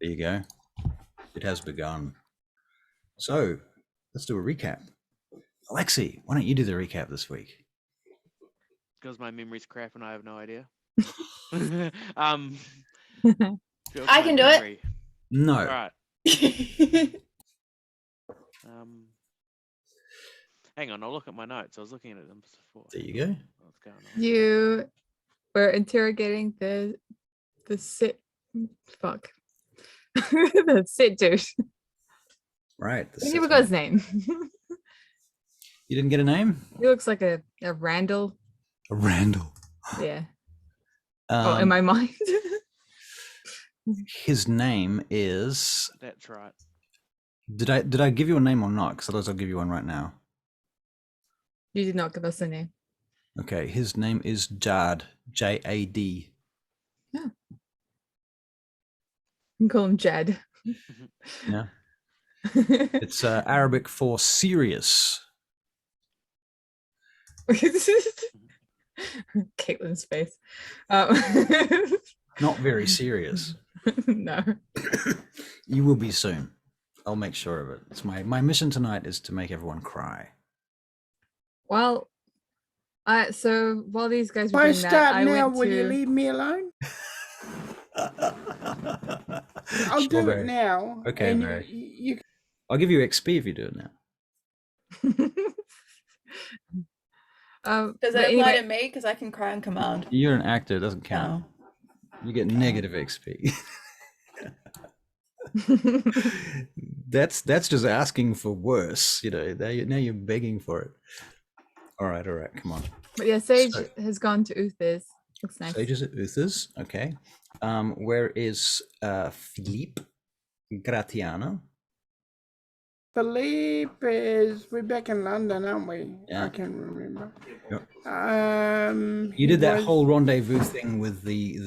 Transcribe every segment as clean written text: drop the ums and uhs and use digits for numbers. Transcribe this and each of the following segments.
There you go. It has begun. So let's do a recap. Alexi, why don't you do the recap this week? Because my memory's crap and I have no idea. I can do it. No. All right. Hang on, I'll look at my notes. I was looking at them before. There you go. What's going on? You were interrogating the sit. Fuck. The sit dude. Right. I never got his name. You didn't get a name? He looks like a Randall. A Randall. Yeah. In my mind. His name is. That's right. Did I give you a name or not? Because otherwise I'll give you one right now. You did not give us a name. Okay, his name is Jad. J-A-D. Yeah. You can call him Jed. Yeah. It's Arabic for serious. Caitlin's face. Not very serious. No. You will be soon. I'll make sure of it. It's my mission tonight is to make everyone cry. Well, so while these guys were doing that, I went will to... you leave me alone? I'll do it now. Okay, Mary. I'll give you XP if you do it now. Does it apply to me? Because I can cry on command. You're an actor, it doesn't count. Oh. You get negative XP. That's just asking for worse, you know. Now you're begging for it. All right, come on. But yeah, Sage has gone to Uther's. Looks nice. Sage is at Uther's, okay. Where is Philippe Gratiano? Philippe we're back in London, aren't we? Yeah. I can't remember. Yep. You did that whole rendezvous thing with the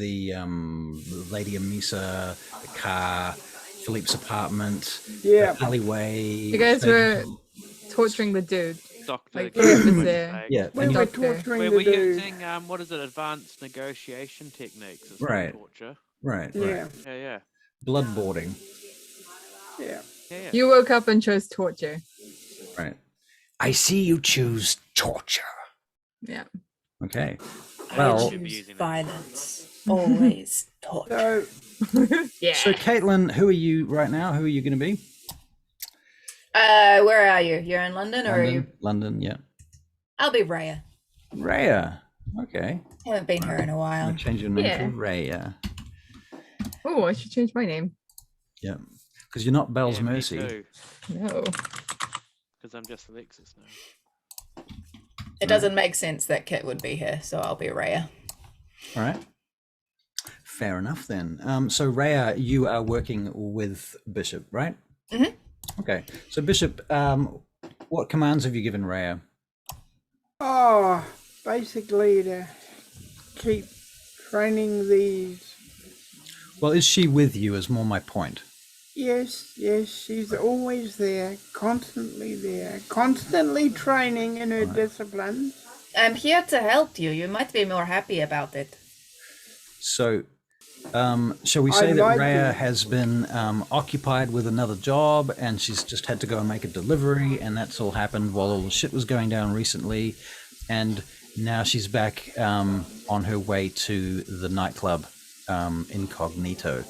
lady Amissa, the car, Philippe's apartment, the alleyway. You guys were torturing the dude. Doctor. Like, was there. Yeah. We were torturing we're the dude. using what is it? Advanced negotiation techniques. Right. Torture. Right. Yeah. Bloodboarding. Yeah. You woke up and chose torture. Right. I see you choose torture. Yeah. Okay. Well, violence. Always torture. Yeah. So Caitlin, who are you right now? Who are you going to be? Where are you? You're in London, or are you? London, yeah. I'll be Raya. Raya. Okay. Haven't been here in a while. I'll change your name to Raya. Oh, I should change my name. Yeah. Because you're not Belle's Mercy. Me too. No. Because I'm just Alexis now. It doesn't make sense that Kit would be here, so I'll be Raya. All right. Fair enough then. So Raya, you are working with Bishop, right? Mm-hmm. Okay. So Bishop, what commands have you given Raya? Oh, basically to keep training these. Well, is she with you is more my point. Yes, she's always there, constantly training in her disciplines. I'm here to help you. You might be more happy about it. So, shall we say that Raya has been occupied with another job and she's just had to go and make a delivery, and that's all happened while all the shit was going down recently, and now she's back on her way to the nightclub incognito.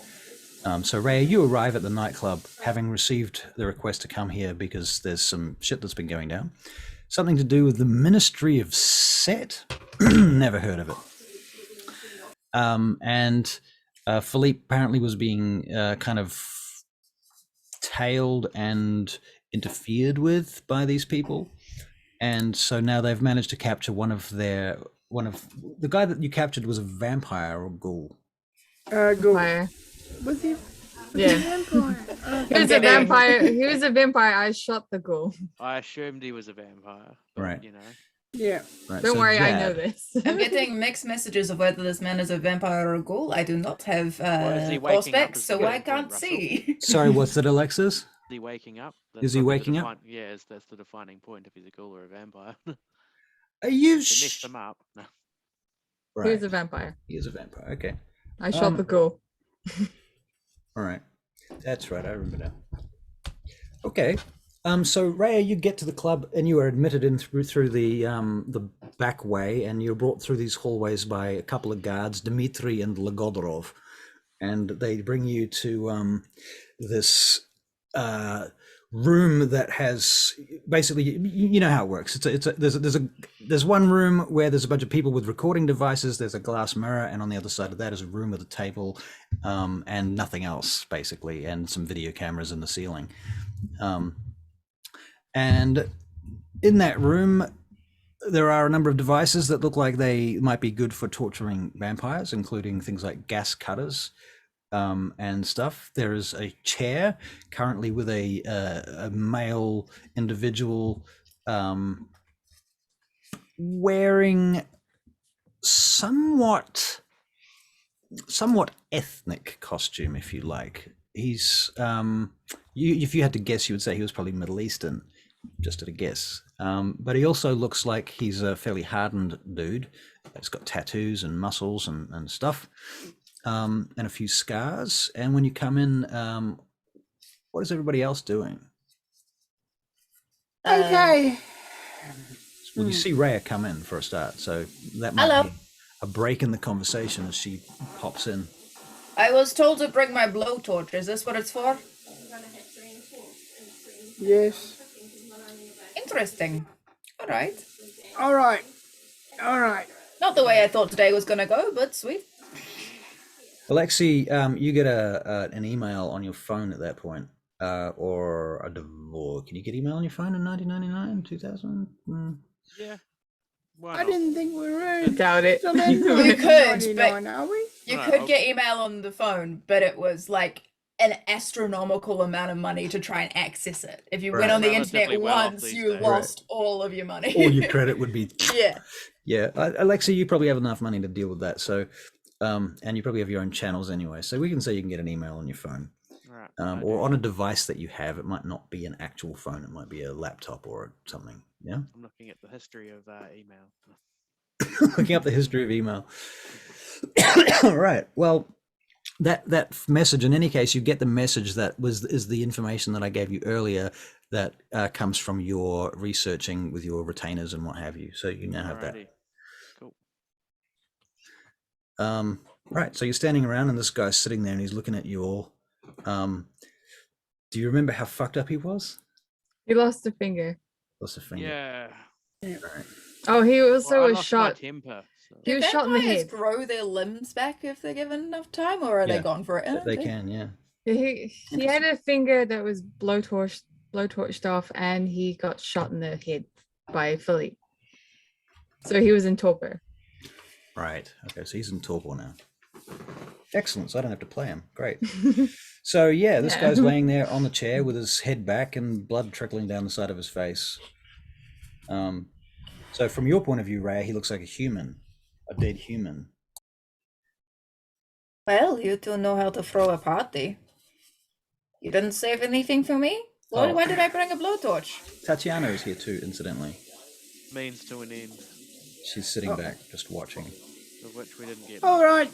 So Raya, you arrive at the nightclub having received the request to come here because there's some shit that's been going down. Something to do with the Ministry of Set. Never heard of it. And Philippe apparently was being kind of tailed and interfered with by these people. And so now they've managed to capture one of the guy that you captured was a vampire or ghoul. Vampire. Was he? Yeah. He was a vampire. He was a vampire. I shot the ghoul. I assumed he was a vampire. But, right. You know. Yeah. Right. Don't worry, I know this. I'm getting mixed messages of whether this man is a vampire or a ghoul. I do not have all specs, so I can't see. Sorry, what's that, Alexis? Is he waking up? Is he waking up? Yeah, that's the defining point if he's a ghoul or a vampire. Are you mixed them up. No. Right. He's a vampire. He is a vampire. Okay. I shot the ghoul. All right. That's right. I remember now. Okay. So Raya, you get to the club and you are admitted in through the back way, and you're brought through these hallways by a couple of guards, Dmitri and Lagodorov, and they bring you to this room that has basically, you know how it works. There's one room where there's a bunch of people with recording devices. There's a glass mirror, and on the other side of that is a room with a table and nothing else basically, and some video cameras in the ceiling. And in that room, there are a number of devices that look like they might be good for torturing vampires, including things like gas cutters and stuff. There is a chair currently with a male individual wearing somewhat ethnic costume, if you like. He's if you had to guess, you would say he was probably Middle Eastern, just at a guess. But he also looks like he's a fairly hardened dude. He's got tattoos and muscles and stuff, and a few scars. And when you come in, what is everybody else doing? Okay. Well, you see Raya come in for a start, so that might be a break in the conversation as she pops in. I was told to bring my blowtorch. Is this what it's for? Yes. Interesting. All right. All right. All right. Not the way I thought today was going to go, but sweet. Alexei, you get an email on your phone at that point, or can you get email on your phone in 1999, 2000? Yeah. I didn't think we were in. I doubt it. So You could, but are we? you could get email on the phone, but it was like an astronomical amount of money to try and access it. If you went on the internet once, you lost all of your money. All your credit would be... Yeah. Yeah. Alexei, you probably have enough money to deal with that. So, and you probably have your own channels anyway. So we can say you can get an email on your phone. Right. Or on a device that you have. It might not be an actual phone. It might be a laptop or something. Yeah. I'm looking at the history of email. Looking up the history of email. All right. Well, that message, in any case, you get the message that is the information that I gave you earlier that comes from your researching with your retainers and what have you. So you now have Alrighty. that. Cool. Right. So you're standing around and this guy's sitting there and he's looking at you all. Do you remember how fucked up he was? He lost a finger. Lost a finger. Yeah. Right. Oh, he also was my shot. temper, so. He was shot in the vampires head. grow their limbs back if they're given enough time, or are they gone for it? They can, yeah. He had a finger that was blowtorched off, and he got shot in the head by Philippe. So he was in torpor. Right. Okay. So he's in torpor now. Excellent. So I don't have to play him. Great. So yeah, this guy's laying there on the chair with his head back and blood trickling down the side of his face. So from your point of view, Raya, he looks like a human, a dead human. Well, you two know how to throw a party. You didn't save anything for me? Why did I bring a blowtorch? Tatiana is here too, incidentally. Means to an end. She's sitting back, just watching. Of which we didn't get. All right.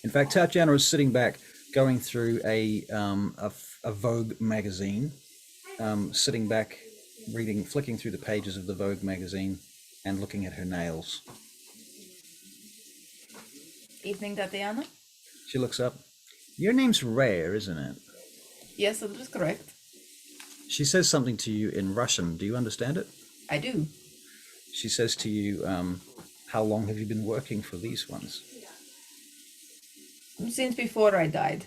In fact, Tatiana is sitting back, going through a Vogue magazine, sitting back, flicking through the pages of the Vogue magazine, and looking at her nails. Evening, Tatiana. She looks up. Your name's Rare, isn't it? Yes, that is correct. She says something to you in Russian. Do you understand it? I do. She says to you, how long have you been working for these ones? Since before I died.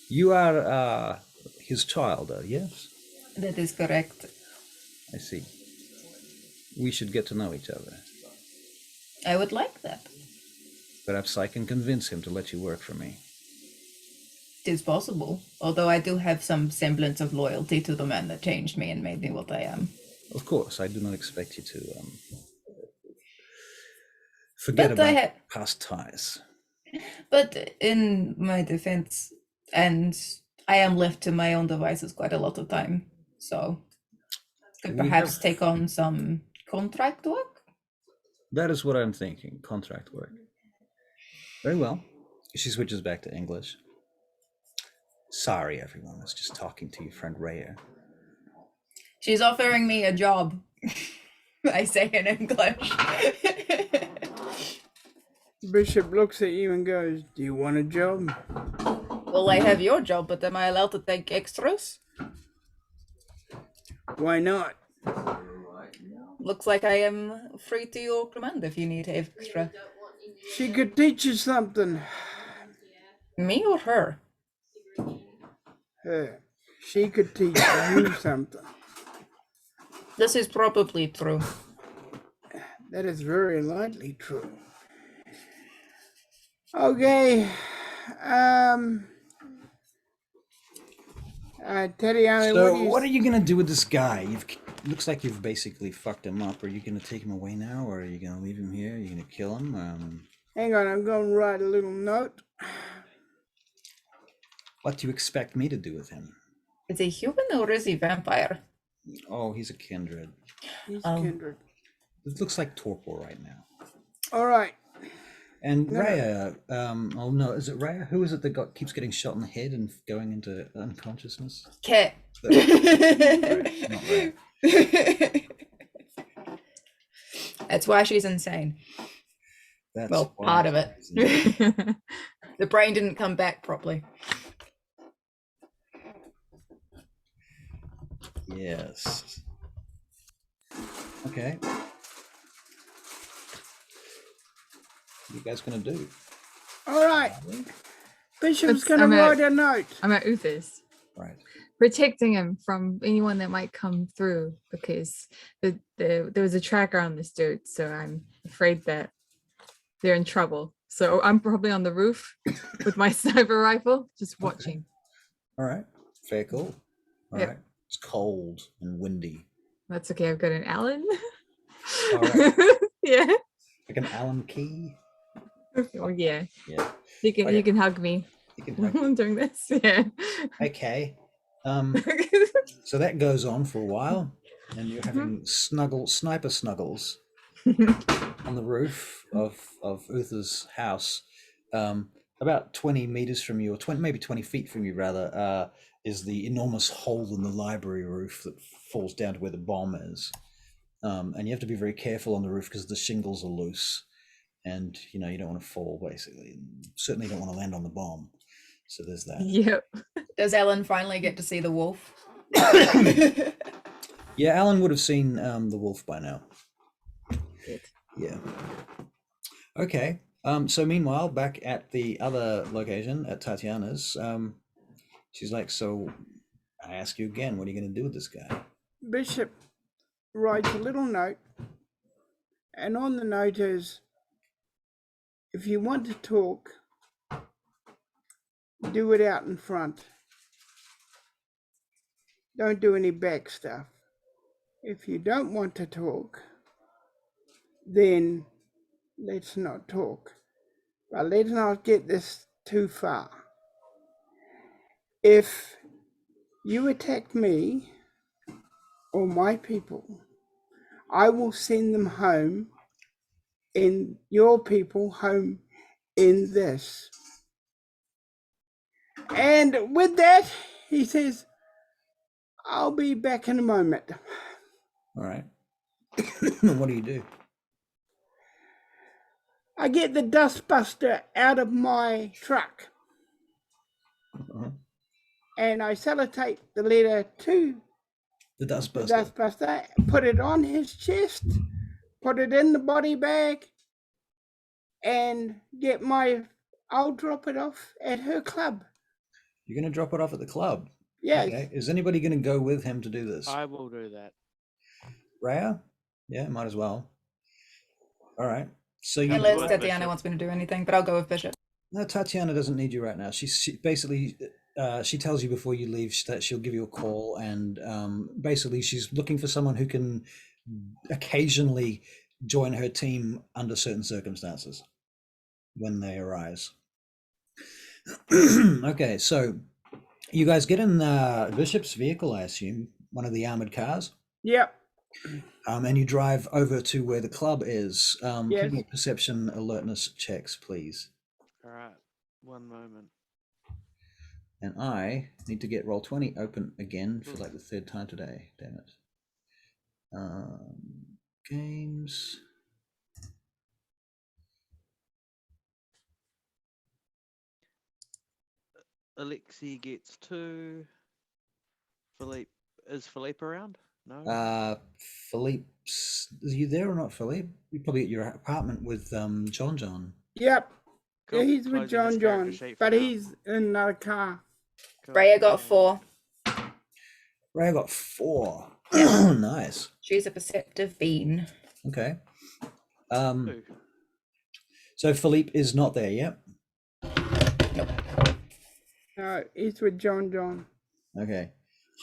You are his child, yes? That is correct. I see. We should get to know each other. I would like that. Perhaps I can convince him to let you work for me. It is possible, although I do have some semblance of loyalty to the man that changed me and made me what I am. Of course, I do not expect you to forget about past ties. But in my defense, and I am left to my own devices quite a lot of time, so could perhaps take on some contract work? That is what I'm thinking, contract work. Very well. She switches back to English. Sorry, everyone. I was just talking to your friend Rhea. She's offering me a job. I say in English. Bishop looks at you and goes, "Do you want a job?" Well, I have your job, but am I allowed to take extras? Why not? Looks like I am free to your command if you need extra. She could teach you something. Me or her? Her. She could teach you something. This is probably true. That is very likely true. Okay. Tatiana, So, what what are you gonna do with this guy? Looks like you've basically fucked him up. Are you gonna take him away now, or are you gonna leave him here? Are you gonna kill him? Hang on, I'm going to write a little note. What do you expect me to do with him? Is he human or is he vampire? Oh, he's a kindred. He's Oh. kindred. It looks like torpor right now. All right. And No. Rhea, oh no, is it Rhea? Who is it that keeps getting shot in the head and going into unconsciousness? Kit. Not Rhea. That's why she's insane. That's Well, why part of it. she's insane. The brain didn't come back properly. Yes. Okay. What are you guys gonna do? All right. Bishop's Let's- going to I'm write at- a note. I'm at Uthis, Right. protecting him from anyone that might come through because there was a tracker on this dude, so I'm afraid that they're in trouble. So I'm probably on the roof with my sniper rifle, just watching. All right. Fair call. All Yep. right. It's cold and windy. That's okay. I've got an Allen. All right. Yeah. Like an Allen key. Oh yeah. Yeah. You can Okay. you can hug me You can hug. during this. Yeah. Okay. So that goes on for a while, and you're having sniper snuggles on the roof of Uther's house. About 20 meters from you, or maybe 20 feet from you, rather, is the enormous hole in the library roof that falls down to where the bomb is. And you have to be very careful on the roof because the shingles are loose, and you don't want to fall. Basically, certainly don't want to land on the bomb. So there's that. Yep. Does Ellen finally get to see the wolf? Yeah, Alan would have seen the wolf by now. Good. Yeah. Okay. So meanwhile, back at the other location at Tatiana's, she's like, "So, I ask you again, what are you going to do with this guy?" Bishop writes a little note, and on the note is, if you want to talk, do it out in front. Don't do any back stuff. If you don't want to talk, then let's not talk. But let's not get this too far. If you attack me or my people, I will send them home in your people home in this. And with that, he says, I'll be back in a moment. All right. What do you do? I get the dustbuster out of my truck and I sellotape the letter to The the dustbuster. dustbuster, put it on his chest, put it in the body bag, and I'll drop it off at her club. You're going to drop it off at the club. Yes. Okay. Is anybody going to go with him to do this? I will do that. Rhea? Yeah, might as well. All right. So you. Unless Bishop. Tatiana wants me to do anything, but I'll go with Bishop. No, Tatiana doesn't need you right now. She basically she tells you before you leave that she'll give you a call, and basically she's looking for someone who can occasionally join her team under certain circumstances when they arise. Okay, so you guys get in Bishop's vehicle, I assume, one of the armored cars. Yep. And you drive over to where the club is. Yes. Give me perception alertness checks, please. All right. One moment. And I need to get Roll20 open again for like the third time today. Damn it. Games. Alexi gets 2. Is Philippe around? No. Philippe's. Are you there or not, Philippe? You're probably at your apartment with John. Yep. Cool. Yeah, he's with Closing his character John, sheet for but now. he's in another car. Cool. Rhea got 4. Ray got 4. Nice. She's a perceptive being. Okay. 2. So Philippe is not there yet. No, he's with John. Okay.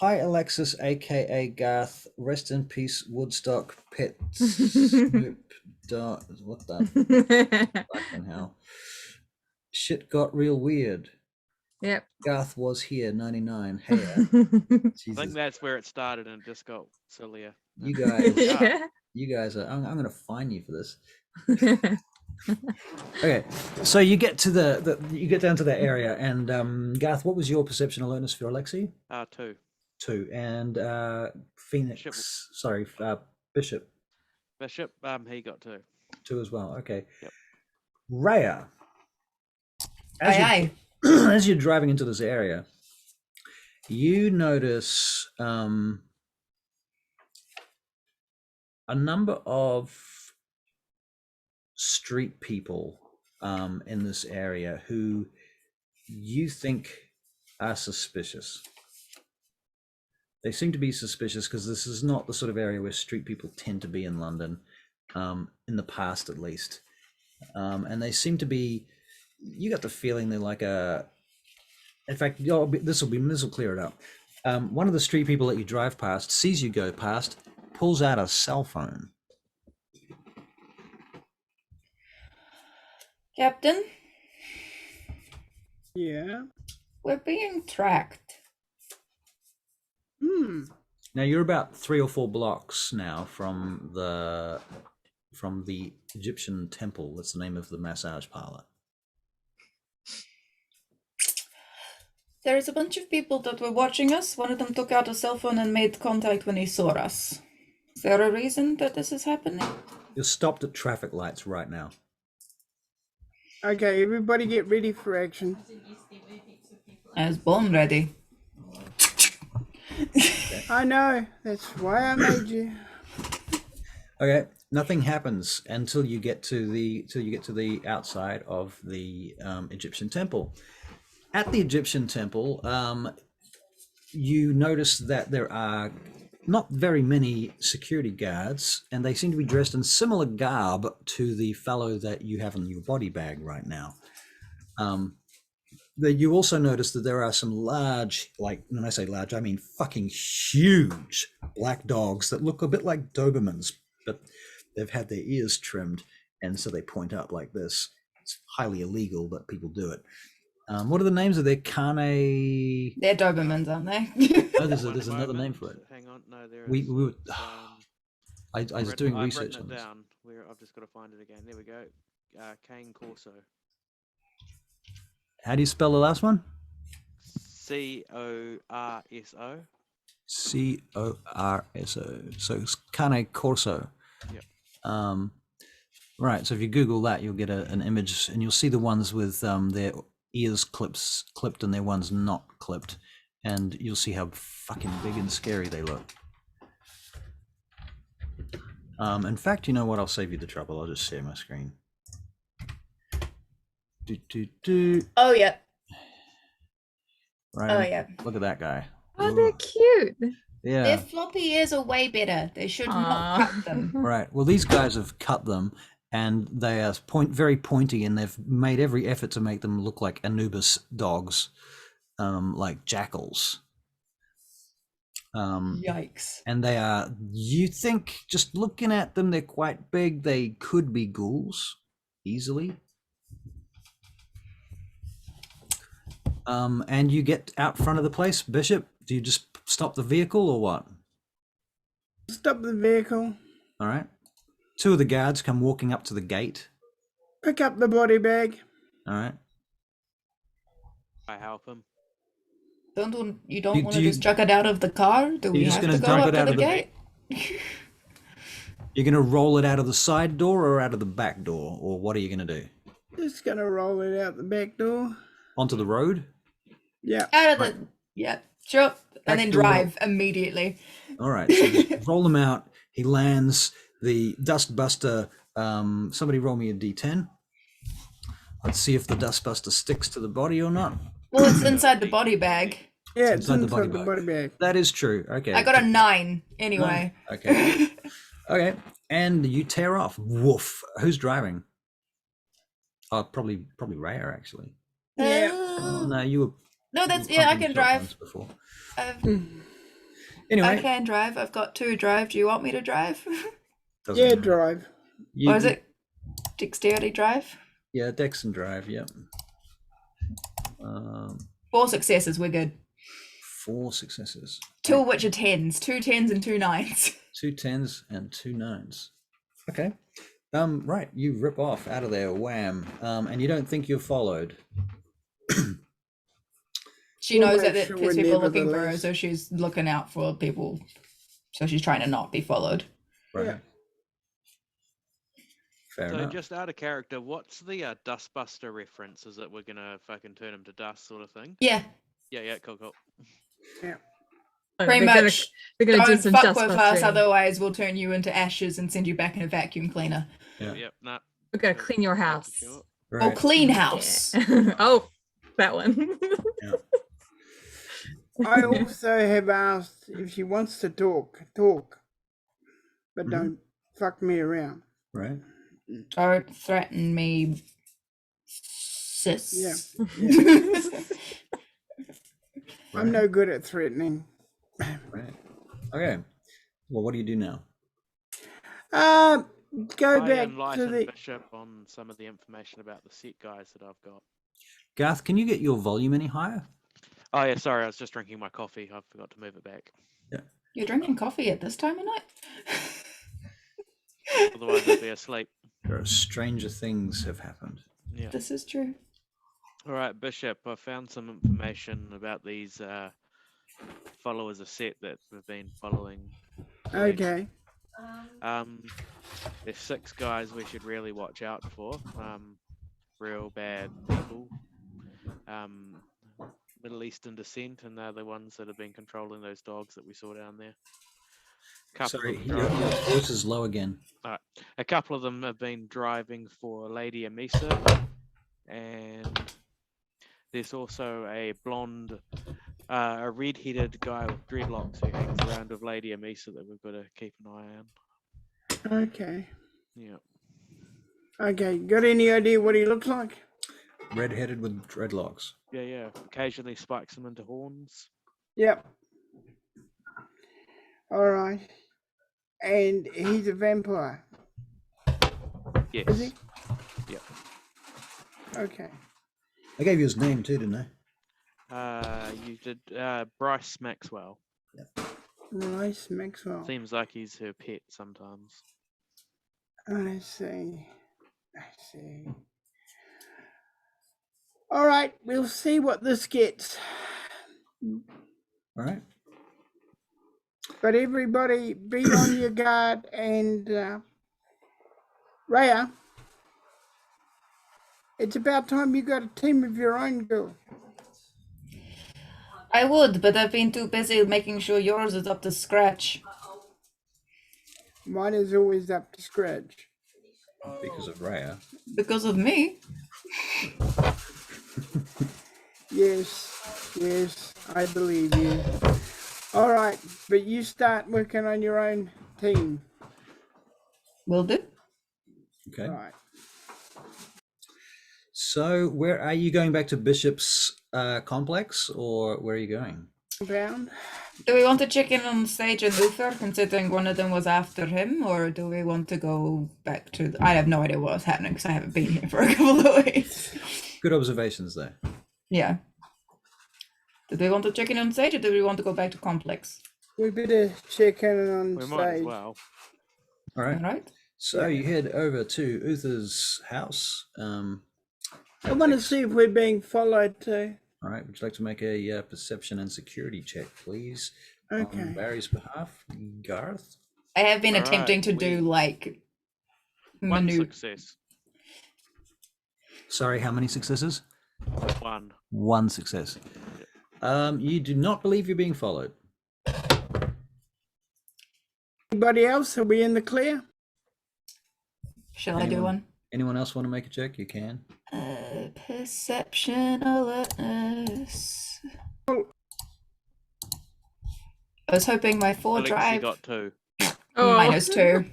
Hi, Alexis, aka Garth. Rest in peace, Woodstock. Pet Snoop Dogg. What the fucking hell? Shit got real weird. Yep. Garth was here, 99. Hey, I Jesus. think that's where it started and it just got sillier. You guys, Yeah. you guys are. I'm going to fine you for this. Okay, so you get to you get down to that area, and Garth, what was your perception alertness for Alexi? 2. 2, and Phoenix. Bishop. Sorry, Bishop. Bishop, he got 2. 2 as well. Okay. Yep. Raya. Aye. As you're driving into this area, you notice a number of street people in this area who you think are suspicious. They seem to be suspicious because this is not the sort of area where street people tend to be in London, in the past at least. And they seem to be, you got the feeling they're like in fact, this will clear it up. One of the street people that you drive past sees you go past, pulls out a cell phone. Captain, Yeah. we're being tracked. Now you're about 3 or 4 blocks now from the Egyptian temple. That's the name of the massage parlor. There's a bunch of people that were watching us. One of them took out a cell phone and made contact when he saw us. Is there a reason that this is happening? You're stopped at traffic lights right now. Okay, everybody get ready for action. I was born ready. I know. That's why I made you. Okay, nothing happens until you get to the outside of the Egyptian temple. At the Egyptian temple, you notice that there are not very many security guards, and they seem to be dressed in similar garb to the fellow that you have in your body bag right now. You also notice that there are some large, like when I say large, I mean fucking huge black dogs that look a bit like Dobermans, but they've had their ears trimmed, and so they point up like this. It's highly illegal, but people do it. What are the names of their carne? They're Dobermans, aren't they? Oh, there's another name for it. Hang on, no, there is. We were. I was doing I've research written on it this. down. I've just got to find it again. There we go. Cane Corso. How do you spell the last one? Corso. Corso. So it's Cane Corso. Yep. Right. So if you Google that, you'll get an image, and you'll see the ones with their ears clipped and their ones not clipped, and you'll see how fucking big and scary they look. In fact, you know what? I'll save you the trouble. I'll just share my screen. Oh, yeah. Right. Oh, yeah. Look at that guy. Oh, they're cute. Yeah. Their floppy ears are way better. They should not cut them. Right. Well, these guys have cut them, and they are very pointy, and they've made every effort to make them look like Anubis dogs, like jackals. Yikes. And they are, you think, just looking at them, they're quite big. They could be ghouls, easily. And you get out front of the place. Bishop, do you just stop the vehicle or what? Stop the vehicle. All right. 2 of the guards come walking up to the gate. Pick up the body bag. All right. I help him. You don't want do to you- just chuck it out of the car? Do we just have gonna to go dump up it to out the of the gate? You're going to roll it out of the side door or out of the back door, or what are you going to do? Just gonna roll it out the back door. Onto the road? Yeah. Out of the Right. yeah, sure. Back And then door. drive immediately. All right, so just roll him out. He lands. The dustbuster. Somebody roll me a d10. Let's see if the dustbuster sticks to the body or not. Well, it's inside the body bag. Yeah, it's inside inside the body bag. bag. That is true. Okay. I got a 9 anyway. Okay. Okay. And you tear off. Woof. Who's driving? Oh, probably Raya actually. Yeah. Oh, no, you were. No, that's you were I pumping can drive. shotguns Before. I Anyway, can drive. I've got 2 drive. Do you want me to drive? doesn't Yeah, matter. drive. You- Or is it dexterity drive? Yeah, Dex and drive. Yep. 4 successes. We're good. 4 successes. 2 of which are 10s. 2 10s and 2 9s. 2 10s and 2 9s. Okay. Right, you rip off out of there, wham. And you don't think you're followed. She We'll knows make that sure there's we're people looking for her, nevertheless. so she's looking out for people. So she's trying to not be followed. Right. Yeah. Fair So enough. just out of character, what's the Dustbuster reference? Is it we're gonna fucking turn him to dust sort of thing? Yeah, Yeah, cool. Yeah. pretty they're much. Gonna, they're gonna do Don't some fuck dust with us, busting. otherwise we'll turn you into ashes and send you back in a vacuum cleaner. Yeah. Yep, nah. We're gonna clean your Making house. sure. Or Right. clean house. Yeah. Oh, that one. I also have asked if she wants to talk, but Mhm. don't fuck me around. Right. Don't threaten me, sis. Yeah. Yeah. I'm no good at threatening. Right. Okay. Well, what do you do now? Go I back to enlighten the. Bishop on some of the information about the set guys that I've got. Garth, can you get your volume any higher? Oh yeah, sorry, I was just drinking my coffee. I forgot to move it back. You're drinking coffee at this time of night? Otherwise I'd be asleep. There are stranger things have happened. Yeah. This is true. All right, Bishop. I found some information about these followers of Set that we've been following. Okay. There's 6 guys we should really watch out for. Real bad people. Middle Eastern descent, and they're the ones that have been controlling those dogs that we saw down there. Sorry, of your them voice is low again. a couple of them have been driving for Lady Amissa, and there's also a blonde, a red-headed guy with dreadlocks who hangs around with Lady Amissa that we've got to keep an eye on. Okay. Yeah. Okay. Got any idea what he looks like? Red-headed with dreadlocks. Yeah. Occasionally spikes them into horns. Yep. All right. And he's a vampire. Yes. Is he? Yep. Okay. I gave you his name too, didn't I? You did Bryce Maxwell. Nice, Maxwell. Seems like he's her pet sometimes. I see. All right, we'll see what this gets. All right. But everybody be on your guard, and Rhea, it's about time you got a team of your own, girl. I would, but I've been too busy making sure yours is up to scratch. Mine is always up to scratch. Because of Raya. Because of me. Yes, I believe you. All right, but you start working on your own team. Will do. Okay. All right. So, where are you going back to Bishop's complex, or where are you going? Compound. Do we want to check in on Sage and Uther, considering one of them was after him, or do we want to go back to... I have no idea what's happening, because I haven't been here for a couple of weeks. Good observations there. Yeah. Do we want to check in on Sage, or do we want to go back to Complex? We better check in on We might as stage. well. All right. All right. So you head over to Uther's house. I want to see if we're being followed too. All right. Would you like to make a perception and security check, please? Okay. On Barry's behalf, Garth. I have been All attempting right, to do like One maneuver. success. Sorry, how many successes? One. One success. You do not believe you're being followed. Anybody else? Are we in the clear? Shall I do one? Anyone else want to make a check? You can. Perception alertness. I was hoping my 4 Alexi drive got 2. Oh, -2.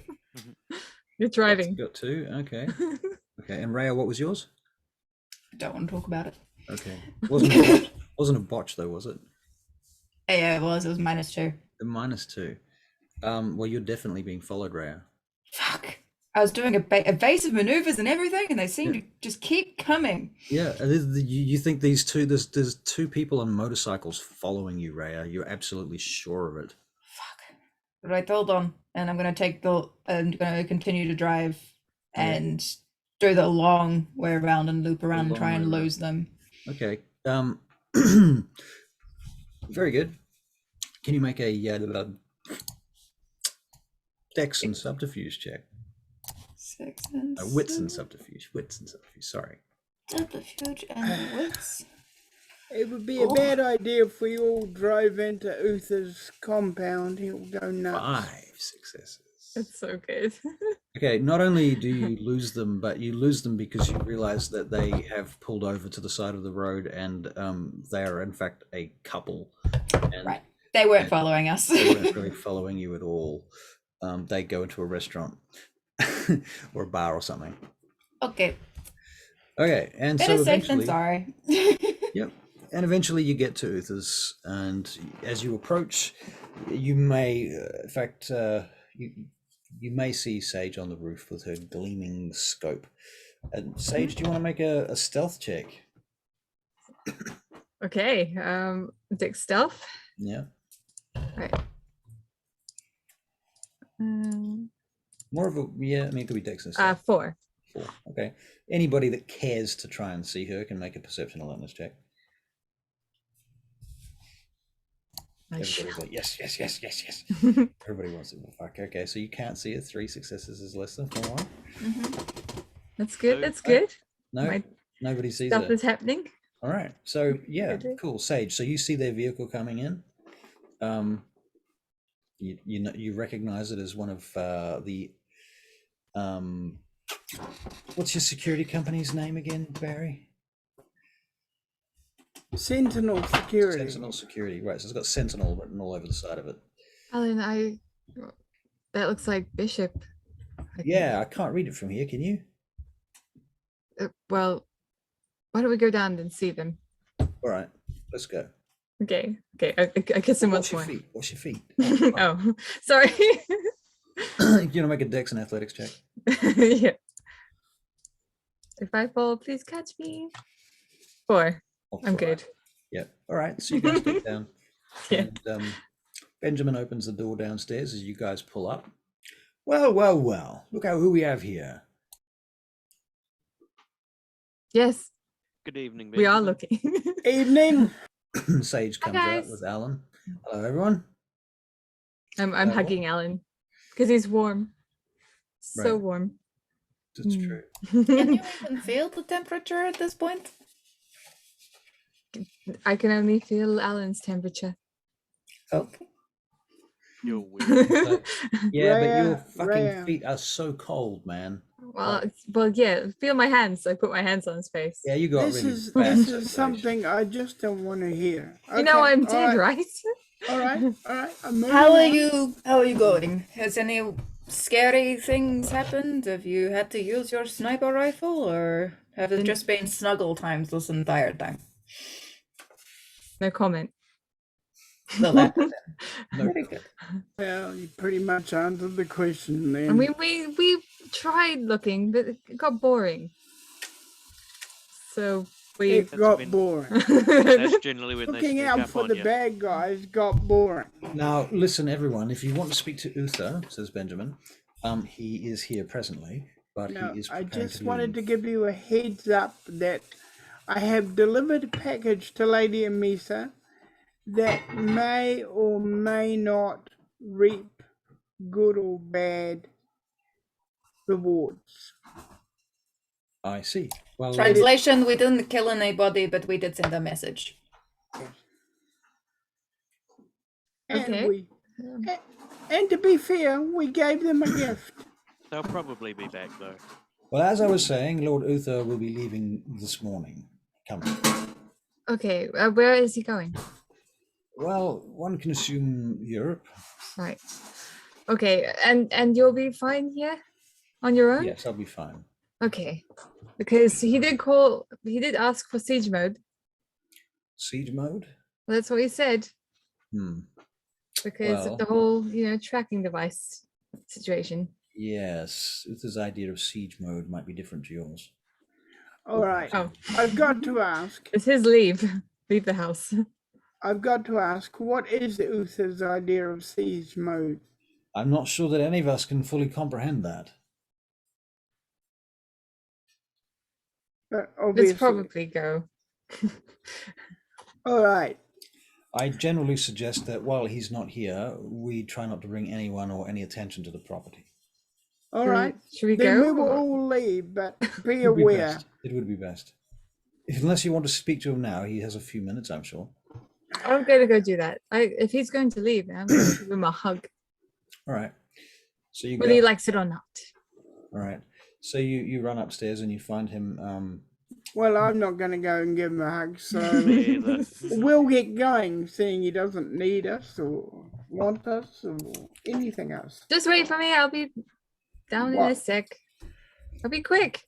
You're driving. Got 2. Okay. Okay. And Rhea, what was yours? I don't want to talk about it. Okay. Wasn't a botch though, was it? Yeah, it was. It was -2. The -2. Well, you're definitely being followed, Rhea. Fuck. I was doing evasive maneuvers and everything, and they seem to just keep coming. Yeah, you think these two? There's 2 people on motorcycles following you, Rhea. You're absolutely sure of it. Fuck. Right, hold on. And I'm gonna continue to drive and do the long way around and loop around and try and lose them. Okay. Very good. Can you make a dex and subterfuge check? Wits and subterfuge. Sorry. Subterfuge and wits. It would be a bad idea if we all drove into Uther's compound. He'll go nuts. 5 successes. It's so good. Okay, not only do you lose them, but you lose them because you realize that they have pulled over to the side of the road and they are in fact a couple. And Right. They weren't following us. they weren't really following you at all. They go into a restaurant or a bar or something. Okay. Okay, and Better so safe than eventually, sorry. yep, and eventually you get to Uther's, and as you approach, you may, in fact, you may see Sage on the roof with her gleaming scope. And Sage, do you want to make a stealth check? Okay. Dick stealth. Yeah. Right. More of a it could be dex and stealth. 4. 4. Okay. Anybody that cares to try and see her can make a perception alertness check. Everybody's like, yes. Everybody wants it. Well, fuck. Okay, so you can't see it. 3 successes is less than 4. That's good. So- That's good. No, My nobody sees stuff it. is happening. All right. So yeah, Okay. cool. Sage. So you see their vehicle coming in. You recognize it as one of the what's your security company's name again, Barry? Sentinel Security. Sentinel Security. Right. So it's got Sentinel written all over the side of it. Alan, that looks like Bishop. Yeah, I can't read it from here. Can you? Well, why don't we go down and see them? All right. Let's go. Okay. I guess in What's once your more. feet? What's your feet? Oh, sorry. You gonna make a dex and athletics check? Yeah. If I fall, please catch me. 4. I'm good. Yeah. All right. So you guys get down. Yeah. And Benjamin opens the door downstairs as you guys pull up. Well. Look who we have here. Yes, Good evening, we are Benjamin. looking. Evening. Sage Hi, comes out guys. with Alan. Hello, everyone. I'm hugging Alan because he's warm. So Right. warm. That's true. Can you even feel the temperature at this point? I can only feel Alan's temperature. Okay. You're weird. Yeah, but your Rhea, fucking Rhea. feet are so cold, man. Well, yeah. Feel my hands. So I put my hands on his face. Yeah, you got This really is bad this circulation. is something I just don't want to hear. You know Okay, I'm all dead, right, right? All right. I'm moving How are on. you going? Has any scary things happened? Have you had to use your sniper rifle, or have it just been snuggle times this entire time? No comment. Well, that was No. very good. Well, you pretty much answered the question then. I mean, we tried looking, but it got boring. So we. it got been- boring. That's generally when they Looking sneak out up for on the you. bad guys got boring. Now, listen, everyone. If you want to speak to Uther, says Benjamin, he is here presently, but No, he is. I preparing just to wanted to leave. give you a heads up that I have delivered a package to Lady Amissa that may or may not reap good or bad rewards. I see. Well, Translation: we didn't kill anybody, but we did send a message. And Okay. and to be fair, we gave them a gift. They'll probably be back though. well, as I was saying, Lord Uther will be leaving this morning. Coming. Okay. Where is he going? Well, one can assume Europe. Right. Okay. And you'll be fine here on your own? Yes, I'll be fine. Okay. Because he did ask for siege mode. Siege mode? Well, that's what he said. Because Well, of the whole, tracking device situation. yes, Uther's idea of siege mode might be different to yours. All right. Oh. I've got to ask. It's his leave. Leave the house. I've got to ask, what is Uther's idea of siege mode? I'm not sure that any of us can fully comprehend that. But obviously. Let's probably go. All right. I generally suggest that while he's not here, we try not to bring anyone or any attention to the property. All right. Should we Then go? we will or- all leave, but be It would be aware. best. It would be best. Unless you want to speak to him now, he has a few minutes, I'm sure. I'm going to go do that. If he's going to leave, I'm going to give him a hug, All right. So you whether go. he likes it or not. All right. So you run upstairs and you find him. Well, I'm not going to go and give him a hug, so Me either. we'll get going, seeing he doesn't need us or want us or anything else. Just wait for me. I'll be down in a What? sec. I'll be quick.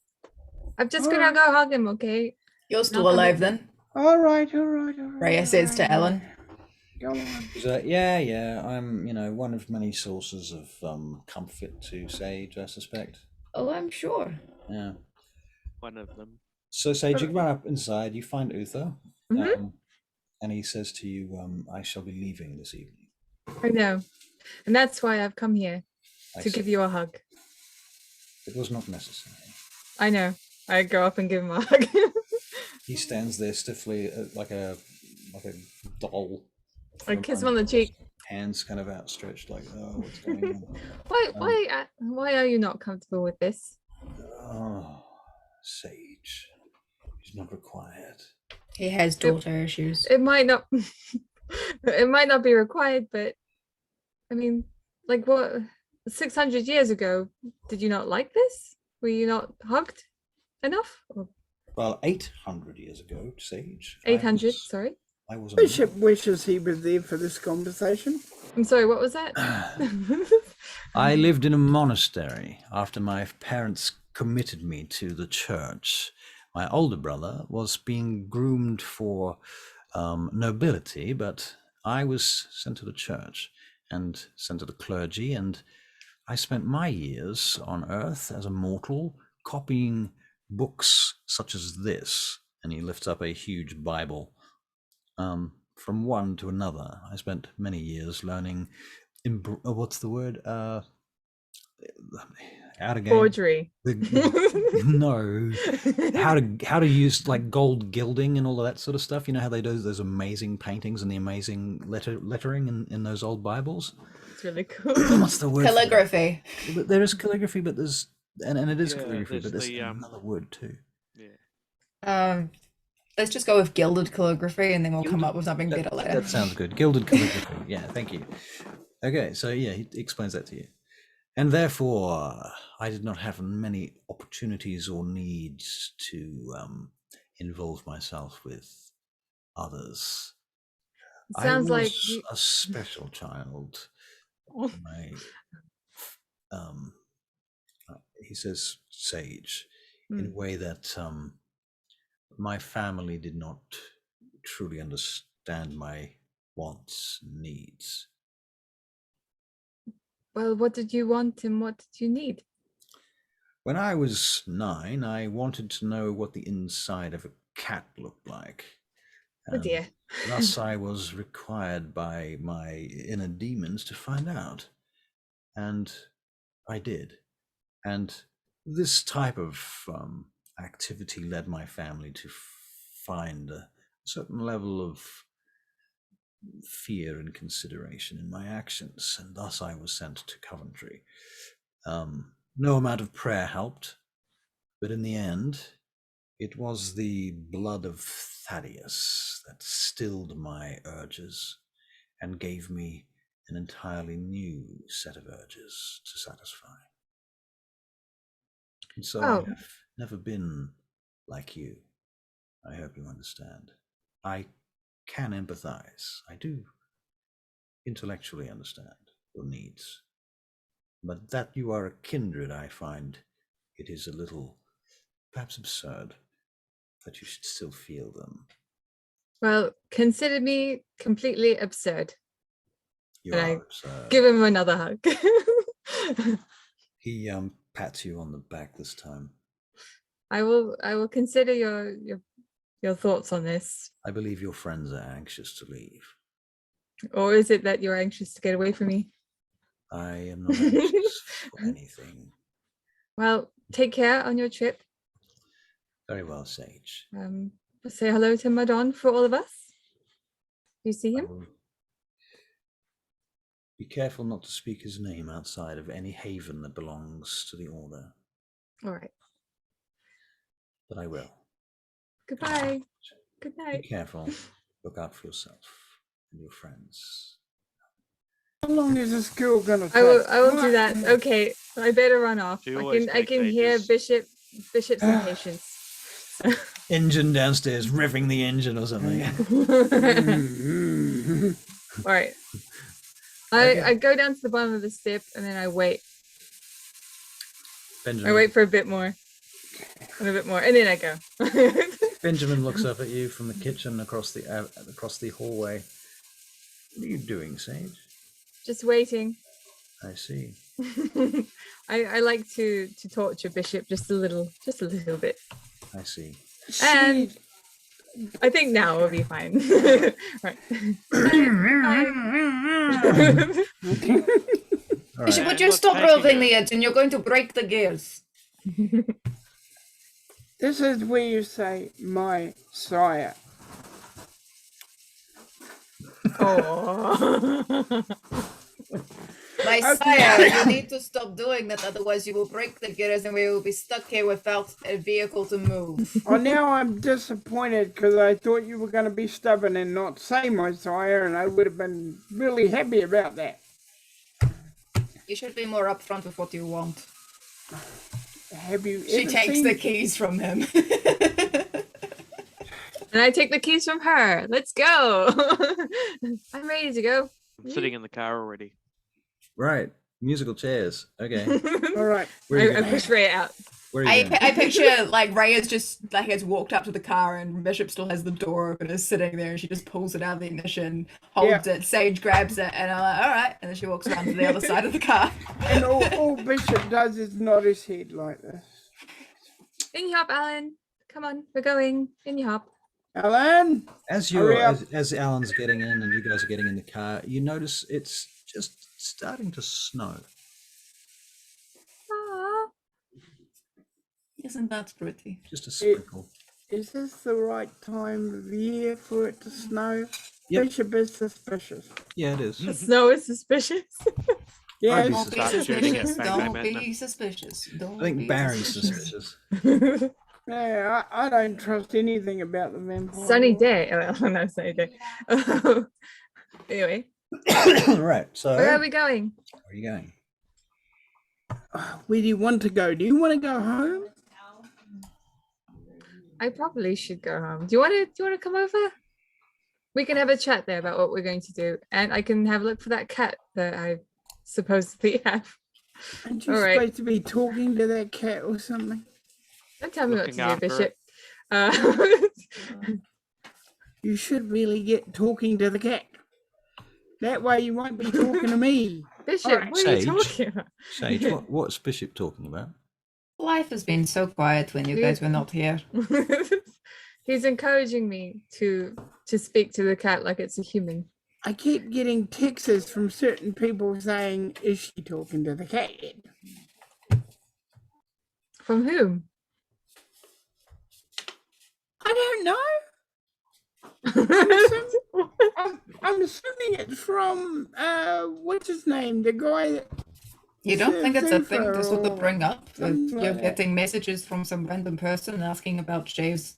I'm just going to go hug him, okay? You're still Not alive gonna- then, All right. Rhea says to Ellen. Go on. He's like, yeah. I'm, one of many sources of comfort to Sage, I suspect. Oh, I'm sure. Yeah. One of them. So Sage, you run up inside. You find Uther, Mhm. and he says to you, "I shall be leaving this evening." I know. And that's why I've come here, I to see. give you a hug. It was not necessary. I know. I go up and give him a hug. He stands there stiffly, like a doll. I kiss him on the cheek. Hands kind of outstretched, like, oh, what's going on? Why are you not comfortable with this? Oh, Sage, he's not required. He has daughter issues. It might not it might not be required, but I mean, like what 600 years ago, did you not like this? Were you not hugged enough? Or Well, 800 years ago, Sage. 800, sorry. I was a Bishop wishes he was there for this conversation. I'm sorry, what was that? I lived in a monastery after my parents committed me to the church. My older brother was being groomed for nobility, but I was sent to the church and sent to the clergy, and I spent my years on earth as a mortal copying books such as this. And he lifts up a huge Bible. From one to another, I spent many years learning. What's the word? Out again. Forgery. No, how to use like gold gilding and all of that sort of stuff. You know how they do those amazing paintings and the amazing lettering in those old Bibles. It's really cool. What's the word? for that? Calligraphy. But there is calligraphy, but there's and it is Yeah, calligraphy, but there's there's the, another word too. Yeah. Let's just go with gilded calligraphy, and then we'll come up with something better later. That sounds good. Gilded calligraphy. Yeah, thank you. Okay, so yeah, he explains that to you. And therefore, I did not have many opportunities or needs to involve myself with others. Sounds I like was you... a special child. My, he says, Sage, in a way that my family did not truly understand my wants and needs. Well, what did you want and what did you need? When I was 9, I wanted to know what the inside of a cat looked like. Oh dear. Thus, I was required by my inner demons to find out. And I did. And this type of activity led my family to find a certain level of fear and consideration in my actions, and thus I was sent to Coventry. No amount of prayer helped, but in the end, it was the blood of Thaddeus that stilled my urges and gave me an entirely new set of urges to satisfy. And so I have never been like you. I hope you understand. I can empathize. I do intellectually understand your needs. But that you are a kindred, I find it is a little, perhaps absurd, that you should still feel them. Well, consider me completely absurd. You And are I absurd. give him another hug. He pats you on the back this time. I will consider your thoughts on this. I believe your friends are anxious to leave. Or is it that you're anxious to get away from me? I am not anxious for anything. Well, take care on your trip. Very well, Sage. Say hello to Madon for all of us. You see I him? will be careful not to speak his name outside of any haven that belongs to the Order. All right. But I will. Goodbye. Good Be night. careful. Look out for yourself and your friends. How long is this girl gonna take? I will do that. Okay, I better run off. She I always can takes hear ages. Bishop's impatience. Engine downstairs, revving the engine or something. All right. Okay. I go down to the bottom of the step and then I wait. Benjamin, I wait for a bit more. And a bit more. And then I go. Benjamin looks up at you from the kitchen across the hallway. What are you doing, Sage? Just waiting. I see. I like to torture Bishop just a little bit. I see. And I think now we'll be fine. Right. All Bishop, right. would you Not stop taking roving it. the engine? You're going to break the gears. This is where you say, my sire. Oh. My sire, you need to stop doing that, otherwise you will break the gears and we will be stuck here without a vehicle to move. Oh, now I'm disappointed because I thought you were going to be stubborn and not say my sire, and I would have been really happy about that. You should be more upfront with what you want. Have you She ever takes seen... the keys from him. And I take the keys from her. Let's go. I'm ready to go. I'm sitting in the car already. Right. Musical chairs. Okay. All right. Where are you I going? push Ray out. Where are you going? I picture like Ray is just like has walked up to the car and Bishop still has the door open, is sitting there, and she just pulls it out of the ignition, holds it, Sage grabs it, and I'm like, all right, and then she walks around to the other side of the car. And all Bishop does is nod his head like this. In you hop, Alan. Come on, we're going. In you hop. Alan? As Alan's getting in and you guys are getting in the car, you notice it's just starting to snow. Aww. Isn't that pretty? Just a sprinkle. Is this the right time of year for it to snow? Yep. Bishop is suspicious. Yeah, it is. The snow is suspicious. Yeah, I'd be Don't be Start shooting at suspicious. Bang Bang Don't Man be then. suspicious. Don't I think be Barry's suspicious. suspicious. yeah, I don't trust anything about the vampire. Sunny world. day. Oh, no, sunny day. Anyway, Right. So where are we going? where are you going? Where do you want to go? Do you want to go home? I probably should go home. Do you want to come over? We can have a chat there about what we're going to do, and I can have a look for that cat that I supposedly have. Aren't you All right. supposed to be talking to that cat or something? Don't tell me what Looking to do, after Bishop. You should really get talking to the cat. That way you won't be talking to me. Bishop, Alright, what are you Sage. talking about? Sage, what's Bishop talking about? Life has been so quiet when you guys were not here. He's encouraging me to speak to the cat like it's a human. I keep getting texts from certain people saying, is she talking to the cat? From whom? I don't know. I'm assuming it's from what's his name? The guy that You don't think it's a thing to sort of or bring up? something You're like that. getting messages from some random person asking about Sage's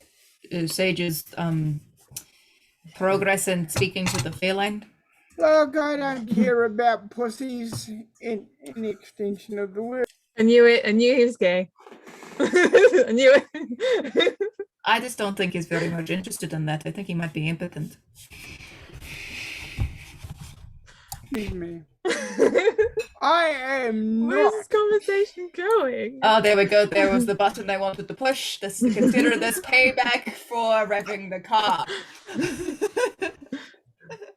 progress in speaking to the feline. Look, I don't care about pussies in the extension of the word. I knew it. I knew he was gay. I knew it. I just don't think he's very much interested in that. I think he might be impotent. Excuse me. I am Where's not. this conversation going? Oh, there we go. There was the button I wanted to push. Consider this payback for revving the car.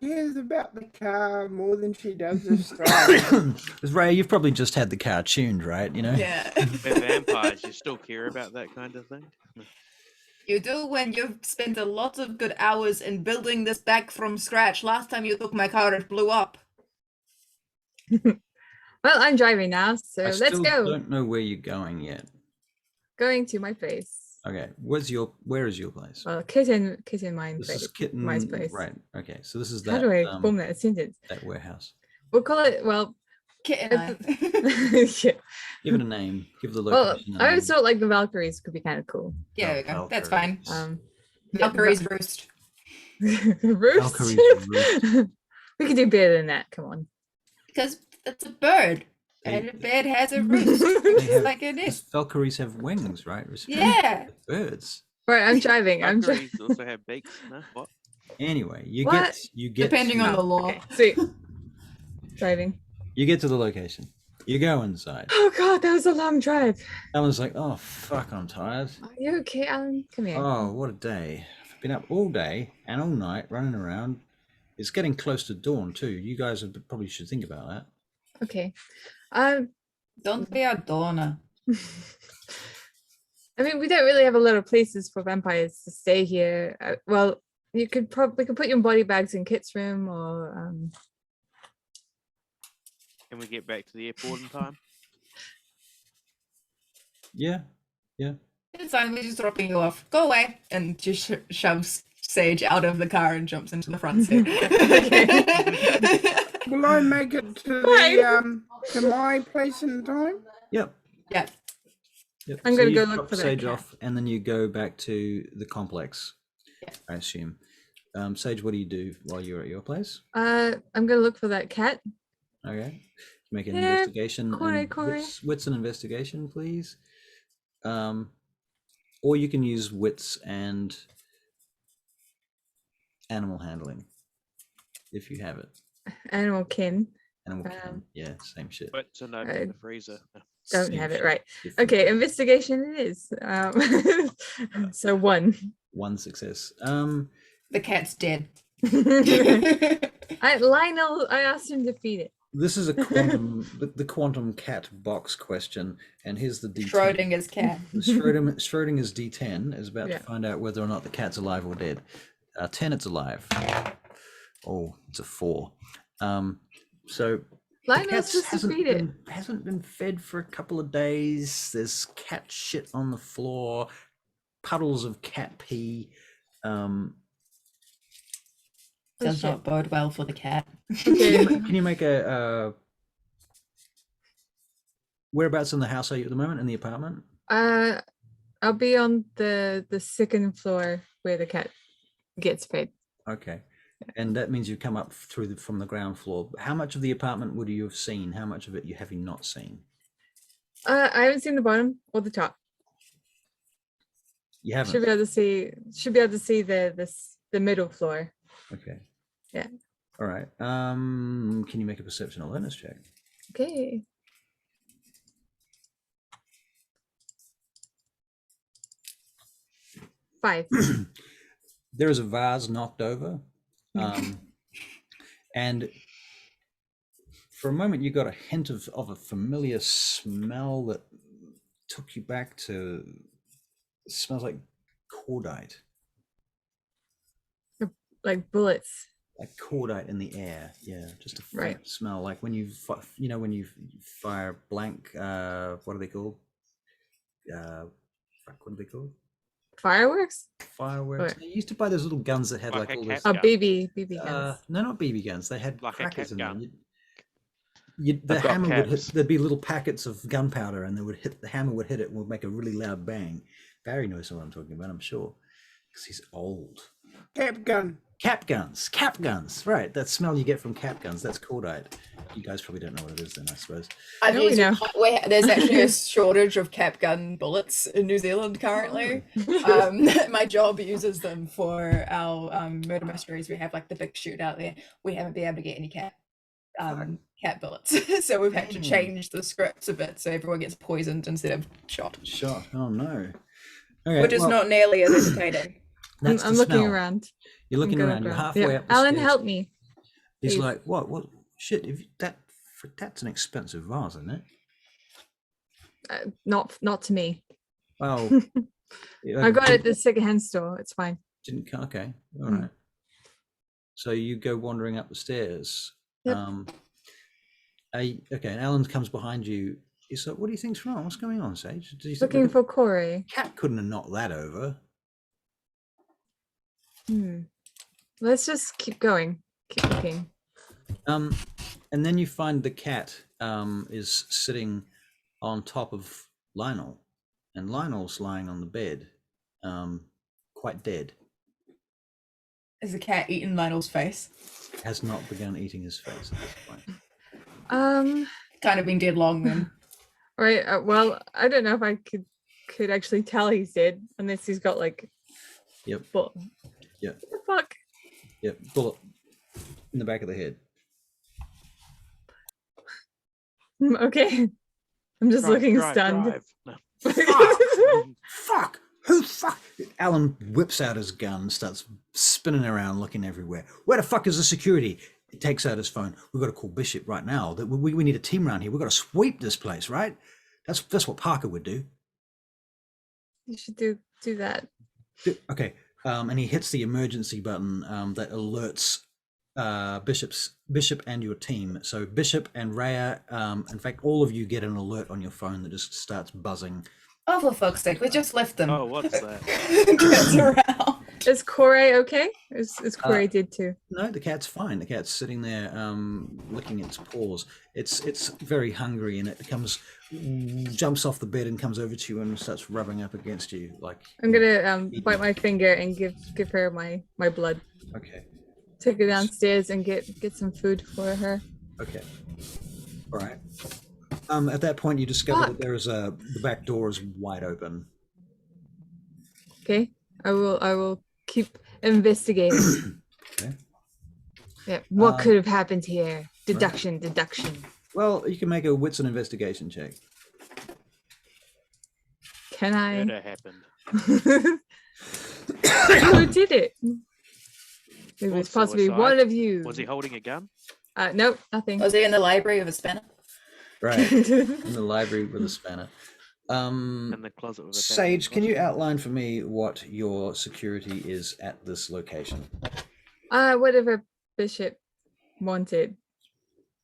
Cares about the car more than she does the story. Because Ray, you've probably just had the car tuned, right? You know. Yeah. With vampires, you still care about that kind of thing? You do when you've spent a lot of good hours in building this back from scratch. Last time you took my car, it blew up. Well, I'm driving now, so I let's still go. don't know where you're going yet. Going to my place. Okay, where is your place? Well, kitten mine This place. is Kitten. my place. Right. Okay, so this is that. How do I form that sentence? That warehouse. We'll call it. Well, Kitten eye. yeah. Give it a name. Give the Well, location. a I name. always thought like the Valkyries could be kind of cool. Yeah, there we go. That's fine. Valkyries. Valkyrie's roost. Roost. Valkyrie's roost. We could do better than that. Come on. Because it's a bird. And a bird has a roost. have- Like it is. Valkyries have wings, right? Yeah. Birds. Right, I'm driving. I'm driving. Valkyries also have beaks. No, what? Anyway, you What? get Depending to, on the law. Okay, sweet. Driving. you get to the location. You go inside. Oh god, that was a long drive. Alan's like, oh fuck, I'm tired. Are you okay, Alan? Come here. Oh, what a day. I've been up all day and all night running around. It's getting close to dawn too. You guys probably should think about that. Okay. Don't be a donor. I mean, we don't really have a lot of places for vampires to stay here. Well, you could probably put your body bags in Kit's room, or Can we get back to the airport in time? Yeah. It's fine. We're just dropping you off. Go away. And just shoves Sage out of the car and jumps into the front seat. Will I make it to Right. the to my place in time? Yep. Yeah. Yep. I'm gonna you go look drop for that Sage cat. off, and then you go back to the complex. Yeah. I assume. Sage, what do you do while you're at your place? I'm gonna look for that cat. Okay. Make an Yeah, investigation. Corey. Wits an investigation, please. Or you can use wits and animal handling if you have it. Animal kin. Animal handling. Yeah, same shit. But to know I in the freezer. Don't Same have it shit, right. different Okay, thing. investigation it is. So 1. One success. The cat's dead. Lionel, I asked him to feed it. This is a quantum, the quantum cat box question, and here's the D10. Schrodinger's cat. Schrodinger's D10 is about Yeah. to find out whether or not the cat's alive or dead. 10, it's alive. Oh, it's a 4. So the Lionel's cat supposed to feed it. hasn't been fed for a couple of days. There's cat shit on the floor, puddles of cat pee. Does shit. not bode well for the cat. Okay. Can you make a whereabouts in the house are you at the moment, in the apartment? I'll be on the second floor where the cat gets fed. Okay, and that means you come up through from the ground floor. How much of the apartment would you have seen? How much of it have you not seen? I haven't seen the bottom or the top. You haven't. Should be able to see. Should be able to see the middle floor. Okay. Yeah. All right. Can you make a perception awareness check? Okay. Five. There is a vase knocked over, and for a moment you got a hint of a familiar smell that took you back to. It smells like cordite, Like bullets. like cordite in the air. Yeah, just a faint Right. smell, like when you when you fire blank. What are they called? What are they called? Fireworks? Fireworks. Or- You used to buy those little guns that had Like like a all cat this. Oh, gun. BB guns. No, not BB guns. They had Like a crackers cat in them. gun. The I've got hammer would hit. caps. There'd be little packets of gunpowder, and they would hit. The hammer would hit it and would make a really loud bang. Barry knows what I'm talking about, I'm sure, because he's old. Cap gun. Cap guns. Right, that smell you get from cap guns. That's cordite. You guys probably don't know what it is, then I suppose. I've No, we used know. there's actually a shortage of cap gun bullets in New Zealand currently. My job uses them for our murder mysteries. We have like the big shootout there. We haven't been able to get any cat bullets, so we've had to change the scripts a bit so everyone gets poisoned instead of shot. Shot. Oh no. Okay, Which is not nearly as entertaining. That's I'm the looking smell. around. You're looking I'm around. going You're around. halfway Yeah. up the Alan, stairs. help me. He's please. like, what? Shit! That's an expensive vase, isn't it? Not to me. Well, I got it at the secondhand store. It's fine. Okay, all Mm. right. So you go wandering up the stairs. Yep. Okay, and Alan comes behind you. He's like, "What do you think's wrong? What's going on, Sage?" Did you think Looking for Corey. cat couldn't have knocked that over? Let's just keep going. Keep looking. And then you find the cat is sitting on top of Lionel, and Lionel's lying on the bed, quite dead. Is the cat eating Lionel's face? Has not begun eating his face at this point. Kind of been dead long then. Right. Well, I don't know if I could actually tell he's dead unless he's got like. Yep. But. Yep. What the fuck? Yep. Bullet in the back of the head. Okay. I'm just looking stunned. Drive. No. Fuck! Who fuck? Alan whips out his gun, starts spinning around, looking everywhere. Where the fuck is the security? He takes out his phone. We've got to call Bishop right now. That we need a team around here. We've got to sweep this place, right? That's what Parker would do. You should do that. Okay. And he hits the emergency button that alerts Bishop and your team. So Bishop and Rhea, in fact, all of you get an alert on your phone that just starts buzzing. Oh, for fuck's sake, we just left them. Oh, what's that? Gets around. Is Corey okay? Is Corey dead too? No, the cat's fine. The cat's sitting there licking its paws. It's very hungry, and it jumps off the bed and comes over to you and starts rubbing up against you. Like I'm gonna bite my finger and give her my blood. Okay. Take her downstairs and get some food for her. Okay. All right. At that point, you discover that there is the back door is wide open. Okay, I will keep investigating. Okay. Yeah, what could have happened here? Deduction. Well, you can make a wits and investigation check. Can I? Murder happened. Who did it? It was Full possibly suicide. one of you. Was he holding a gun? Nope, nothing. Was he in the library with a spanner? Right. In the library with a spanner. In the closet with a Sage, can you outline for me what your security is at this location? Whatever Bishop wanted.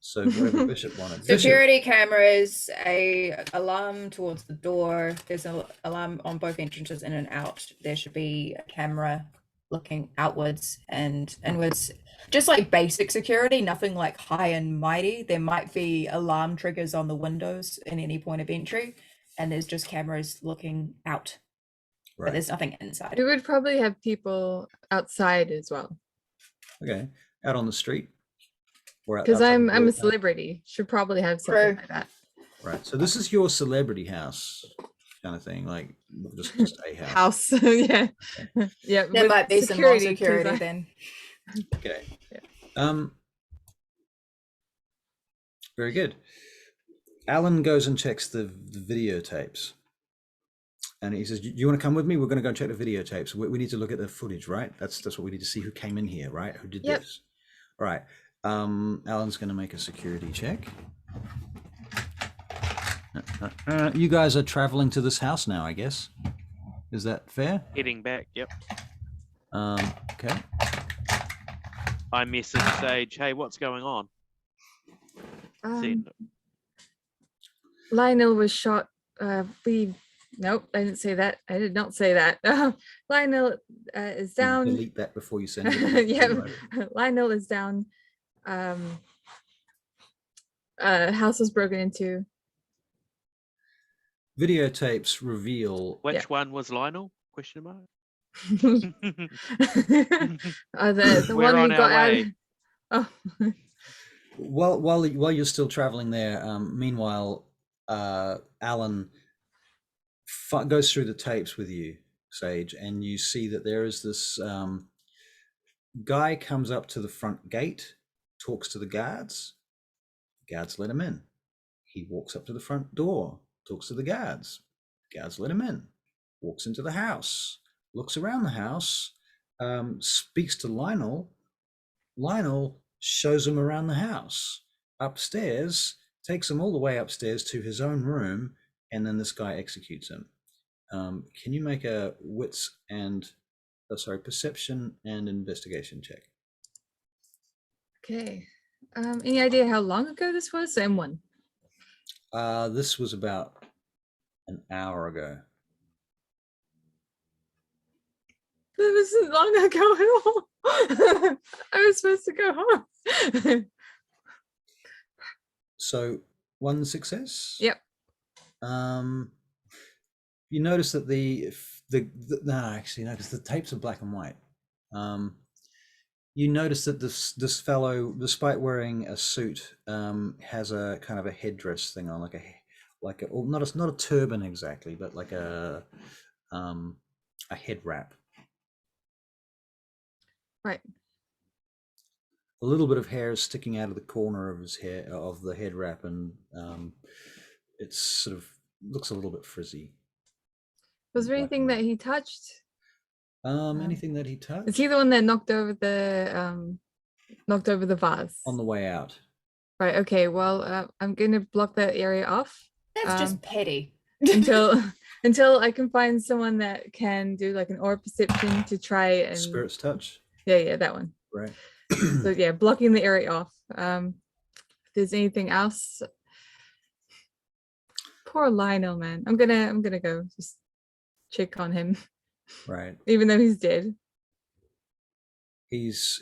So whatever Bishop wanted. Security cameras, a alarm towards the door. There's an alarm on both entrances in and out. There should be a camera looking outwards and inwards. Just like basic security, nothing like high and mighty. There might be alarm triggers on the windows in any point of entry, and there's just cameras looking out. But Right. there's nothing inside. We would probably have people outside as well. Okay. Out on the street? Or Because outside I'm the a door? celebrity. Should probably have something True. like that. Right. So this is your celebrity house kind of thing, like just a house. House. Yeah. Yeah. There with might be some more 'cause security I- then. Okay. Yeah. Very good. Alan goes and checks the videotapes. And he says, "Do you want to come with me? We're going to go and check the videotapes. We need to look at the footage, right? That's what we need to see who came in here, right? Who did Yep. this? All right. Alan's going to make a security check. You guys are traveling to this house now, I guess. Is that fair? Heading back, yep. Okay. I message Sage, hey, what's going on? Lionel was shot. We Nope, I didn't say that. I did not say that. Lionel is down. Delete that before you send it. Yeah, Lionel is down. House was broken into. Videotapes reveal. Which one was Lionel? Question mark. The We're one on who our got out. way. Oh, While you're still traveling there, meanwhile, Alan goes through the tapes with you, Sage, and you see that there is this guy comes up to the front gate, talks to the guards. Guards let him in. He walks up to the front door, talks to the guards. Guards let him in. Walks into the house, looks around the house, speaks to Lionel. Lionel shows him around the house. Upstairs, takes him all the way upstairs to his own room, and then this guy executes him. Can you make a perception and investigation check? okay. Any idea how long ago this was? M1. This was about an hour ago. That wasn't long ago at all. I was supposed to go home. So 1 success. Yep. You notice that because the tapes are black and white. You notice that this fellow, despite wearing a suit, has a kind of a headdress thing on, not a turban exactly, but like a head wrap. Right. A little bit of hair is sticking out of the corner of the head wrap, and it's sort of looks a little bit frizzy. Was there anything that he touched? Anything that he touched? Is he the one that knocked over the vase On the way out? Right. Okay. Well, I'm gonna block that area off. That's just petty. until I can find someone that can do like an aura perception to try and Spirit's touch. Yeah, that one. Right. So yeah, blocking the area off. If there's anything else, poor Lionel, man. I'm gonna go just check on him. Right. Even though he's dead. He's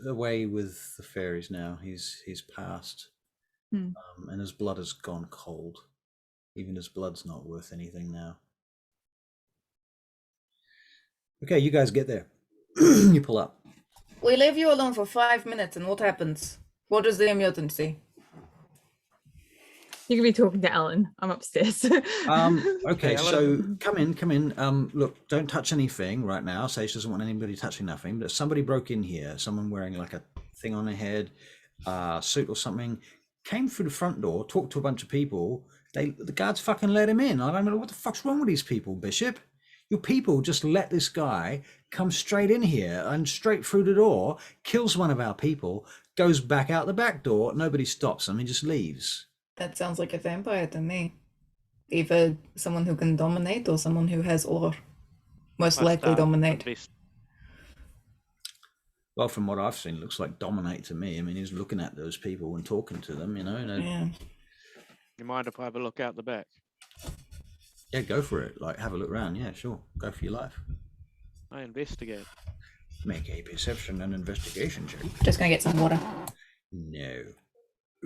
away with the fairies now. He's passed, and his blood has gone cold. Even his blood's not worth anything now. Okay, you guys get there. You pull up. We leave you alone for 5 minutes, and what happens? What is the emergency? You can be talking to Alan. I'm upstairs. Okay, so come in. Look, don't touch anything right now. Sage doesn't want anybody touching nothing. But if somebody broke in here, someone wearing like a thing on their head, suit or something, came through the front door, talked to a bunch of people. The guards fucking let him in. I don't know what the fuck's wrong with these people, Bishop. Your people just let this guy come straight in here and straight through the door, kills one of our people, goes back out the back door. Nobody stops him. He just leaves. That sounds like a vampire to me. Either someone who can dominate or someone who has aura. Most likely dominate. Well, from what I've seen, it looks like dominate to me. I mean, he's looking at those people and talking to them, you know. Yeah. You mind if I have a look out the back? Yeah, go for it. Like, have a look around. Yeah, sure. Go for your life. I investigate. Make a perception and investigation check. Just gonna get some water. No.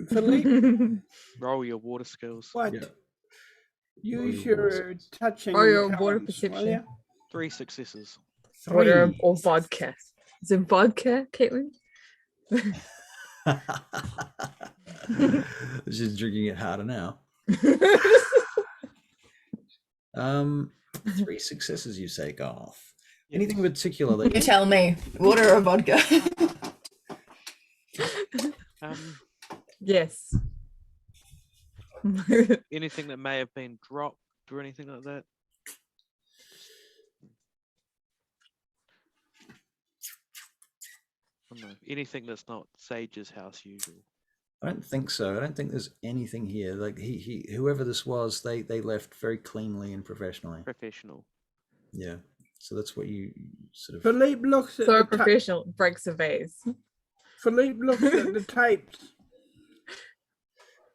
Philippe, Roll your water skills. what? Yeah. Use your touching. Or your water talents, will perception. ya? 3 successes. Water or vodka. Is it vodka, Caitlin? She's drinking it harder now. 3 successes, you say, Garth. Anything in particular that You tell me. Water or vodka? Yes. Anything that may have been dropped or anything like that? I don't know. Anything that's not Sage's house usual. I don't think so. I don't think there's anything here. Like whoever this was, they left very cleanly and professionally. Professional. Yeah. So that's what you sort of. Philippe looks at So the professional breaks a vase. Philippe looks at the tapes.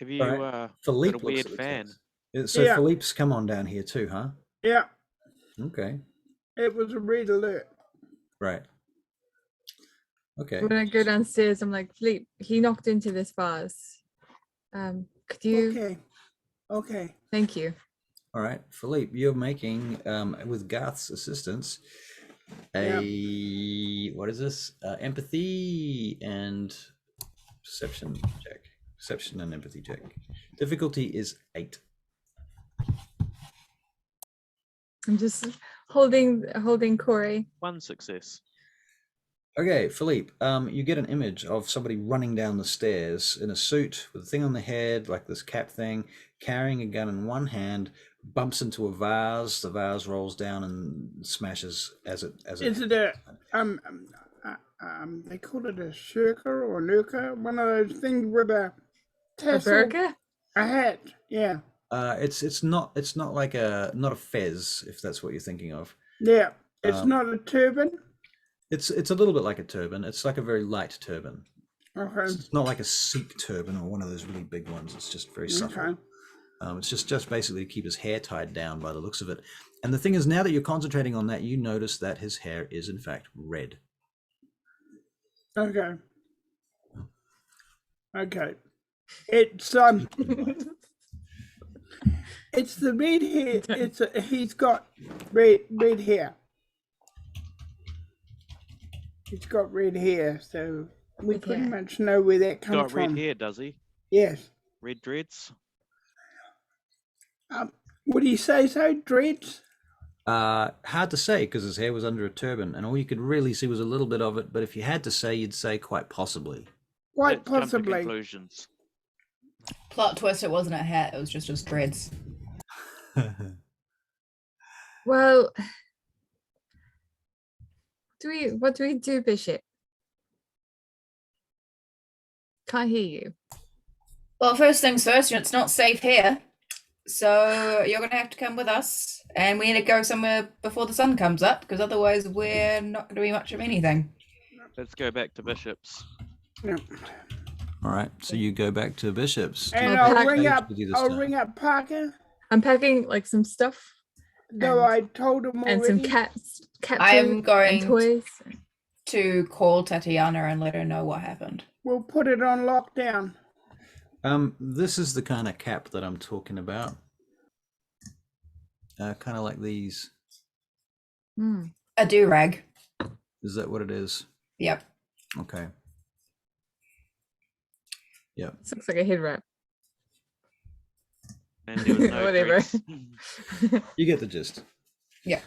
Have you Right. got Philippe a looks weird at the fan? tapes. So Yeah. Philippe's come on down here too, huh? Yeah, Okay. it was a red alert. Right. Okay. When I go downstairs, I'm like, Philippe, he knocked into this vase. Could you? Okay. Thank you. All right, Philippe, you're making, with Garth's assistance, what is this? Empathy and perception check. Perception and empathy check. Difficulty is 8. I'm just holding Corey. 1 success. Okay, Philippe, you get an image of somebody running down the stairs in a suit with a thing on the head, like this cap thing, carrying a gun in one hand, bumps into a vase. The vase rolls down and smashes as it. Is it a they call it a shirker or nuka? One of those things with a A tassel, burqa? a hat. Yeah. It's not like not a fez, if that's what you're thinking of. Yeah. It's not a turban. It's a little bit like a turban. It's like a very light turban. Okay. It's not like a Sikh turban or one of those really big ones. It's just very subtle. Okay. It's just basically to keep his hair tied down by the looks of it. And the thing is, now that you're concentrating on that, you notice that his hair is in fact red. Okay. It's it's the red hair. He's got red hair. He's got red hair, so we pretty much know where that comes Got from. red hair, does he? Yes. Red dreads? Would he say so? Dreads? Hard to say because his hair was under a turban, and all you could really see was a little bit of it. But if you had to say, you'd say quite possibly. Quite Let's jump to possibly. conclusions. Plot twist, it wasn't a hat, it was just his dreads. Well, what do we do, Bishop? Can't hear you. Well, first things first, it's not safe here. So you're going to have to come with us. And we need to go somewhere before the sun comes up, because otherwise we're not going to be much of anything. Let's go back to Bishop's. Yeah. All right, so you go back to Bishop's. And I'll I'll ring Page up. with you this I'll time. ring up Parker. I'm packing like some stuff Though I told him already. and some cat I am food going and toys. to call Tatiana and let her know what happened. We'll put it on lockdown. This is the kind of cap that I'm talking about. Kind of like these. A do-rag. Is that what it is? Yep. Okay. Yep. This looks like a head wrap. And there was no Whatever. dreads. You get the gist. Yeah.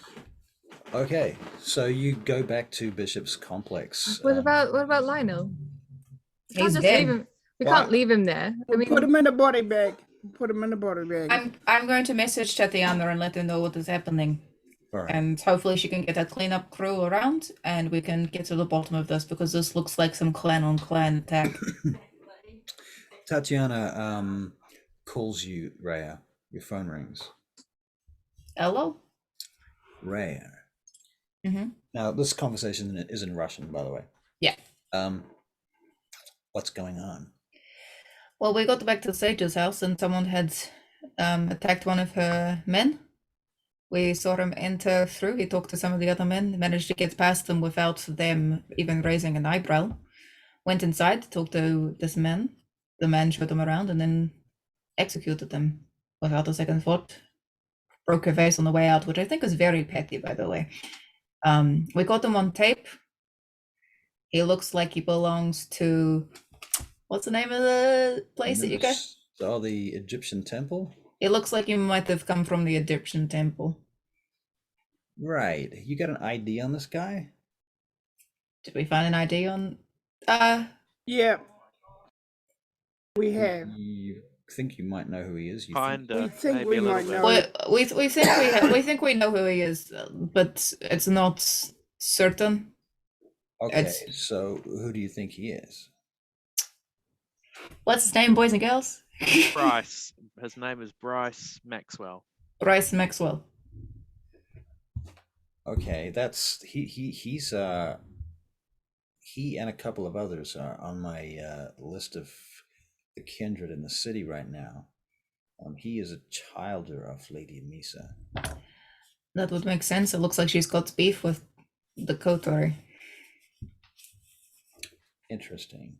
Okay, so you go back to Bishop's complex. What about Lionel? We can't He's just dead. leave him. We Why? can't leave him there. I We'll mean, put him in a body bag. Put him in a body bag. I'm going to message Tatiana and let her know what is happening. All right. And hopefully she can get a cleanup crew around and we can get to the bottom of this, because this looks like some clan on clan attack. Tatiana calls you, Rhea. Your phone rings. Hello? Rhea. Mm-hmm. Now, this conversation is in Russian, by the way. Yeah. What's going on? Well, we got back to Sage's house and someone had attacked one of her men. We saw him enter through. He talked to some of the other men, managed to get past them without them even raising an eyebrow. Went inside, talked to this man. The man showed him around and then executed them without a second thought. Broke her face on the way out, which I think is very petty, by the way. We got him on tape. He looks like he belongs to... What's the name of the place that you go? Oh, the Egyptian temple? It looks like you might have come from the Egyptian temple. Right. You got an ID on this guy? Did we find an ID on... Yeah. We have. You think you might know who he is? You Kind We of. think Maybe we a little might bit. know. Well, we think we know who he is, but it's not certain. Okay, It's- so who do you think he is? What's his name, boys and girls? Bryce. His name is Bryce Maxwell. Bryce Maxwell. Okay, that's he's he and a couple of others are on my list of the kindred in the city right now. He is a childer of Lady Amissa. That would make sense. It looks like she's got beef with the Kotori. Interesting.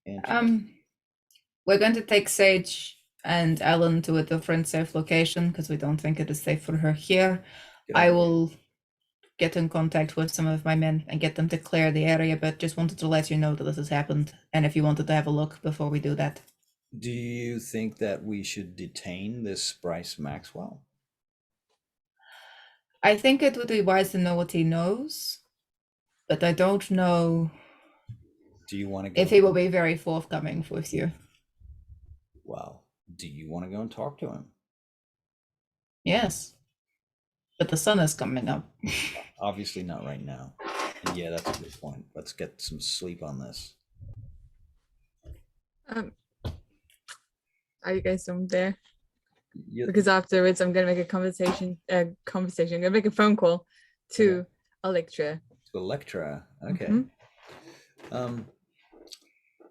We're going to take Sage and Ellen to a different safe location because we don't think it is safe for her here. Good I idea. will get in contact with some of my men and get them to clear the area, but just wanted to let you know that this has happened and if you wanted to have a look before we do that. Do you think that we should detain this Bryce Maxwell? I think it would be wise to know what he knows, but I don't know Do you want to go? if he will be very forthcoming with you. Well, do you want to go and talk to him? Yes, but the sun is coming up. Obviously not right now. And yeah, that's a good point. Let's get some sleep on this. Are you guys still there? You, Because afterwards, I'm gonna make a conversation. I'm gonna make a phone call to Electra. to Electra. Okay. Mhm.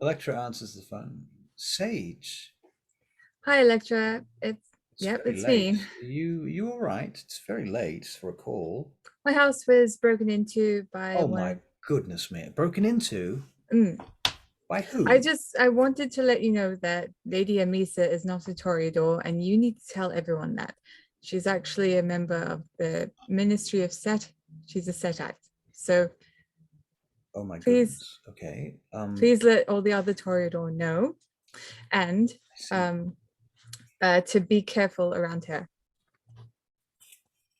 Electra answers the phone. Sage. Hi, Electra. It's very it's late. me. You all right? It's very late for a call. My house was broken into by Oh one. my goodness, man! Broken into? By who? I wanted to let you know that Lady Amissa is not a Toreador, and you need to tell everyone that. She's actually a member of the Ministry of Set. She's a Setite. So Oh my please, goodness. Okay. please let all the other Toreador know, and to be careful around her.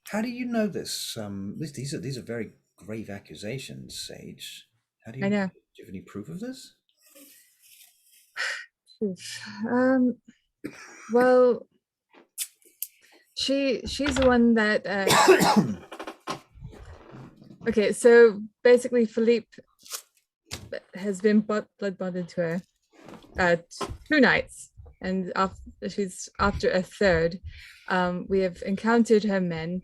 How do you know this? These are very grave accusations, Sage. How do you? I know. Do you have any proof of this? Well, she's the one that okay, so basically Philippe has been blood bonded to her 2 nights, and after a third, we have encountered her men.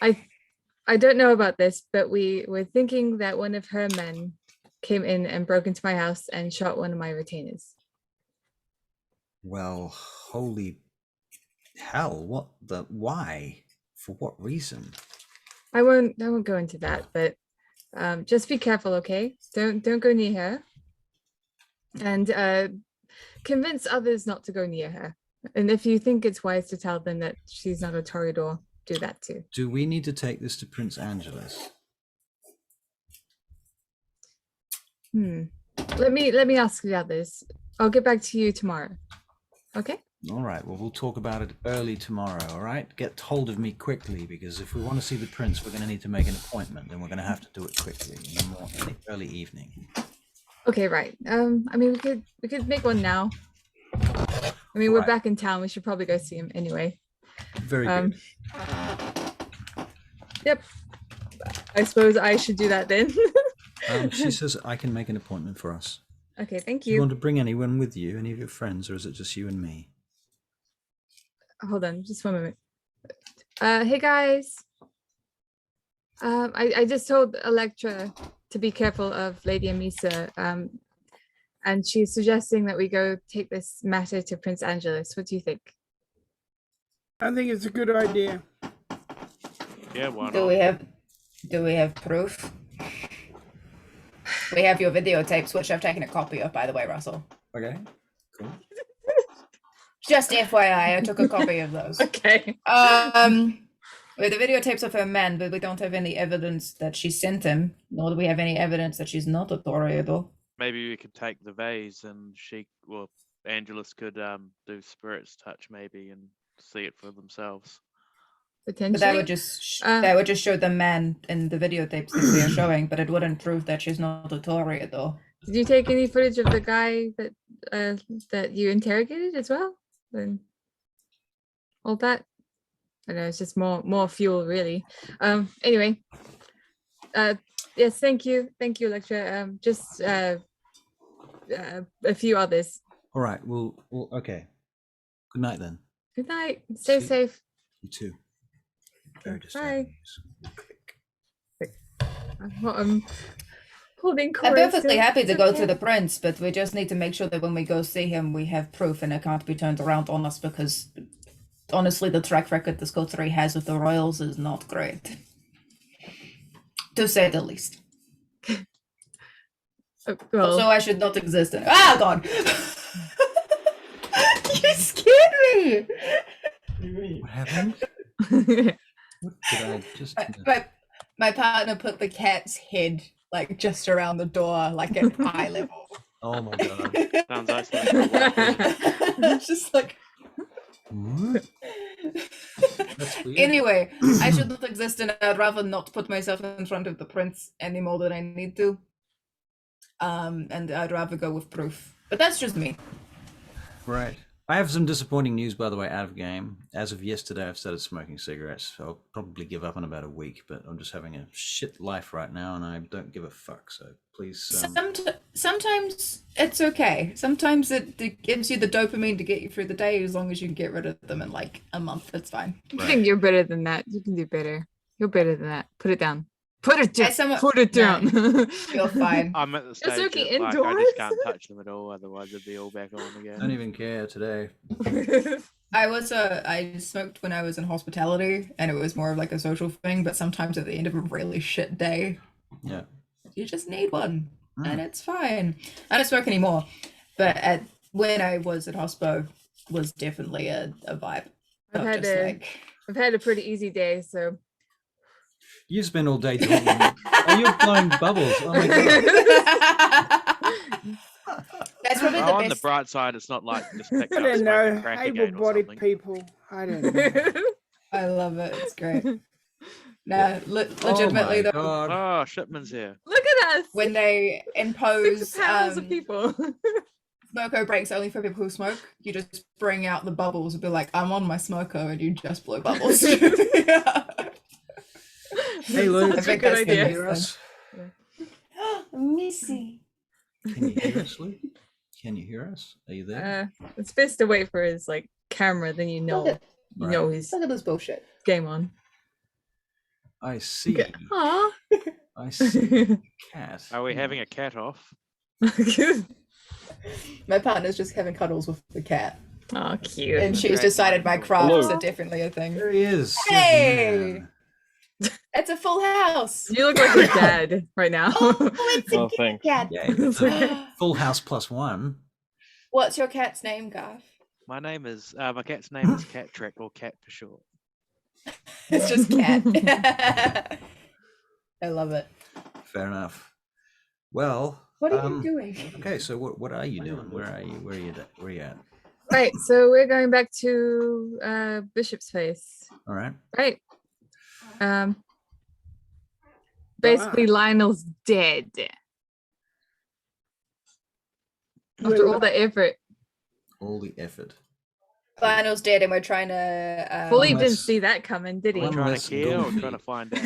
I don't know about this, but we were thinking that one of her men came in and broke into my house and shot one of my retainers. Well, holy hell! Why? For what reason? I won't go into that, but just be careful, okay? Don't go near her, and convince others not to go near her. And if you think it's wise to tell them that she's not a Toreador, do that too. Do we need to take this to Prince Angelus? Let me ask the others. I'll get back to you tomorrow. Okay? All right. Well, we'll talk about it early tomorrow. All right. Get hold of me quickly, because if we want to see the prince, we're going to need to make an appointment, and we're going to have to do it quickly in the early evening. Okay, right. I mean, we could make one now. I mean, we're back in town. We should probably go see him anyway. Very good. Yep. I suppose I should do that then. She says I can make an appointment for us. Okay, thank Do you you. want to bring anyone with you, any of your friends, or is it just you and me? Hold on, just 1 moment. Hey guys. I just told Electra to be careful of Lady Amissa, and she's suggesting that we go take this matter to Prince Angelus. What do you think? I think it's a good idea. Yeah, why Do not? we have proof? We have your videotapes, which I've taken a copy of, by the way, Russell. Okay. Cool. Just FYI, I took a copy of those. Okay. We have the videotapes of her men, but we don't have any evidence that she sent him, nor do we have any evidence that she's not a Toreador. Maybe we could take the vase and Angelus could do spirit's touch maybe and see it for themselves. But that would just show the man in the videotapes that we are showing, but it wouldn't prove that she's not a Toreador. Did you take any footage of the guy that you interrogated as well? And all that? I know it's just more fuel, really. Anyway, yes, thank you, Electra. Just a few others. All right. Well, okay. Good night then. Good night. Stay safe. You too. Very Bye. disturbing news. Well, Holding I'm cords. perfectly happy to go to the prince, but we just need to make sure that when we go see him, we have proof and it can't be turned around on us because, honestly, the track record this coterie has with the royals is not great. To say the least. Well, So I should not exist in. Ah, God! You scared me! What happened? What did I just miss? My partner put the cat's head like just around the door, like at eye level. Oh my god. Sounds like something. It's just like. What? That's weird. Anyway, I should not exist, and I'd rather not put myself in front of the prince any more than I need to. And I'd rather go with proof. But that's just me. Right. I have some disappointing news, by the way, out of game. As of yesterday, I've started smoking cigarettes. So I'll probably give up in about a week, but I'm just having a shit life right now, and I don't give a fuck. So please. Sometimes it's okay. Sometimes it gives you the dopamine to get you through the day. As long as you can get rid of them in like a month, it's fine. I think you're better than that. You can do better. You're better than that. Put it down. Put it down. Put it down. No, you're fine. I'm at the stage okay of, like, I indoors. just can't touch them at all, otherwise it'd be all back on I again. don't even care today. I smoked when I was in hospitality, and it was more of like a social thing. But sometimes at the end of a really shit day, Yeah. you just need one, and it's fine. I don't smoke anymore, but when I was at hospo, was definitely a vibe. I've had a pretty easy day, so. You spend all day talking. Oh, you're blowing bubbles. Oh my god. That's probably the On the best. bright side, it's not like just picked I up don't know. smoking crack again or Able-bodied something. people. I don't know. I love it. It's great. No, Oh legitimately my though, god. Oh, Shipman's here. Look at us. when they impose 6 pounds of people. smoko breaks only for people who smoke, you just bring out the bubbles and be like, "I'm on my smoko," and you just blow bubbles. Hey Luke, I think can that's you the hear best us? Missy. Can you hear us, Luke? Can you hear us? Are you there? It's best to wait for his like camera, then you know Right. he's Look at this bullshit. game on. I see. Aw. I see. Cat. Are we having a cat off? My partner's just having cuddles with the cat, Oh, cute. and she's Great. decided my crafts Hello. are definitely a thing. There he is. Hey! Man. It's a full house. You look like your dad right now. It's Oh, thanks. cat. Yeah, it's a full house +1. What's your cat's name, Garth? My name is my cat's name is Cat Trick, or Cat for short. It's just cat. I love it. Fair enough. Well, What are you doing? okay, so what are you doing? Where are you? Where are you at? Right, so we're going back to Bishop's Face. All right. Right. Basically Lionel's dead. After all the effort. All the effort. Lionel's dead, and we're trying to Fully Unless- didn't see that coming, did he? Are we trying Unless to kill or Goofy- trying to find out?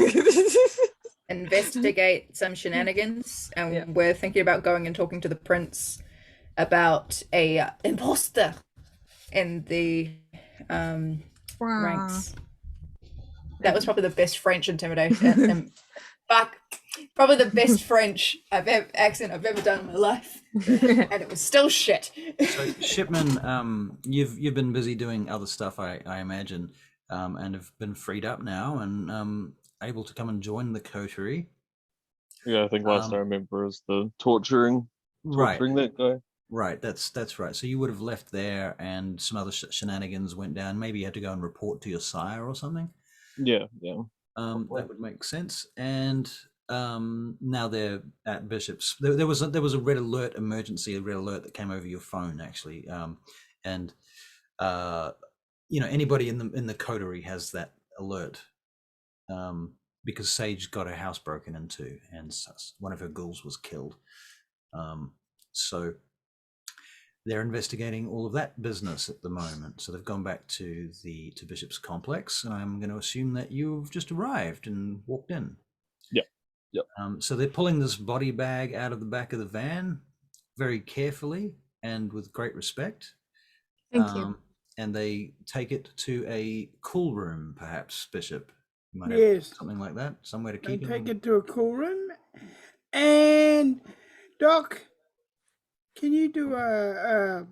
investigate some shenanigans, and Yeah. we're thinking about going and talking to the prince about a imposter in the ranks. That was probably the best French intimidation. Fuck, probably the best French accent I've ever done in my life, and it was still shit. So Shipman, you've been busy doing other stuff, I imagine, and have been freed up now and able to come and join the coterie. Yeah, I think last I remember is the torturing Right. that guy. Right, that's right. So you would have left there, and some other shenanigans went down. Maybe you had to go and report to your sire or something. Yeah. That would make sense. And now they're at Bishop's. There was a red alert, emergency red alert that came over your phone actually. And anybody in the coterie has that alert. Because Sage got her house broken into, and one of her ghouls was killed. So they're investigating all of that business at the moment. So they've gone back to Bishop's complex, and I'm going to assume that you've just arrived and walked in. Yep. So they're pulling this body bag out of the back of the van very carefully and with great respect. Thank you. And they take it to a cool room, perhaps, Bishop. You might have Yes. something like that, somewhere to They keep take it. it to a cool room, And Doc, can you do a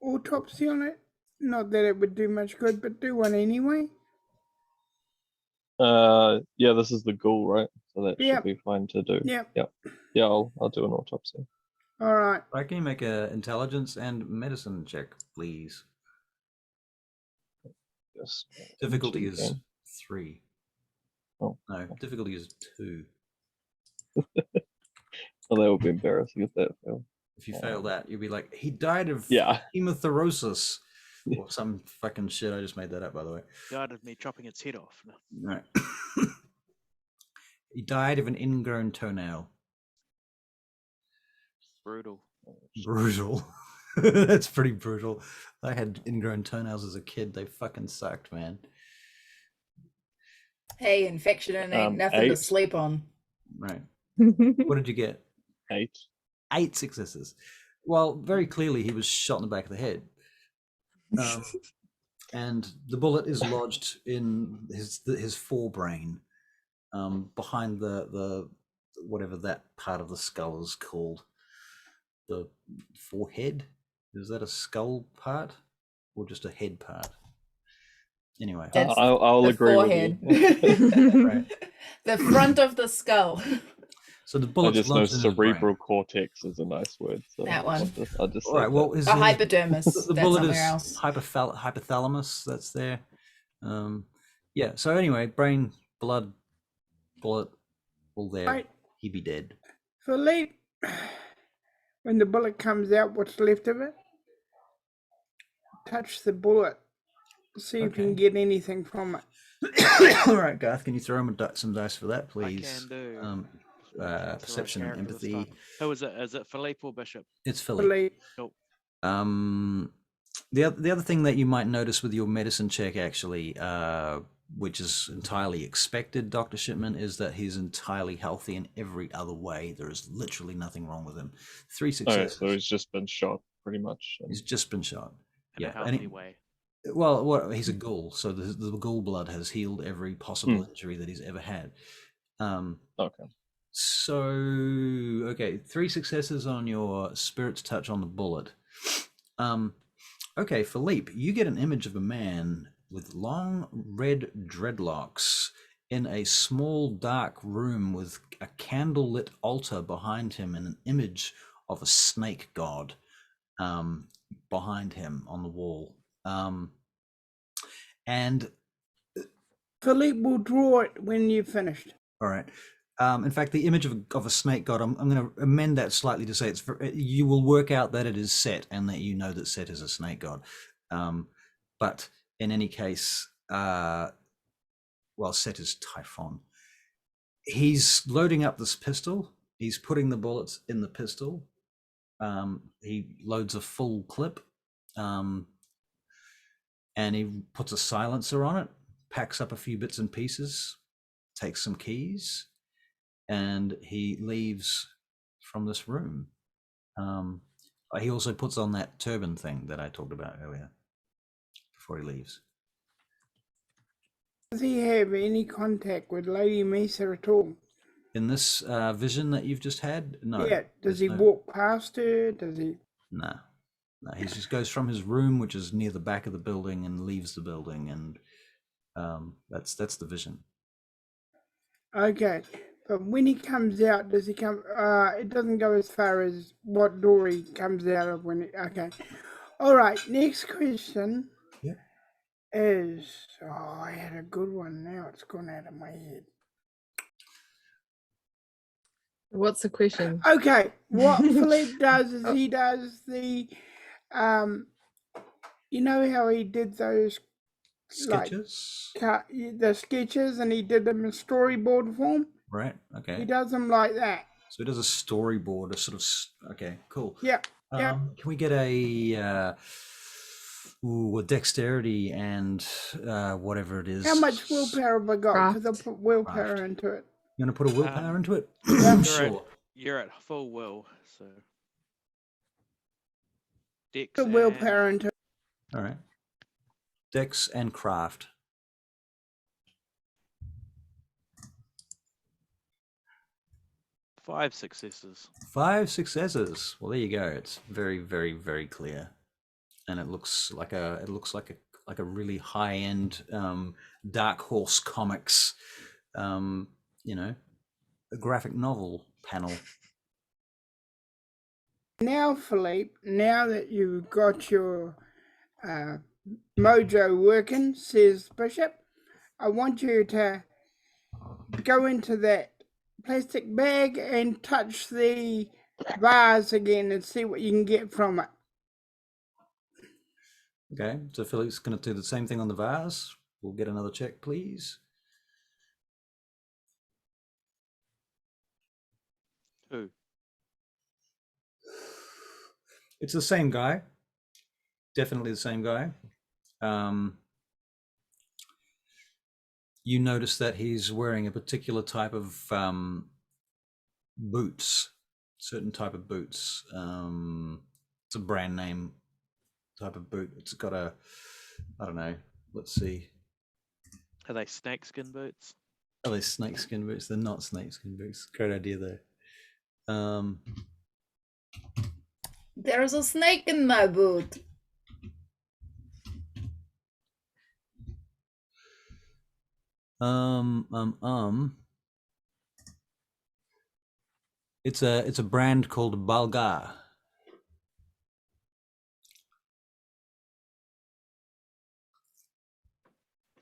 autopsy on it? Not that it would do much good, but do one anyway. Yeah, this is the ghoul, right? So that Yep. should be fine to do. Yep. Yeah, I'll do an autopsy. All right. Right, can you make a intelligence and medicine check, please? Yes. Difficulty You is can. 3. Oh. No, difficulty is 2. Well, that would be embarrassing if that failed. If you fail that, you'll be like, he died of Yeah. hemothyrosis. Or some fucking shit. I just made that up, by the way. Died of me chopping its head off. No. Right. He died of an ingrown toenail. Brutal. Brutal. That's pretty brutal. I had ingrown toenails as a kid. They fucking sucked, man. Hey, infection ain't nothing to 8. sleep on. Right. What did you get? 8. 8 successes. Well, very clearly he was shot in the back of the head. And the bullet is lodged in his forebrain, behind the whatever that part of the skull is called. The forehead? Is that a skull part or just a head part? Anyway, That's I'll the agree forehead. with you. right. The front of the skull. So the I bullet's just know lodged in his brain. cerebral cortex is a nice word. So That one. I'll just All right. say Well, that. his A hypodermis. the That's bullet is somewhere else. hypothalamus. That's there. Yeah. So anyway, brain, blood, bullet, all there. Right. He'd be dead. Philippe, when the bullet comes out, what's left of it, touch the bullet. See if you can get anything from it. All right, Garth, can you throw him some dice for that, please? I can do. Perception, Character this empathy. time. Who is it? Is it Philippe or Bishop? It's Philly. Philippe. Nope. The other thing that you might notice with your medicine check, actually, which is entirely expected, Dr. Shipman, is that he's entirely healthy in every other way. There is literally nothing wrong with him. 3 successes. So he's just been shot, pretty much. He's just been shot. In a healthy way. Well, he's a ghoul, so the ghoul blood has healed every possible injury that he's ever had. Okay. So, okay, 3 successes on your spirit's touch on the bullet. Okay, Philippe, you get an image of a man with long red dreadlocks in a small dark room with a candlelit altar behind him and an image of a snake god behind him on the wall. And Philippe will draw it when you've finished. all right. In fact, the image of a snake god, I'm going to amend that slightly to say you will work out that it is Set and that you know that Set is a snake god. But in any case, well, Set is Typhon. He's loading up this pistol. He's putting the bullets in the pistol. He loads a full clip. And he puts a silencer on it, packs up a few bits and pieces, takes some keys, and he leaves from this room. He also puts on that turban thing that I talked about earlier before he leaves. Does he have any contact with Lady Amissa at all? In this vision that you've just had? No. Yeah. Does he no, walk past her? Does he? No. No, he just goes from his room, which is near the back of the building, and leaves the building, and that's the vision. Okay. But when he comes out, does he come? It doesn't go as far as what door he comes out of when. Okay. All right. Next question. Yeah. Is I had a good one. Now it's gone out of my head. What's the question? Okay. What Philippe does is he does the, you know how he did those Sketches? the sketches, and he did them in storyboard form. Right. He Okay. does them like that. So he does a storyboard, a sort of. Okay. Cool. Yeah. Can we get a dexterity and whatever it is? How much willpower have I got? Because Craft. I put willpower Craft. into it. You want to put a willpower into it? Yeah. Sure. You're at full will, so. Dex Put and willpower into it. All right. Dex and craft. 5 successes. 5 successes. Well, there you go. It's very, very, very clear, and it looks like a really high end Dark Horse Comics, you know, a graphic novel panel. Now, Philippe, now that you've got your mojo working, says Bishop, I want you to go into that plastic bag and touch the vase again and see what you can get from it. Okay, so Philip's going to do the same thing on the vase. We'll get another check, please. Who? It's the same guy. Definitely the same guy. You notice that he's wearing a particular type of boots, certain type of boots. It's a brand name type of boot. It's got a, I don't know, let's see. Are they snakeskin boots? Are they snakeskin boots? They're not snakeskin boots. Great idea though. There's a snake in my boot. It's a brand called Balgar.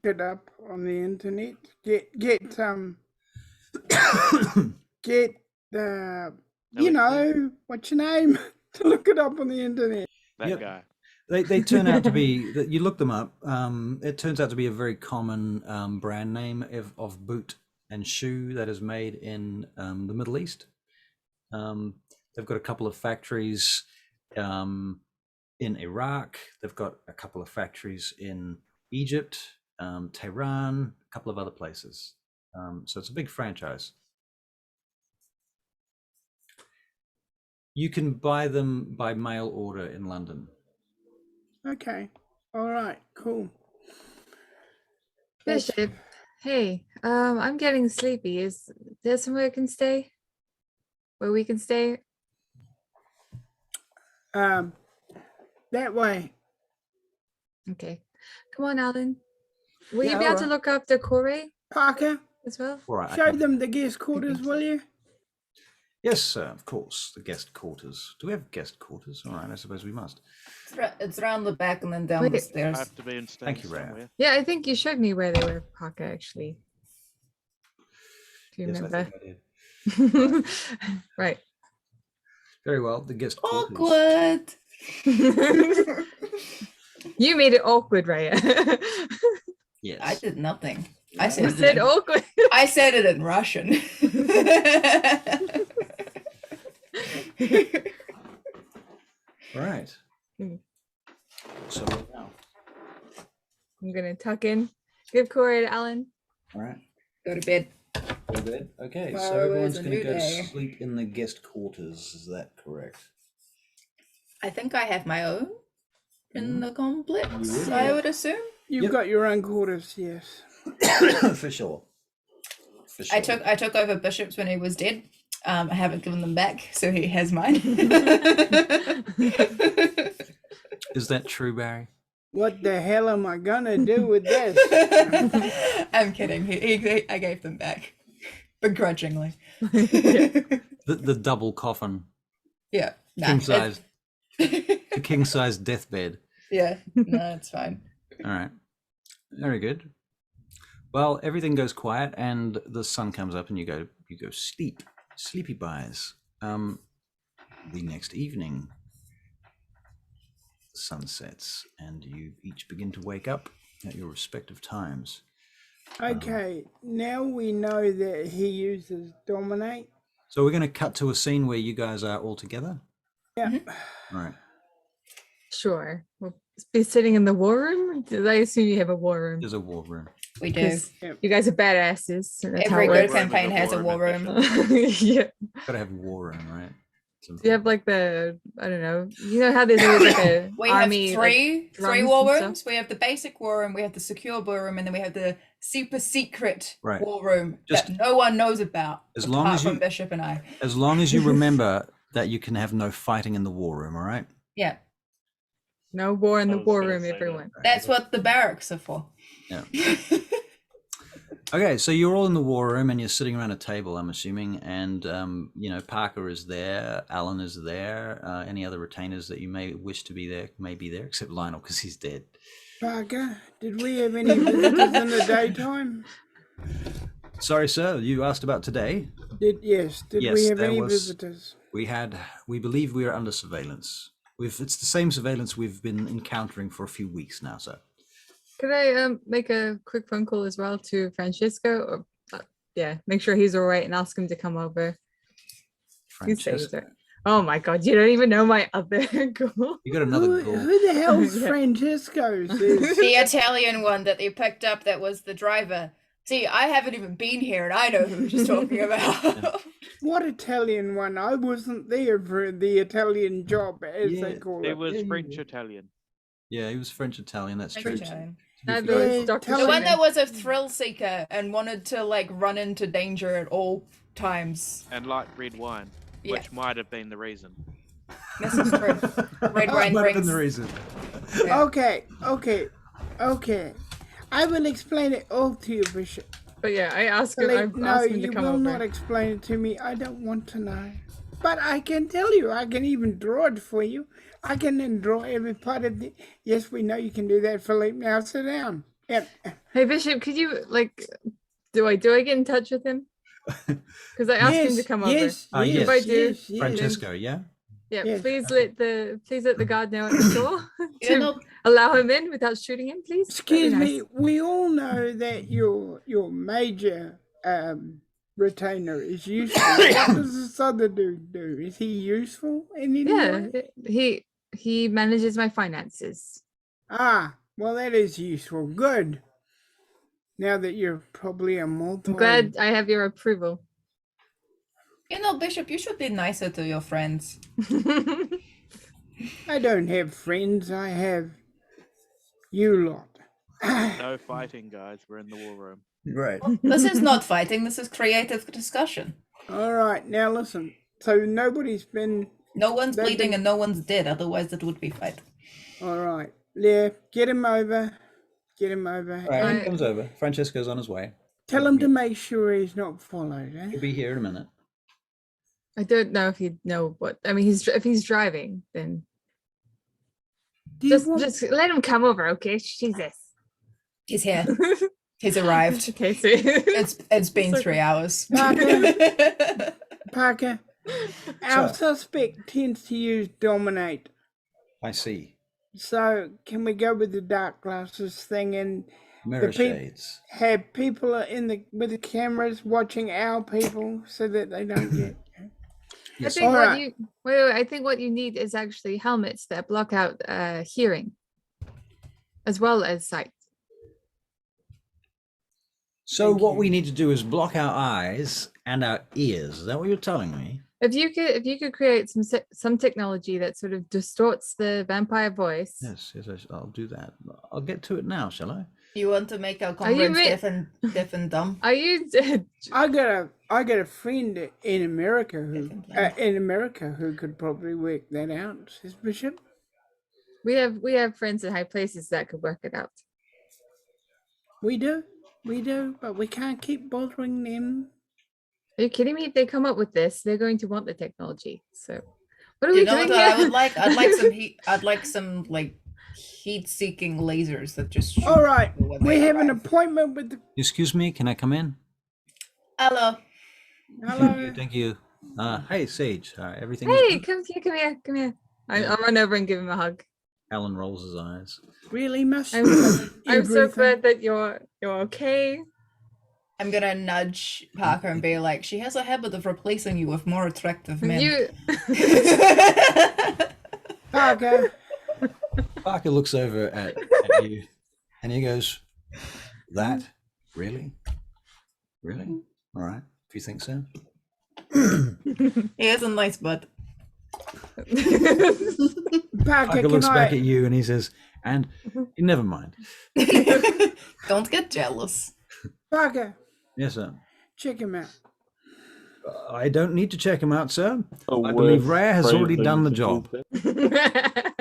It up on the internet. Get you know, what's your name? To look it up on the internet. That guy. They turn out to be, you look them up, it turns out to be a very common brand name of boot and shoe that is made in the Middle East. They've got a couple of factories in Iraq. They've got a couple of factories in Egypt, Tehran, a couple of other places. So it's a big franchise. You can buy them by mail order in London. Okay. All right. Cool. Bishop, hey, I'm getting sleepy. Is there somewhere I can stay? Where we can stay? That way. Okay. Come on, Alan. Will you Yeah, be able all to right. look up the Corey Parker, as well? All right. show them the guest quarters, will you? Yes, sir, of course. The guest quarters. Do we have guest quarters? All right, I suppose we must. It's around the back and then down Wait. the I stairs. have to be in Thank you, Rhea. somewhere. Yeah, I think you showed me where they were, Parker, actually. Do you Yes, I remember? think I did. Right. Very well. The guest quarters. Awkward. You made it awkward, Raya. Yes. I did nothing. I Yeah. said You it said in, awkward. I said it in Russian. Right. Mm. So now. I'm gonna tuck in. Give Corey to Alan. All right. Go to bed. Go to bed. Okay, so Tomorrow everyone's is a going to new go to day. sleep in the guest quarters. Is that correct? I think I have my own in the complex, You would, I yeah. would assume. You've Yep. got your own quarters, yes. For sure. For sure. I took over Bishop's when he was dead. I haven't given them back, so he has mine. Is that true, Barry? What the hell am I gonna do with this? I'm kidding. I gave them back begrudgingly. The double coffin, Yeah. Nah, king size, the king size deathbed. Yeah. No, it's fine. All right. Very good. Well, everything goes quiet and the sun comes up and you go sleep. Sleepy buys. The next evening, the sun sets and you each begin to wake up at your respective times. Okay, now we know that he uses dominate. So we're going to cut to a scene where you guys are all together. Yeah. All right. Sure. We'll be sitting in the war room. Did I assume you have a war room? There's a war room. We do. 'Cause you guys are badasses. So that's Every how it good War room campaign is a has a war war room, room. works. Yeah. Got to have a war room, right? Do you have like the, I don't know, you know how there's always like a We army, have like, three drums war and stuff? rooms. We have the basic war room, we have the secure war room, and then we have the super secret Right. war room Just- that no one knows about As long apart as from you- Bishop and I. As long as you remember that you can have no fighting in the war room, all right? Yeah, No war in I the was war gonna room, say that. everyone. that's what the barracks are for. Yeah. Okay, so you're all in the war room and you're sitting around a table, I'm assuming, and you know, Parker is there, Alan is there, any other retainers that you may wish to be there may be there, except Lionel because he's dead. Parker, did we have any visitors in the daytime? Sorry, sir, you asked about today. Did we Yes, have there any was- visitors? We believe we are under surveillance. It's the same surveillance we've been encountering for a few weeks now, sir. Could I make a quick phone call as well to Francisco? Or, yeah, make sure he's all right and ask him to come over. You say he's all right. Oh my god, you don't even know my other goal. You got another goal. Who the hell's Yeah. Francisco? Says? The Italian one that they picked up that was the driver. See, I haven't even been here and I know who she's talking about. What Italian one? I wasn't there for the Italian job, as they Yeah, call It it. was French Italian. Yeah, he was French-Italian, that's French true. Italian. To be That fair. was Dr. tell The one him- that was a thrill seeker and wanted to like run into danger at all times. And light red wine, Yeah. which might have been the reason. This is true. Red That wine might have been brings. the reason. Yeah. Okay. I will explain it all to you, Bishop. But yeah, I asked him, Philippe, I've no, asked him to you come will over. not explain it to me. I don't want to know. But I can tell you, I can even draw it for you. I can then draw every part of the... Yes, we know you can do that, Philippe. Now sit down. Yep. Hey Bishop, could you like, do I get in touch with him? Because I asked him to come over. yes, yes, If I do, yes. Francesco, yeah? Yeah, Yes. please let the guard know at the door You to know, allow him in without shooting him, please. That'd be Excuse nice. me, we all know that your major retainer is useful. What does this other dude do? Is he useful in any Yeah, way? he manages my finances. Ah, well, that is useful. Good. Now that you're probably a multi... I'm glad I have your approval. you know, Bishop, you should be nicer to your friends. I don't have friends. I have you lot. No fighting, guys. We're in the war room. Right. This is not fighting. This is creative discussion. All right, now listen. So nobody's been... No one's They've bleeding been- and no one's dead. Otherwise, it would be fight. All right. Yeah, get him over. Get him over. Right, And he comes over. Francesco's on his way. tell him to make sure he's not followed, eh? He'll be here in a minute. I don't know if he'd know what. I mean, if he's driving, then Do you want... just let him come over, okay? Jesus. He's here. He's arrived. Okay, so It's been It's 3 hours. Parker, our Sir. suspect tends to use dominate. I see. So can we go with the dark glasses thing and Mirror peop- shades. have people with the cameras watching our people so that they don't get... I Yes. think Alright. I think what you need is actually helmets that block out hearing, as well as sight. So Thank what you. we need to do is block our eyes and our ears. Is that what you're telling me? If you could create some technology that sort of distorts the vampire voice. Yes, I'll do that. I'll get to it now, shall I? You want to make our Are you comrades re- deaf and dumb? Are you? I got a friend in America who could probably work that out, says Bishop. we have friends in high places that could work it out. We do, but we can't keep bothering them. Are you kidding me? If they come up with this, they're going to want the technology. So, what are You we know doing what here? I would like? I'd like some heat. I'd like some like heat-seeking lasers that just. shoot All right, people when we they have an arrive. appointment with the... Excuse me, can I come in? Hello. Hello. Thank you. Hey, Sage. Everything is Hey, good? come here. Yeah. I'll run over and give him a hug. Alan rolls his eyes. Really must... I'm so everything. glad that you're okay. I'm gonna nudge Parker and be like, she has a habit of replacing you with more attractive men. You Parker, Parker looks over at you and he goes, that? Really? Really? All right, if you think so. He has a nice butt. Parker, Parker can looks back I? at you and he says, "And never mind." Don't get jealous. Parker, Yes, sir. check him out. I don't need to check him out, sir. The I believe worst Rhea has already phrasing done the to job. use that.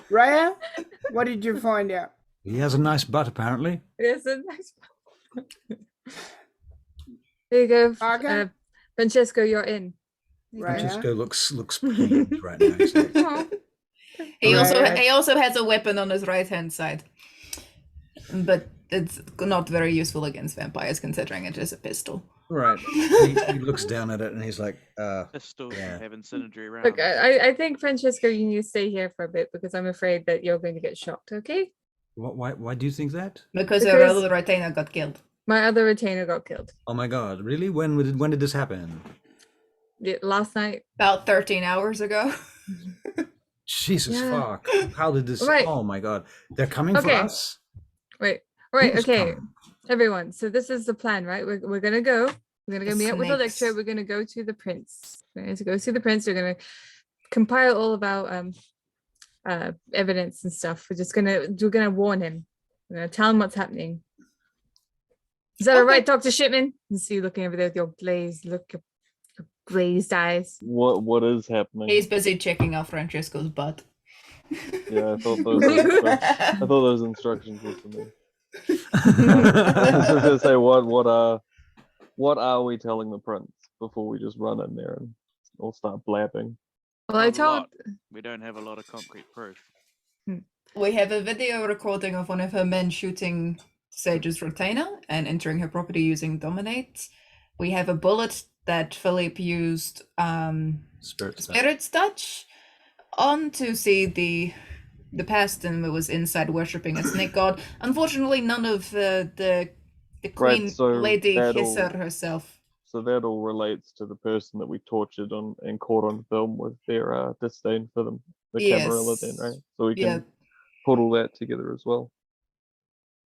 Rhea, what did you find out? He has a nice butt, apparently. Yes, a nice. There you go, Parker? Francesco. You're in. Rhea? Francesco looks pained right now. He's like, Oh, He also has a weapon on his right hand side, but it's not very useful against vampires, considering it is a pistol. right. He looks down at it and he's like, Pistols Yeah. have incendiary rounds. look, I think Francesco, you need to stay here for a bit because I'm afraid that you're going to get shocked. Okay? why do you think that? Because our Because- other retainer got killed. My other retainer got killed Oh my God, really? When did this happen? last night. About 13 hours ago. Jesus Yeah. fuck. How did this Right. Oh my God. They're coming for Okay. us? Wait. Right. Who's Okay. coming? Everyone. So this is the plan, right? We're gonna go. We're gonna go The meet up with snakes. Electra. We're gonna go to the prince. We're going to go see the prince. We're gonna compile all of our evidence and stuff. We're gonna warn him. We're gonna tell him what's happening. Is that all right, Dr. Shipman? You see you looking over there with your glazed look, your glazed eyes. What is happening? He's busy checking out Francesco's butt. Yeah, I thought those instructions were for me. I was just gonna say, what are we telling the prince before we just run in there and all start blabbing? Well, I Not a told lot. We don't have a lot of concrete proof. We have a video recording of one of her men shooting Sage's retainer and entering her property using Dominate. We have a bullet that Philip used Spirit's Touch on to see the past and was inside worshipping a snake god. Unfortunately, none of the queen so lady that'll- Hisser herself. So that all relates to the person that we tortured on and caught on film with their disdain for them, the Camarilla then, right? So we can Yeah. put all that together as well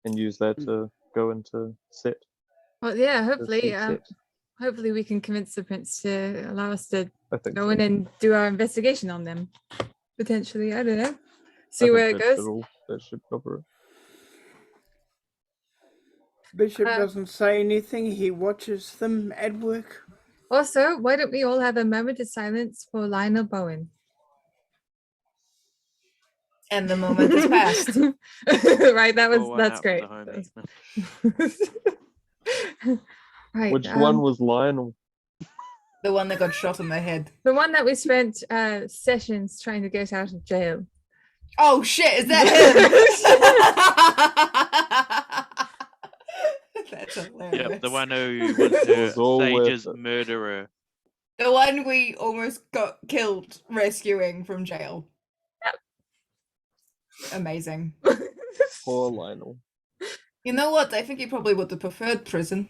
and use that to go into set. Well, yeah. the Hopefully, seed set. hopefully we can convince the prince to allow us to I think go so. in and do our investigation on them. Potentially, I don't know. I See think where it that goes. That should cover it. Bishop Uh, doesn't say anything. He watches them at work. Also, why don't we all have a moment of silence for Lionel Bowen? And the moment has passed. Right, Pour one that's out for great. the homie. Right. Which one was Lionel? The one that got shot in the head. the one that we spent sessions trying to get out of jail? Oh shit, is that him? That's hilarious. Yep, the one who was her was all worth Sage's it. murderer. The one we almost got killed rescuing from jail. Yep. Amazing. Poor Lionel. You know what? I think he probably would have preferred prison.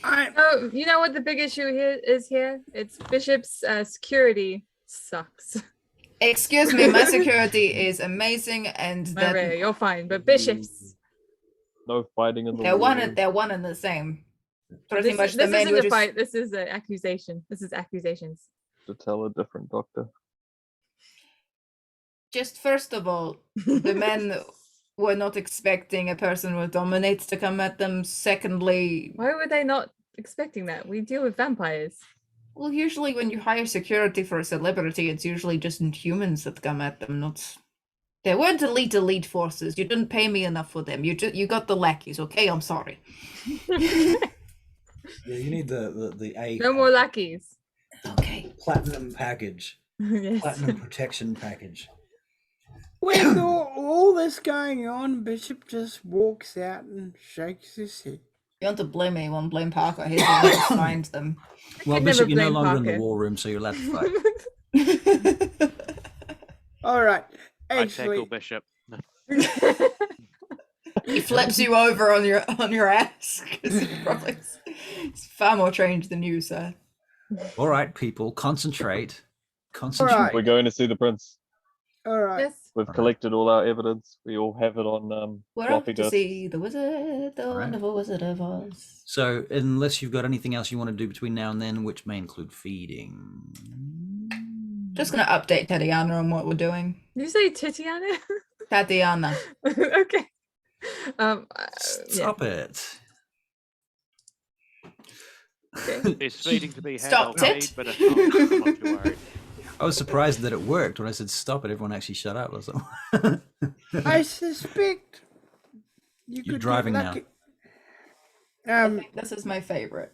Oh, you know what the big issue here is? It's Bishop's security sucks. Excuse me, my security is amazing, and that Alright, you're fine, but Bishop's. No fighting in the they're war. one and the same. Pretty This, much this the men isn't were a just fight. This is an accusation. This is accusations. To tell a different doctor. just first of all, the men were not expecting a person with dominates to come at them. Secondly, Why were they not expecting that? We deal with vampires. well, usually when you hire security for a celebrity, it's usually just humans that come at them, not. They weren't elite forces. You didn't pay me enough for them. You got the lackeys, okay? I'm sorry. Yeah, you need the A No more lackeys. Okay. platinum package, Yes. platinum protection package. With all this going on, Bishop just walks out and shakes his head. You want to blame anyone, blame Parker. He's the one who signed them. Well, could never Bishop, you're no blame longer in Parker. the war room, so you're allowed to fight. All right. I tackle Actually, Bishop. He flips you over on your ass. 'Cause he's probably he's far more trained than you, sir. All right, people, concentrate. Concentrate. Alright. We're going to see the prince. all right. Yes. We've collected all our evidence. We all have it on We're floppy up to disks. see the wizard, the Alright. wonderful Wizard of Oz. So, unless you've got anything else you want to do between now and then, which may include feeding. Just gonna update Tatiana on what we're doing. Did you say Titiana? Tatiana. Okay. Yeah. Stop it. Okay. It's feeding to be had. Stop I'll it. feed, but it's not, I'm not too worried. I was surprised that it worked when I said stop it. Everyone actually shut up or something. I suspect you You're could driving get now. lucky. I think this is my favorite.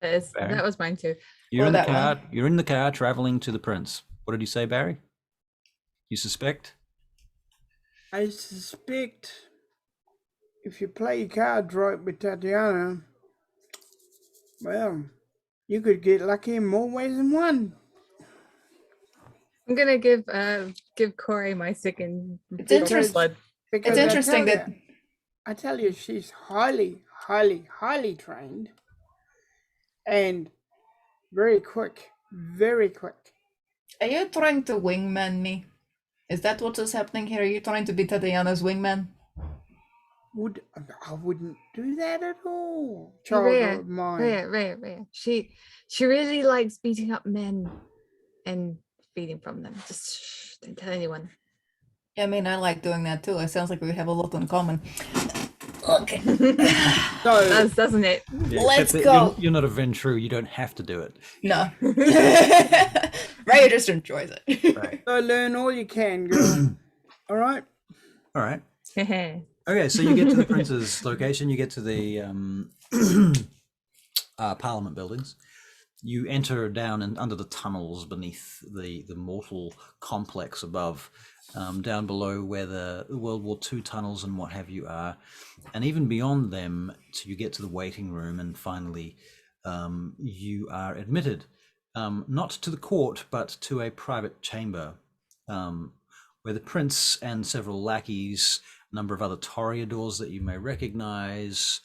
That was mine too. You're Or in the that car. one. You're in the car traveling to the prince. What did you say, Barry? You suspect? I suspect if you play your cards right with Tatiana, well, you could get lucky in more ways than one. I'm gonna give Corey my second It's interesting. blood. Because It's interesting that I tell you, she's highly, highly, highly trained and very quick, very quick. are you trying to wingman me? Is that what is happening here? Are you trying to be Tatiana's wingman? I wouldn't do that at all. Child Rhea, of mine. Rhea. She really likes beating up men and feeding from them. Just shh, don't tell anyone. I mean, I like doing that too. It sounds like we have a lot in common. Okay. So Does, doesn't it? Yeah, Let's except that go. You're not a Ventru. You don't have to do it. No. Raya just enjoys it. Right. so learn all you can, girl. All right. All right. Okay, so you get to the prince's location. You get to the Parliament buildings. You enter down and under the tunnels beneath the mortal complex above, down below where the World War II tunnels and what have you are, and even beyond them, so you get to the waiting room, and finally, you are admitted, not to the court, but to a private chamber, where the prince and several lackeys, a number of other toreadors that you may recognize,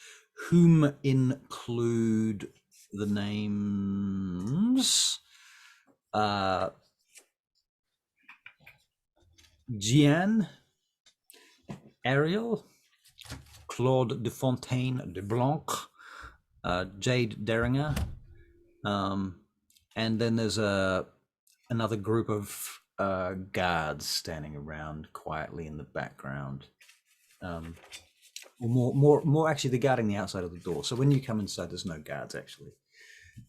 whom include the names Gian, Ariel, Claude de Fontaine de Blanc, Jade Deringer, and then there's another group of guards standing around quietly in the background. More actually, they're guarding the outside of the door. So when you come inside, there's no guards actually,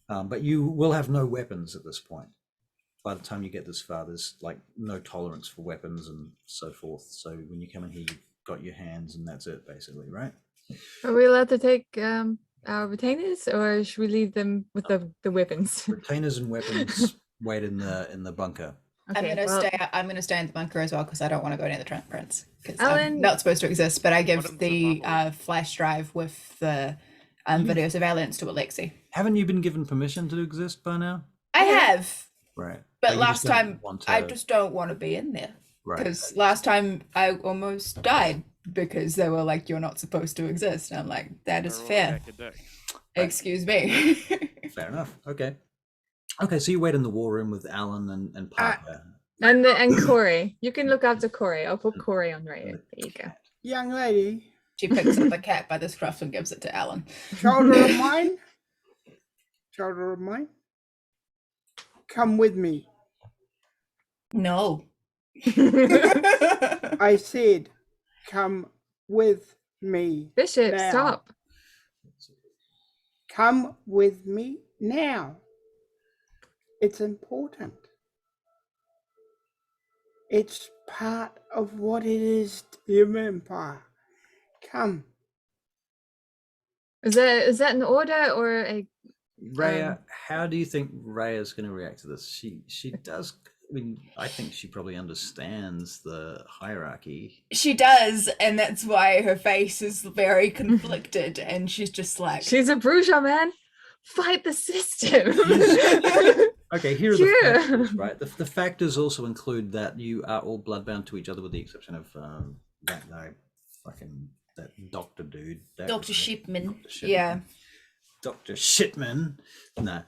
but you will have no weapons at this point. By the time you get this far, there's like no tolerance for weapons and so forth. So when you come in here, you've got your hands, and that's it, basically, right? Are we allowed to take our retainers, or should we leave them with the weapons? Retainers and weapons wait in the bunker. I'm Okay, gonna well, stay. I'm gonna stay in the bunker as well because I don't want to go near the prince. Because Alan- I'm not supposed to exist. But I Put 'em give to the bubble. flash drive with the video surveillance to Alexi. Haven't you been given permission to exist by now? I have, Right. but you last just don't time want to- I just don't want to be in there right. because last time I almost died because they were like, "You're not supposed to exist," and I'm like, "That is They're all fair." back a dick. Excuse me. Fair enough. Okay. Okay, so you wait in the war room with Alan and Parker. and Corey. You can look after Corey. I'll put Corey on right. There you go. Young lady, She picks up the cat by the scruff and gives it to Alan. shoulder of mine, shoulder of mine, come with me. No. I said, come with me. Bishop, Now. stop. Come with me now. It's important. It's part of what it is to be an empire. Come. Is that an order or a? Rhea, how do you think Rhea's going to react to this? She does. I mean, I think she probably understands the hierarchy. She does, and that's why her face is very conflicted, and she's just like, She's a Bruja, man. Fight the system. Okay, here are the Yeah. factors, right? The factors also include that you are all bloodbound to each other, with the exception of that guy, fucking that doctor dude, that Dr. was it. Shipman. Dr. Shipman. Yeah. Dr. Shitman. No.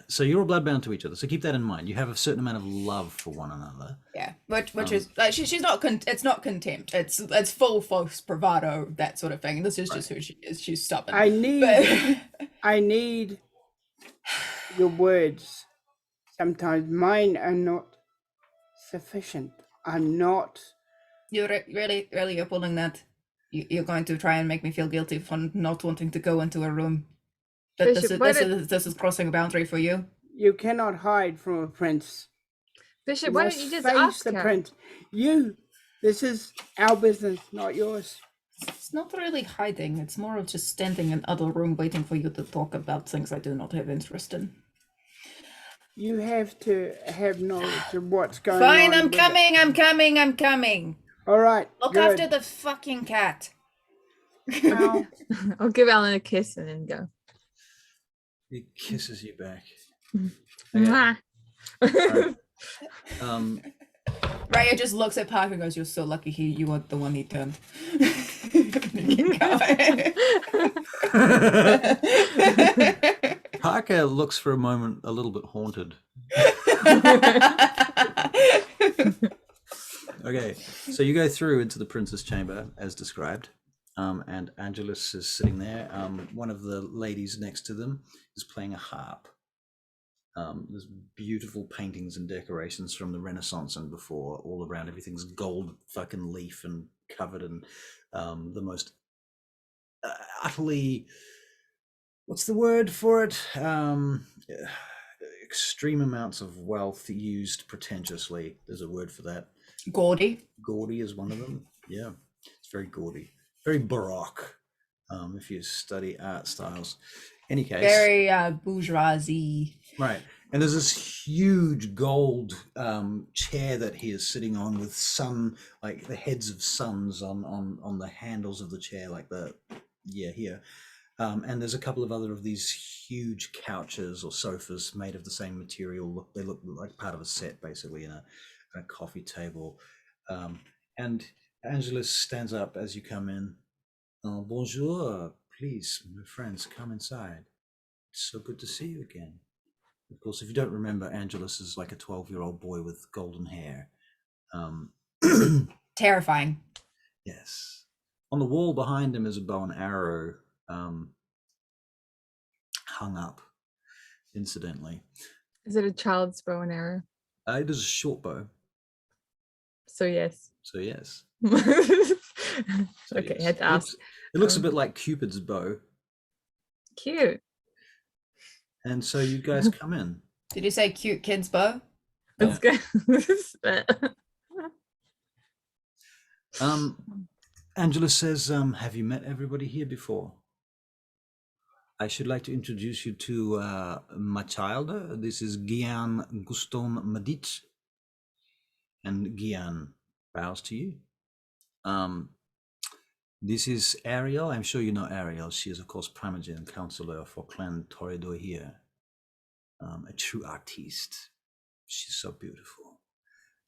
So you're all bloodbound to each other. So keep that in mind. You have a certain amount of love for one another. Yeah, which is like she's not it's not contempt. It's full false bravado, that sort of thing. And this is just who she is. She's stubborn. I need But I need your words Sometimes mine are not sufficient. I'm not. You're really you're pulling that. You're going to try and make me feel guilty for not wanting to go into a room. But Bishop, this is crossing a boundary for you. You cannot hide from a prince. Bishop, You why must don't you just face ask the her? prince. This is our business, not yours. It's not really hiding. It's more of just standing in other room waiting for you to talk about things I do not have interest in. You have to have knowledge of what's going on. Fine, I'm with it. coming, I'm coming, I'm coming. All right. Look good. after the fucking cat. I'll give Alan a kiss and then go. He kisses you back. Mwah. Right. Raya just looks at Parker and goes, "You're so lucky you were the one he turned." Parker looks for a moment a little bit haunted. Okay, so you go through into the prince's chamber as described, and Angelus is sitting there. One of the ladies next to them is playing a harp. There's beautiful paintings and decorations from the Renaissance and before all around. Everything's gold fucking leaf and covered in the most utterly, what's the word for it? Extreme amounts of wealth used pretentiously. There's a word for that. Gaudy. Gaudy is one of them. Yeah, it's very gaudy, very baroque. If you study art styles, any case, Very bourgeoisie. right. And there's this huge gold chair that he is sitting on with sun, like the heads of suns on the handles of the chair, like here. And there's a couple of other of these huge couches or sofas made of the same material. They look like part of a set, basically, in a coffee table. And Angelus stands up as you come in. Bonjour, please, my friends, come inside. It's so good to see you again. Of course, if you don't remember, Angelus is like a 12-year-old boy with golden hair. Terrifying. Yes. On the wall behind him is a bow and arrow hung up, incidentally. Is it a child's bow and arrow? It is a short bow. So yes. So yes. So Okay, yes. I had to ask. It looks a bit like Cupid's bow. Cute. And so you guys come in. Did you say cute kids bow? Let's go. Angela says, have you met everybody here before? I should like to introduce you to my child. This is Gian Guston Medic. And Gian bows to you. This is Ariel. I'm sure you know Ariel. She is, of course, Primogen counselor for Clan Toreador here. A true artiste. She's so beautiful.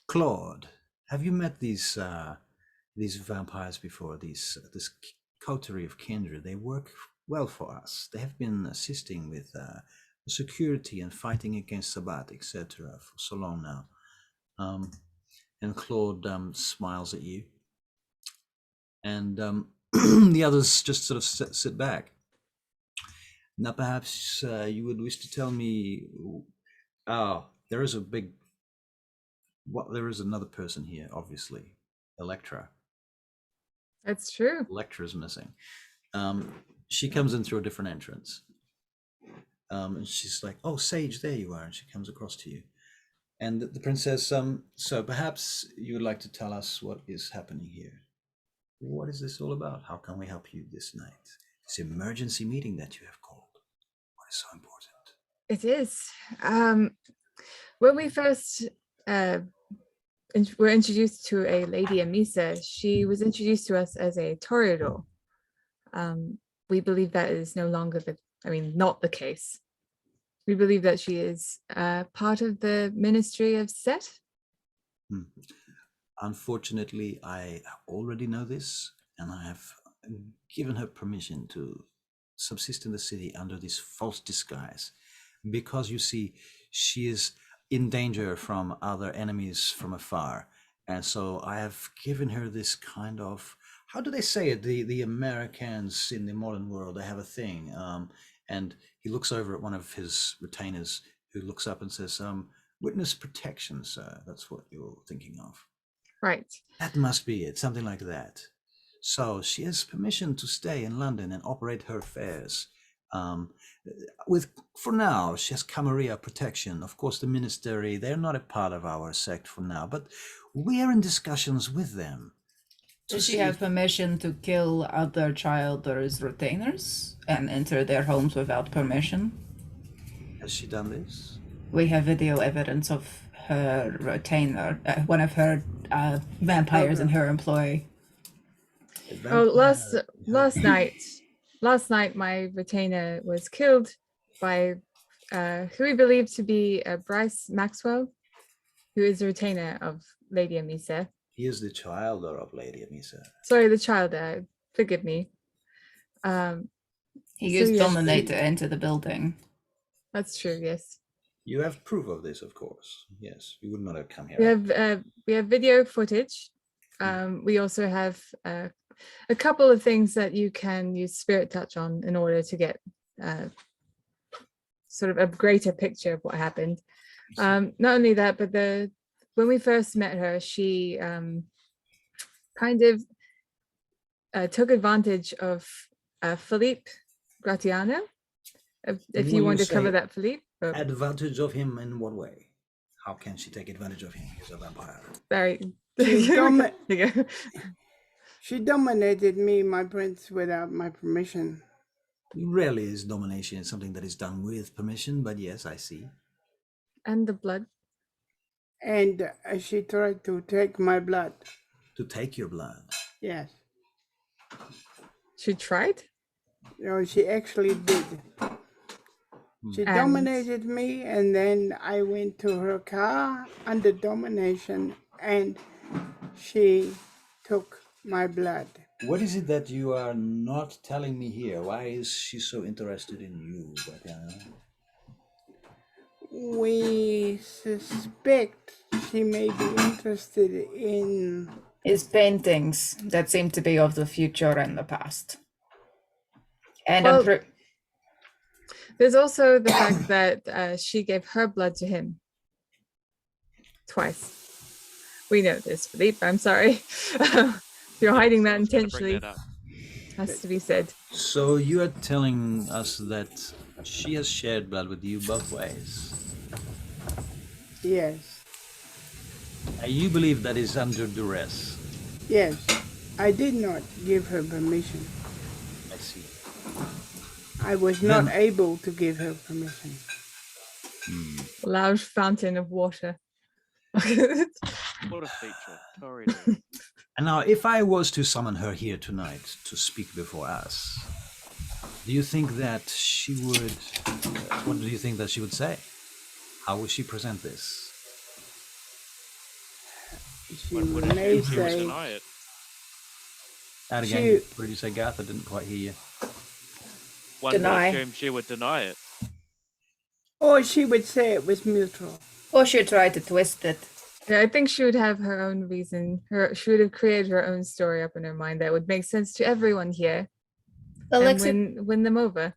Claude, have you met these vampires before? This coterie of kindred. They work well for us. They have been assisting with security and fighting against Sabbat, etc. for so long now. And Claude smiles at you. And the others just sort of sit back. Now, perhaps you would wish to tell me. There is there is another person here, obviously, Electra. That's true. Electra's missing. She comes in through a different entrance. And she's like, "Oh, Sage, there you are." And she comes across to you. And the prince says, so perhaps you would like to tell us what is happening here. What is this all about? How can we help you this night? This emergency meeting that you have called. What is so important? It is. When we first were introduced to a lady, Amissa, she was introduced to us as a Toreador. We believe that is no longer not the case. We believe that she is part of the Ministry of Set. Unfortunately, I already know this, and I have given her permission to subsist in the city under this false disguise, because you see, she is in danger from other enemies from afar, and so I have given her this kind of, how do they say it? The Americans in the modern world, they have a thing, and he looks over at one of his retainers, who looks up and says, witness protection, sir. That's what you're thinking of. Right. That must be it, something like that. So she has permission to stay in London and operate her affairs. For now, she has Camarilla protection. Of course, the ministry, they're not a part of our sect for now, but we are in discussions with them. Does she have permission to kill other childers' retainers and enter their homes without permission? Has she done this? We have video evidence of her retainer, one of her vampires in her employ. Oh, last night my retainer was killed by who we believe to be Bryce Maxwell, who is a retainer of Lady Amissa. He is the child of Lady Amissa. Sorry, the child. Forgive me. He used Dominate to enter the building. That's true. Yes. You have proof of this, of course. Yes, you would not have come here. We have video footage. We also have a couple of things that you can use Spirit Touch on in order to get sort of a greater picture of what happened. Not only that, but when we first met her, she kind of took advantage of Philippe Gratiano. If you want to cover that, Philippe. Advantage of him in what way? How can she take advantage of him? He's a vampire. Very. She dominated me, my prince, without my permission. Rarely is domination something that is done with permission, but yes, I see. And the blood. And she tried to take my blood. To take your blood? Yes. She tried? No, she actually did. She dominated me, and then I went to her car under domination, and she took my blood. What is it that you are not telling me here? Why is she so interested in you, Gratiano? We suspect she may be interested in his paintings that seem to be of the future and the past. And well, there's also the fact that she gave her blood to him twice. We know this, Philippe. I'm sorry. You're hiding that intentionally. Has to be said. So you are telling us that she has shared blood with you both ways? Yes. You believe that is under duress? Yes. I did not give her permission. I see. I was not able to give her permission. Large fountain of water. What a feature. Sorry. And now, if I was to summon her here tonight to speak before us, do you think that she would... what do you think that she would say? How would she present this? She may say... deny it. Out again, what did you say, Garth? I didn't quite hear you. One would assume she would deny it. Or she would say it was mutual. Or she'd try to twist it. Yeah, I think she would have her own reason. She would have created her own story up in her mind that would make sense to everyone here. Alexi, and win them over.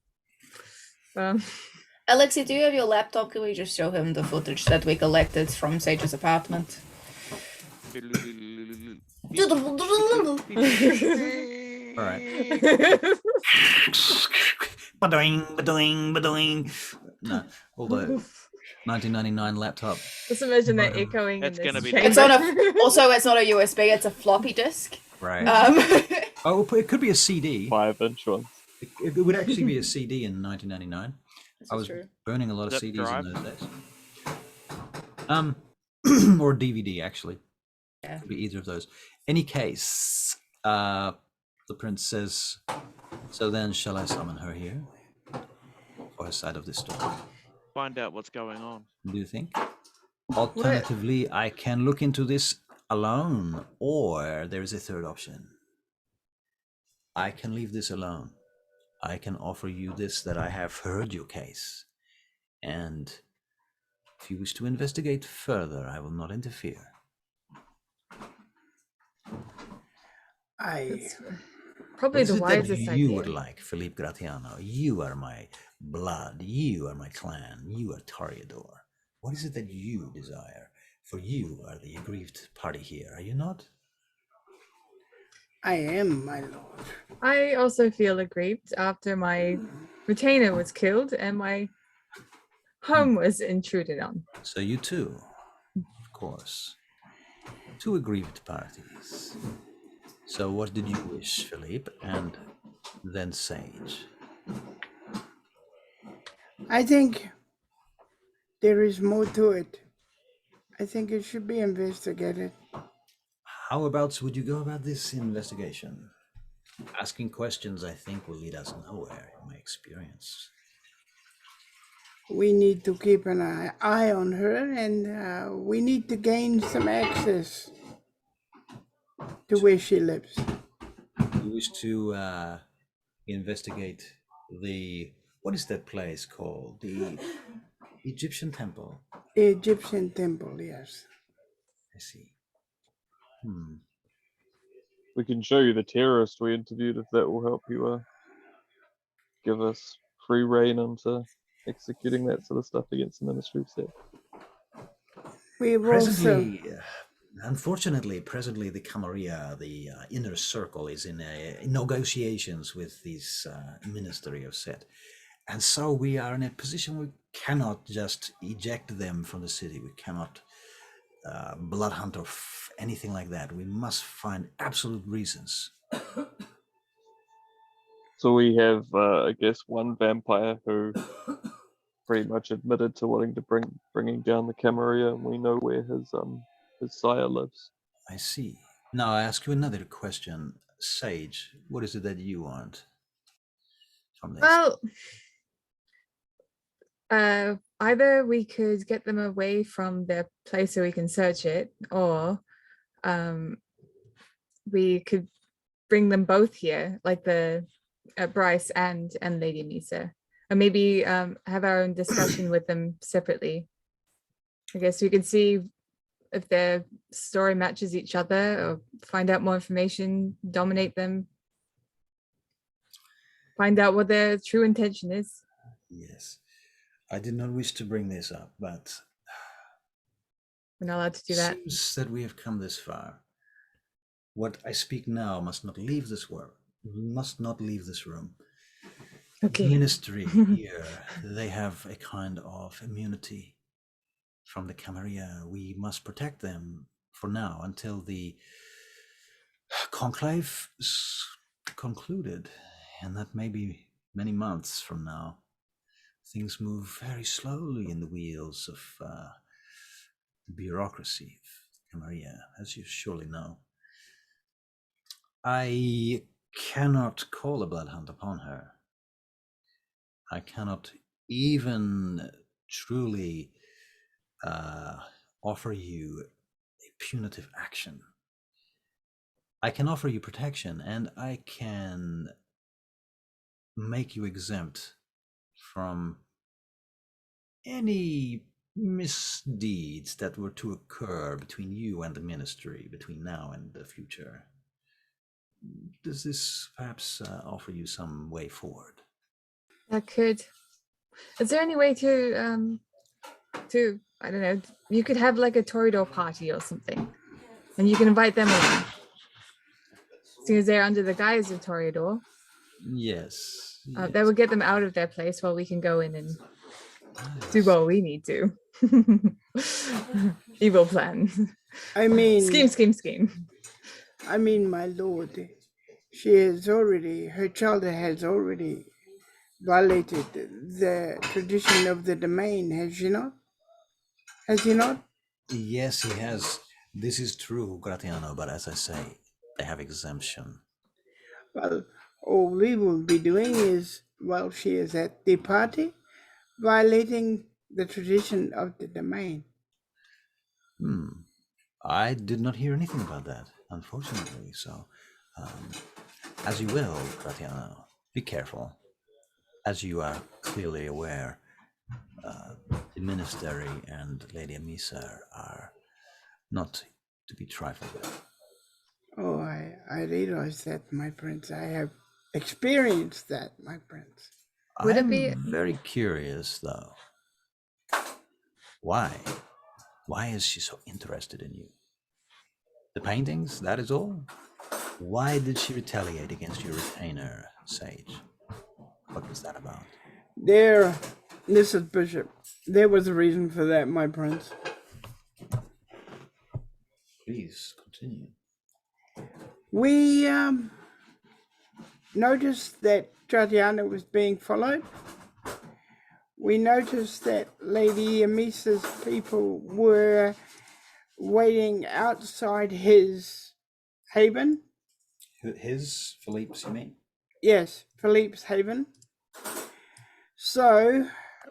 Alexi, do you have your laptop? Can we just show him the footage that we collected from Sage's apartment? All right. Ba-doing. No, although 1999 laptop. Just imagine that echoing. That's in this gonna be. It's not it's not a USB. It's a floppy disk. Right. Oh, it could be a CD. 5-inch one. It would actually be a CD in 1999. I was burning a lot of CDs drive? in those days. Or DVD actually. Yeah. Could be either of those. Any case, the prince says, "So then, shall I summon her here for her side of this story?" Find out what's going on. Do you think? Alternatively, I can look into this alone, or there is a third option. I can leave this alone. I can offer you this, that I have heard your case, and if you wish to investigate further, I will not interfere. probably What is the it that wisest you idea. would like, Philippe Gratiano? You are my blood. You are my clan. You are Toreador. What is it that you desire? For you are the aggrieved party here, are you not? I am, my lord. I also feel aggrieved after my retainer was killed and my home was intruded on. So you too, of course. Two aggrieved parties. So what did you wish, Philippe? And then Sage. I think there is more to it. I think it should be investigated. How about would you go about this investigation? Asking questions, I think, will lead us nowhere, in my experience. We need to keep an eye on her, and we need to gain some access to where she lives. You wish to investigate what is that place called? The Egyptian temple. The Egyptian temple, yes. I see. We can show you the terrorist we interviewed if that will help you give us free rein into executing that sort of stuff against the Ministry of State. We've Presently, unfortunately, the Camarilla, the inner circle, is in negotiations with this Ministry of Set. And so we are in a position we cannot just eject them from the city. We cannot blood hunt or anything like that. We must find absolute reasons. So we have, I guess, one vampire who pretty much admitted to wanting to bringing down the Camarilla, and we know where his sire lives. I see. Now I ask you another question, Sage. What is it that you want from this? Well, either we could get them away from their place so we can search it, or we could bring them both here, like the Bryce and Lady Amissa, or maybe have our own discussion with them separately. I guess we could see if their story matches each other, or find out more information, dominate them, find out what their true intention is. Yes. I did not wish to bring this up, but we're not allowed to do that. It seems that we have come this far. What I speak now must not leave this world, must not leave this room. Okay. The ministry here, they have a kind of immunity from the Camarilla. We must protect them for now until the conclave is concluded, and that may be many months from now. Things move very slowly in the wheels of the bureaucracy of Camarilla, as you surely know. I cannot call a blood hunt upon her. I cannot even truly offer you a punitive action. I can offer you protection, and I can make you exempt from any misdeeds that were to occur between you and the ministry between now and the future. Does this perhaps offer you some way forward? That could. Is there any way to I don't know, you could have like a Toreador party or something, and you can invite them along, seeing as they're under the guise of Toreador. Yes. That would get them out of their place while we can go in and do what we need to. Evil plan. I mean, scheme. I mean, my lord, her child has already violated the tradition of the domain, has she not? Has he not? Yes, he has. This is true, Gratiano, but as I say, they have exemption. Well, all we will be doing is, while she is at the party, violating the tradition of the domain. I did not hear anything about that, unfortunately. So, as you will, Gratiano, be careful. As you are clearly aware, the ministry and Lady Amissa are not to be trifled with. Oh, I realize that, my prince. I have experienced that, my prince. Would it I'm be- very curious, though. Why? Why is she so interested in you? The paintings, that is all? Why did she retaliate against your retainer, Sage? What was that about? This is Bishop. There was a reason for that, my prince. Please continue. We noticed that Georgiana was being followed. We noticed that Lady Amissa's people were waiting outside his haven. His, Philippe's, you mean? Yes, Philippe's haven. So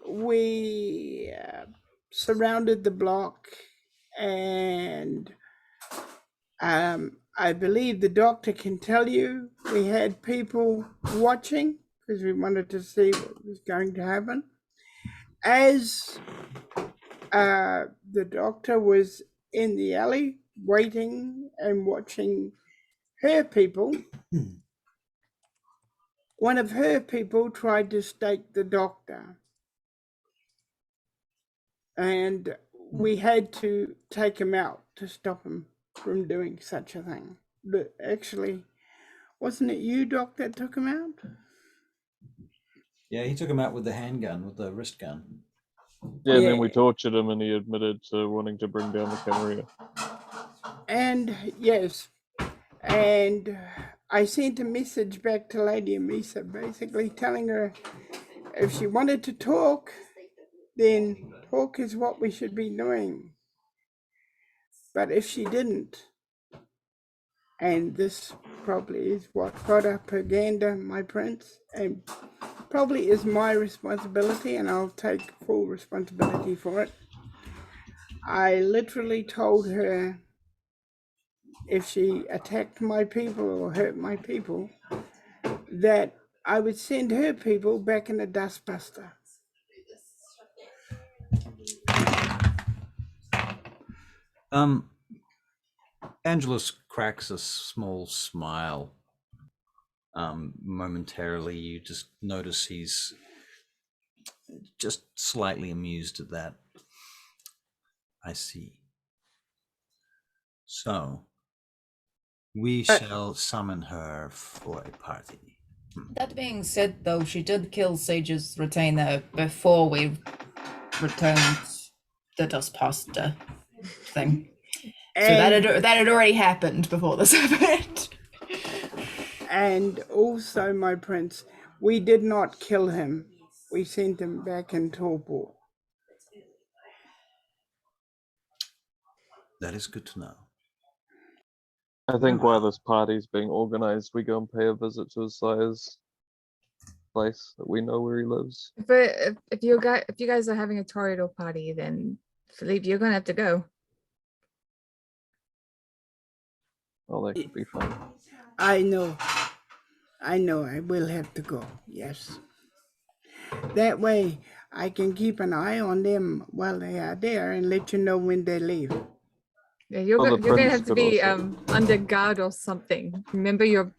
we surrounded the block, and I believe the doctor can tell you we had people watching because we wanted to see what was going to happen. As the doctor was in the alley waiting and watching her people, one of her people tried to stake the doctor, and we had to take him out to stop him from doing such a thing. But actually, wasn't it you, Doc, that took him out? Yeah, he took him out with the handgun, with the wrist gun. Yeah, and then we Yeah. tortured him, and he admitted to wanting to bring down the Camarilla. And yes, and I sent a message back to Lady Amissa, basically telling her if she wanted to talk, then talk is what we should be doing. But if she didn't, and this probably is what got her propaganda, my prince, and probably is my responsibility, and I'll take full responsibility for it. I literally told her if she attacked my people or hurt my people, that I would send her people back in a dustbuster. Angelus cracks a small smile. Momentarily, you just notice he's just slightly amused at that. I see. So, we shall summon her for a party. That being said, though, she did kill Sage's retainer before we returned the dustbuster thing. So that had already happened before this happened. And also, my prince, we did not kill him. We sent him back in torpor. That is good to know. I think while this party's being organized, we go and pay a visit to his sire's place that we know where he lives. But if you guys are having a Toreador party, then Philippe, you're gonna have to go. Oh, that could be fun. I know I will have to go, yes. That way I can keep an eye on them while they are there and let you know when they leave. Yeah, you're Well, gonna the have to prince be could also- under guard or something. Remember, you're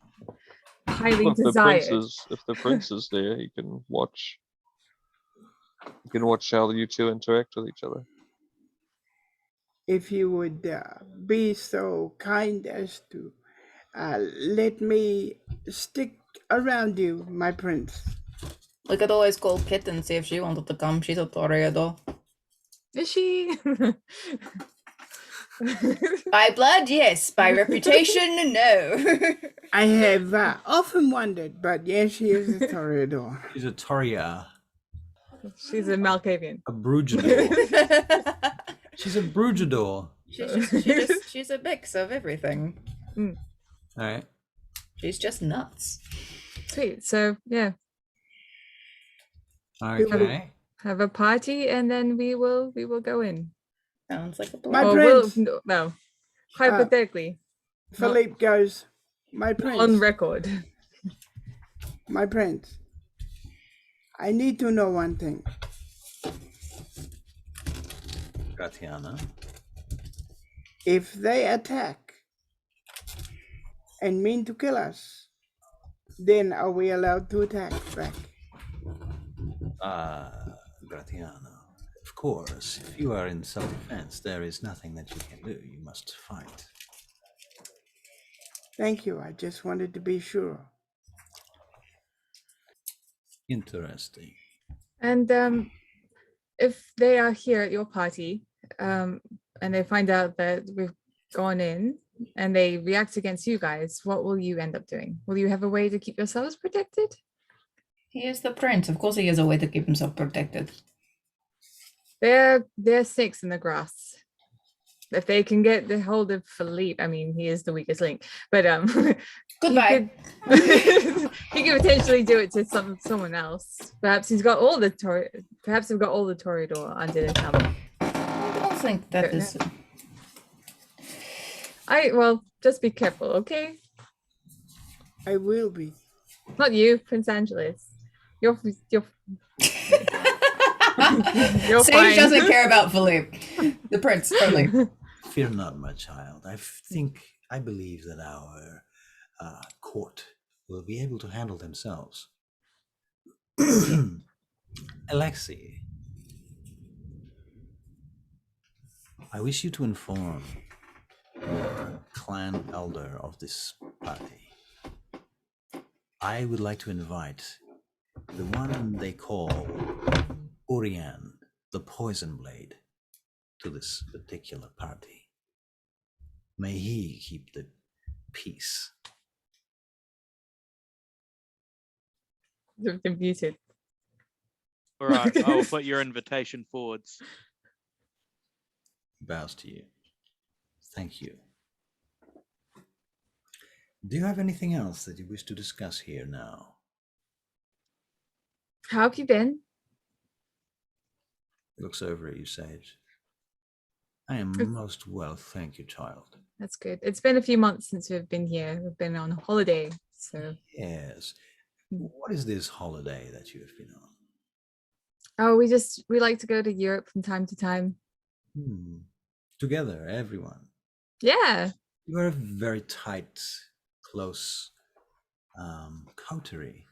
highly Well, desired. if the prince is there, he can watch. You can watch how you two interact with each other. If you would be so kind as to let me stick around you, my prince. We could always call Kit and see if she wanted to come. She's a Toreador. Is she? By blood, yes. By reputation, no. I have often wondered, but yes, she is a Toreador. She's a Toria, She's a Malkavian. a Brujador. She's a Brujador. She's a mix of everything. All right. She's just nuts. Sweet. So yeah, Okay. have a party and then we will go in. Sounds like a My plan. Or prince. no. Hypothetically, Philippe goes, my prince. on record. My prince, I need to know one thing. Gratiana. If they attack, and mean to kill us, then are we allowed to attack back? Gratiano, of course, if you are in self-defense, there is nothing that you can do. You must fight. Thank you. I just wanted to be sure. Interesting. And if they are here at your party, and they find out that we've gone in and they react against you guys, what will you end up doing? Will you have a way to keep yourselves protected? He is the prince. Of course he has a way to keep himself protected. They're snakes in the grass. If they can get the hold of Philippe, I mean, he is the weakest link, but Goodbye. He could potentially do it to someone else. Perhaps he's got all the perhaps they've got all the Toreador under their thumb. I don't think that is. Well, just be careful, okay? I will be. Not you, Prince Angeles. You're you're Sage fine. doesn't care about Philippe. The prince, totally. Fear not, my child. I believe that our court will be able to handle themselves. Alexei, I wish you to inform your clan elder of this party. I would like to invite the one they call Orion, the Poison Blade, to this particular party. May he keep the peace. They're muted. All right, I'll put your invitation forwards. Bows to you. Thank you. Do you have anything else that you wish to discuss here now? How have you been? He looks over at you, Sage. I am most well, thank you, child. That's good. It's been a few months since we've been here. We've been on holiday, so. Yes. What is this holiday that you have been on? Oh, we like to go to Europe from time to time. Together, everyone. Yeah. You are a very tight, close coterie.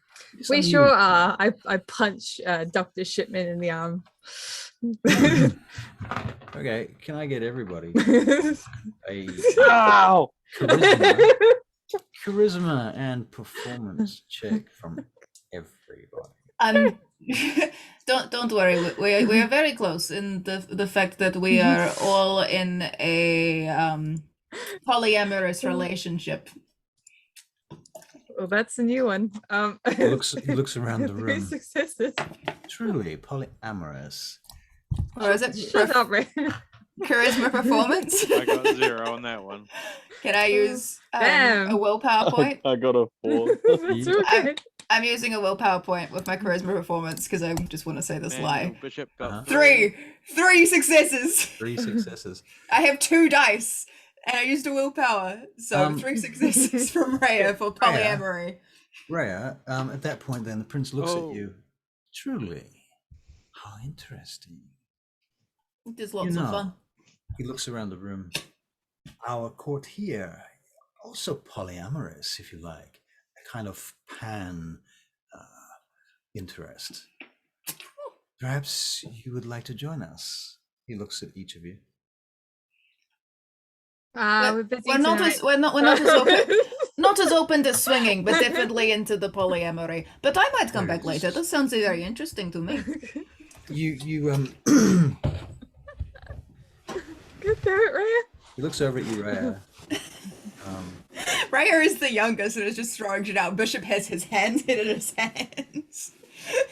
We sure are. I punch Dr. Shipman in the arm. Okay, can I get everybody a Ow! charisma and performance check from everybody? Don't worry. We are very close in the fact that we are all in a polyamorous relationship. Well, that's a new one. He looks around the 3 room. successes. Truly polyamorous. Or is it Shut up, Ray. charisma performance? I got 0 on that one. Can I use Damn. a willpower point? I got a 4. That's okay. I'm using a willpower point with my charisma performance because I just want to say this And lie. your Bishop got 3 successes. 3 successes. I have 2 dice, and I used a willpower, so 3 successes from Rhea for polyamory. Rhea, at that point, then the prince looks Oh. at you. Truly, how interesting. Just lots of fun. He looks around the room. Our court here, also polyamorous, if you like, a kind of pan interest. Perhaps you would like to join us. He looks at each of you. We're busy We're not tonight. as not as open to swinging, but definitely into the polyamory. But I might come back later. That sounds very interesting to me. You Good parrot, Rhea. He looks over at you, Rhea. Rhea is the youngest and is just throwing it out. Bishop has his hands in his hands.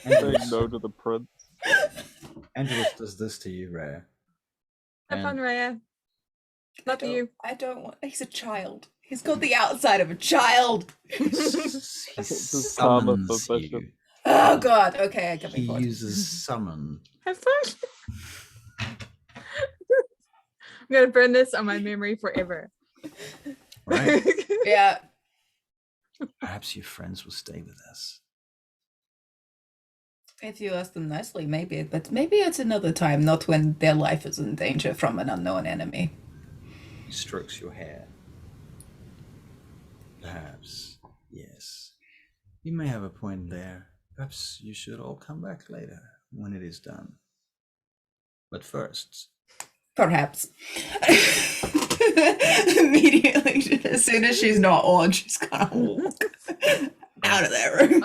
Saying no to the prince. Angelus does this to you, Rhea. Have fun, Rhea. Love you. I don't want. He's a child. He's got the outside of a child. He This is karma for summons Bishop. you. Oh God. Okay, I can He be forward. uses summon. Have fun. I'm gonna burn this on my memory forever. Right? Yeah. Perhaps your friends will stay with us. If you ask them nicely, maybe, but maybe it's another time, not when their life is in danger from an unknown enemy. He strokes your hair. Perhaps, yes. You may have a point there. Perhaps you should all come back later when it is done. But first... Perhaps. Immediately, as soon as she's not on, she's gonna walk out of that room.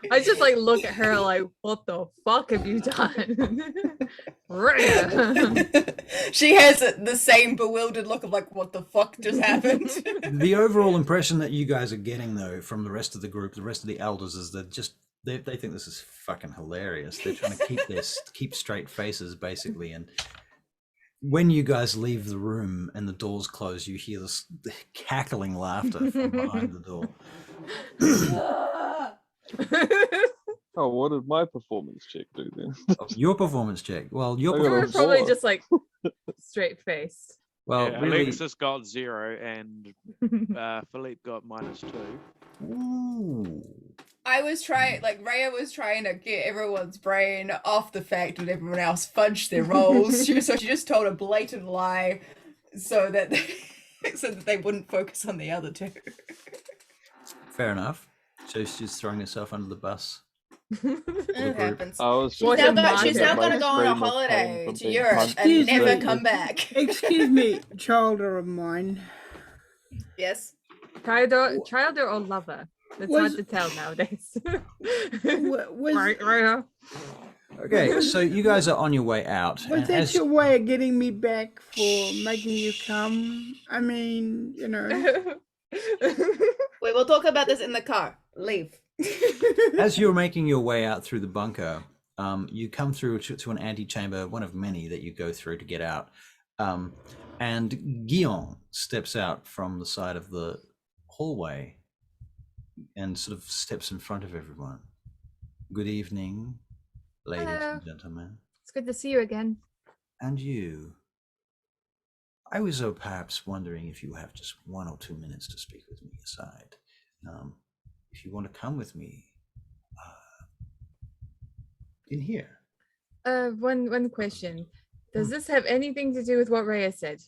I just like look at her like, what the fuck have you done? Rhea. She has the same bewildered look of like, what the fuck just happened? The overall impression that you guys are getting, though, from the rest of the group, the rest of the elders, is that just they think this is fucking hilarious. They're trying to keep straight faces, basically. And when you guys leave the room and the doors close, you hear this cackling laughter from behind the door. Oh, what did my performance check do then? Your performance check. Well, your I got a performance. Probably four. just like straight face. Well, Yeah, really. Alexis got 0 and Philippe got -2. Ooh. I was trying, like, Rhea was trying to get everyone's brain off the fact that everyone else fudged their rolls. So she just told a blatant lie so that they wouldn't focus on the other two. Fair enough. So she's throwing herself under the bus. It happens. I was She's What now, a she's now mind. going to go on a My brain was holiday paying from to being Europe punched and Excuse never me. come back. Excuse me, childer of mine. Yes. Child or lover? It's hard Was- to tell nowadays. Was, Right, Rhea. Okay, so you guys are on your way out. was and that as- your way of getting me back for making you come? I mean, you know. Wait, we'll talk about this in the car. Leave. As you're making your way out through the bunker, you come through to an antechamber, one of many that you go through to get out. And Guillaume steps out from the side of the hallway and sort of steps in front of everyone. Good evening, ladies Hello. and gentlemen. It's good to see you again. And you. I was perhaps wondering if you have just 1 or 2 minutes to speak with me aside. If you want to come with me in here. One question. Does this have anything to do with what Rhea said?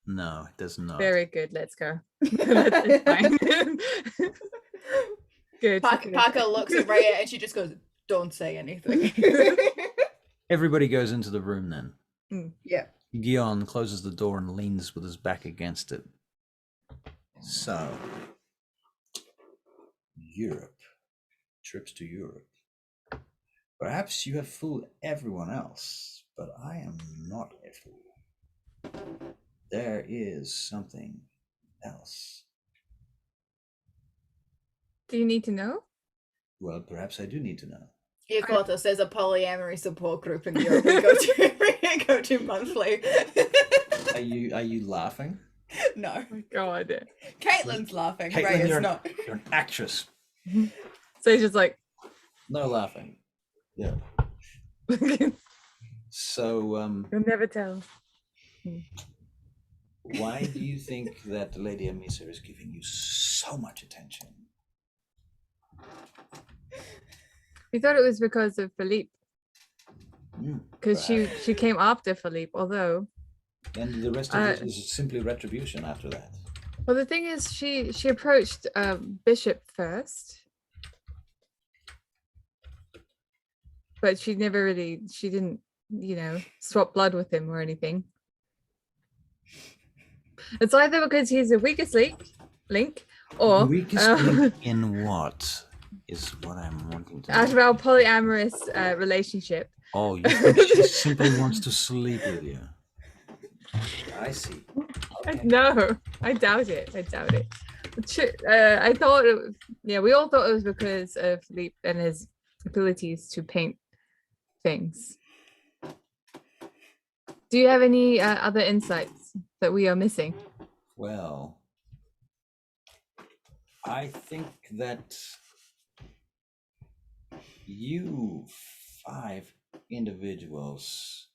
No, it does not. Very good. Let's go. That's fine. Good. Parker looks at Rhea and she just goes, "Don't say anything." Everybody goes into the room then. Yeah. Guillaume closes the door and leans with his back against it. So, Europe. Trips to Europe. Perhaps you have fooled everyone else, but I am not a fool. There is something else. Do you need to know? Well, perhaps I do need to know. Yakotos, there's a polyamory support group in Europe we go to monthly. Are you laughing? No. Oh my God. Caitlin's laughing. Caitlin, Rhea's you're, not. you're an actress. So he's just like, No laughing. Yeah. you'll So, never tell. why do you think that Lady Amissa is giving you so much attention? We thought it was because of Philippe, Mm, because she came after Philippe. Although, and the rest of it is simply retribution after that. well, the thing is, she approached Bishop first, but she didn't, swap blood with him or anything. It's either because he's the weakest link, or Weakest link in what is what I'm wanting to out know. of our polyamorous relationship. Oh, you think she simply wants to sleep with you? I see. Okay. No, I doubt it. I thought, we all thought it was because of Philippe and his abilities to paint things. Do you have any other insights that we are missing? Well, I think that you 5 individuals,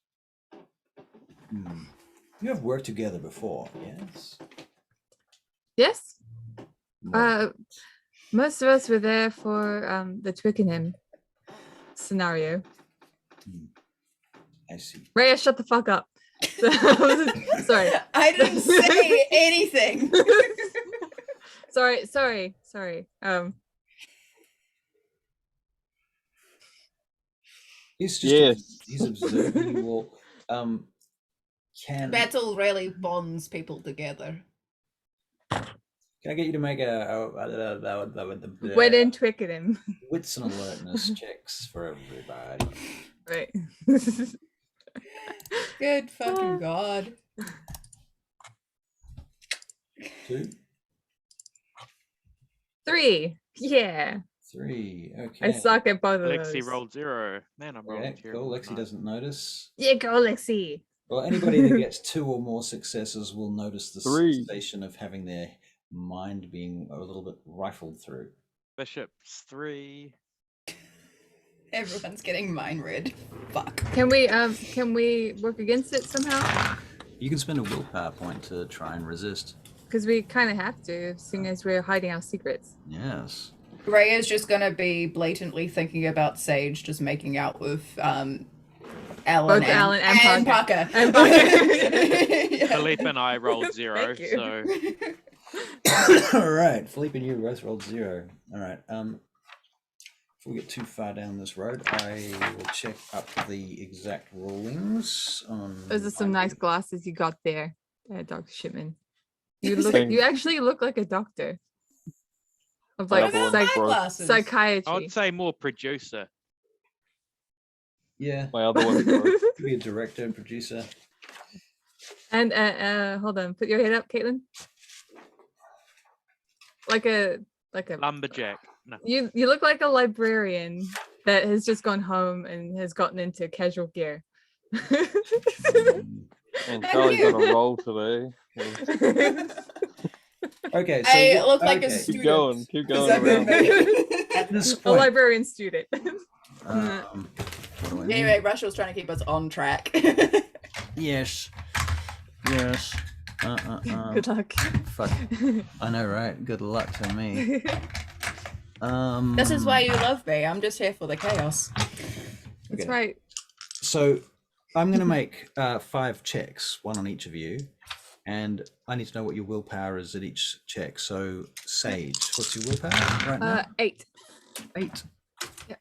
you have worked together before, yes? Yes. Well, Most of us were there for the Twickenham scenario. I see. Rhea, shut the fuck up. Sorry. I didn't say anything. Sorry. He's just Yes. he's observing you all. Can Battle really bonds people together. I get you to make a Went in Twickenham. wits and alertness checks for everybody? Right. Good fucking god. 2, 3. Yeah. 3. Okay. I suck at both of Lexi those. rolled 0. Man, I'm rolling Okay, terrible cool. Lexi tonight. doesn't notice. Yeah, go Lexi. Well, anybody that gets 2 or more successes will notice the 3. sensation of having their mind being a little bit rifled through. Bishops 3. Everyone's getting mind read. Fuck. Can we work against it somehow? You can spend a willpower point to try and resist. Because we kind of have to, seeing as we're hiding our secrets. Yes. Raya's just gonna be blatantly thinking about Sage just making out with Alan, Both and, Alan and Parker. And Parker. Yeah. Philippe and I rolled 0, Thank you. so All right, Philippe and you both rolled 0. All right. Before we get too far down this road, I will check up the exact rulings on. Those are some nice glasses you got there, Dr. Shipman. Thanks. You actually look like a doctor of I like have My one. glasses. psychiatry. I would say more producer. Yeah, My other one broke. could be a director and producer. And hold on, put your head up, Caitlin. Like a Lumberjack. No. you look like a librarian that has just gone home and has gotten into casual gear. And Thank Charlie's you. on a roll today. Okay, so I look like a okay. student. Keep Does going that make around. sense? At this A point, librarian student. what do I need? Anyway, Rachel's trying to keep us on track. Yes. Good luck. Fuck. I know, right? Good luck to me. This is why you love me. I'm just here for the chaos. That's Okay. right. So I'm going to make 5 checks, 1 on each of you, and I need to know what your willpower is at each check. So Sage, what's your willpower right now? 8. 8. Yep.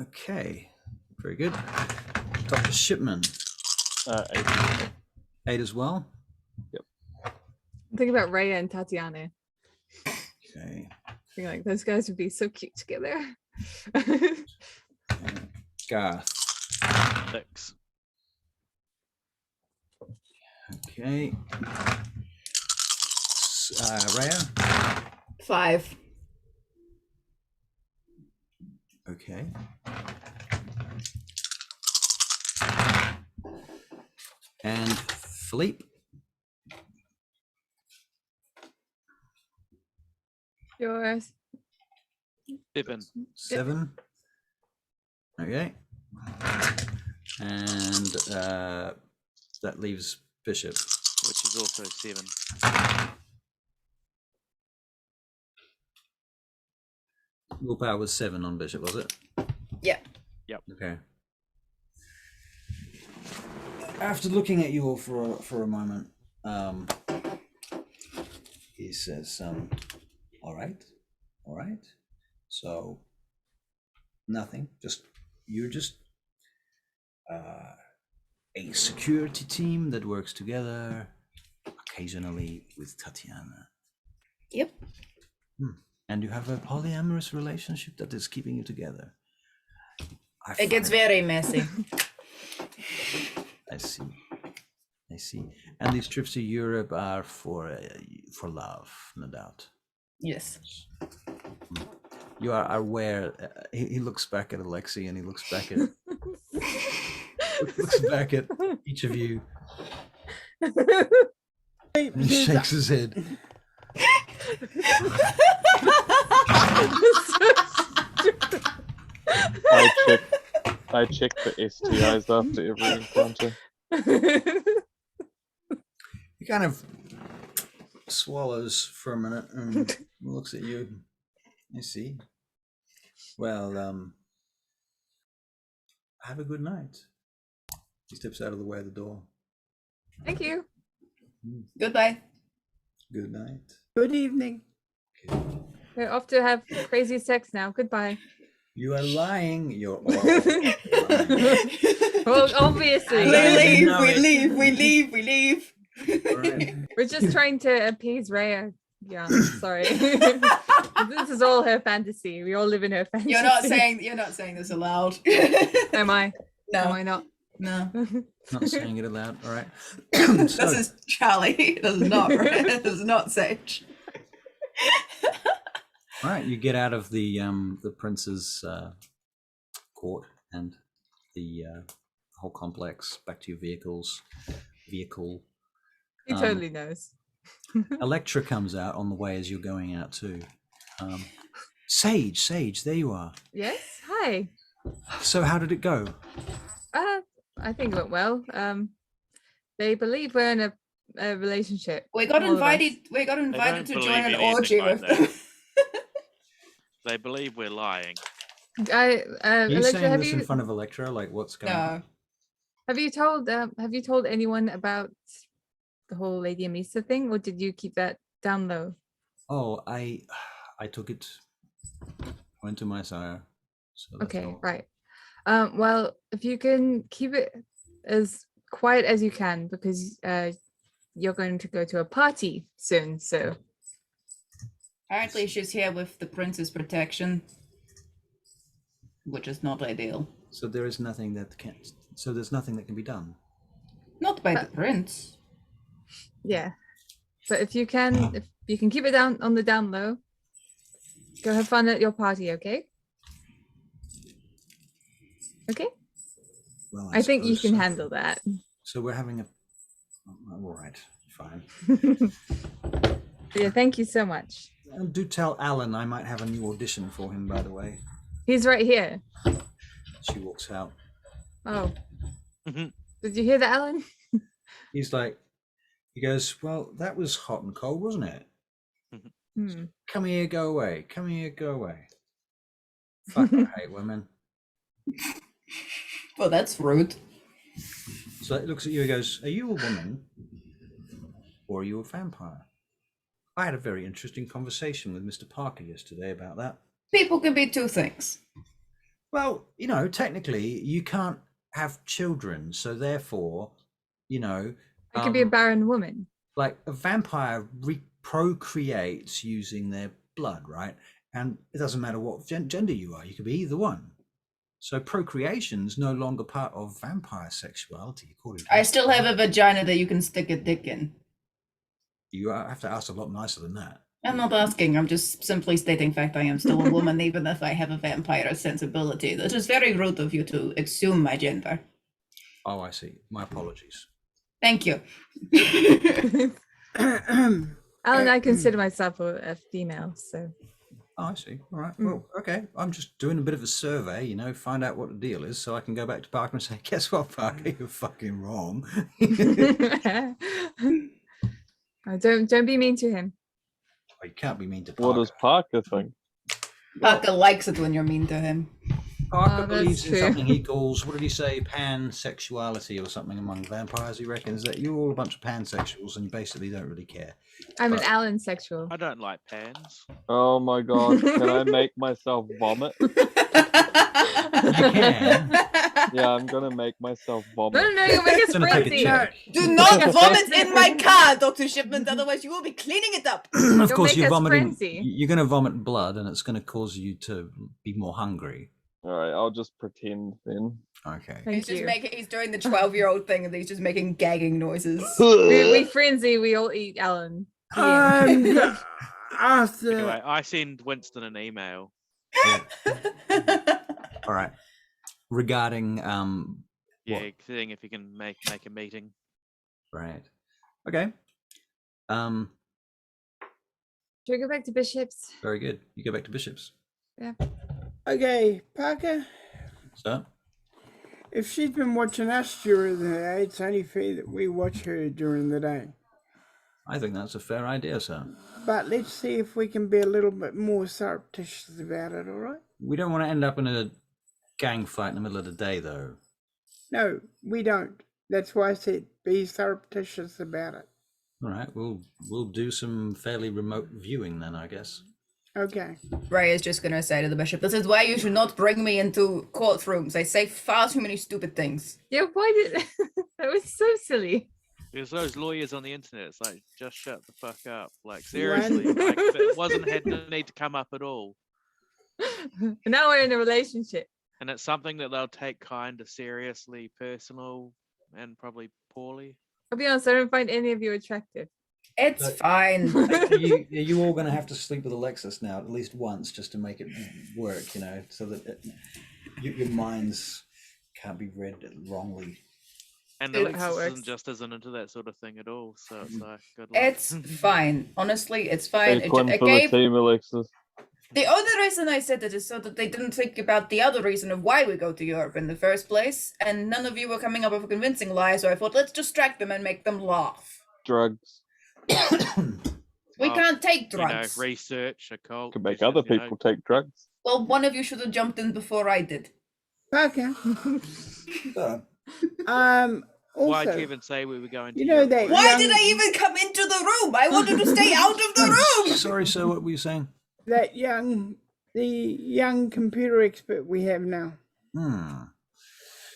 Okay, very good. Dr. Shipman, 8. 8 as well. Think about Raya and Tatiana. Okay. You're like, those guys would be so cute together. Garth. 6. Okay. Raya. 5. Okay. And Philippe. Yours. 7. 7. Okay. And that leaves Bishop. Which is also 7. Willpower was 7 on Bishop, was it? Yeah. Okay. After looking at you all for a moment, he says, all right. So nothing. You're just a security team that works together occasionally with Tatiana. Yep. And you have a polyamorous relationship that is keeping you together. It gets very messy. I see. And these trips to Europe are for love, no doubt. Yes. You are aware. He looks back at Alexi and he looks back at each of you and he shakes his head. I check for STIs after every encounter. He kind of swallows for a minute and looks at you. I see. Well, have a good night. He steps out of the way of the door. Thank you. Goodbye. Good night. Good evening. We're off to have crazy sex now. Goodbye. You are lying. You're all Well, obviously. We No, leave, it- we leave, we leave, we leave. Right. We're just trying to appease Rhea. Yeah, sorry. This is all her fantasy. We all live in her fantasy. You're not saying this aloud. Am I? No. Am I not? No. Not saying it aloud. All right. This So, is Charlie. This is not this is not Sage. all right, you get out of the prince's court and the whole complex, back to your vehicle. He totally knows. Electra comes out on the way as you're going out too. Sage, there you are. Yes. Hi. So how did it go? I think it went well. They believe we're in a relationship. We got all of us. invited. We got invited to believe join an anything orgy like with them. They believe we're lying. Are you Electra, saying have this in you front of Electra? Like what's going on? No. have you told anyone about the whole Lady Amissa thing, or did you keep that down low? Oh, I took it. Went to my sire. So that's Okay, all. right. Well, if you can keep it as quiet as you can, because you're going to go to a party soon, so Apparently she's here with the prince's protection, which is not ideal. So there is nothing that can. So there's nothing that can be done. Not by the prince. yeah. But if you can keep it down on the down low, go have fun at your party, okay? Okay? Well, I think you suppose can so. handle that. So we're having a. All right, fine. Yeah, thank you so much. And do tell Alan I might have a new audition for him. By the way, He's right here. she walks out. Oh. Mhm. Did you hear that, Alan? He's like, he goes, well, that was hot and cold, wasn't it? Hmm. Come here, go away. Come here, go away. Fuck, I hate women. Well, that's rude. So he looks at you and goes, are you a woman or are you a vampire? I had a very interesting conversation with Mr. Parker yesterday about that. People can be two things. Well, technically you can't have children, so therefore, It could be a barren woman. like a vampire procreates using their blood, right? And it doesn't matter what gender you are, you could be either one. So procreation's no longer part of vampire sexuality, according to I still have a vagina that you can stick a dick in. you. Have to ask a lot nicer than that. I'm not asking, I'm just simply stating fact I am still a woman, even if I have a vampire sensibility. That is very rude of you to assume my gender. Oh, I see. My apologies. Thank you. Alan, I consider myself a female, so Oh, I see. All right. Well, okay. I'm just doing a bit of a survey, find out what the deal is, so I can go back to Parker and say, guess what, Parker, you're fucking wrong. Oh, don't be mean to him. Oh, you can't be mean to Parker. What does Parker think? Parker likes it when you're mean to him. Parker Oh, believes that's in true. something he calls, what did he say, pansexuality or something among vampires, he reckons, that you're all a bunch of pansexuals and basically don't really care. I'm an But- Alan sexual. I don't like pans. Oh my god, can I make myself vomit? You can. Yeah, I'm gonna make myself No, vomit. you'll make us Gonna take a frenzy. check. Do not vomit in my car, Dr. Shipment, otherwise you will be cleaning it up. Of You'll course, make you're us vomiting. frenzy. You're going to vomit blood, and it's going to cause you to be more hungry. Alright, I'll just pretend then. Okay. Thank you. He's doing the 12-year-old thing and he's just making gagging noises. We frenzy, we all eat Alan. After Anyway, I send Winston an email. All right. Regarding Yeah, seeing if he can make a meeting. right. Okay. Should we go back to Bishop's? Very good. You go back to Bishop's. okay, Parker, So if she's been watching us during the day, it's only fair that we watch her during the day. I think that's a fair idea, sir. But let's see if we can be a little bit more surreptitious about it, all right? We don't want to end up in a gang fight in the middle of the day, though. No, we don't. That's why I said be surreptitious about it. All right, we'll do some fairly remote viewing then, I guess. Okay. Ray is just gonna say to the bishop, "This is why you should not bring me into courtrooms. I say far too many stupid things." Yeah, why did that was so silly. There's those lawyers on the internet. It's like, just shut the fuck up. Like, Right. seriously, like, if it wasn't had no need to come up at all. Now we're in a relationship. And it's something that they'll take kind of seriously, personal, and probably poorly. I'll be honest, I don't find any of you attractive. It's But- fine. You all going to have to sleep with Alexis now at least once just to make it work, so that your minds can't be read wrongly. And Is that how it Alexis works? isn't into that sort of thing at all. So it's like, good luck. It's fine. Honestly, it's fine. Take one It for gave the team, Alexis. the only reason I said it is so that they didn't think about the other reason of why we go to Europe in the first place, and none of you were coming up with a convincing lie. So I thought, let's distract them and make them laugh. Drugs. We Well, can't take You know, drugs. research, occult. Could make vision, other you know. people take drugs. Well, one of you should have jumped in before I did. Okay. Why'd you Also, even say we were going to you know Europe? that- Why Young- did I even come into the room? I wanted to stay out of the room. Sorry, sir, what were you saying? the young computer expert we have now.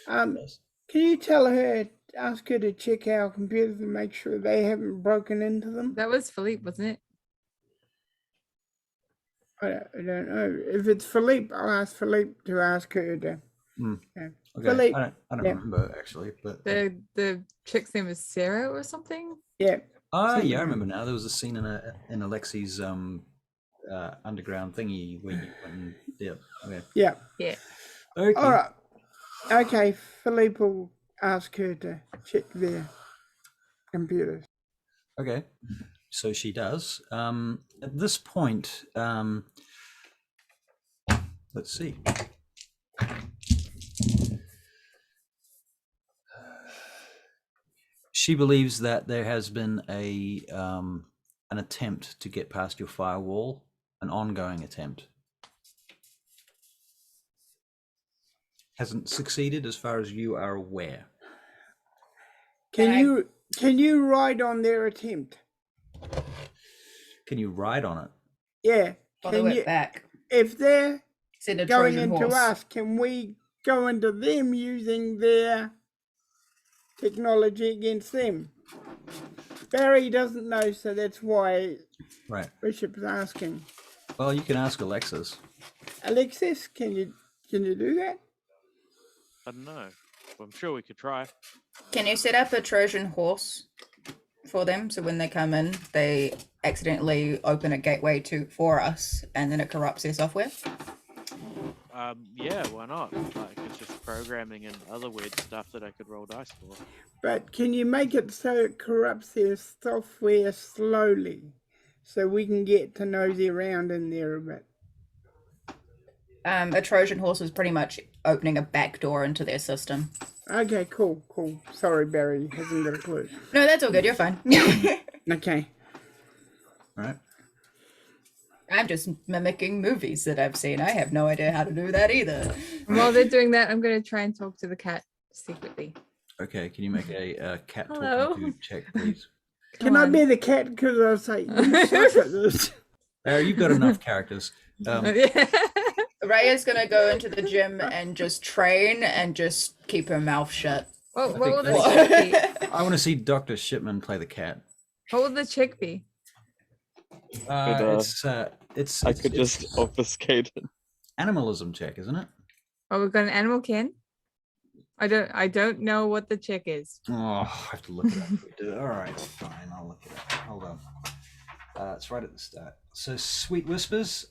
Can you tell her, ask her to check our computers and make sure they haven't broken into them? That was Philippe, wasn't it? I don't know. If it's Philippe, I'll ask Philippe to ask her to. Yeah. Okay, Philippe, I don't yeah. remember actually, but The chick's name was Sarah or something. Yeah. yeah, I remember now. There was a scene in Alexi's underground thingy where you went and, okay. Yeah. Yeah. Okay. All right. Okay, Philippe will ask her to check their computers. Okay, so she does. At this point, let's see. She believes that there has been an attempt to get past your firewall, an ongoing attempt. Hasn't succeeded as far as you are aware. Can you ride on their attempt? Can you ride on it? Yeah. Follow Can it you, back. if they're Send a going Trojan into horse. us, can we go into them using their technology against them? Barry doesn't know, so that's why Right. Bishop's asking. Well, you can ask Alexis. Alexis, can you do that? I don't know. I'm sure we could try. Can you set up a Trojan horse for them so when they come in, they accidentally open a gateway for us, and then it corrupts their software? Yeah, why not? Like, it's just programming and other weird stuff that I could roll dice for. But can you make it so it corrupts their software slowly, so we can get to nosy around in there a bit? A Trojan horse is pretty much opening a back door into their system. Okay, cool. Sorry, Barry hasn't got a clue. No, that's all good. You're fine. Okay. Right. I'm just mimicking movies that I've seen. I have no idea how to do that either. And while they're doing that, I'm going to try and talk to the cat secretly. Okay, can you make a cat Hello. talking to check, please? Can Come I on. be the cat? Because I was like, you suck at this. You've got enough characters. Raya's gonna go into the gym and just train and just keep her mouth shut. What I will the think chick be? I want to see Dr. Shipman play the cat. What will the chick be? It's I could just obfuscate it. animalism check, isn't it? Oh, we've got an animal kin. I don't know what the chick is. Oh, I have to look it up. All right, fine. I'll look it up. Hold on. It's right at the start. So, Sweet Whispers.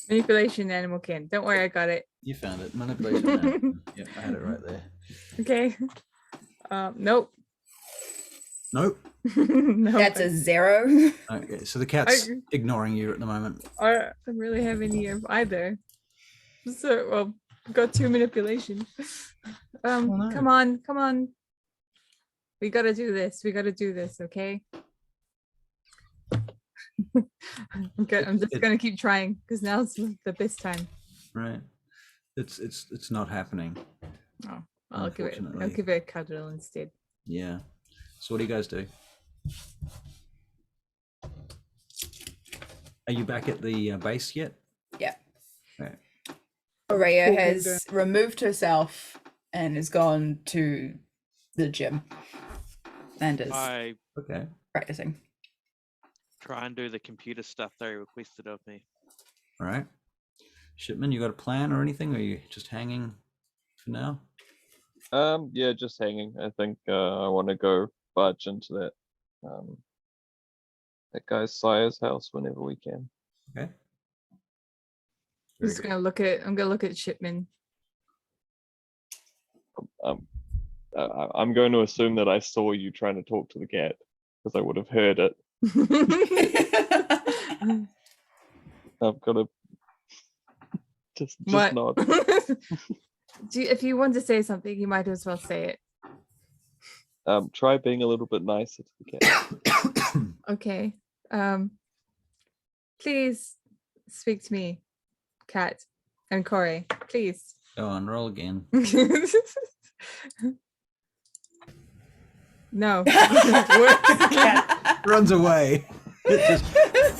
Manipulation animal kin. Don't worry, I got it. You found it. Manipulation. Yep, I had it right there. Okay. Nope. Nope. No. That's a 0. Okay, so the cat's ignoring you at the moment. I don't really have any of either. So, well, got 2 manipulation. no. Come on. We gotta do this, okay? I'm just gonna keep trying because now's the best time. Right. It's not happening. Oh, I'll give it unfortunately. a cuddle instead. Yeah. So what do you guys do? Are you back at the base yet? Yeah. Right. Araya Talking has removed herself and has gone to the gym and is I Okay. practicing. try and do the computer stuff they requested of me. All right. Shipman, you got a plan or anything? Or are you just hanging for now? Yeah, just hanging. I think I want to go barge into that guy's sire's house whenever we can. Okay. I'm just gonna look at. I'm gonna look at Shipman. I'm going to assume that I saw you trying to talk to the cat because I would have heard it. I've got to just What? nod. If you want to say something, you might as well say it. Try being a little bit nicer to the cat. Okay. Please speak to me, Cat and Corey. Please. Go on, roll again. No. Runs away. It just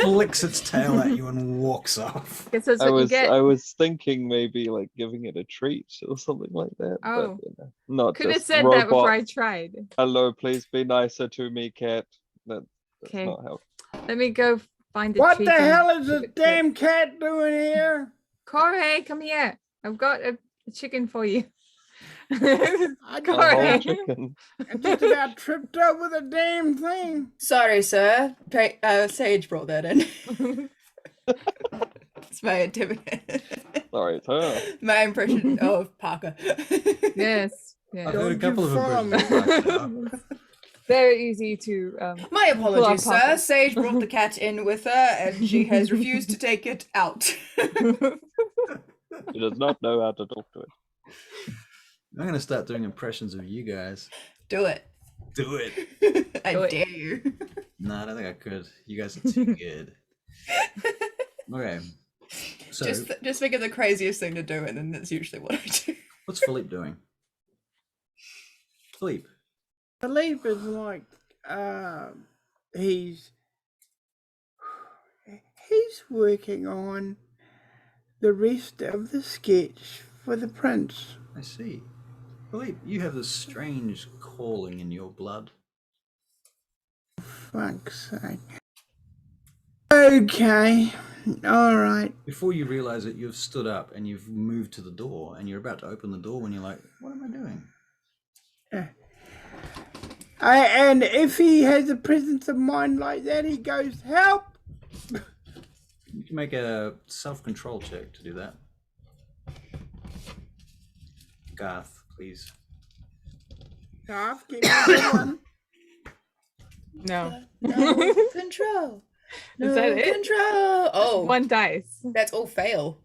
flicks its tail at you and walks off. Guess that's what you get. I was thinking maybe like giving it a treat or something like that. Oh. But, not Could have just said robot. that before I tried. Hello, please be nicer to me, cat. That's Okay. not how. Let me go find a What treat the and hell is give this it to it. damn cat doing here? Corey, come here. I've got a chicken for you. I A just, whole Corey. chicken. I just about tripped over the damn thing. Sorry, sir. Sage brought that in. It's my intimidation. Sorry, it's her. My impression of Parker. Yes. I've Yeah. heard a Don't couple of you follow impressions like that. Very easy to My Pull apologies, up, sir. Parker. Sage brought the cat in with her and she has refused to take it out. She does not know how to talk to it. I'm going to start doing impressions of you guys. Do it. Do it. I Do it. dare you. No, I don't think I could. You guys are too good. Okay. So, Just think of the craziest thing to do, and then that's usually what I do. what's Philippe doing? Philippe. Philippe is like, he's working on the rest of the sketch for the prince. I see. Philippe, you have this strange calling in your blood. Fuck's sake. Okay, all right. Before you realize it, you've stood up and you've moved to the door and you're about to open the door when you're like, what am I doing? And if he has a presence of mind like that, he goes, help! You can make a self-control check to do that. Garth, please. Half, give me the one. no. No control. No Is that it? control. Oh, One dice. that's all fail.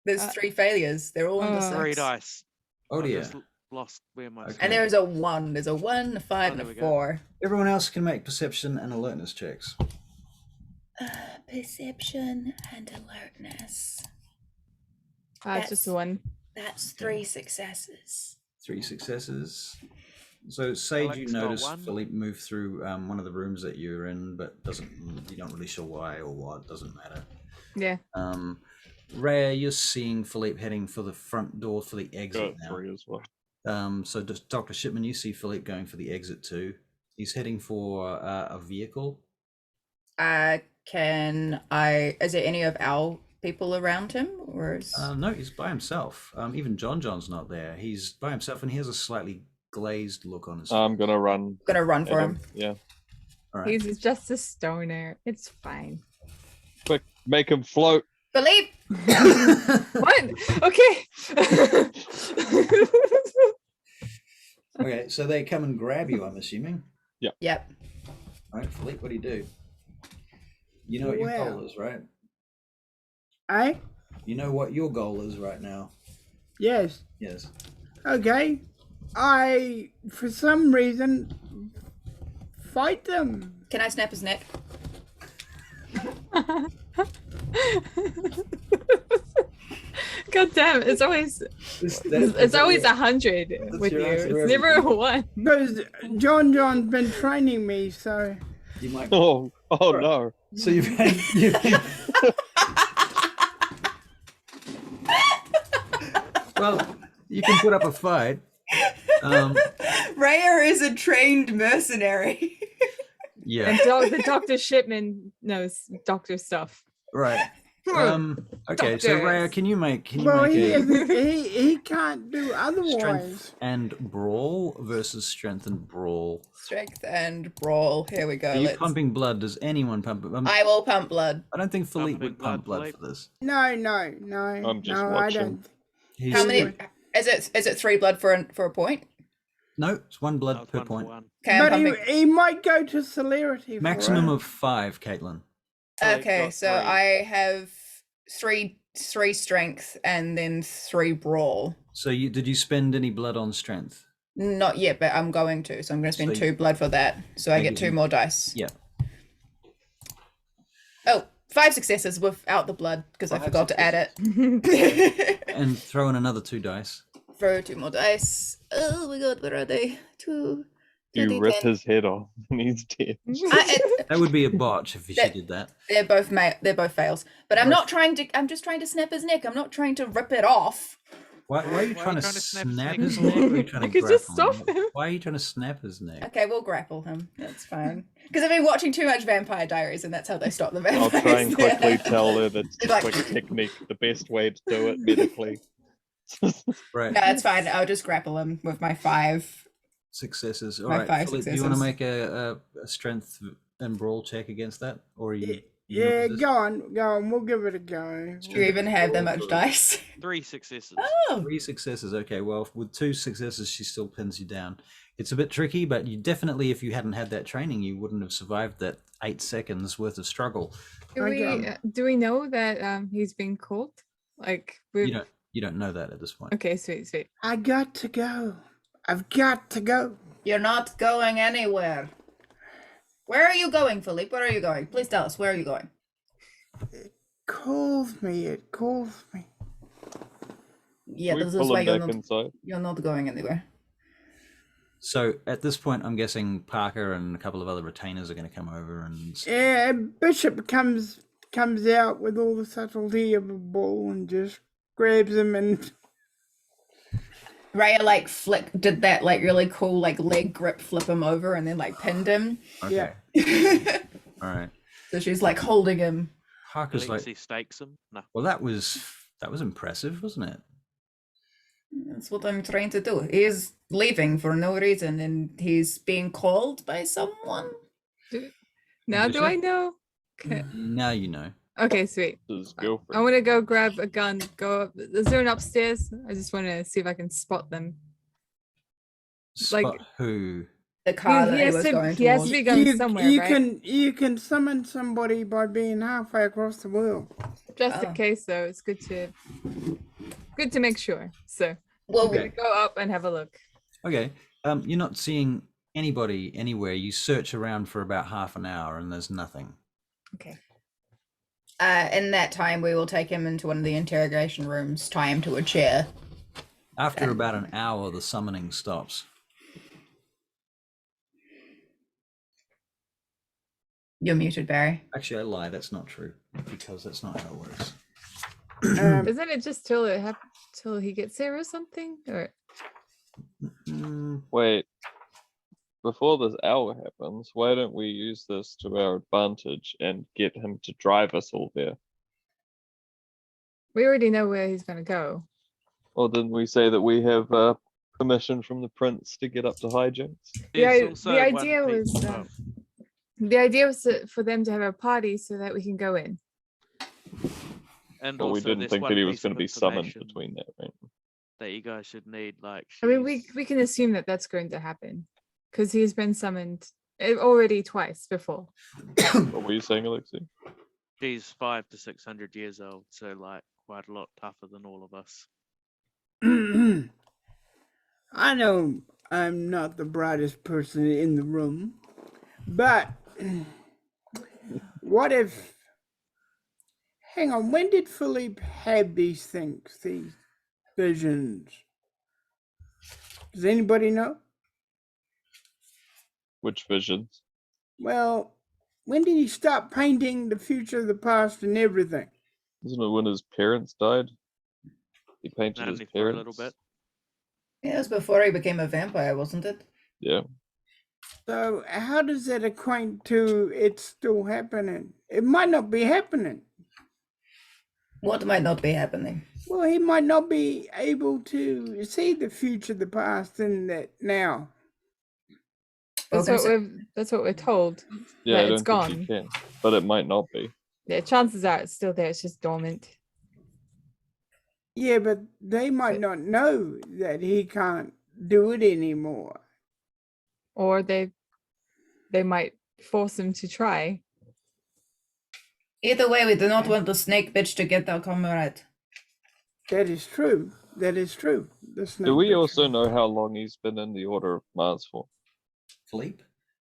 There's 3 failures. They're all under 6. 3 dice. Oh I dear. just lost where my Okay. And there is a 1. There's a 1, a 5, Oh, there and we a go. 4. Everyone else can make perception and alertness checks. Perception and alertness. It's just the one. That's 3 successes. 3 successes. So Sage, you Alex got notice 1. Philippe move through one of the rooms that you're in, but you're not really sure why or what, doesn't matter. Yeah. Rhea, you're seeing Philippe heading for the front door for the exit Got now. 3 as well. So just Dr. Shipman, you see Philippe going for the exit too. He's heading for a vehicle. Is there any of our people around him, or is... No, he's by himself. Even John's not there. He's by himself and he has a slightly glazed look on his face. I'm gonna run. gonna run at for him? Yeah. All right. He's just a stoner. It's fine. Quick, make him float. Philippe! What? Okay. Okay, so they come and grab you, I'm assuming. Yep. All right, Philippe, what do you do? You know what your Well. goal is, right? Eh? You know what your goal is right now. Yes. Yes. Okay. I, for some reason, fight them. Can I snap his neck? God damn, it's always it's always 100 with you. your answer It's never a every 1. Because John's been training me, so You might. Oh no. So you've had. Well, you can put up a fight. Raya is a trained mercenary. Yeah. And the Dr. Shipman knows doctor stuff. Right. Okay. So Doctors. Raya, can you make well, a he can't do otherwise. strength and brawl versus strength and brawl? Strength and brawl. Here we go. Are you Let's... pumping blood? Does anyone pump? I will pump blood. I don't think Philippe Pumping would pump blood, blood Philippe? for this. No. I'm just I watching. don't. He's, How many? Is it 3 blood for a point? No, it's 1 blood That was per 1 for point. 1. Okay, I'm But pumping. he might go to celerity. for Maximum it. of 5, Caitlin. Philippe Okay, got so 3. I have three strength and then 3 brawl. So did you spend any blood on strength? Not yet, but I'm going to. So I'm going to spend So 2 blood for that. So I Maybe get 2 you- more dice. Yeah. Oh, 5 successes without the blood because I 5 forgot to add it. And throw in another 2 dice. Throw 2 more dice. Oh my god, where are they? 2. You rip his head off and he's dead. That would be a botch if she did that. They're both fails. But I'm not trying to. I'm just trying to snap his neck. I'm not trying to rip it off. Why are you Why trying to trying to snap snap his his neck? neck? Or are you trying to You could just grapple stop him. Why are you trying to snap his neck? Okay, we'll grapple him. That's fine. Because I've been watching too much Vampire Diaries, and that's how they stop the I'll vampires. try and quickly tell her that's the Like- quick technique, the best way to do it medically. Right. No, it's fine. I'll just grapple him with my 5. Successes. All My right. 5 Philippe, do you want to successes. make a strength and brawl check against that? Or are you. Yeah, you go on. We'll give it a go. Do you even have that much dice? 3 successes. Oh, 3 successes. Okay, well, with 2 successes, she still pins you down. It's a bit tricky, but you definitely, if you hadn't had that training, you wouldn't have survived that 8 seconds worth of struggle. Do we know that he's been called? Like You don't know that at this point. Okay, sweet. I got to go. I've got to go. you're not going anywhere. Where are you going, Philippe? Where are you going? Please tell us. Where are you going? It calls me. Yeah, We this is pull why him you're back not, inside. you're not going anywhere. So at this point, I'm guessing Parker and a couple of other retainers are going to come over and. Yeah, Bishop comes out with all the subtlety of a bull and just grabs him and Raya did that really cool leg grip, flip him over, and then pinned him. Okay. yeah. All right. So she's holding him. Parker's Philippe like, stakes him. No. well, that was impressive, wasn't it? That's what I'm trying to do. He's leaving for no reason, and he's being called by someone. Now do Bishop? I know? Okay. Now you know. Okay, sweet. His I girlfriend. want to go grab a gun. Go up. Is there an upstairs? I just want to see if I can spot them. Spot who? The car that he has was to- going he has to towards. be going somewhere, right? You can summon somebody by being halfway across the world. Just Oh. in case, though, it's good to make sure. So Well, Okay. go up and have a look. Okay. You're not seeing anybody anywhere. You search around for about half an hour and there's nothing. Okay. in that time, we will take him into one of the interrogation rooms, tie him to a chair. After about an hour, the summoning stops. You're muted, Barry. Actually, I lie. That's not true because that's not how it works. Isn't it just till he gets here or something? Or Mm, Wait. Before this hour happens, why don't we use this to our advantage and get him to drive us all there? we already know where he's gonna go. Or didn't we say that we have permission from the prince to get up to hijinks? There's The also idea one was piece of- the idea was for them to have a party so that we can go in. and But we also didn't there's think one that he was piece going of to be summoned information between that, right? that you guys should need. Like, I mean, we she's- can assume that that's going to happen because he's been summoned already twice before. What were you saying, Alexei? she's 500 to 600 years old, so like quite a lot tougher than all of us. I know I'm not the brightest person in the room, but what if hang on. When did Philippe have these things, these visions? Does anybody know? Which visions? Well, when did he start painting the future, the past, and everything? Isn't it when his parents died? He painted his Only parents. for a little bit. Yeah, it was before he became a vampire, wasn't it? Yeah. So how does that acquaint to it still happening? It might not be happening. What might not be happening? Well, he might not be able to see the future, the past, and that now. That's what we're told. Yeah, That I it's don't think he can. But it might not be. Yeah, chances are it's still there. It's just dormant. Yeah, but they might not know that he can't do it anymore. Or they might force him to try. Either way, we do not want the snake bitch to get our comrade. That is true. That is true. The snake Do we bitch. also know how long he's been in the Order of Mars for? Philippe?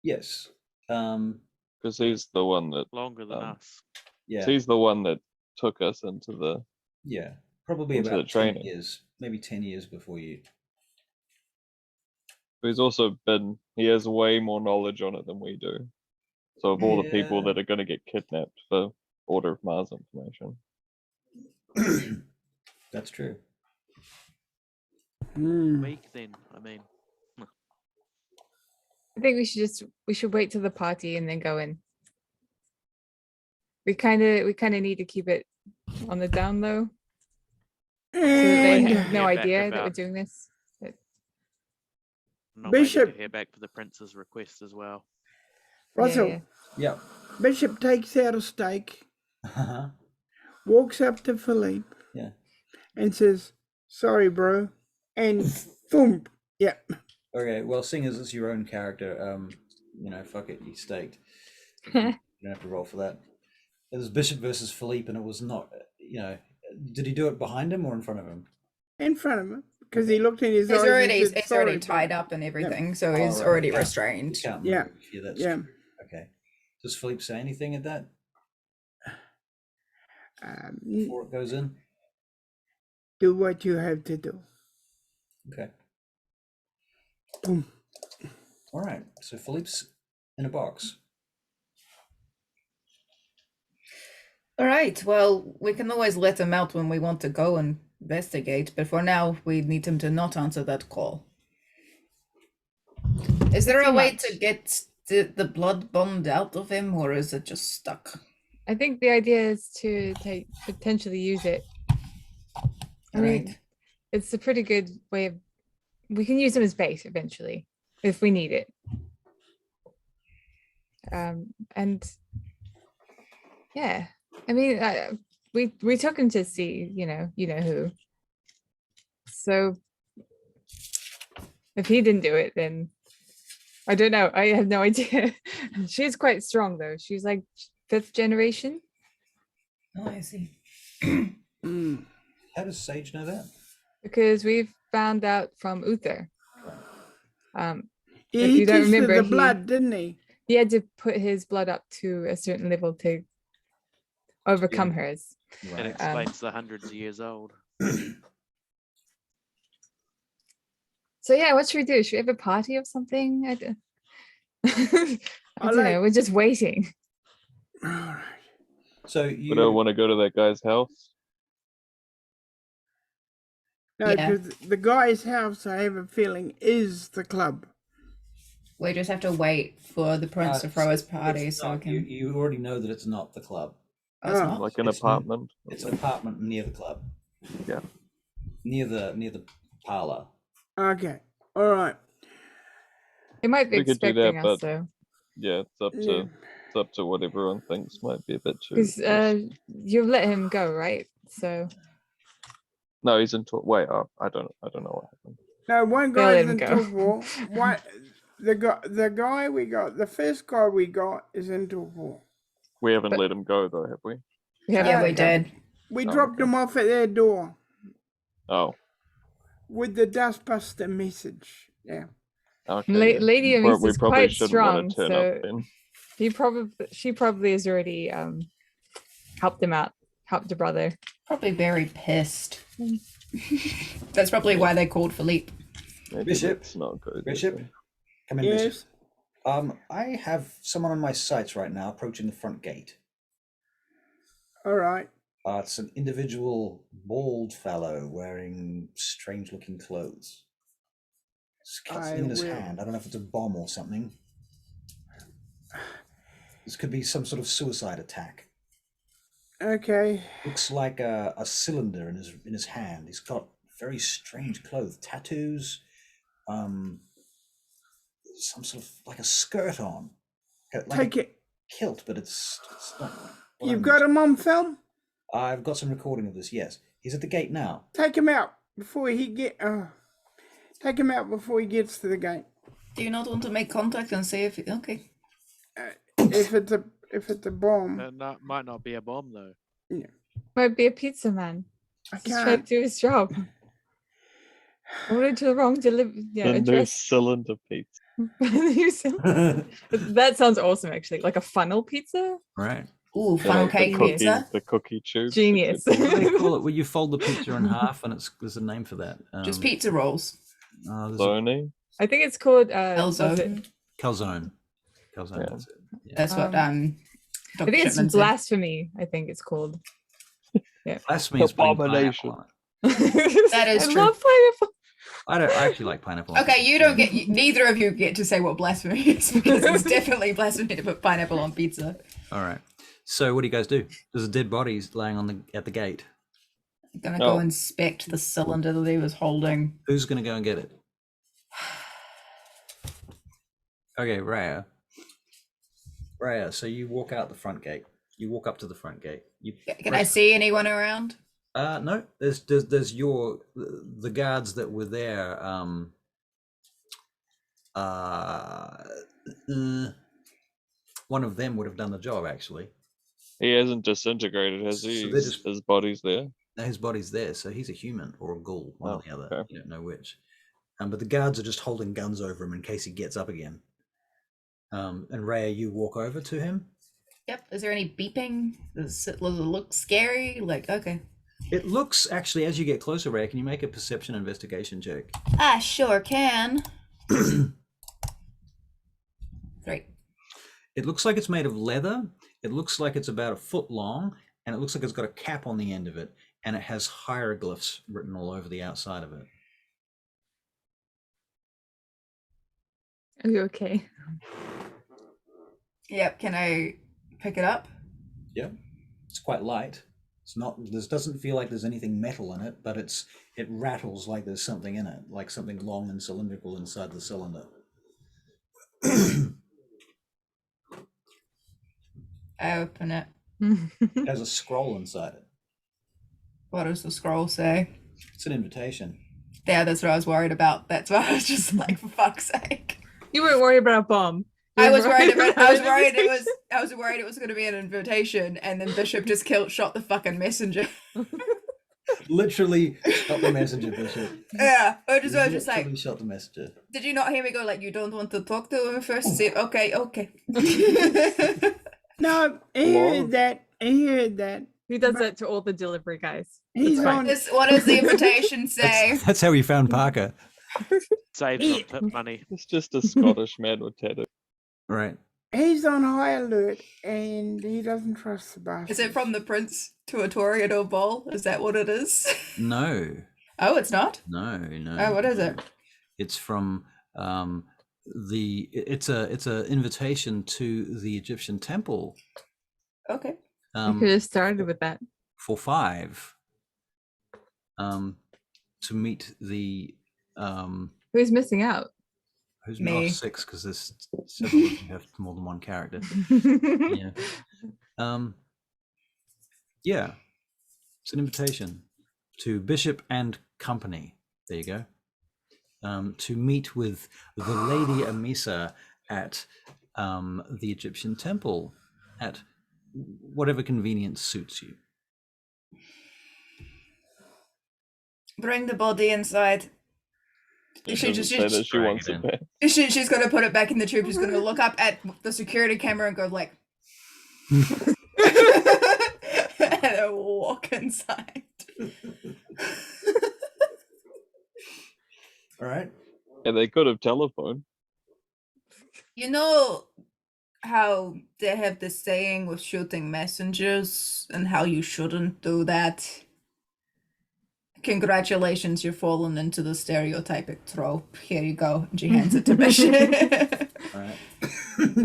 Yes. Because he's the one that Longer than us. Yeah. he's the one that took us into the Yeah. Probably into the about 10 training. years, maybe 10 years before you. He's also been he has way more knowledge on it than we do. So of all the people Yeah. that are gonna get kidnapped for Order of Mars information. That's true. Week then, I mean. I think we should wait till the party and then go in. We kind of need to keep it on the down low, so that they And have no Hear back idea that we're about- doing this. But I'm not waiting Bishop- to hear back for the prince's request as well. Russell, yeah. Yeah. Bishop takes out a stake, Uh-huh. walks up to Philippe, Yeah. and says, "Sorry, bro," and thump. Yeah. Okay. Well, seeing as it's your own character, fuck it, you staked. You don't have to roll for that. It was Bishop versus Philippe, and it was not. Did he do it behind him or in front of him? In front of him, because he looked in his eyes. He's already tied up and everything, so he's right, already yeah. restrained. You can't Yeah. move. Yeah, that's Yeah. true. Okay. Does Philippe say anything at that before it goes in? Do what you have to do. Okay. Boom. All right. So Philippe's in a box. All right. Well, we can always let him out when we want to go and investigate, but for now, we need him to not answer that call. Is there a Too way much. to get the blood bond out of him, or is it just stuck? I think the idea is to potentially use it. I mean, Right. it's a pretty good way of. We can use him as bait eventually if we need it. And yeah, I mean, we took him to see, you know who. So if he didn't do it, then I don't know. I have no idea. She's quite strong though. She's like 5th generation. Oh, I see. Mm. How does Sage know that? Because we've found out from Uther. Yeah, If he you don't tasted remember, the he- blood, didn't he? He had to put his blood up to a certain level to overcome hers. It Right. explains the hundreds of years old. So yeah, what should we do? Should we have a party or something? I don't, I don't like- know. We're just waiting. All right. So We you don't want to go to that guy's house. No, Yeah. because the guy's house, I have a feeling, is the club. We just have to wait for the prince to throw his party, it's so we not- can. you already know that it's not the club. Oh, it's Oh. not? Like an It's- apartment. It's an apartment near the club. Yeah. Near the parlor. Okay. All right. They might be We could do expecting that, us but- though, Yeah, it's up Yeah. to what everyone thinks might be a bit too. because risky. you've let him go, right? So No, he's in talk. Wait, I don't know what happened. No, one They'll let guy's him in go. Torpor. One, the guy we got, the first guy we got is in Torpor. We haven't But- let him go though, have we? we have Yeah, let we him go. did. We Oh, dropped okay. him off at their door Oh, with the dustbuster message. Yeah. okay. La- yeah. Lady We Amisa's probably quite shouldn't strong, let it turn so up then. she probably has already helped him out, help the brother. Probably very pissed. That's probably why they called Philippe. Maybe Bishop. let's not go there. Bishop, come in, Bishop. Yes. I have someone on my sights right now approaching the front gate. All right. It's an individual bald fellow wearing strange-looking clothes. He's got something in his hand. I don't know if it's a bomb or something. This could be some sort of suicide attack. Okay. Looks like a cylinder in his hand. He's got very strange clothes, tattoos, some sort of like a skirt on. Like Take it. Kilt, but it's not. You've got him on film? I've got some recording of this, yes. He's at the gate now. Take him out before he gets to the gate. Do you not want to make contact and see if... Okay. If it's a bomb. That might not be a bomb though. Yeah. Might be a pizza man. I He's trying to can't. do his job. Ordered to the wrong delivery. Yeah, The new address. cylinder pizza. That sounds awesome, actually. Like a funnel pizza. Right. Ooh, Yeah, funnel like cake pizza. The cookie tube. Genius. What do they call it? Where you fold the pizza in half, and there's a name for that. Just pizza rolls. There's a Sony. I think it's called Calzone. calzone. Calzone. Yeah. That's it. Yeah. That's what I Dr. think it's Shipman said. blasphemy. I think it's called. Blasphemy is putting Abomination. pineapple on it. That is I true. love pineapple. I actually like pineapple. on Okay, pizza. you don't get. Neither of you get to say what blasphemy is because it's definitely blasphemy to put pineapple on pizza. All right. So what do you guys do? There's a dead body laying at the gate. I'm gonna go inspect the cylinder that he was holding. Who's going to go and get it? Okay, Raya. So you walk out the front gate. You walk up to the front gate. Can I see anyone around? No. There's the guards that were there. One of them would have done the job actually. He hasn't disintegrated, has he? So they're just- His body's there. Now his body's there, so he's a human or a ghoul, one or the other. Okay. You don't know which. But the guards are just holding guns over him in case he gets up again. And Raya, you walk over to him. Yep. Is there any beeping? Does it look scary? Like, okay. It looks actually, as you get closer, Raya, can you make a perception investigation check? I sure can. Great. It looks like it's made of leather. It looks like it's about a foot long, and it looks like it's got a cap on the end of it, and it has hieroglyphs written all over the outside of it. Are you okay? Yep. Can I pick it up? Yeah, it's quite light. It's not. This doesn't feel like there's anything metal in it, but it rattles like there's something in it, like something long and cylindrical inside the cylinder. I open it. It has a scroll inside it. What does the scroll say? It's an invitation. Yeah, that's what I was worried about. That's why I was just like, for fuck's sake. You weren't worried about a bomb. I was worried it was going to be an invitation, and then Bishop just shot the fucking messenger. Literally shot the messenger, Bishop. Yeah, I was just like, Literally shot the messenger. did you not hear me go like, you don't want to talk to him first? Say, okay. No, he heard that. He does that to all the delivery guys. He's It's fine. on. What does the invitation say? That's how he found Parker. Saves on tip money. It's just a Scottish man with tattoo. Right. He's on high alert, and he doesn't trust the bastard. Is it from the Prince to a Toreador Bowl? Is that what it is? No. Oh, it's not? No. Oh, what is it? It's from it's a invitation to the Egyptian temple. Okay. You could have started with that. For 5. To meet the Who's missing out? who's Me. 6 because there's several of you have more than one character. Yeah. Yeah. It's an invitation to Bishop and company. There you go. To meet with the Lady Amissa at the Egyptian temple at whatever convenience suits you. Bring the body inside. She just say that she wants it back. She's going to put it back in the tube. She's going to look up at the security camera and go like... Walk inside. All right. And they could have telephoned. You know how they have this saying with shooting messengers and how you shouldn't do that? Congratulations, you've fallen into the stereotypic trope. Here you go. And she hands it to Bishop. All right.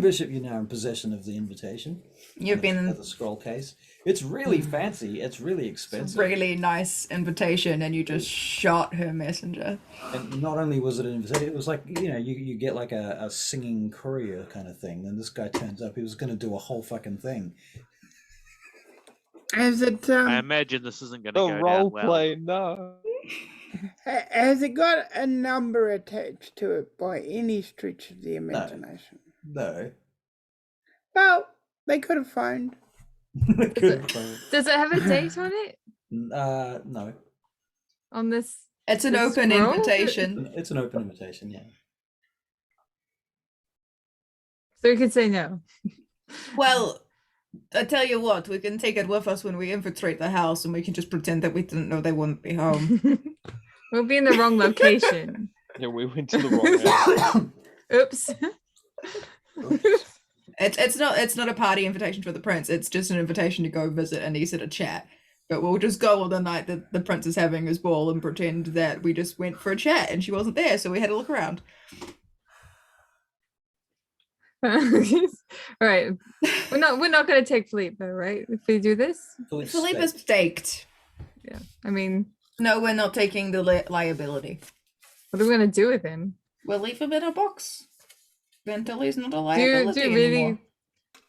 Bishop, you're now in possession of the invitation. You've been the scroll case. It's really fancy. It's really expensive. really nice invitation, and you just shot her messenger. And not only was it an invitation, it was like, you know, you get like a singing courier kind of thing. And this guy turns up, he was going to do a whole fucking thing. Has it I imagine this isn't going to The go role down well. play, no. has it got a number attached to it by any stretch of the imagination? No. Well, they could have phoned. Does it have a date on it? No. On this? It's an The open scroll? invitation. It's an open invitation, yeah. So we could say no. Well, I tell you what, we can take it with us when we infiltrate the house, and we can just pretend that we didn't know they wouldn't be home. We'll be in the wrong location. Yeah, we went to the wrong house. Oops. It's not a party invitation for the prince. It's just an invitation to go visit Anissa to chat. But we'll just go on the night that the prince is having his ball and pretend that we just went for a chat and she wasn't there, so we had to look around. All right. We're not going to take Philippe though, right? If we do this? Philippe is staked. Yeah. I mean, No, we're not taking the liability. what are we going to do with him? We'll leave him in a box until he's not a Do liability you really anymore.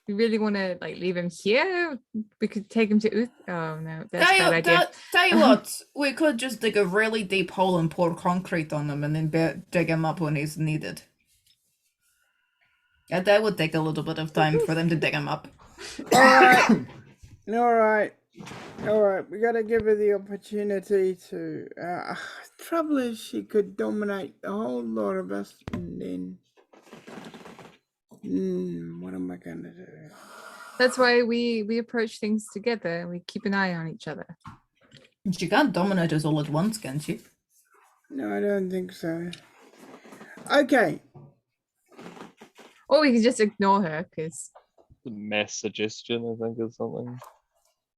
you really want to like leave him here? We could take him to Oh no, that's a bad idea. Tell you what, we could just dig a really deep hole and pour concrete on him and then dig him up when he's needed. Yeah, that would take a little bit of time for them to dig him up. All right. We gotta give her the opportunity to. Trouble is, she could dominate the whole lot of us, and then. What am I gonna do? That's why we approach things together and we keep an eye on each other. She can't dominate us all at once, can she? No, I don't think so. Okay. Or we can just ignore her because Mass suggestion, I think, or something.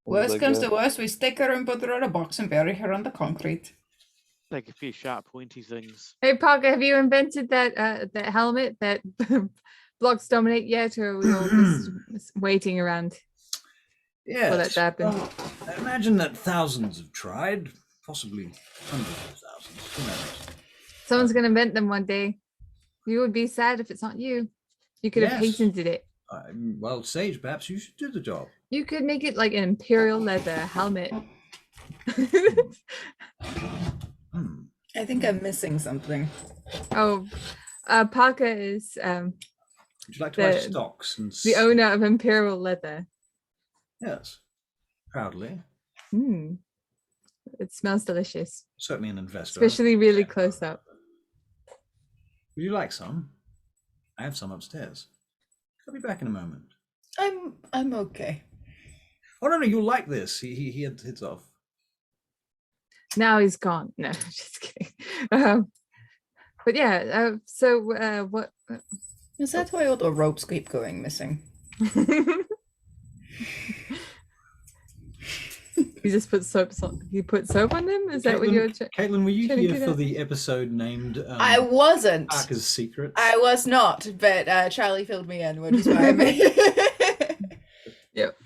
Worst Like comes that. to worst, we stick her and put her in a box and bury her on the concrete. Like a few sharp, pointy things. Hey Parker, have you invented that helmet that blocks dominate yet, or are we all just waiting around for that to happen? I imagine that thousands have tried, possibly hundreds of thousands. Who knows? Someone's gonna invent them one day. You would be sad if it's not you. You could have Yes. patented it. Well, Sage, perhaps you should do the job. You could make it like an imperial leather helmet. I think I'm missing something. Oh, Parker is Would you like to buy The- stocks? And the owner of Imperial Leather. Yes, proudly. It smells delicious, Certainly an investor. especially really close up. Would you like some? I have some upstairs. I'll be back in a moment. I'm okay. Oh no, you'll like this. He heads off. Now he's gone. No, just kidding. But yeah, so what? Is that why all the ropes keep going missing? You just put soap. You put soap on them. Is that what you're? Caitlin, were you trying to here get for at? the episode named I wasn't. Parker's Secrets? I was not, but Charlie filled me in, which is why I made Yep.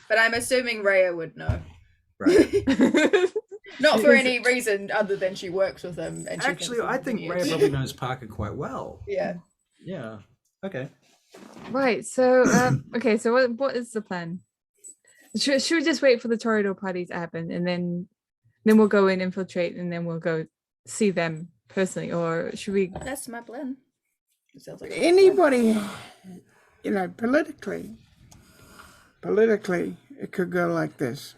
But I'm assuming Rhea would know. Right. Not for any reason other than she works with him. And she Actually, thinks I he's think weird. Rhea probably knows Parker quite well. Yeah. Yeah. Okay. Right. So okay. So what is the plan? Should we just wait for the Toreador party to happen, and then we'll go in, infiltrate, and then we'll go see them personally, or should we? That's my plan. It sounds like Anybody, politically, it could go like this.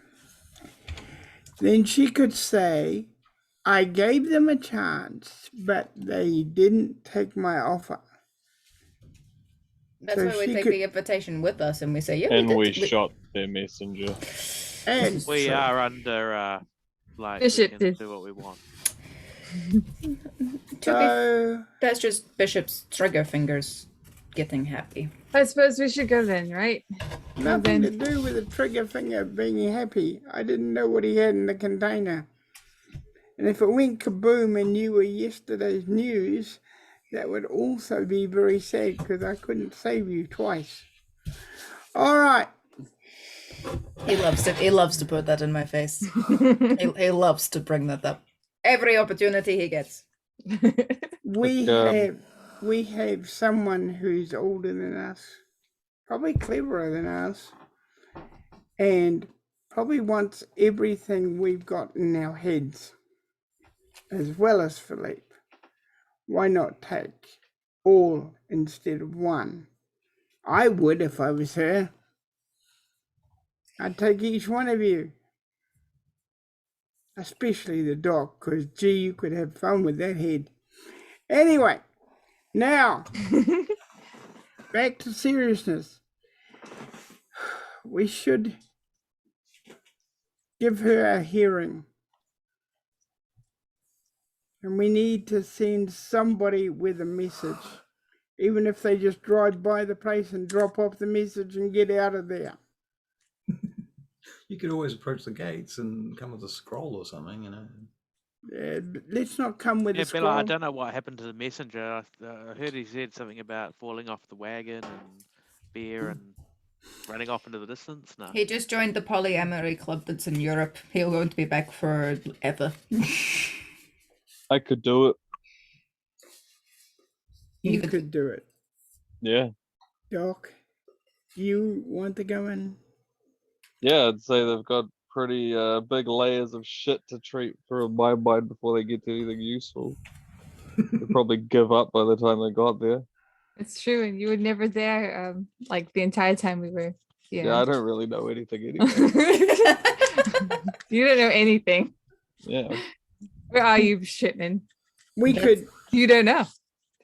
Then she could say, I gave them a chance, but they didn't take my offer. That's So why we she take could- the invitation with us and we say, yeah, And did- we shot their messenger. And We so- are under like Bishop we can did. do what we want. so That's just Bishop's trigger fingers getting happy. I suppose we should go then, right? nothing to then- do with the trigger finger being happy. I didn't know what he had in the container. And if it went kaboom and you were yesterday's news, that would also be very sad because I couldn't save you twice. All right. He loves to put that in my face. he loves to bring that up. Every opportunity he gets. We have someone who's older than us, probably cleverer than us, and probably wants everything we've got in our heads, as well as Philippe. Why not take all instead of one? I would if I was her. I'd take each one of you. Especially the dog, because gee, you could have fun with that head. Anyway, now, back to seriousness. We should give her a hearing. And we need to send somebody with a message. Even if they just drive by the place and drop off the message and get out of there. You could always approach the gates and come with a scroll or something, you know. But let's not come with Yeah, a scroll. Bella, I don't know what happened to the messenger. I heard he said something about falling off the wagon and beer and running off into the distance. No. He just joined the polyamory club that's in Europe. He'll going to be back forever. I could do it. You could do it. Yeah. Doc, you want to go in? Yeah, I'd say they've got pretty big layers of shit to treat for my mind before they get to anything useful. They'd probably give up by the time they got there. It's true, and you were never there, like the entire time we were. Yeah, I don't really know anything anyway. You don't know anything. Yeah. Where are you, Shipman? We could. You don't know,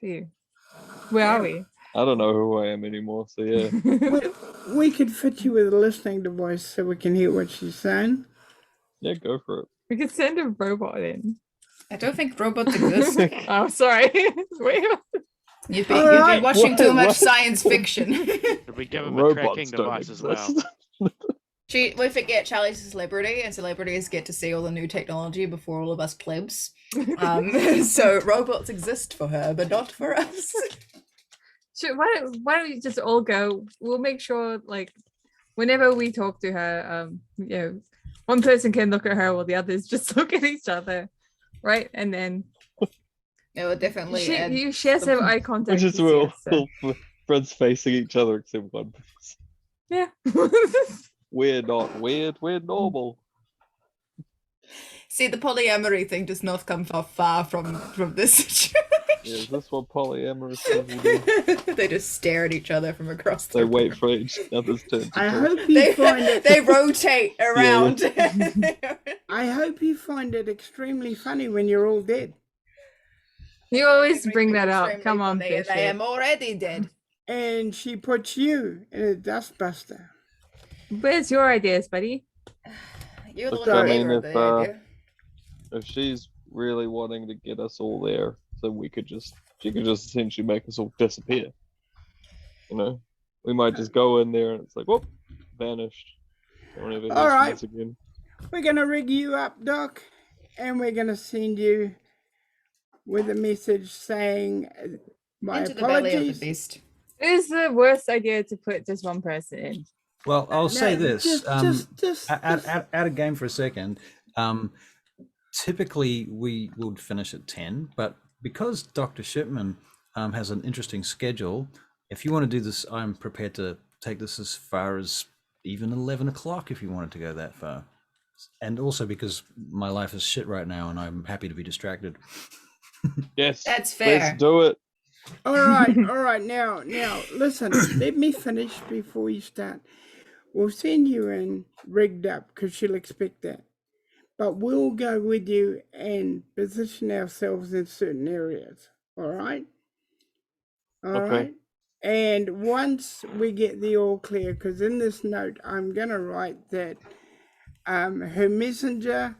do you? Where are we? I don't know who I am anymore, so yeah. We could fit you with a listening device so we can hear what she's saying. Yeah, go for it. We could send a robot in. I don't think robots exist. Oh, sorry. You've been Alright. watching too much What? science fiction. Did we give him a Robots tracking don't device as well? exist. We forget Charlie's a celebrity, and celebrities get to see all the new technology before all of us plebs. So robots exist for her, but not for us. Sure, why don't we just all go? We'll make sure, like, whenever we talk to her, you know, one person can look at her while the others just look at each other, right? And then It would definitely add you share some eye contact. Which is easier, so- all friends facing each other except one person. Yeah. We're not weird, we're normal. See, the polyamory thing does not come far from this situation. Yeah, is this what polyamorous people do? They just stare at each other from across the They room. wait for each other's turn to I talk. hope you find it. They rotate around. I hope you find it extremely funny when you're all dead. You always bring that up. Extremely Come on, funny, and I Bishop. am already dead. And she puts you in a dustbuster. Where's your ideas, buddy? You're the Look, one I who mean, gave her the idea. If she's really wanting to get us all there, then she could just essentially make us all disappear. You know? We might just go in there and it's like, whoop, vanished. Don't ever hear All from right. us again. We're going to rig you up, Doc, and we're going to send you with a message saying my Into the belly of apologies. the beast. It is the worst idea to put just one person in. Well, I'll say No, this. just Out of game for a second. Typically, we would finish at 10, but because Dr. Shipman has an interesting schedule, if you want to do this, I'm prepared to take this as far as even 11 o'clock if you wanted to go that far. And also because my life is shit right now and I'm happy to be distracted. Yes. That's fair. Let's do it. all right. Now, listen, let me finish before you start. We'll send you in rigged up because she'll expect that. But we'll go with you and position ourselves in certain areas. All right? All Okay. right? And once we get the all clear, because in this note, I'm going to write that her messenger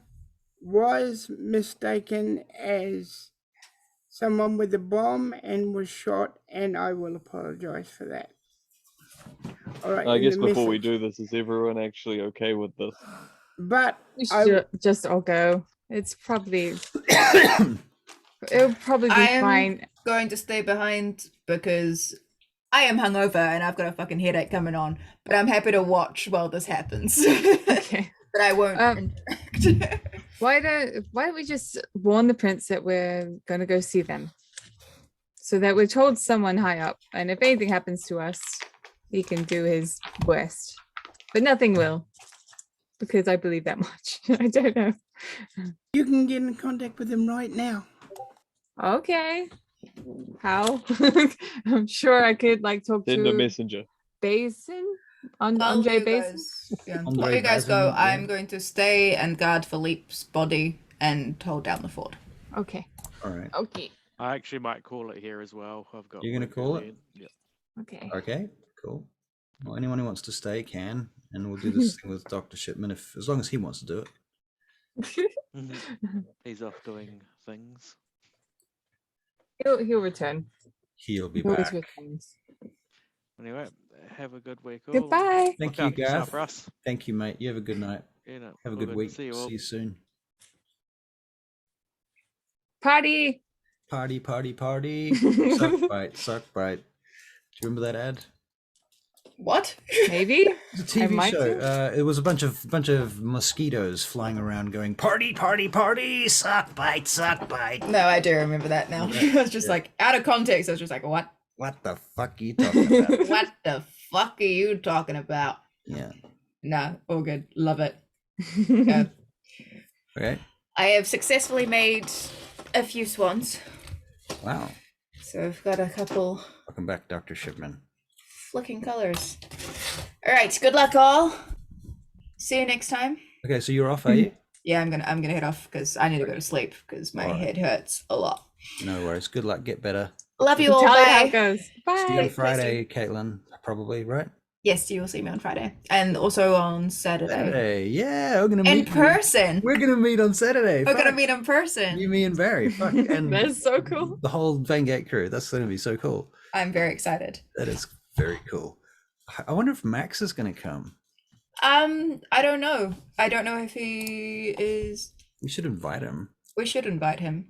was mistaken as someone with a bomb and was shot, and I will apologize for that. All right. I in guess the before we message. do this, is everyone actually okay with this? But We I, should just all go. It's probably it'll probably be I am fine. going to stay behind because I am hungover and I've got a fucking headache coming on. But I'm happy to watch while this happens. Okay. But I won't interact. Why don't we just warn the prince that we're gonna go see them, so that we're told someone high up, and if anything happens to us, he can do his worst, but nothing will, because I believe that much. I don't know. you can get in contact with him right now. Okay. How? I'm sure I could like talk Send a to messenger. Basin. While Andre you Basin. guys, yeah, Andre while you guys Bazin, go, yeah. I'm going to stay and guard Philippe's body and hold down the fort. Okay. All right. Okay. I actually might call it here as well. I've got. You're gonna work call early it? in- Yep. Okay. Okay. Cool. Well, anyone who wants to stay can, and we'll do this thing with Dr. Shipman as long as he wants to do it. He's off doing things. He'll return. He'll be He always back. returns. Anyway, have a good week. all. Goodbye. Thank Look you, after yourself, Gav. Russ. Thank you, mate. You have a good night. You know, Have a all good week. See you all. See you soon. Party. Party, party, party. Suck bite, suck bite. Do you remember that ad? What? Maybe. It's a I TV might show. do. It was a bunch of mosquitoes flying around going party, party, party, suck bite, suck bite. No, I do remember that now. I was just like, out of context, I was just like, what? What the fuck are you talking about? What the fuck are you talking about? Yeah. Nah, all good. Love it. Yeah. Okay. I have successfully made a few swans. Wow. So I've got a couple Welcome back, Dr. Shipman. flicking colors. All right, good luck all. See you next time. Okay, so you're off, are you? Yeah, I'm gonna head off because I need to go to sleep because my Alright. head hurts a lot. No worries. Good luck. Get better. Love you all. Tell you how Bye. it goes. See you on Bye. Please Friday, Caitlin. Probably, right? Yes, you will see me on Friday and also on Saturday Saturday. Yeah, we're gonna meet in person. We're gonna meet on Saturday. We're gonna Fuck. meet in person. You, me, and Barry. Fuck. And That's so cool. the whole Vangate crew. That's gonna be so cool. I'm very excited. That is very cool. I wonder if Max is gonna come. I don't know. I don't know if he is. We should invite him. We should invite him.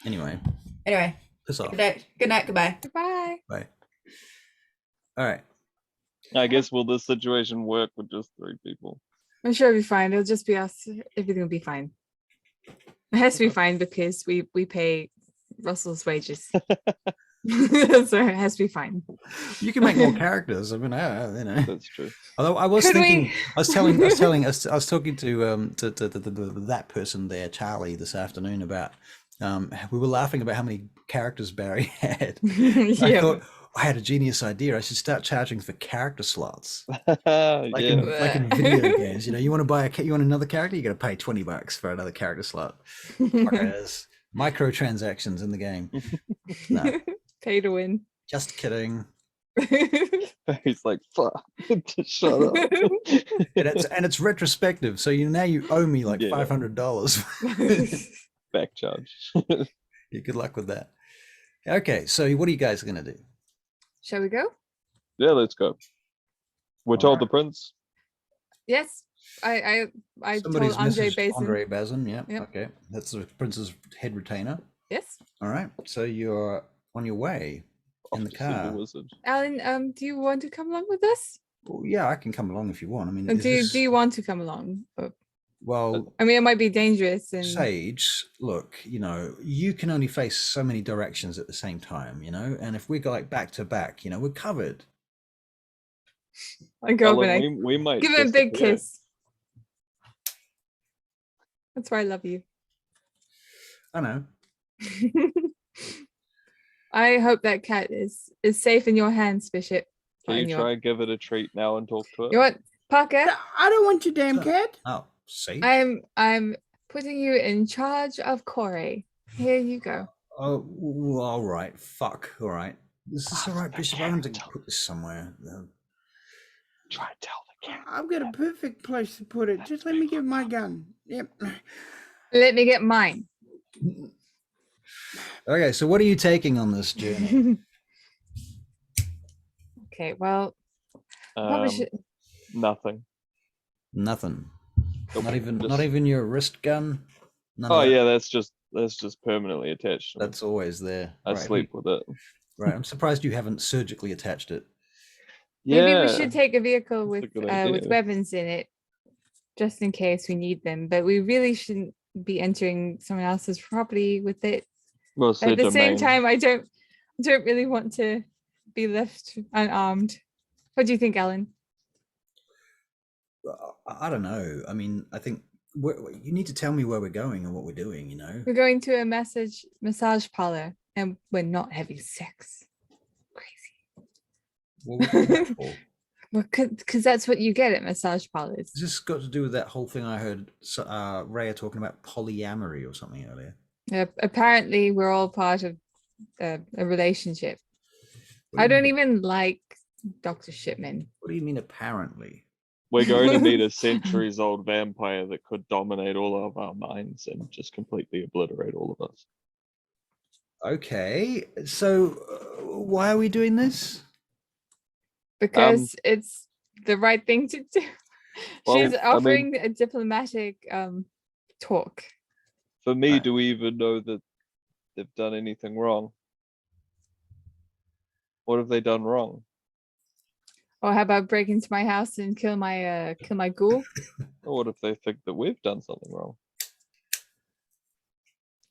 Anyway, Anyway, piss off. good night. Good night. Goodbye. Goodbye. Bye. All right. I guess will this situation work with just 3 people? I'm sure it'll be fine. It'll just be us. Everything will be fine. It has to be fine because we pay Russell's wages. So it has to be fine. You can make more characters. I mean, you know. That's true. Although I was Could thinking, we? I was talking to that person there, Charlie, this afternoon about. We were laughing about how many characters Barry had. I Yeah. thought I had a genius idea. I should start charging for character slots, like Yeah. in video games. You know, you want to buy you want another character, you got to pay $20 for another character slot. Fuckers. Microtransactions in the game. No, Pay to win. just kidding. He's like, fuck. Just shut up. And it's retrospective, so now you owe me like Yeah. $500. Back charge. Yeah, good luck with that. Okay, so what are you guys gonna do? Shall we go? Yeah, let's go. We're told Alright. the prince. Yes. I Somebody's told Andre messaged Basin. Andre Bazin, yeah. Yep. Okay. That's the prince's head retainer. Yes. All right. So you're on your way in the Off to see car. wizard. Alan, do you want to come along with us? Well, yeah, I can come along if you want. I mean, Or is this- do you want to come along? well, I mean, it might be dangerous and Sage, look, you know, you can only face so many directions at the same time, you know, and if we go like back to back, you know, we're covered. I go up Alan, and I we might give him a big disappear. kiss. That's why I love you. I know. I hope that cat is safe in your hands, Bishop. Can In you your- try and give it a treat now and talk to it? You know what, Parker? I don't want your damn So- cat. Oh, Sage. I'm putting you in charge of Corey. Here you go. Oh, all right. Fuck. All right. This is all right, Bishop. I want to put this somewhere. Try and tell the I've got a perfect place to put it. Just let me get my gun. Yep. Let me get mine. Okay, so what are you taking on this journey? Okay, well, probably should. Nothing. Nothing. Nope, Not just- even your wrist gun. None Oh of that? yeah, that's just permanently attached. To me. That's always there. I Right, sleep with it. Right, I'm surprised you haven't surgically attached it. Maybe Yeah, we should take a vehicle that's a with good with idea. weapons in it, just in case we need them. But we really shouldn't be entering someone else's property with it. Well, it's At their the same domain. time, I don't really want to be left unarmed. What do you think, Ellen? I don't know. I mean, I think you need to tell me where we're going and what we're doing, you know? We're going to a massage parlor, and we're not having sex. Crazy. What would we do that for? Well, because that's what you get at massage parlors. Has this got to do with that whole thing I heard Rhea talking about polyamory or something earlier? Apparently, we're all part of a relationship. What do I you don't mean- even like Dr. Shipman. What do you mean apparently? We're going to meet a centuries-old vampire that could dominate all of our minds and just completely obliterate all of us. Okay, so why are we doing this? Because it's the right thing to do. Well, She's I mean- offering a diplomatic talk. For me, Right. do we even know that they've done anything wrong? What have they done wrong? Or how about break into my house and kill my ghoul? Or what if they think that we've done something wrong?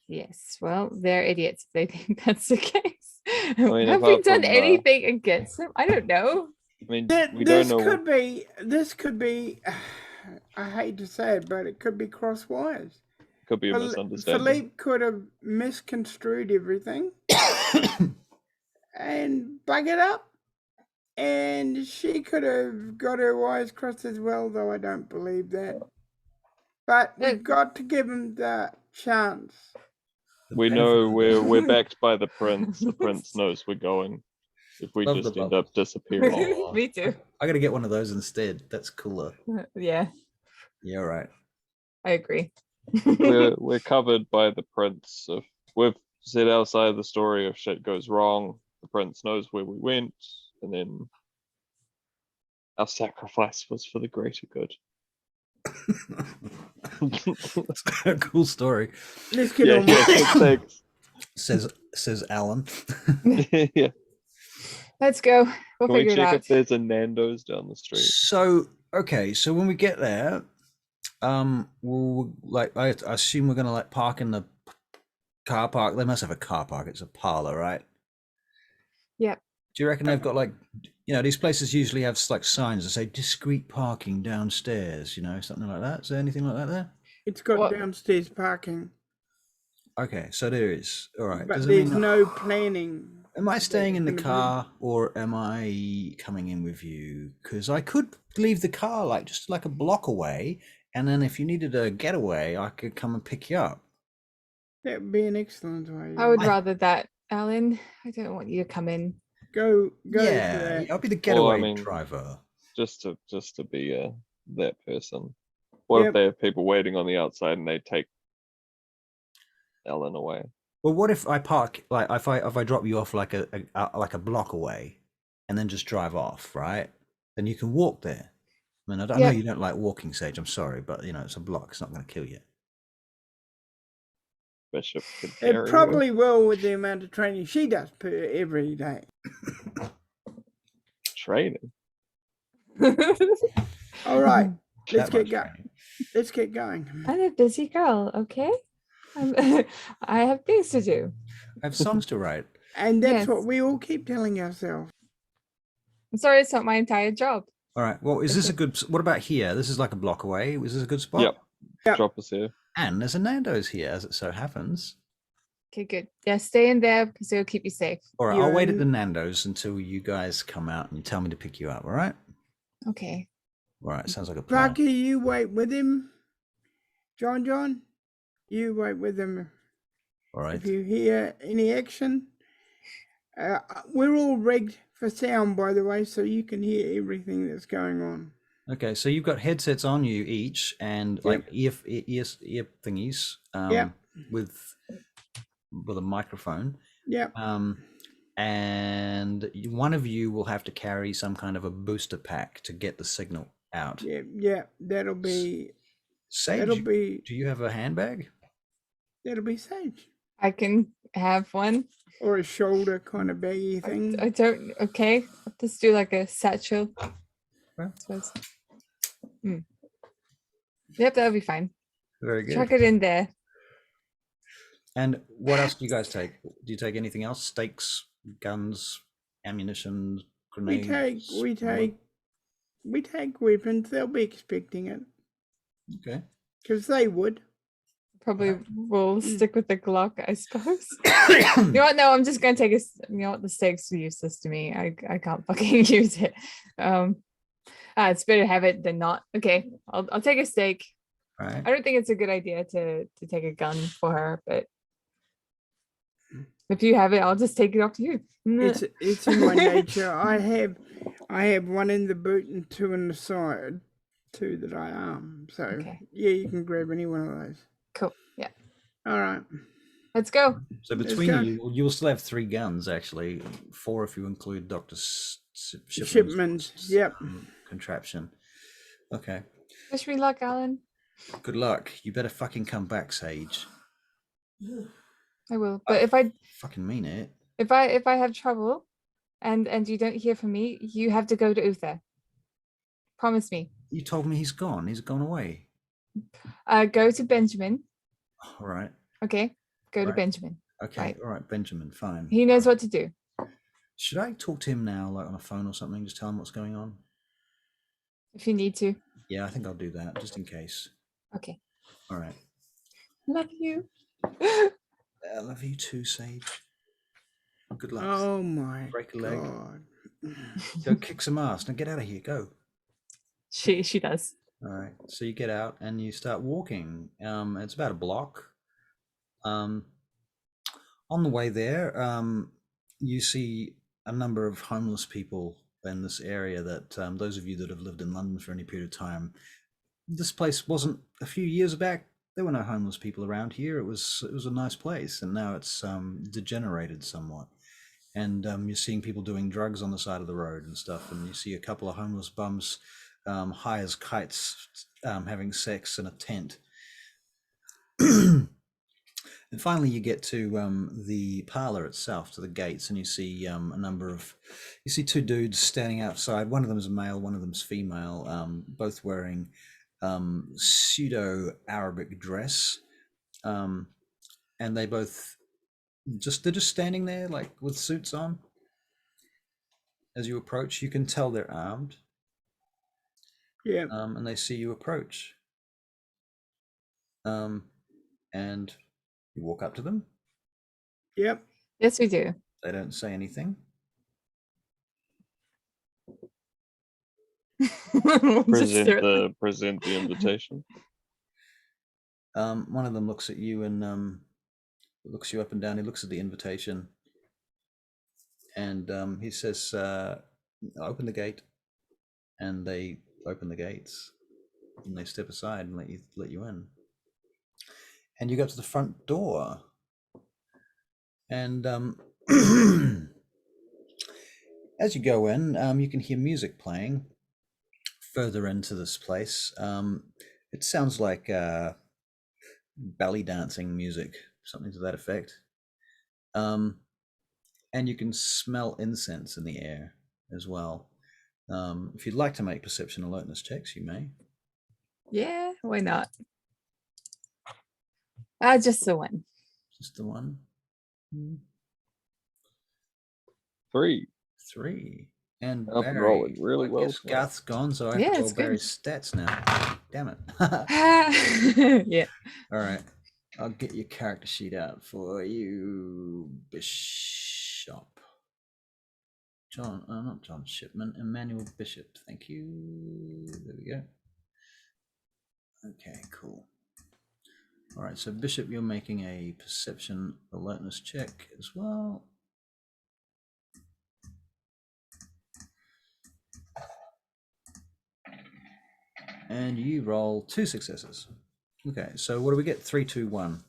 Yes, well, they're idiots if they think that's the case. mean, Have we apart done from, anything against them? I don't know. I mean, we This don't know. could be. I hate to say it, but it could be cross wires. Could be a misunderstanding. Philippe could have misconstrued everything and bug it up. And she could have got her wires crossed as well, though I don't believe that. But we've got to give him the chance. We know we're backed by the prince. The prince knows we're going. If we Love just the end bubble. up disappearing. Aw. Me too. I gotta get one of those instead. That's cooler. Yeah, Yeah, right. I agree. we're covered by the prince. If we've said our side of the story, if shit goes wrong, the prince knows where we went, and then our sacrifice was for the greater good. That's a cool story. Let's get Yeah, on with it. thanks. Says Alan. Yeah. Let's go. We'll Can we figure it check out. if there's a Nando's down the street? So okay, so when we get there, we'll I assume we're gonna park in the car park. They must have a car park. It's a parlor, right? Yep. Do you reckon they've got these places usually have signs that say discreet parking downstairs, something like that? Is there anything like that there? It's got What? downstairs parking, Okay, so there is. All right. but Does it there's mean no planning. am I staying in the gonna be- car or am I coming in with you? Because I could leave the car just a block away, and then if you needed a getaway, I could come and pick you up. That would be an excellent way. I would rather that, Alan. I don't want you to come in. go for Yeah, that. I'll be the getaway mean- driver. Just to be that person. What Yep. if they have people waiting on the outside and they take Ellen away? Well, what if I park if I drop you off like a block away, and then just drive off, right? Then you can walk there. I mean, I know Yeah. you don't like walking, Sage. I'm sorry, but it's a block. It's not going to kill you. Bishop could carry It you. probably will with the amount of training she does every day. Training. All right, let's That get much going. training. Let's get going. I'm a busy girl, okay? I have things to do. I have songs to write. And that's Yes. what we all keep telling ourselves. I'm sorry, it's not my entire job. All right. Well, is this a good? What about here? This is like a block away. Is this a good spot? Yep. Yep. Drop us here. And there's a Nando's here, as it so happens. Okay, good. Yeah, stay in there because it'll keep you safe. All right. You're I'll wait at in- the Nando's until you guys come out and tell me to pick you up. All right. Okay. All right. Sounds like a plan. Parker, you wait with him. John, you wait with him. All right. If you hear any action, we're all rigged for sound, by the way, so you can hear everything that's going on. Okay, so you've got headsets on you each, and like ear thingies with a microphone. Yep. And one of you will have to carry some kind of a booster pack to get the signal out. Yeah. That'll be. Sage, That'll be. do you have a handbag? That'll be Sage. I can have one. Or a shoulder kind of baggy thing. I don't. Okay, I'll just do like a satchel. Well. I suppose. Yep, that'll be fine. Very good. Chuck it in there. And what else do you guys take? Do you take anything else? Stakes, guns, ammunition, grenades? We take weapons. They'll be expecting it. Okay. Because they would. Probably will stick with the Glock, I suppose. You know what? No, I'm just gonna take a. You know what? The stakes are useless to me. I can't fucking use it. It's better to have it than not. Okay, I'll take a stake. All right. I don't think it's a good idea to take a gun for her, but if you have it, I'll just take it off to you. It's in my nature. I have one in the boot and two in the side, two that I arm. So Okay. yeah, you can grab any one of those. Cool. Yeah. All right. Let's go. So between you will still have 3 guns, actually. 4 if you include Dr. Shipman's. Yep. Contraption. Okay. Wish me luck, Alan. Good luck. You better fucking come back, Sage. I will. But if I fucking mean it. If I have trouble and you don't hear from me, you have to go to Uther. Promise me. You told me he's gone. He's gone away. Go to Benjamin. All right. Okay. Go to Benjamin. Okay. Right. All right. Benjamin. Fine. He knows what to do. Should I talk to him now, like on a phone or something? Just tell him what's going on? If you need to. Yeah, I think I'll do that, just in case. Okay. All right. Love you. I love you too, Sage. Good luck. Oh my Break a leg. God. Go kick some ass. Now get out of here. Go. She does. All right. So you get out and you start walking. It's about a block. On the way there, you see a number of homeless people in this area that those of you that have lived in London for any period of time, this place wasn't a few years back. There were no homeless people around here. It was a nice place, and now it's degenerated somewhat. And you're seeing people doing drugs on the side of the road and stuff. And you see a couple of homeless bums high as kites having sex in a tent. And finally, you get to the parlor itself, to the gates, and you see you see 2 dudes standing outside. One of them is male, one of them is female, both wearing pseudo-Arabic dress, and they both they're just standing there, like with suits on. As you approach, you can tell they're armed. Yeah. And they see you approach. And you walk up to them. Yep. Yes, we do. They don't say anything. Present the invitation. One of them looks at you and looks you up and down. He looks at the invitation, and he says, "Open the gate." And they open the gates, and they step aside and let you in. And you go to the front door, and as you go in, you can hear music playing further into this place. It sounds like belly dancing music, something to that effect. And you can smell incense in the air as well. If you'd like to make perception alertness checks, you may. Yeah, why not? Just the one. Just the one. 3. 3. And Up and Barry, rolling really well. Garth's gone, so I have to roll Barry's stats now. Damn it. Yeah. All right. I'll get your character sheet out for you, Bishop. Not John Shipman, Emmanuel Bishop. Thank you. There we go. Okay, cool. All right, so Bishop, you're making a perception alertness check as well. And you roll 2 successes. Okay, so what do we get? 3, 2, 1. Is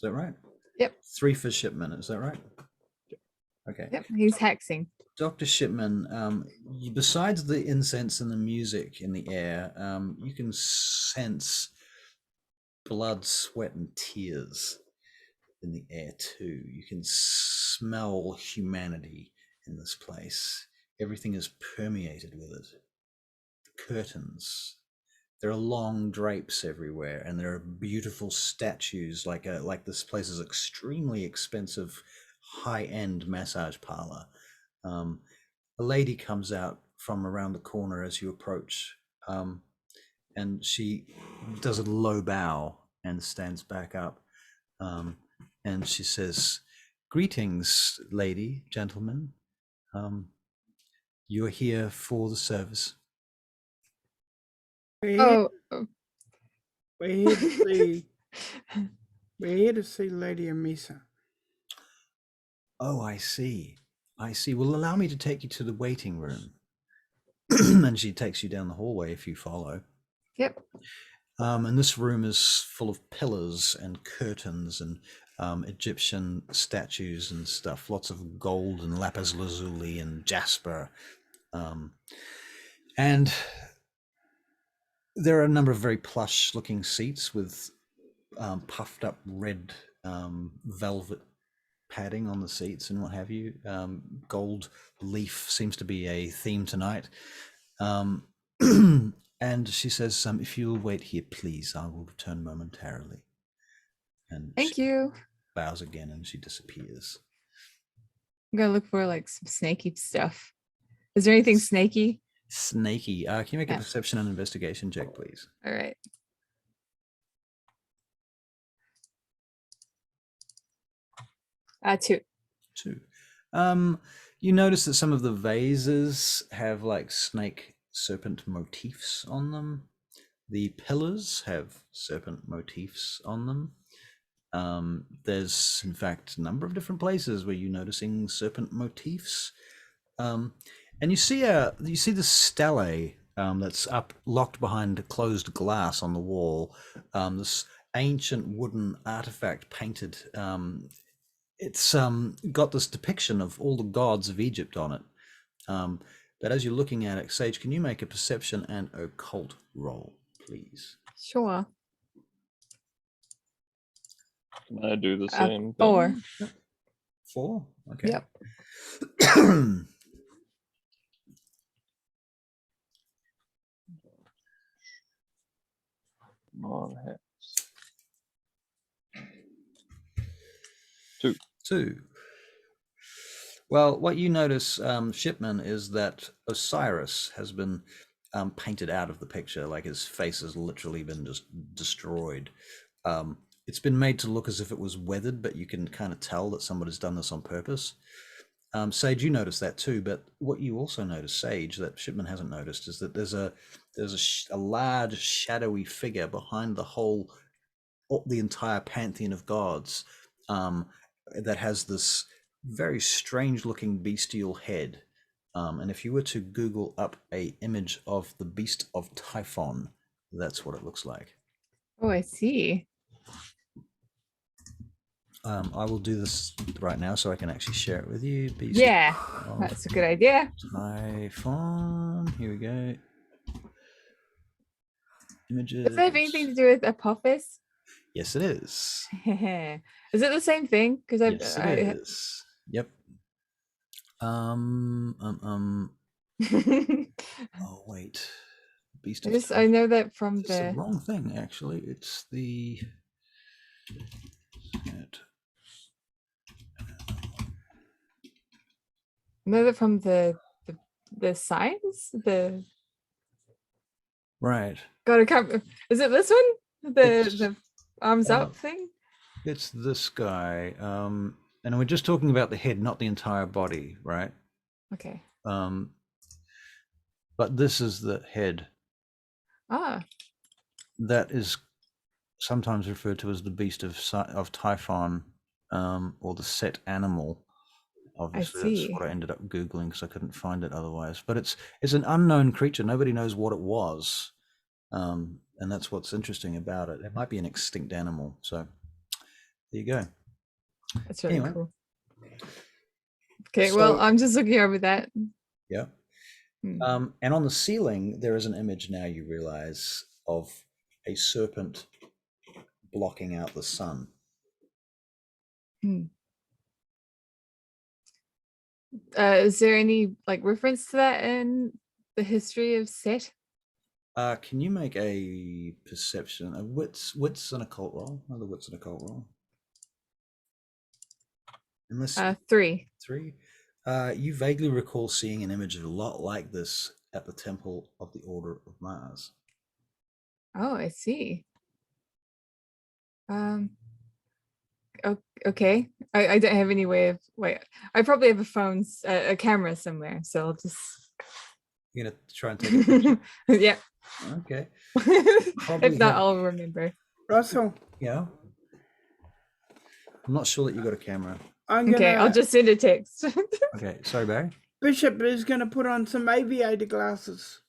that right? Yep. 3 for Shipman, is that right? Okay. Yep, he's hexing. Dr. Shipman, besides the incense and the music in the air, you can sense blood, sweat, and tears in the air too. You can smell humanity in this place. Everything is permeated with it. The curtains. There are long drapes everywhere, and there are beautiful statues. Like this place is extremely expensive, high-end massage parlor. A lady comes out from around the corner as you approach, and she does a low bow and stands back up, and she says, "Greetings, lady, gentlemen. You're here for the service." We're here, Oh, we're here to see. We're here to see Lady Amissa. Oh, I see. I see. Well, allow me to take you to the waiting room. And she takes you down the hallway if you follow. yep. And this room is full of pillars and curtains and Egyptian statues and stuff. Lots of gold and lapis lazuli and jasper. And there are a number of very plush-looking seats with puffed up red velvet padding on the seats and what have you. Gold leaf seems to be a theme tonight. And she says, if you'll wait here, please, I will return momentarily. And Thank she you. bows again and she disappears. I'm gonna look for like some snaky stuff. Is there anything snaky? Snaky. Can you make a Yeah. perception and investigation check, please? All right. Two. 2. You notice that some of the vases have like snake serpent motifs on them. The pillars have serpent motifs on them. There's in fact a number of different places where you're noticing serpent motifs. And you see the stele that's up locked behind closed glass on the wall. This ancient wooden artifact painted. It's got this depiction of all the gods of Egypt on it. But as you're looking at it, Sage, can you make a perception and occult roll, please? Sure. Can I do the same 4. thing? 4? Okay. Yep. Come on, hex. 2. Well, what you notice, Shipman, is that Osiris has been painted out of the picture, like his face has literally been just destroyed. It's been made to look as if it was weathered, but you can kind of tell that somebody's done this on purpose. Sage, you notice that too, but what you also notice, Sage, that Shipman hasn't noticed, is that there's a large shadowy figure behind the entire pantheon of gods, that has this very strange looking bestial head. And if you were to Google up a image of the beast of Typhon, that's what it looks like. Oh, I see. I will do this right now so I can actually share it with you. Beast Yeah, of that's a good idea. Typhon. Here we go. Images. Does it have anything to do with Apophis? Yes, it is. Is it the same thing? Because Yes, it is. Yep. Oh wait. Beast of I know that from It's the the. wrong thing, actually. It's the. I know that from the signs. The Right. God, I can't. Is it this one? The arms up thing. It's this guy. And we're just talking about the head, not the entire body, right? Okay. But this is the head. Ah. That is sometimes referred to as the beast of Typhon, or the set animal. Obviously, that's what I ended up Googling because I couldn't find it otherwise. But it's an unknown creature. Nobody knows what it was. And that's what's interesting about it. It might be an extinct animal. So there you go. That's really Anyway. cool. Okay, well, So- I'm just looking over that. Yeah. Hmm. And on the ceiling, there is an image now, you realize, of a serpent blocking out the sun. Is there any like reference to that in the history of Set? Can you make a perception, a wits and occult roll? Another wits and occult roll. Unless 3. 3. You vaguely recall seeing an image a lot like this at the Temple of the Order of Mars. Oh, I see. Okay. I don't have any way of I probably have a phone, a camera somewhere, so I'll just. You're gonna try and take a picture? Yeah. Okay. If not, have- I'll remember. Russell, Yeah. I'm not sure that you got a camera. I'm gonna. Okay, I'll just send a text. Okay, sorry, Barry. Bishop is gonna put on some aviator glasses.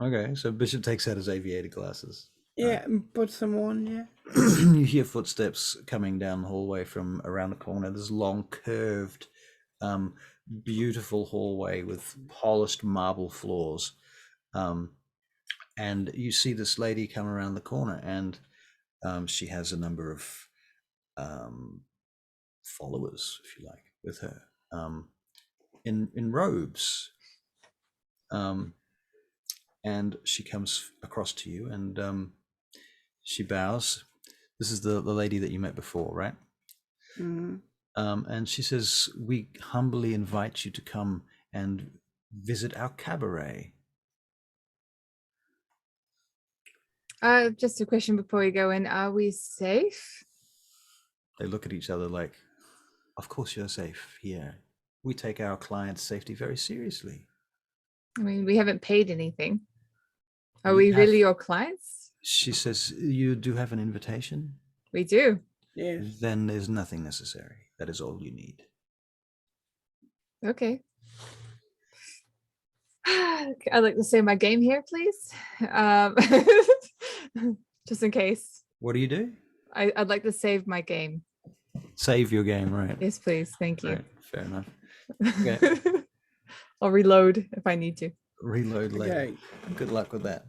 Okay, so Bishop takes out his aviator glasses. Yeah, and put some on. Yeah. You hear footsteps coming down the hallway from around the corner. This long, curved, beautiful hallway with polished marble floors. And you see this lady come around the corner, and she has a number of followers, if you like, with her, in robes. And she comes across to you, and she bows. This is the lady that you met before, right? Mm-hmm. And she says, "We humbly invite you to come and visit our cabaret." Just a question before we go in. Are we safe? They look at each other like, "Of course you're safe here. We take our clients' safety very seriously." I mean, we haven't paid anything. Are We we have- really your clients? She says, "You do have an invitation? We do. Yes. Then there's nothing necessary. That is all you need." Okay. I'd like to say my game here, please. Just in case. What do you do? I'd like to save my game. Save your game, right? Yes, please. Thank you. Right, fair enough. Okay. I'll reload if I need to. Reload later. Okay. Good luck with that.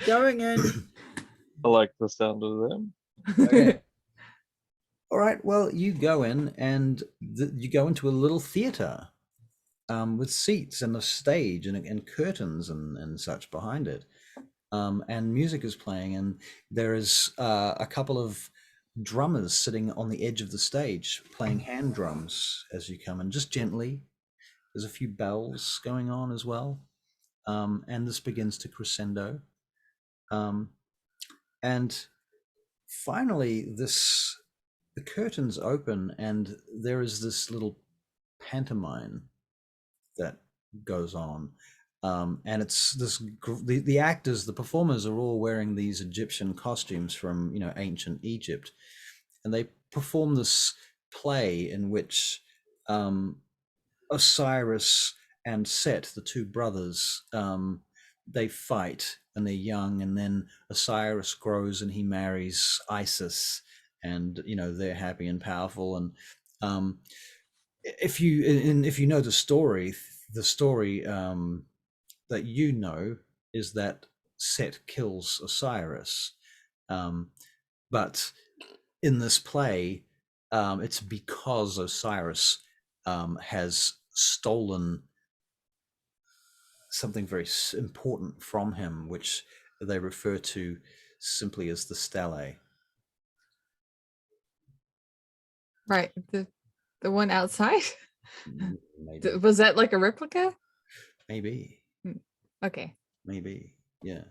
Going in. I like the sound of them. Okay. All right. Well, you go in, and you go into a little theater with seats and a stage and curtains and such behind it. And music is playing, and there is a couple of drummers sitting on the edge of the stage playing hand drums as you come in, just gently. There's a few bells going on as well. And this begins to crescendo. And finally, the curtains open, and there is this little pantomime that goes on. And it's this the actors, the performers are all wearing these Egyptian costumes from ancient Egypt, and they perform this play in which Osiris and Set, the two brothers, they fight, and they're young, and then Osiris grows and he marries Isis, and they're happy and powerful. And if you know the story that is that Set kills Osiris, but in this play, it's because Osiris has stolen something very important from him, which they refer to simply as the stele. Right. The one outside? Maybe. Was that like a replica? Maybe. Okay. Maybe. Yeah.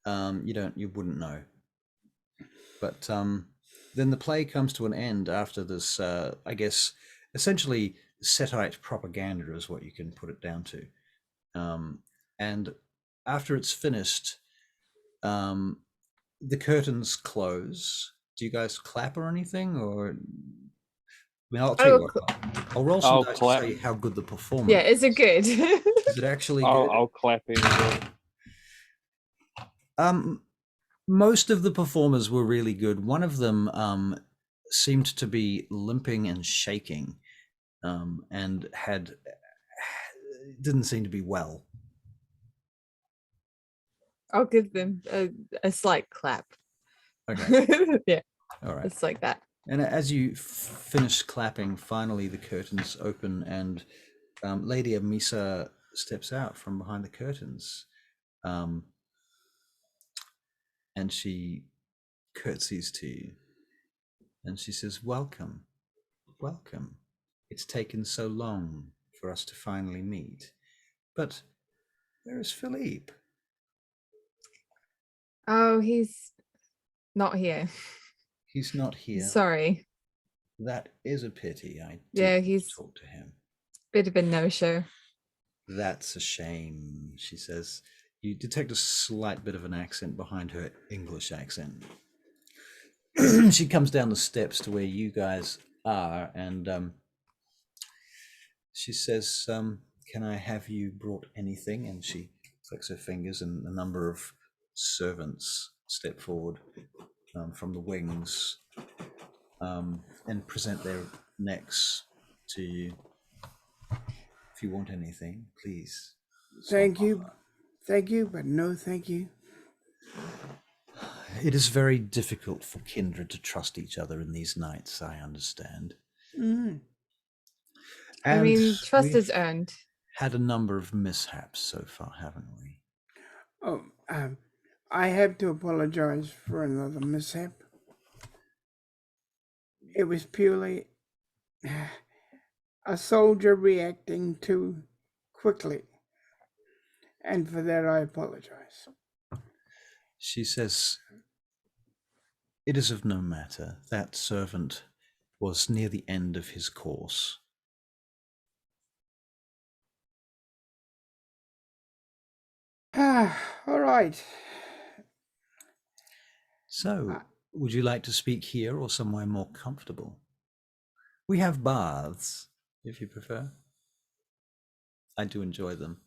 You wouldn't know. But then the play comes to an end after this, I guess, essentially Setite propaganda is what you can put it down to. And after it's finished, the curtains close. Do you guys clap or anything? Or I'll tell you what. I'll roll some dice to tell you how good the performance. Yeah, is it good? Is it actually good? I'll clap in as well. Most of the performers were really good. One of them seemed to be limping and shaking, and didn't seem to be well. I'll give them a slight clap. Okay. Yeah, All right. it's like that. And as you finish clapping, finally the curtains open, and Lady Amissa steps out from behind the curtains, and she curtsies to you, and she says, "Welcome, welcome. It's taken so long for us to finally meet, but where is Philippe?" Oh, he's not here. He's not here. Sorry. That is a pity. I Yeah, did he's talk to him. bit of a no-show. That's a shame, she says. You detect a slight bit of an accent behind her English accent. She comes down the steps to where you guys are, and she says, "Can I have you brought anything?" And she clicks her fingers, and a number of servants step forward from the wings and present their necks to you. If you want anything, please. Thank you, but no thank you. It is very difficult for kindred to trust each other in these nights, I understand. Mm. I mean, trust we've is earned. had a number of mishaps so far, haven't we? Oh, I have to apologize for another mishap. It was purely a soldier reacting too quickly, and for that I apologize. She says, "It is of no matter. That servant was near the end of his course." All right. So, would you like to speak here or somewhere more comfortable? We have baths, if you prefer. I do enjoy them.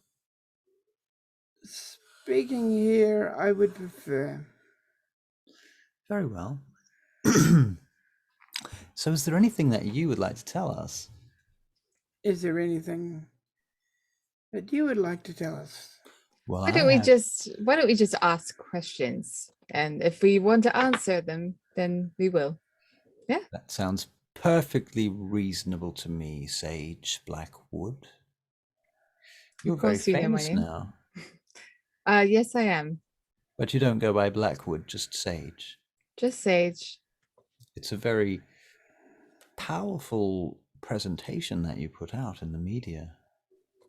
Speaking here, I would prefer. Very well. So is there anything that you would like to tell us? Is there anything that you would like to tell us? Well, Why don't we just ask questions? And if we want to answer them, then we will. Yeah. That sounds perfectly reasonable to me, Sage Blackwood. You're very course you know my famous name. now. Yes, I am. But you don't go by Blackwood, just Sage. Just Sage. It's a very powerful presentation that you put out in the media.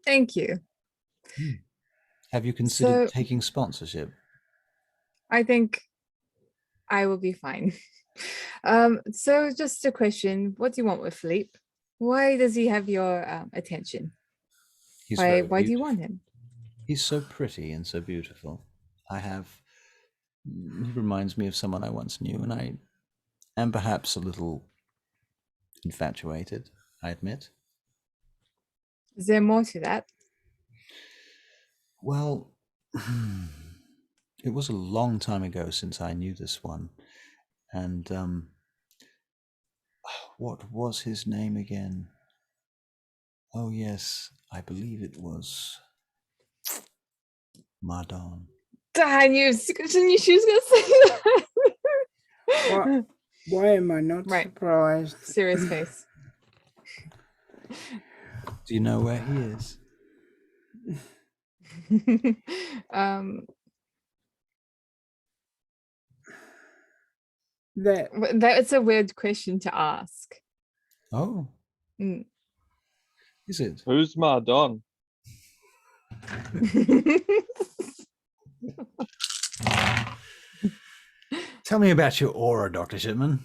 Thank you. Have you considered So- taking sponsorship? I think I will be fine. So just a question. What do you want with Philippe? Why does he have your attention? He's Why very do you beautiful. want him? He's so pretty and so beautiful. He reminds me of someone I once knew, and I am perhaps a little infatuated, I admit. Is there more to that? Well, it was a long time ago since I knew this one. And what was his name again? Oh, yes, I believe it was Mardon. I knew she was going to say that. Why am I not Right. surprised? Serious face. Do you know where he is? That's a weird question to ask. Oh, Mm. is it? Who's Mardon? Tell me about your aura, Dr. Shipman.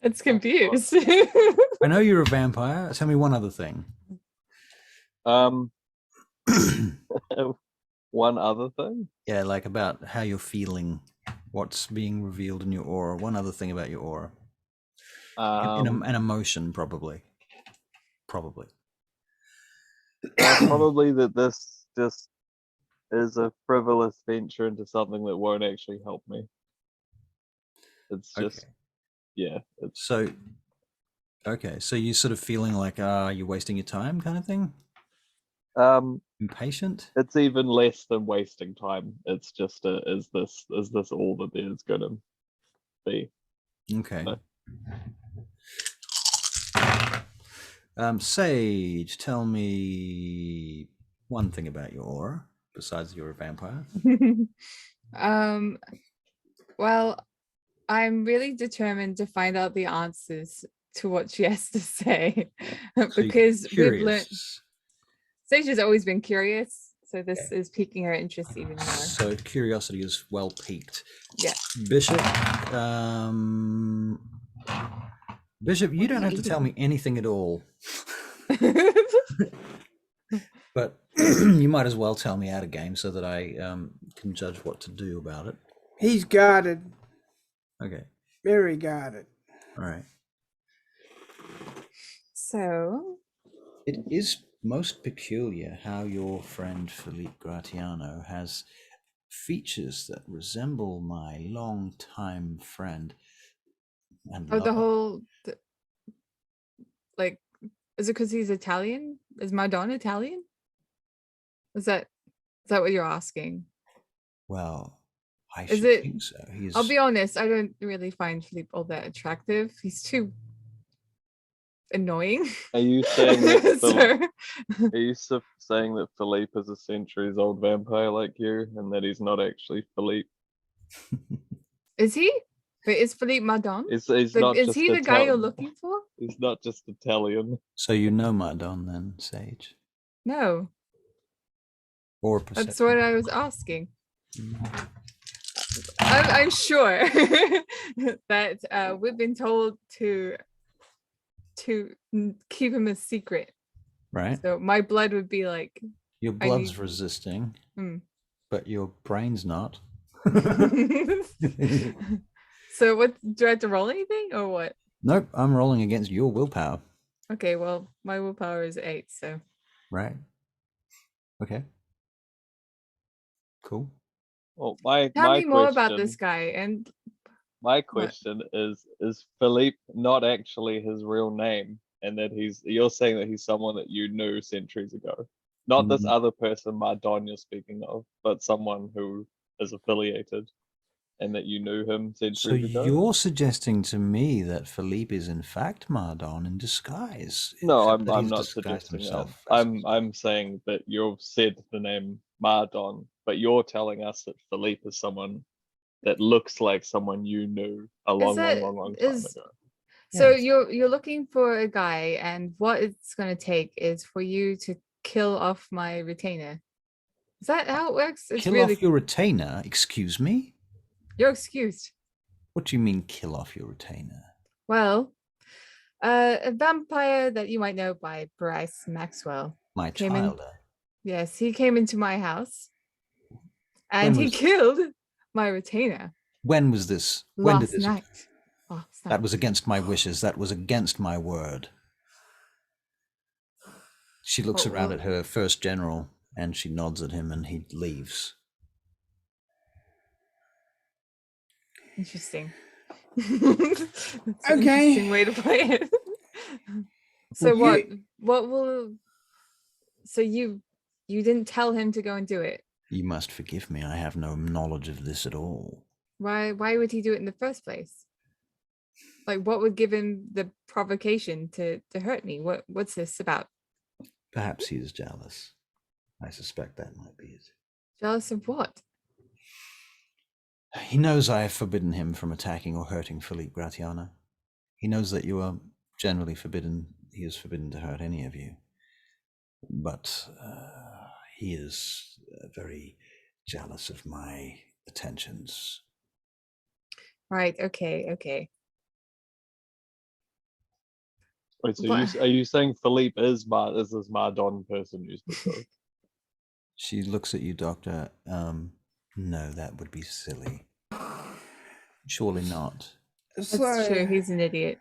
It's confused. I know you're a vampire. Tell me one other thing. One other thing. Yeah, like about how you're feeling, what's being revealed in your aura. One other thing about your aura. An emotion, probably. Probably that this just is a frivolous venture into something that won't actually help me. It's just, Okay. yeah. It's So, okay, so you're sort of feeling like, you're wasting your time, kind of thing. Impatient. It's even less than wasting time. It's just is this all that there's gonna be? Okay. No. Sage, tell me one thing about your aura besides you're a vampire. Well, I'm really determined to find out the answers to what she has to say because we've learned Sage has always been curious, so this is piquing her interest even more. So curiosity is well piqued. Yeah. Bishop, Bishop, you don't have to tell me anything at all, but you might as well tell me out of game so that I can judge what to do about it. He's guarded. Okay. Very guarded. All right. So it is most peculiar how your friend Philippe Gratiano has features that resemble my long-time friend and lover. Like, is it because he's Italian? Is Madonna Italian? Is that what you're asking? Well, I should think so. I'll be honest, I don't really find Philippe all that attractive. He's too annoying. Are you saying that saying that Philippe is a centuries-old vampire like you, and that he's not actually Philippe? Is he? Wait, is Philippe Madon? Is he the guy you're looking for? He's not just Italian. So you know Madon then, Sage? No. Or that's what I was asking. I'm sure that we've been told to keep him a secret. Right. So my blood would be like, your blood's resisting, but your brain's not. So what, do I have to roll anything or what? Nope, I'm rolling against your willpower. Okay, well, my willpower is 8, so. Right. Okay. Cool. Well, tell me more about this guy. And my question is Philippe not actually his real name, and that you're saying that he's someone that you knew centuries ago, not this other person Mardon you're speaking of, but someone who is affiliated and that you knew him centuries ago? So you're suggesting to me that Philippe is in fact Mardon in disguise? No, I'm not suggesting himself. I'm saying that you've said the name Mardon, but you're telling us that Philippe is someone that looks like someone you knew a long time ago. So you're looking for a guy, and what it's going to take is for you to kill off my retainer. Is that how it works? Kill off your retainer? Excuse me? You're excused. What do you mean kill off your retainer? Well, a vampire that you might know by Bryce Maxwell. My child. Yes, he came into my house and he killed my retainer. When was this? When did this happen? Last night. That was against my wishes. That was against my word. She looks around at her first general and she nods at him and he leaves. Interesting. That's an interesting way to play it. So so you didn't tell him to go and do it? You must forgive me. I have no knowledge of this at all. Why would he do it in the first place? Like, what would give him the provocation to hurt me? What's this about? Perhaps he is jealous. I suspect that might be it. Jealous of what? He knows I have forbidden him from attacking or hurting Philippe Gratiano. He knows that you are generally forbidden. He is forbidden to hurt any of you. But he is very jealous of my attentions. Right. Okay. Wait, so are you saying Philippe is this Mardon person you spoke of? She looks at you, Doctor. No, that would be silly. Surely not. That's true. He's an idiot.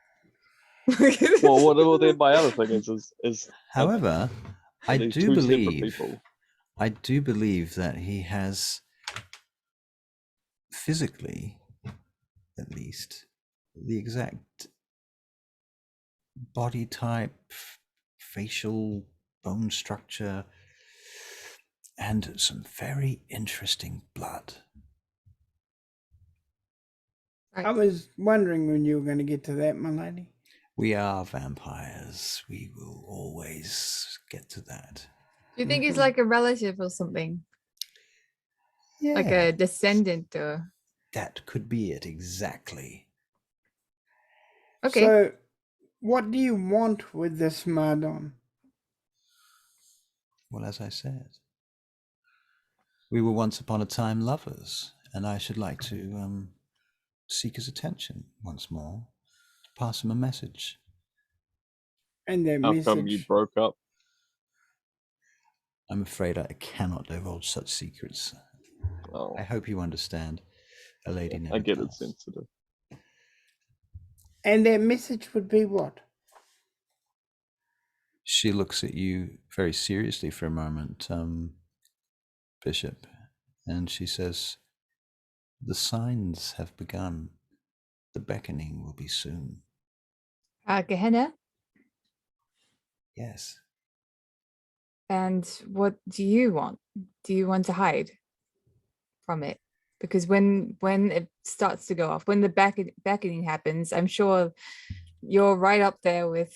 Well, then my other thing is however, I do believe I do believe that he has, physically, at least, the exact body type, facial bone structure, and some very interesting blood. I was wondering when you were going to get to that, my lady. We are vampires. We will always get to that. Do you think he's like a relative or something? Yeah. Like a descendant or... That could be it, exactly. Okay. So, what do you want with this Mardon? Well, as I said, we were once upon a time lovers, and I should like to seek his attention once more, to pass him a message. And that How message. come you broke up? I'm afraid I cannot divulge such secrets. Oh, I hope you understand. A lady never I get does. it's sensitive. And that message would be what? She looks at you very seriously for a moment, Bishop, and she says, "The signs have begun. The beckoning will be soon." Gehenna? Yes. And what do you want? Do you want to hide from it? Because when it starts to go off, when the beckoning happens, I'm sure you're right up there with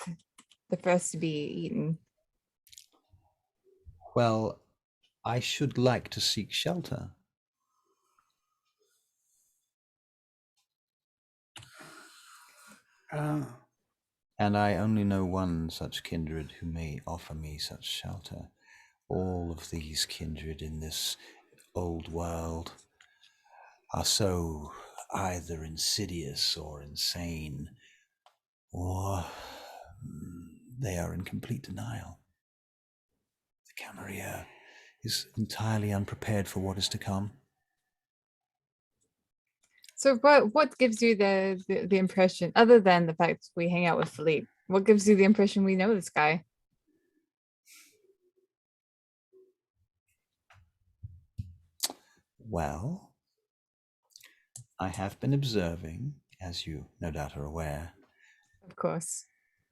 the first to be eaten. Well, I should like to seek shelter. And I only know one such kindred who may offer me such shelter. All of these kindred in this old world are so either insidious or insane, or they are in complete denial. The Camarilla is entirely unprepared for what is to come. So what gives you the impression, other than the fact we hang out with Philippe, what gives you the impression we know this guy? Well, I have been observing, as you no doubt are aware. Of course,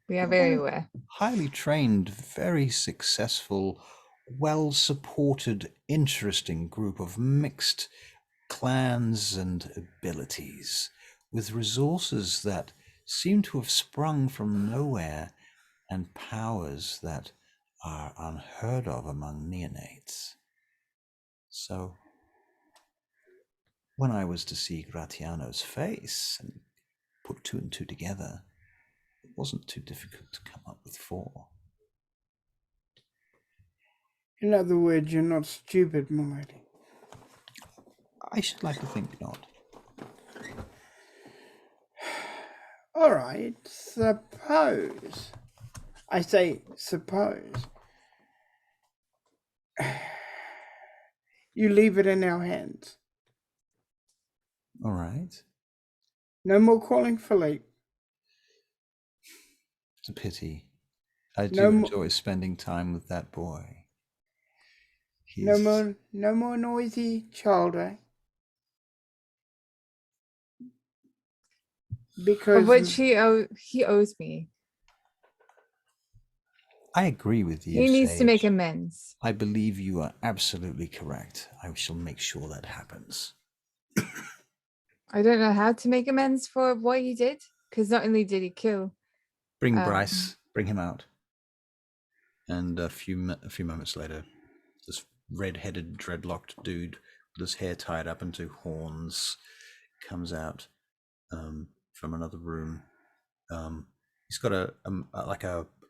we are very aware. Highly trained, very successful, well-supported, interesting group of mixed clans and abilities, with resources that seem to have sprung from nowhere and powers that are unheard of among neonates. So, when I was to see Gratiano's face and put two and two together, it wasn't too difficult to come up with four. In other words, you're not stupid, my lady. I should like to think not. All right, suppose. I say suppose. You leave it in our hands. All right. No more calling Philippe. It's a pity. I do No enjoy spending time with that boy. No more noisy children. Because Of which he owes me. I agree with you. He needs to make Sage. amends. I believe you are absolutely correct. I shall make sure that happens. I don't know how to make amends for what he did, because not only did he kill. Bring Bryce. Bring him out. And a few moments later, this red-headed, dreadlocked dude with his hair tied up into horns comes out from another room. He's got a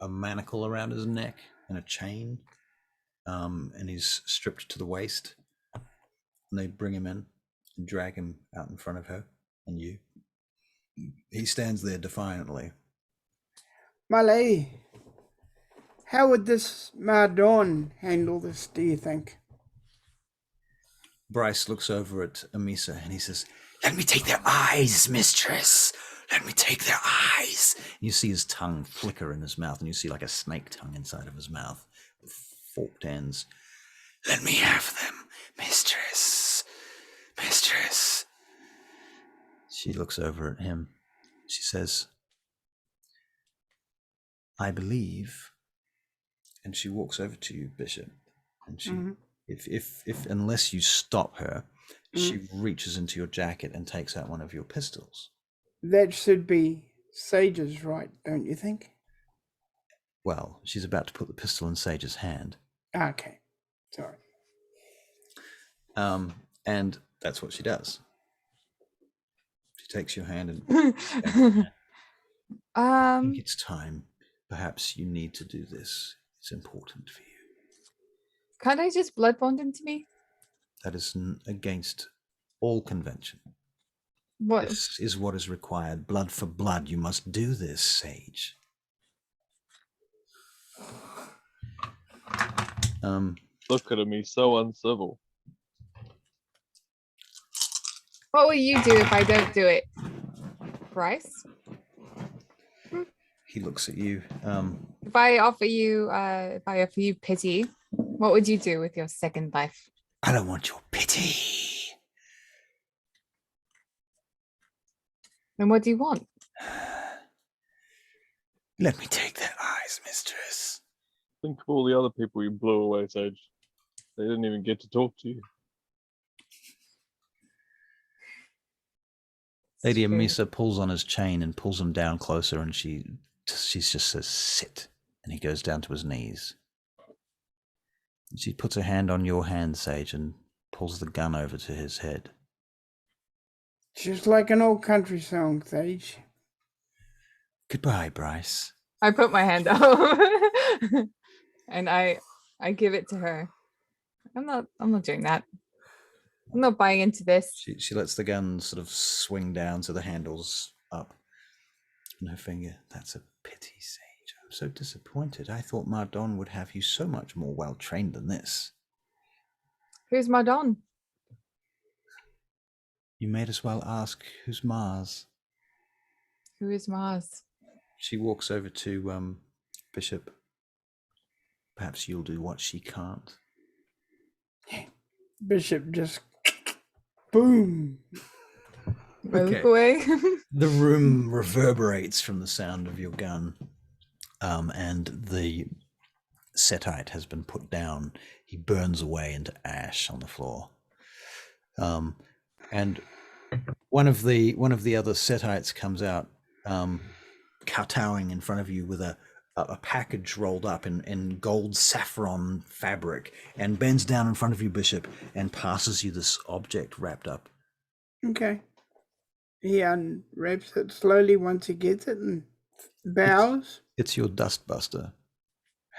manacle around his neck and a chain, and he's stripped to the waist. And they bring him in and drag him out in front of her and you. He stands there defiantly. My lady, how would this Mardon handle this, do you think? Bryce looks over at Amissa and he says, "Let me take their eyes, mistress. Let me take their eyes." And you see his tongue flicker in his mouth, and you see like a snake tongue inside of his mouth with forked ends. Let me have them, mistress. Mistress. She looks over at him. She says, I believe, and she walks over to you, Bishop, and she, if unless you stop her, she reaches into your jacket and takes out one of your pistols. That should be Sage's right, don't you think? Well, she's about to put the pistol in Sage's hand. Okay, sorry. And that's what she does. She takes your hand and I think it's time. Perhaps you need to do this. It's important for you. Can't I just blood bond into me? That is against all convention. What? This is what is required. Blood for blood. You must do this, Sage. Look at him, he's so uncivil. What will you do if I don't do it, Bryce? He looks at you. If I offer you pity, what would you do with your second life? I don't want your pity. Then what do you want? Let me take their eyes, mistress. Think of all the other people you blew away, Sage. They didn't even get to talk to you. Lady Amissa pulls on his chain and pulls him down closer, and she just says, sit. And he goes down to his knees. And she puts her hand on your hand, Sage, and pulls the gun over to his head. Just like an old country song, Sage. Goodbye, Bryce. I put my hand up and I give it to her. I'm not doing that. I'm not buying into this. She lets the gun sort of swing down so the handle's up in her finger. That's a pity, Sage. I'm so disappointed. I thought Mardon would have you so much more well-trained than this. Who's Mardon? You may as well ask, who's Mars? Who is Mars? She walks over to Bishop. Perhaps you'll do what she can't. Bishop just boom. Look away. The room reverberates from the sound of your gun, and the Setite has been put down. He burns away into ash on the floor, and one of the other Setites comes out, kowtowing in front of you with a package rolled up in gold saffron fabric, and bends down in front of you, Bishop, and passes you this object wrapped up. Okay. He unwraps it slowly once he gets it and bows. It's your dustbuster.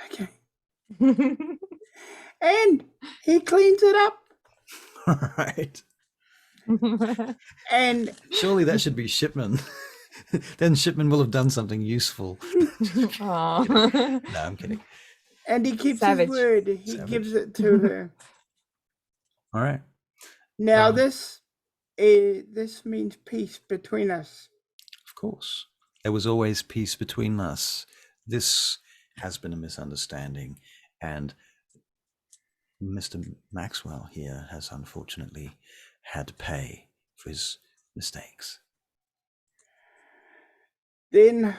Okay. And he cleans it up. All right. And Surely that should be Shipman. Then Shipman will have done something useful. Aw. No, I'm kidding. and he keeps Savage. his word. He Savage. gives it to her. All right. Now this means peace between us. Of course. There was always peace between us. This has been a misunderstanding, and Mr. Maxwell here has unfortunately had to pay for his mistakes. Then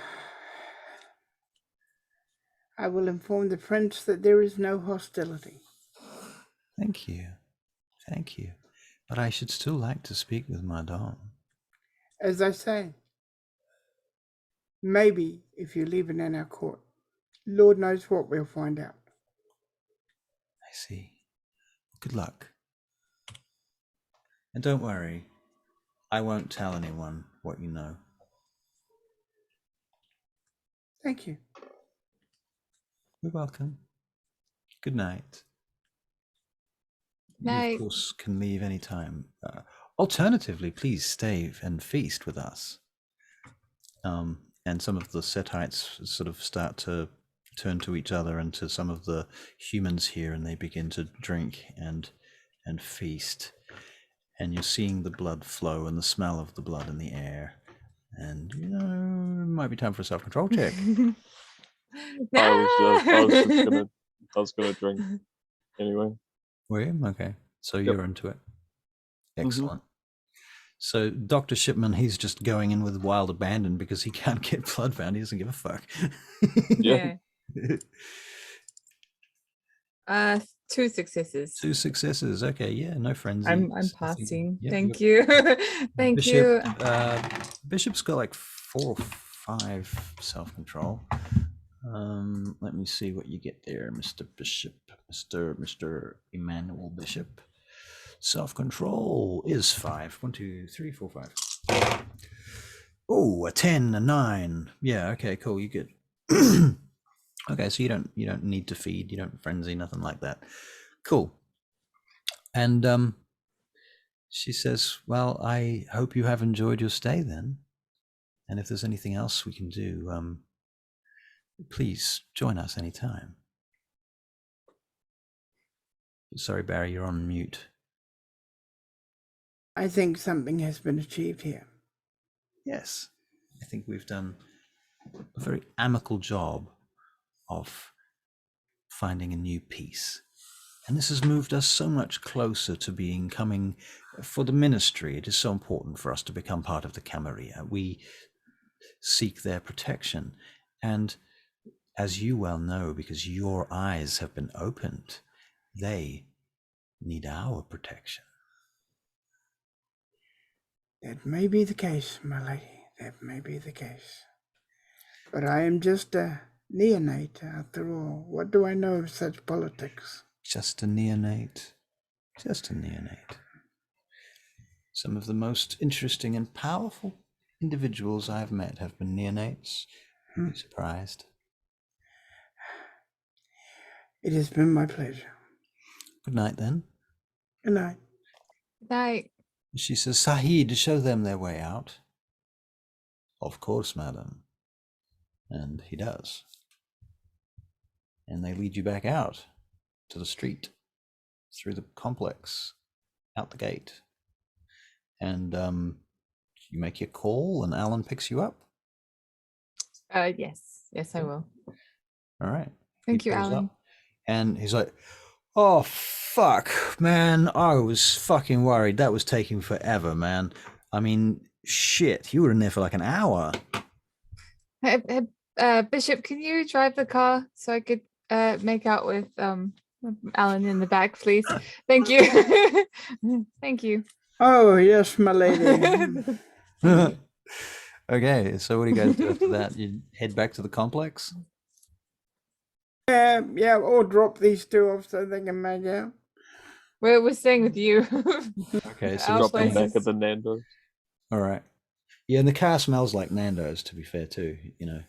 I will inform the prince that there is no hostility. Thank you. Thank you. But I should still like to speak with Madame. As I say, maybe if you leave it in our court, Lord knows what we'll find out. I see. Good luck. And don't worry, I won't tell anyone what you know. Thank you. You're welcome. Good night. You, Night. of course, can leave any time. Alternatively, please stay and feast with us. And some of the Setites sort of start to turn to each other and to some of the humans here, and they begin to drink and feast. And you're seeing the blood flow and the smell of the blood in the air. And, you know, it might be time for a self-control check. I was gonna drink anyway. Were you? Okay. So you're into it. Excellent. So Dr. Shipman, he's just going in with wild abandon because he can't get bloodbound. He doesn't give a fuck. Yeah. 2 successes. 2 successes. Okay, yeah, no frenzy. I'm I think- passing. yeah, Thank you're- you. Thank Bishop, you. Bishop's got like 4 or 5 self-control. Let me see what you get there, Mr. Bishop, Mr. Emmanuel Bishop. Self-control is 5. 1, 2, 3, 4, 5. Oh, a 10, a 9. Yeah, okay, cool. You good. Okay, so you don't need to feed, you don't frenzy, nothing like that. Cool. And she says, well, I hope you have enjoyed your stay then. And if there's anything else we can do, please join us anytime. Sorry, Barry, you're on mute. I think something has been achieved here. Yes, I think we've done a very amicable job of finding a new peace. And this has moved us so much closer to coming for the ministry. It is so important for us to become part of the Camarilla. We seek their protection. And as you well know, because your eyes have been opened, they need our protection. That may be the case, my lady. That may be the case. But I am just a neonate after all. What do I know of such politics? Just a neonate. Just a neonate. Some of the most interesting and powerful individuals I've met have been neonates. You'd be surprised. It has been my pleasure. Good night, then. Good night. Night. She says, Sahid, show them their way out. Of course, madam. And he does. And they lead you back out to the street, through the complex, out the gate. And you make your call and Alan picks you up. Yes, I will. All right. Thank He you, pulls Alan. up, and he's like, oh, fuck, man. I was fucking worried. That was taking forever, man. I mean, shit. You were in there for like an hour. Bishop, can you drive the car so I could make out with Alan in the back, please? Thank you. Thank you. Oh, yes, my lady. Okay, so what do you guys do after that? You head back to the complex? Yeah, or drop these 2 off so they can make out. We're staying with you. Okay, so Our Drop them places. back at the Nando's. all right. Yeah, and the car smells like Nando's, to be fair, too, you know.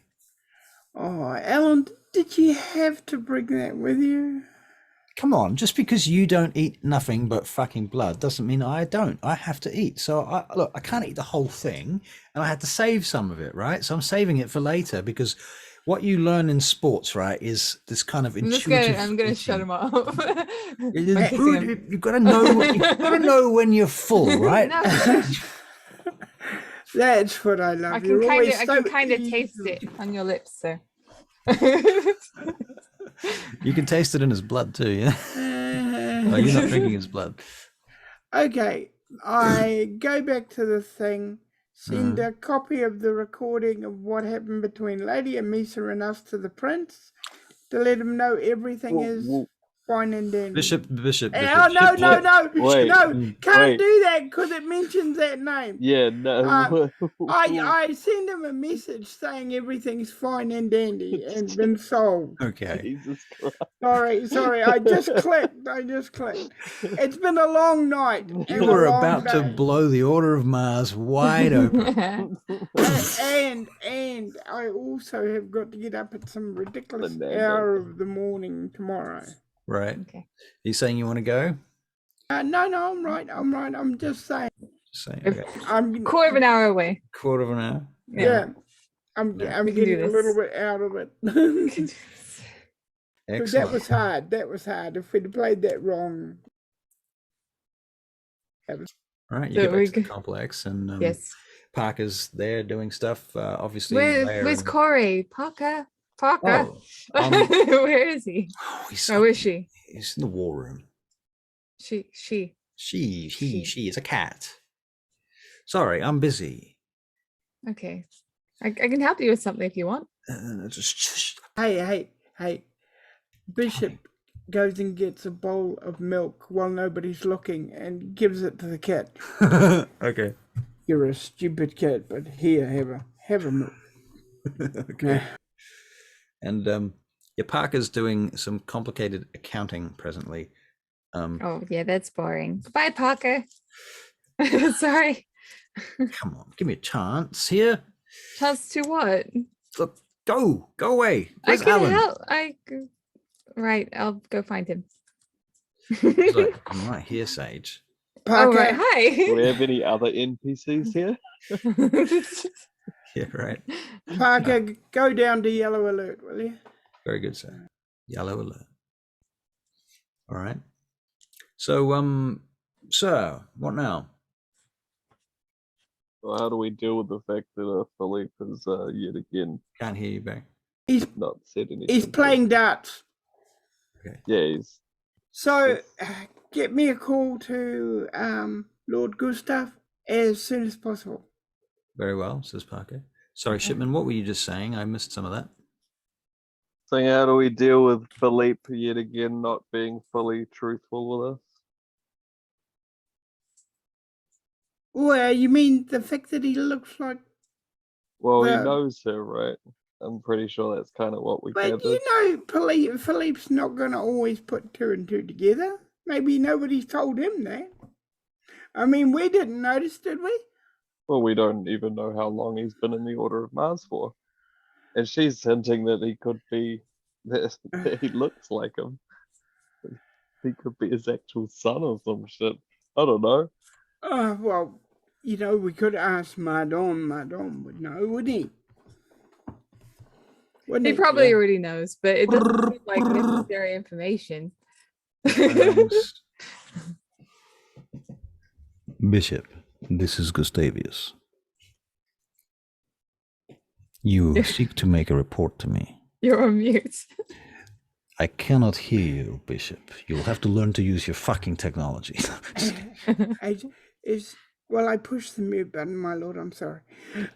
Oh, Alan, did you have to bring that with you? Come on, just because you don't eat nothing but fucking blood doesn't mean I don't. I have to eat. So I can't eat the whole thing, and I had to save some of it, right? So I'm saving it for later because what you learn in sports, right, is this kind of intuitive. I'm gonna shut him off. You've got to know. You've got to know when you're full, right? No. That's what I love. I You're always can so kind of taste easy. it on your lips, so. You can taste it in his blood too, yeah. Oh, you're not drinking his blood. Okay, I go back to the thing, send a copy of the recording of what happened between Lady Amissa and us to the prince to let him know everything is fine and dandy. Bishop. Oh, no, Wait, can't wait. do that because it mentions that name. Yeah, no. I send him a message saying everything's fine and dandy and been solved. Okay. Jesus Christ. Sorry, I just clicked. It's been a long night. You and were a long about to day. blow the Order of Mars wide open. And I also have got to get up at some ridiculous Fernando. hour of the morning tomorrow. Right. Okay. You saying you want to go? No, I'm right. I'm just saying. Just saying. Okay. I'm Quarter of an hour away. Quarter of an hour. yeah. I'm We can do getting a little this. bit out of it. 'Cause Excellent. that was hard. If we'd played that wrong. All right. You So get back we to the go- complex, and Yes. Parker's there doing stuff. Obviously. Where's Leia and- Corey? Parker? Oh, Where is he? oh, Or is she? he's in the war room. She. She is a cat. Sorry, I'm busy. Okay. I can help you with something if you want. Just Hey. Bishop goes and gets a bowl of milk while nobody's looking and gives it to the cat. okay. You're a stupid cat, but here, have a milk. Okay. And your Parker's doing some complicated accounting presently. Oh yeah, that's boring. Goodbye, Parker. Sorry. Come on, give me a chance here. Chance to what? Look, go away. Where's I can Alan? help. Right, I'll go find him. He's like, I'm right here, Sage. Parker, Oh right, Do we hi. have any other NPCs here? Yeah, right. Parker, go down to yellow alert, will you? Very good, sir. Yellow alert. All right. So, sir, what now? Well, how do we deal with the fact that Philippe has yet again Can't hear you back. not said anything? He's playing darts. Yeah, he's So, get me a call to Lord Gustav as soon as possible. Very well, says Parker. Sorry, Shipman, what were you just saying? I missed some of that. saying, how do we deal with Philippe yet again not being fully truthful with us? Well, you mean the fact that he looks like... Well, he Well- knows her, right? I'm pretty sure that's kind of what we But gathered. you know, Philippe's not going to always put two and two together. Maybe nobody's told him that. I mean, we didn't notice, did we? Well, we don't even know how long he's been in the Order of Mars for. And she's hinting that he could be, that he looks like him. He could be his actual son or some shit. I don't know. Well, you know, we could ask Mardon. Mardon would know, wouldn't he? Wouldn't He he? probably Yeah. already knows, but it doesn't seem like necessary information. Bishop, this is Gustavius. You seek to make a report to me. You're on mute. I cannot hear you, Bishop. You'll have to learn to use your fucking technology. Well, I pushed the mute button, my lord. I'm sorry.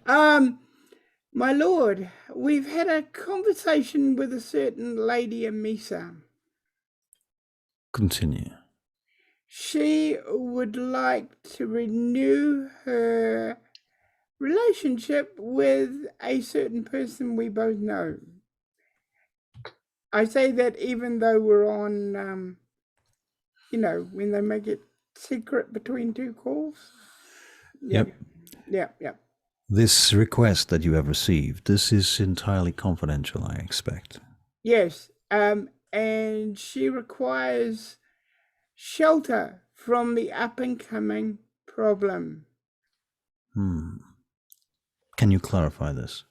My lord, we've had a conversation with a certain lady Amissa. Continue. She would like to renew her relationship with a certain person we both know. I say that even though we're on, you know, when they make it secret between two calls. Yep. Yep. This request that you have received, this is entirely confidential, I expect. Yes. And she requires shelter from the up-and-coming problem. Can you clarify this?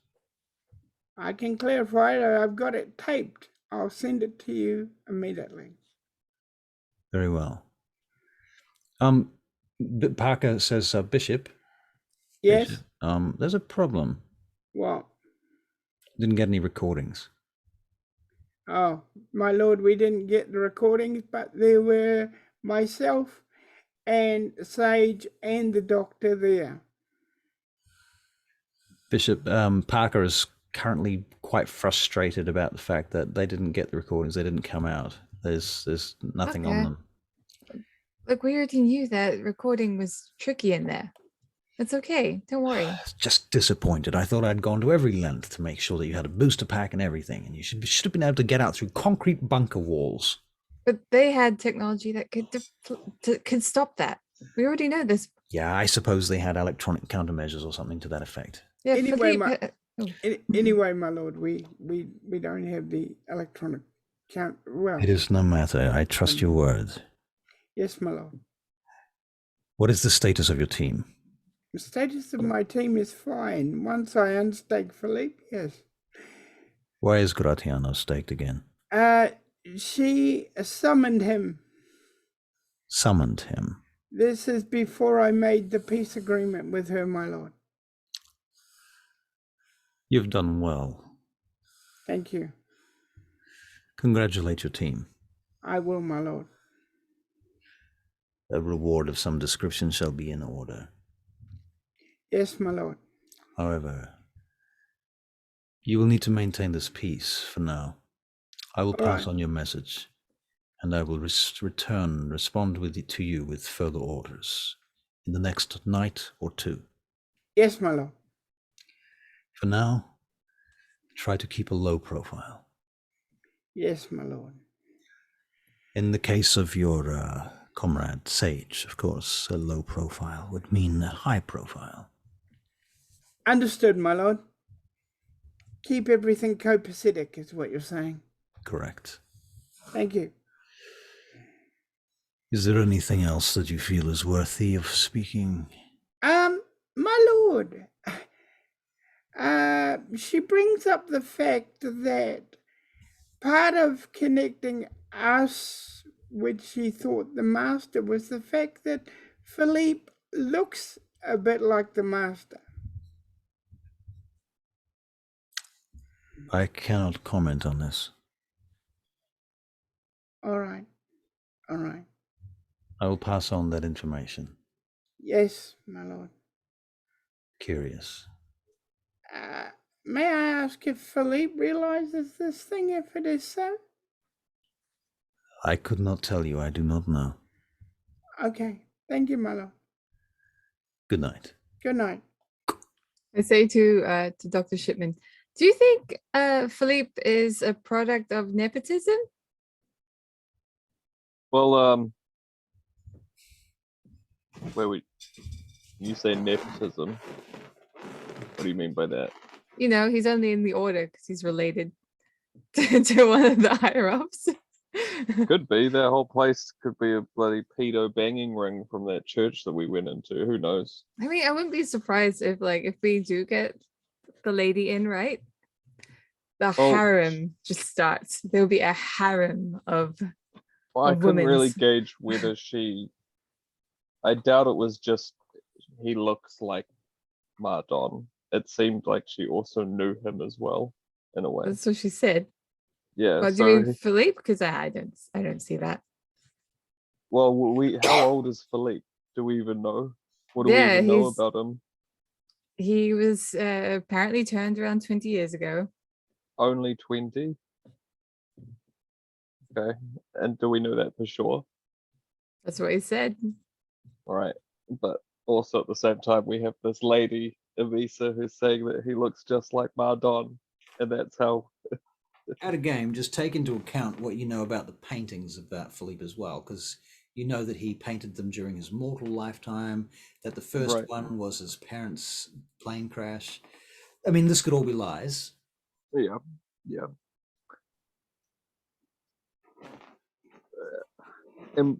I can clarify it. I've got it taped. I'll send it to you immediately. Very well. Parker says, Bishop. Yes? Bishop, there's a problem. What? Didn't get any recordings. Oh, my lord, we didn't get the recordings, but there were myself and Sage and the doctor there. Bishop, Parker is currently quite frustrated about the fact that they didn't get the recordings. They didn't come out. There's nothing on Okay. them. Look, we already knew that recording was tricky in there. It's okay. Don't worry. Just disappointed. I thought I'd gone to every length to make sure that you had a booster pack and everything, and you should have been able to get out through concrete bunker walls. But they had technology that could stop that. We already know this. Yeah, I suppose they had electronic countermeasures or something to that effect. Yeah, Anyway, Philippe, Anyway, my lord, we don't have the electronic count. Well, It is no matter. I trust your word. yes, my lord. What is the status of your team? The status of my team is fine. Once I unstake Philippe, yes. Why is Gratiano staked again? She summoned him. Summoned him. This is before I made the peace agreement with her, my lord. You've done well. Thank you. Congratulate your team. I will, my lord. a reward of some description shall be in order. Yes, my lord. However, you will need to maintain this peace for now. I will All pass right. on your message, and I will respond to you with further orders in the next night or two. Yes, my lord. For now, try to keep a low profile. Yes, my lord. In the case of your comrade Sage, of course, a low profile would mean a high profile. Understood, my lord. Keep everything copacetic is what you're saying. Correct. Thank you. Is there anything else that you feel is worthy of speaking? My lord, she brings up the fact that part of connecting us, which she thought the master, was the fact that Philippe looks a bit like the master. I cannot comment on this. All right. All right. I will pass on that information. Yes, my lord. Curious. May I ask if Philippe realizes this thing, if it is so? I could not tell you. I do not know. Okay. Thank you, my lord. Good night. Good night. I say to Dr. Shipman, do you think Philippe is a product of nepotism? Well, wait. You say nepotism. What do you mean by that? You know, he's only in the order because he's related to one of the higher ups. Could be. That whole place could be a bloody pedo banging ring from that church that we went into. Who knows? I mean, I wouldn't be surprised if we do get the lady in, right? The harem just starts. There'll be a harem of Well, I couldn't really women's. gauge whether she. I doubt it was just he looks like Mardon. It seemed like she also knew him as well, in a way. That's what she said. Yeah. Well, do So you mean Philippe? Because I don't see that. well, how old is Philippe? Do we even know? What do we Yeah, even know about him? He was apparently turned around 20 years ago. Only 20. Okay. And do we know that for sure? That's what he said. All right. But also at the same time, we have this lady, Amissa, who's saying that he looks just like Mardon. And that's how. At a game, just take into account what you know about the paintings of that Philippe as well, because you know that he painted them during his mortal lifetime, that the first one was his parents' plane crash. I mean, this could all be lies. Yeah. And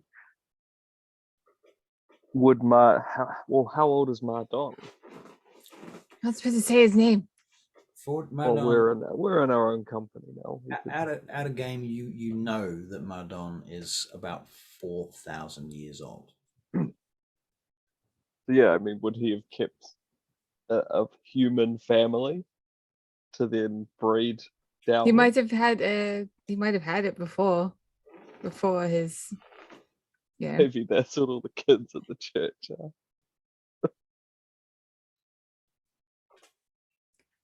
would how old is Mardon? I'm not supposed to say his name. For Well, Mardon, we're in our own company now. at a game, you know that Mardon is about 4,000 years old. Yeah, I mean, would he have kept a human family to then breed down? He might have had it before his. Yeah. Maybe that's what all the kids at the church are.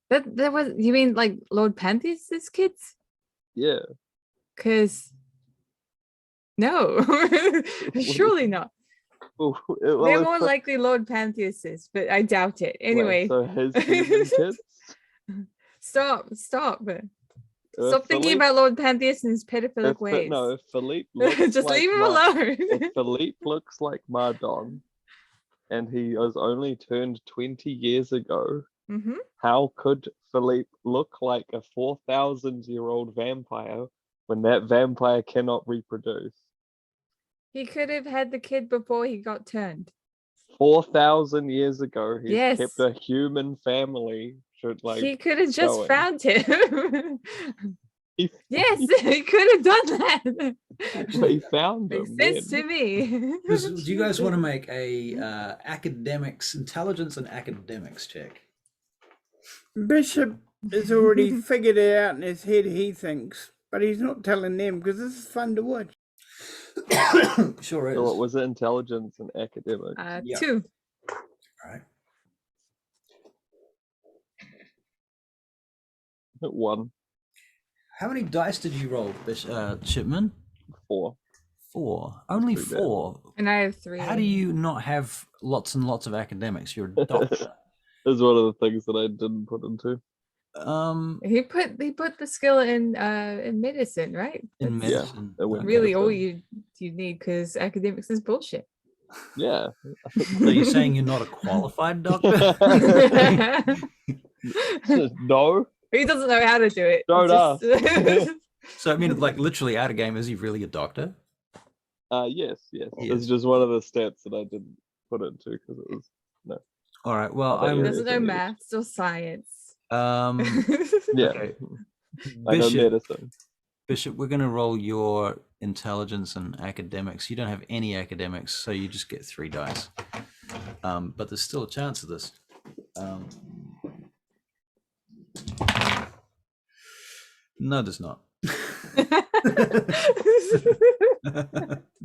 That was, you mean like Lord Pantheus's kids? Yeah. Because no, surely not. Well, They're more likely Lord Pantheus's, but I doubt it. Anyway, so his human kids. Stop thinking Philippe, about Lord Pantheus and his pedophilic ways. No, if Philippe looks just like leave him alone. If Philippe looks like Mardon, and he was only turned 20 years ago, how could Philippe look like a 4,000-year-old vampire when that vampire cannot reproduce? He could have had the kid before he got turned. 4,000 years ago, he's Yes. kept a human family. He could have just going. found him. Yes, he he could have done that. he found him. Makes sense to me. Do you guys want to make a intelligence and academics check? Bishop has already figured it out in his head, he thinks, but he's not telling them because this is fun to watch. Sure is. So what was it? Intelligence and academic. Yeah. 2. All right. 1, How many dice did you roll, Shipman? 4. 4. Only pretty bad. 4. And I have 3. How do you not have lots and lots of academics? You're a doctor. That's one of the things that I didn't put into. He put the skill in medicine, right? In That's medicine. it went really all medicine. you need, because academics is bullshit. Yeah. So you're saying you're not a qualified doctor? No. He doesn't know how to do it. Don't It's just- So I mean, like literally out of game, is he really a doctor? Yes. He It's is. just one of the stats that I didn't put into because it was All right. Well, How about you? doesn't know Yes. maths or science. yeah. Okay. I know Bishop, medicine. Bishop, we're going to roll your intelligence and academics. You don't have any academics, so you just get 3 dice. But there's still a chance of this. No, there's not.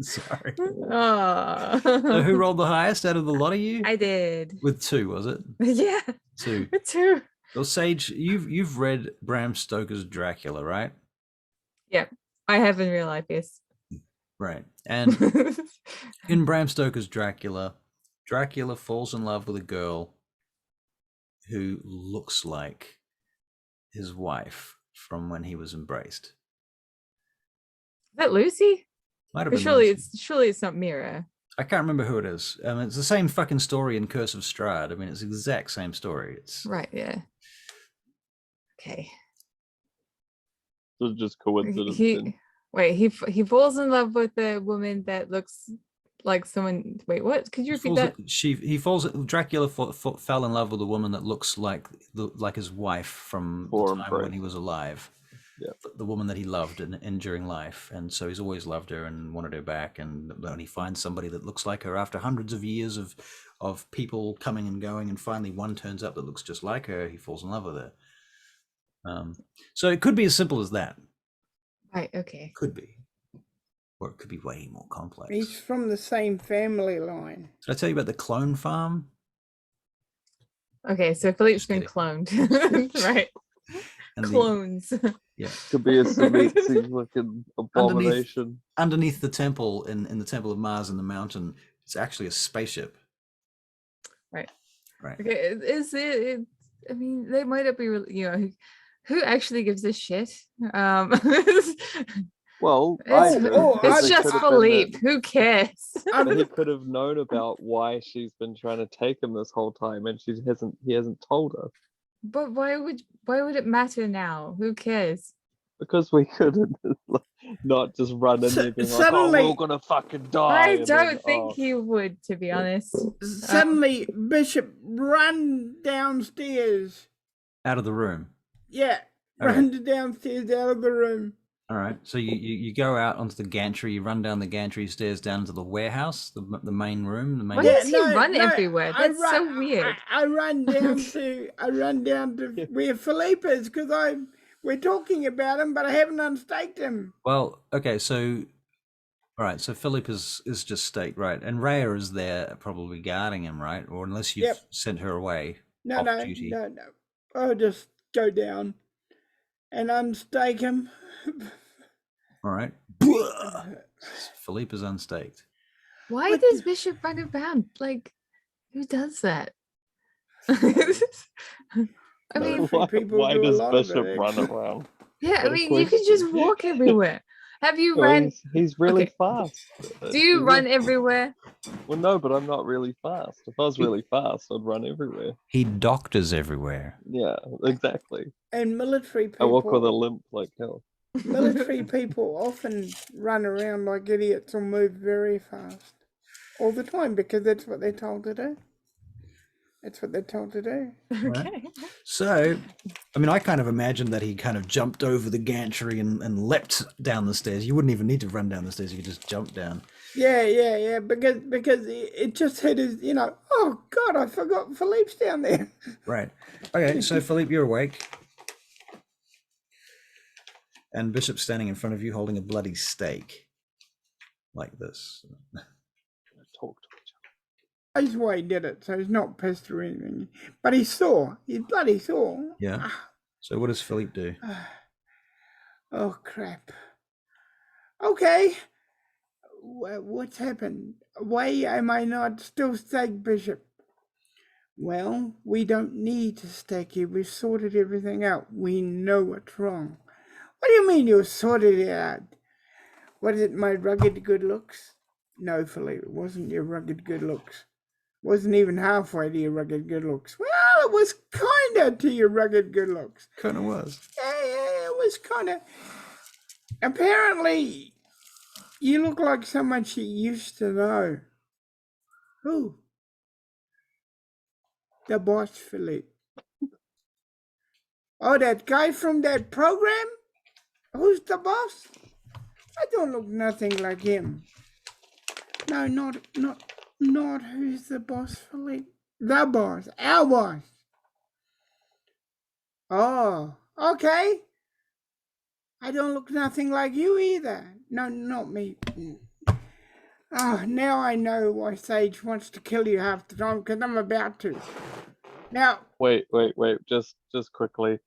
Sorry. Oh. So who rolled the highest out of the lot of you? I did. With 2, was it? Yeah. 2. 2. Well, Sage, you've read Bram Stoker's Dracula, right? Yeah, I have in real life, yes. Right. And in Bram Stoker's Dracula, Dracula falls in love with a girl who looks like his wife from when he was embraced. Is that Lucy? Might have But been surely Lucy. it's not Mira. I can't remember who it is. It's the same fucking story in Curse of Strahd. I mean, it's the exact same story. It's Right, yeah. Okay. It was just coincidence. then. He falls in love with a woman that looks like someone. Wait, what? Could you repeat that? Dracula fell in love with a woman that looks like his wife from the time when he was alive. Yeah. The woman that he loved in during life, and so he's always loved her and wanted her back, and then he finds somebody that looks like her after hundreds of years of people coming and going, and finally one turns up that looks just like her. He falls in love with her. So it could be as simple as that. Right, okay. Could be. Or it could be way more complex. He's from the same family line. Did I tell you about the clone farm? Okay, so Philippe's Just been kidding. cloned. Right. And Clones. Yeah. Could be a Semitic looking abomination. Underneath the temple in the Temple of Mars in the mountain, it's actually a spaceship. Right. Right. Okay, is it? I mean, they might not be. Who actually gives a shit? Well, It's just Philippe. Who cares? But he could have known about why she's been trying to take him this whole time, and he hasn't told her. But why would it matter now? Who cares? Because we could not just run in there being like, oh, we're all gonna fucking die. I and don't then, think he would, to be honest. Suddenly, Bishop run downstairs. Out of the room. Yeah, Okay. run downstairs out of the room. All right. So you go out onto the gantry, you run down the gantry stairs down into the warehouse, the main room, the main. Why does he run everywhere? That's so weird. I run down to where Philippe is because we're talking about him, but I haven't unstaked him. Well, okay, so all right, so Philip is just staked, right? And Rhea is there probably guarding him, right? Or unless you've sent her away. No. off duty. I'll just go down and unstake him. All right. Philippe is unstaked. Why does Bishop run around? Like, who does that? I mean, why does Bishop run around? yeah, I What a mean, you could question. just walk everywhere. Have you Well, ran? he's really Okay. fast. Do you run everywhere? Well, no, but I'm not really fast. If I was really fast, I'd run everywhere. He doctors everywhere. Yeah, exactly. And military I people. walk with a limp like hell. Military people often run around like idiots or move very fast all the time because that's what they're told to do. That's what they're told to do. Okay. So, I mean, I kind of imagined that he kind of jumped over the gantry and leapt down the stairs. You wouldn't even need to run down the stairs. You could just jump down. Yeah. Because it just hit his, oh God, I forgot Philippe's down there. Right. Okay, so Philippe, you're awake. And Bishop's standing in front of you holding a bloody stake. like this. Talk to each That's why he did it, so he's not pissed or anything. But he saw. He bloody saw. Yeah. So what does Philippe do? Oh, crap. Okay. What's happened? Why am I not still stake bishop? Well, we don't need to stake you. We've sorted everything out. We know what's wrong. What do you mean you sorted it out? Was it my rugged good looks? No, Philippe, it wasn't your rugged good looks. Wasn't even halfway to your rugged good looks. Well, it was kinda to your rugged good looks. Kind of was. Yeah, it was kinda. Apparently, you look like someone she used to know. Who? The boss, Philippe. Oh, that guy from that program? Who's the boss? I don't look nothing like him. No, not who's the boss, Philippe. The boss, our boss. Oh, okay. I don't look nothing like you either. No, not me. Oh, now I know why Sage wants to kill you half the time, because I'm about to. Now, Wait. Just quickly.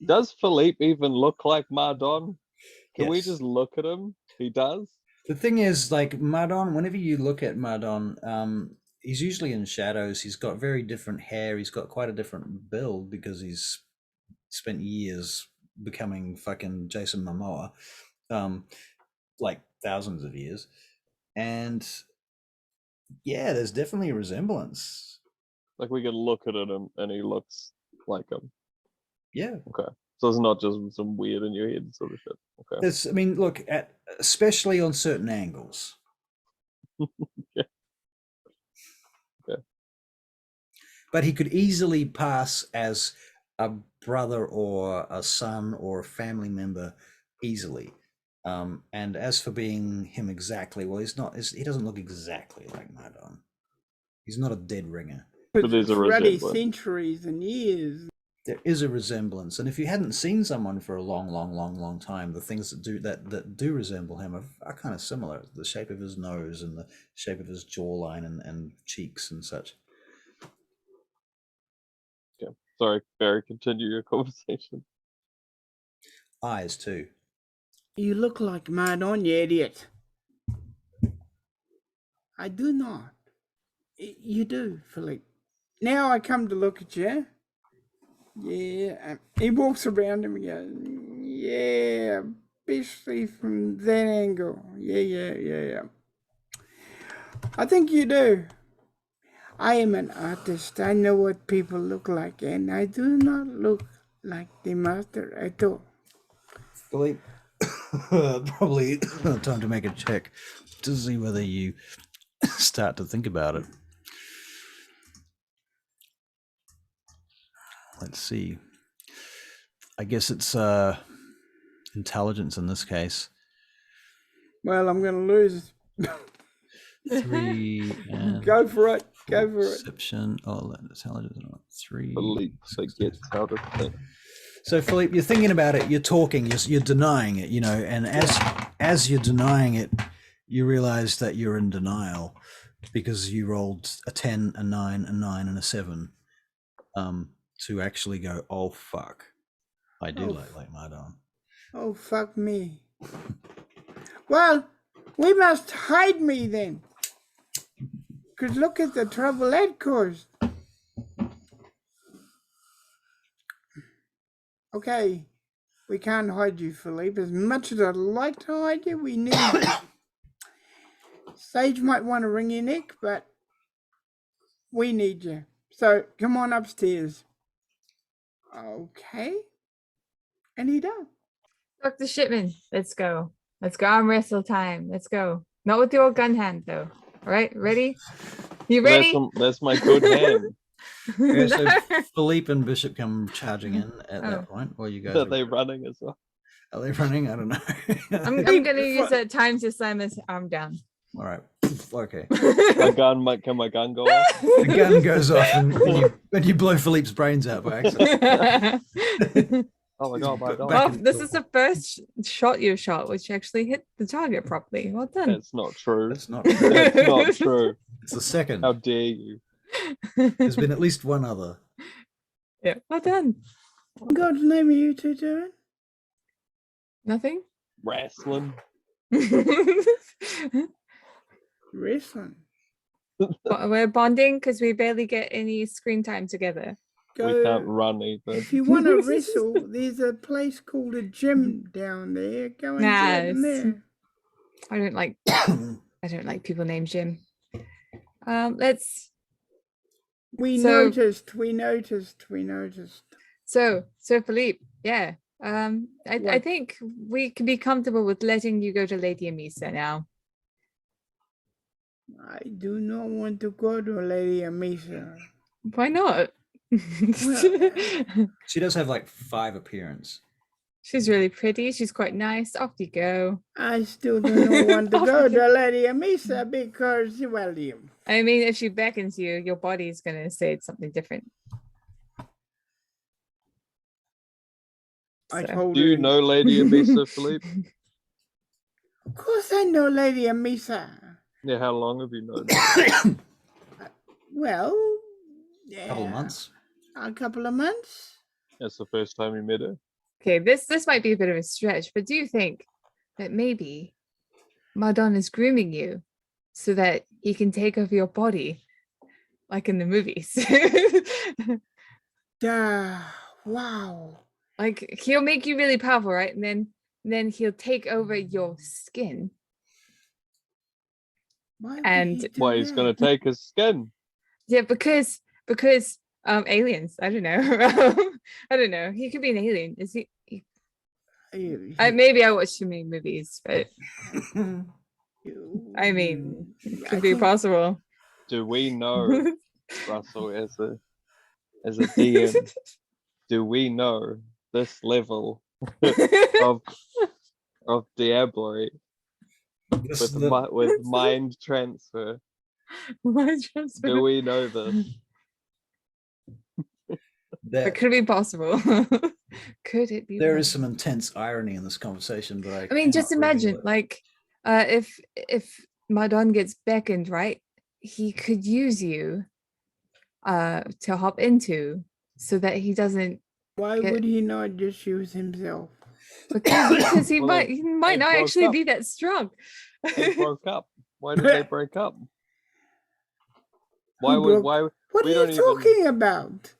Does Philippe even look like Mardon? Can we Yes. just look at him? He does? The thing is, like Mardon, whenever you look at Mardon, he's usually in shadows. He's got very different hair. He's got quite a different build because he's spent years becoming fucking Jason Momoa, like thousands of years. And yeah, there's definitely a resemblance. Like we can look at him and he looks like him. Yeah. Okay. So it's not just some weird in your head sort of shit. Okay. There's, I mean, look at, especially on certain angles. Yeah. Okay. But he could easily pass as a brother or a son or a family member easily. And as for being him exactly, well, he's not. He doesn't look exactly like Mardon. He's not a dead ringer. But there's a already resemblance. centuries and years. There is a resemblance, and if you hadn't seen someone for a long time, the things that do resemble him are kind of similar. The shape of his nose and the shape of his jawline and cheeks and such. Okay. Sorry, Barry, continue your conversation. Eyes too. You look like Mardon, you idiot. I do not. You do, Philippe. Now I come to look at you. Yeah, he walks around him and goes, yeah, especially from that angle. Yeah. I think you do. I am an artist. I know what people look like, and I do not look like the master at all. Philippe, probably time to make a check to see whether you start to think about it. Let's see. I guess it's intelligence in this case. Well, I'm going to lose. 3 and Go for it. Go for it. perception. Oh, intelligence. 3. Philippe forgets how to think. So, Philippe, you're thinking about it. You're talking. You're denying it. You know, and as you're denying it, you realize that you're in denial because you rolled a 10, a 9, a 9, and a 7. To actually go, oh fuck, I do look like Mardon. Oh, fuck me. Well, we must hide me then. Because look at the trouble that caused. Okay, we can't hide you, Philippe. As much as I'd like to hide you, we need you. Sage might want to wring your neck, but we need you. So come on upstairs. Okay. And he does. Dr. Shipman, let's go. Let's go arm wrestle time. Let's go. Not with the old gun hand though. All right, ready? You ready? That's my good hand. Yeah, so Philippe and Bishop come charging in at that point. Or you guys Are they running as well? Are they running? I don't know. I'm gonna use that time to slam his arm down. All right. Okay. Can my gun go off? The gun goes off and you blow Philippe's brains out by accident. Oh my god, my But dog. back Oh, in- this is the first shot you shot, which actually hit the target properly. Well done. That's not true. That's not true. That's not true. It's the second. How dare you? There's been at least one other. Yeah, well done. In God's name, are you two doing? Nothing. Wrestling. Wrestling. But we're bonding because we barely get any screen time together. We can't run either. If you want to wrestle, there's a place called a gym down there. Go and get in Nice. there. I don't like people named Jim. Let's We So- noticed. so Philippe, yeah. I What? think we can be comfortable with letting you go to Lady Amissa now. I do not want to go to Lady Amissa. Why not? She does have like 5 appearances. She's really pretty. She's quite nice. Off you go. I still do not want to Off go you go. to Lady Amissa because, well, you. I mean, if she beckons you, your body's gonna say it's something different. I So- told Do you her. know Lady Amissa, Philippe? Of course I know Lady Amissa. Yeah, how long have you known her? Well, yeah. Couple of months. A couple of months. That's the first time you met her? Okay, this might be a bit of a stretch, but do you think that maybe Madon is grooming you so that he can take over your body, like in the movies? Wow. Like he'll make you really powerful, right? And then he'll take over your skin. Why would And- he do Why, he's going that? to take his skin? Yeah, because aliens. I don't know. I don't know. He could be an alien. Is he? Maybe I watched too many movies, but I mean, I could be think- possible. Do we know, Russell, as a DM, do we know this level of Diablo This is with mind transfer? My transfer. Do we know this? It could be possible. Could it be? There is possible? some intense irony in this conversation, but I mean, just cannot reveal imagine, it. like, if Madon gets beckoned, right? He could use you, to hop into, so that he doesn't, Why get- would he not just use himself? because he Well, might they not broke actually up. be that strong. They broke up. Why did they break up? Why Who would broke- why? What We are don't you even- talking about?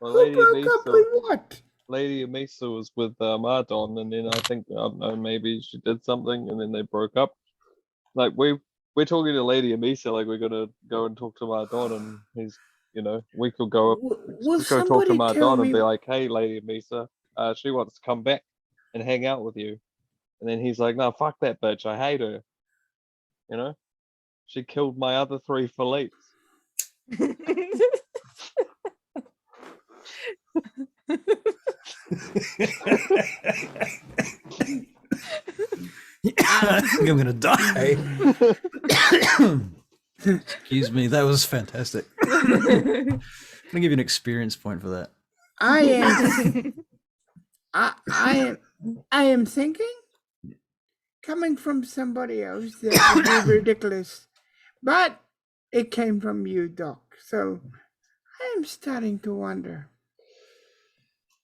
Well, Who broke up with what? Lady Amissa was with Mardon, and then I think, I don't know, maybe she did something, and then they broke up. Like we're talking to Lady Amissa, like we're gonna go and talk to Mardon, and he's, we could go up, Will we could go talk to somebody tell Mardon me? and be like, hey, Lady Amissa, she wants to come back and hang out with you, and then he's like, no, fuck that bitch, I hate her. She killed my other 3 Philipes. I think I'm gonna die. Excuse me, that was fantastic. I'm gonna give you an experience point for that. I am. I am thinking, coming from somebody else, that would be ridiculous, but it came from you, Doc. So I am starting to wonder.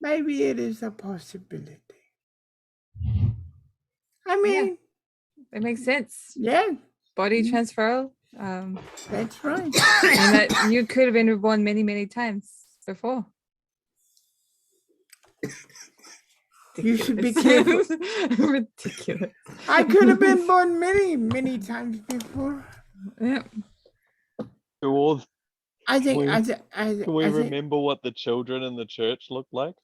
Maybe it is a possibility. I mean, It makes sense. yeah, Body transfer. that's right. And that you could have been reborn many, many times before. You should be Ridiculous. careful. Ridiculous. I could have been born many, many times before. Yeah. Do all I think. We- I Can we think, remember what the children in the church look like?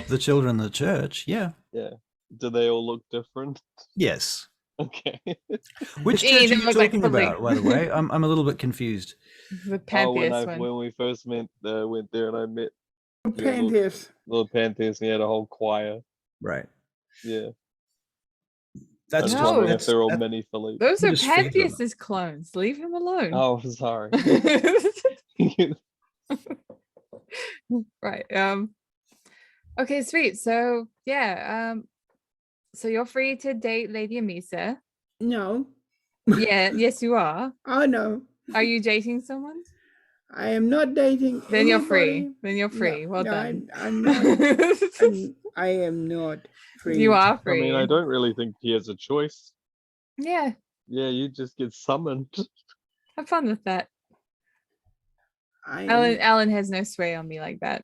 The children in the church, yeah. Yeah. Do they all look different? Yes. Okay. Which Gee, church are they you look like talking Philly. about, by the way? I'm a little bit confused. The Oh, pantheist one. when we first went there and I met Panthers. little Panthers, and he had a whole choir. Right. Yeah. That's I was No. wondering if that's- they're all that- mini Philippe. Those You are just feed them. pantheist's clones. Leave him alone. Oh, sorry. Right. Okay, sweet. So yeah, so you're free to date Lady Amissa. No. Yeah, yes, you are. Oh no. Are you dating someone? I am not dating Then you're anybody. free. Then you're No, free. Well no, done. I'm not. I am not free. You are I free. mean, I don't really think he has a choice. Yeah, Yeah, you just get summoned. have fun with that. I Alan has no sway on me like that.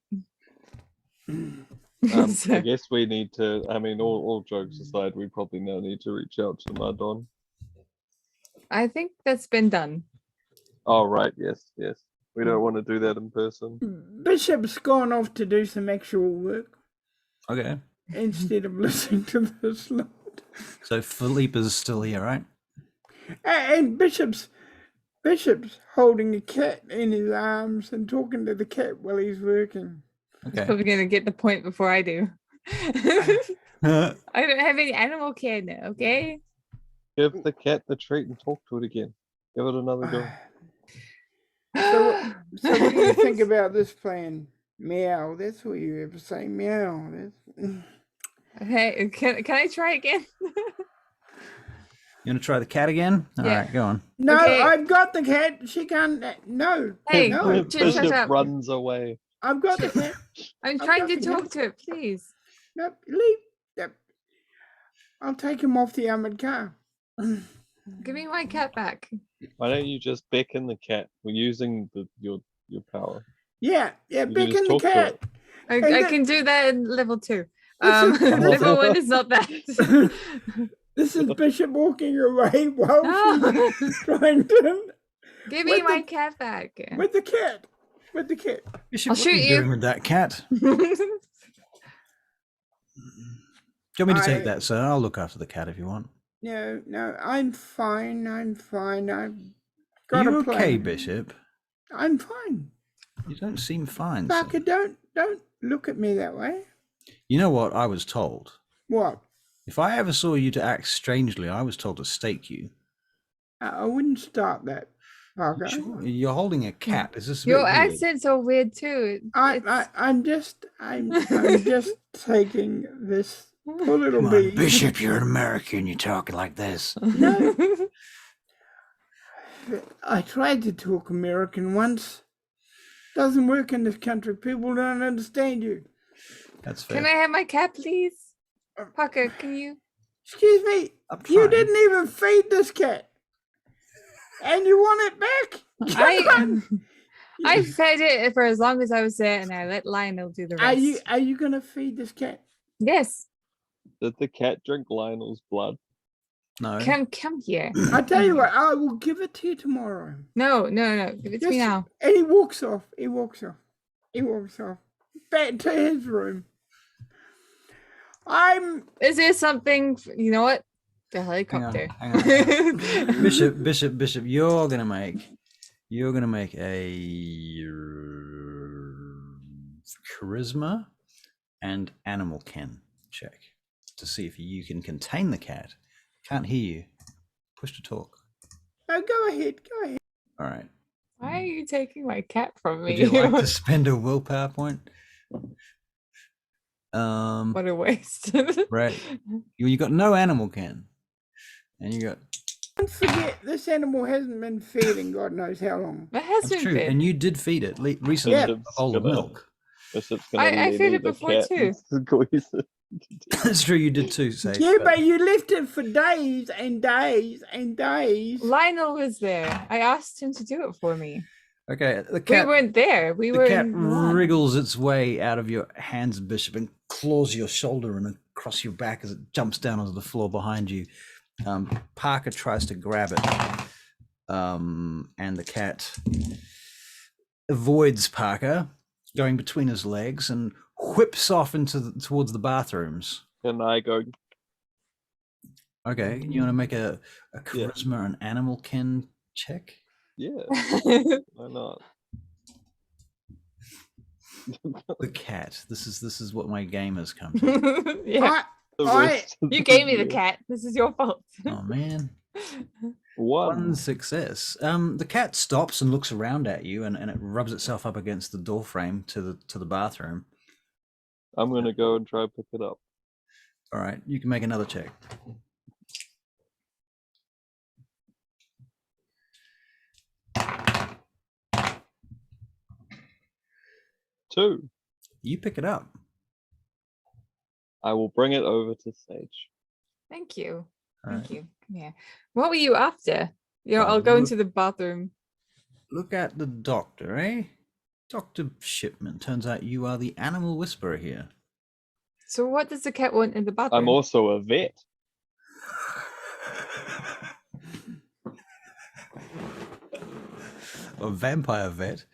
I So, guess we need to. I mean, all jokes aside, we probably now need to reach out to Mardon. I think that's been done. Oh right, yes. We don't want to do that in person. Bishop's gone off to do some actual work Okay. instead of listening to this lot. So Philippe is still here, right? And Bishop's holding a cat in his arms and talking to the cat while he's working. He's Okay. probably gonna get the point before I do. I don't have any animal care now, okay? Give the cat the treat and talk to it again. Give it another go. So what do you think about this plan? Meow. That's what you ever say. Meow. Hey, can I try again? You want to try the cat again? All right, Yeah. go on. No, Okay. I've got the cat. She can't. No. Hey, no. just shut Bishop up. runs away. I've got the cat. I'm I've trying got to the talk cat. to it, please. No, leave. Yep. I'll take him off the armored car. Give me my cat back. Why don't you just beckon the cat? We're using your power. Yeah, You can beckon just the talk to cat. it. I that- can do that in level 2. This is- Level 1 is not that. This is Bishop walking away while No. she's trying to Give me With my the- cat back. with the cat. With the cat. Bishop, I'll what are shoot you. doing with that cat? Do you want me to take I- that, sir? I'll look after the cat if you want. No, I'm fine. I've Are got you a plan. okay, Bishop? I'm fine. You don't seem fine. sir. Parker, don't look at me that way. You know what I was told? What? If I ever saw you to act strangely, I was told to stake you. I wouldn't start that, Parker. Sure, you're holding a cat. Is this a Your bit weird? accents are weird too. I'm just taking this poor little Come on, bee. Bishop, you're an American. You're talking like this. No. I tried to talk American once. Doesn't work in this country. People don't understand you. That's fair. Can I have my cat, please? Parker, can you? Excuse me. I'm You trying. didn't even feed this cat. And you want it back? I fed it for as long as I was there, and I let Lionel do the Are rest. you gonna feed this cat? Yes, Did the cat drink Lionel's blood? No. come here. I tell you what, I will give it to you tomorrow. No, give it to me Yes. now. And he walks off. Back to his room. Is there something? You know what? The Hang on, helicopter. hang on. Bishop, you're gonna make a charisma and animal ken check to see if you can contain the cat. Can't hear you. Push to talk. Oh, go ahead. All right. Why are you taking my cat from Would me? you like to spend a willpower point? What a waste. Right. You got no animal ken, and you got. Don't forget, this animal hasn't been fed in God knows how long. That has That's been true, fed. and you did feed it recently Yeah. a bowl of milk. Bishop's gonna I let fed eat it the before cat too. and squeeze it. That's true, you did too, Sage. Yeah, but you left it for days and days and days. Lionel was there. I asked him to do it for me. Okay, the We cat. weren't there. We The were cat in Milan. wriggles its way out of your hands, Bishop, and claws your shoulder and across your back as it jumps down onto the floor behind you. Parker tries to grab it, and the cat avoids Parker, going between his legs, and whips off towards the bathrooms. And I go, Okay, you want to make a charisma and animal kin check? yeah, why not? The cat. This is what my game has come to. Yeah. The I- rest of You gave me the year. cat. This is your fault. Oh man. One. One success. The cat stops and looks around at you, and it rubs itself up against the door frame to the bathroom. I'm going to go and try and pick it up. All right, you can make another check. Two. You pick it up. I will bring it over to Sage. Thank you. All Thank right. you. Come here. What were you after? Oh, I'll go look- into the bathroom. Look at the doctor, eh? Dr. Shipman. Turns out you are the animal whisperer here. So what does the cat want in the bathroom? I'm also a vet. A vampire vet.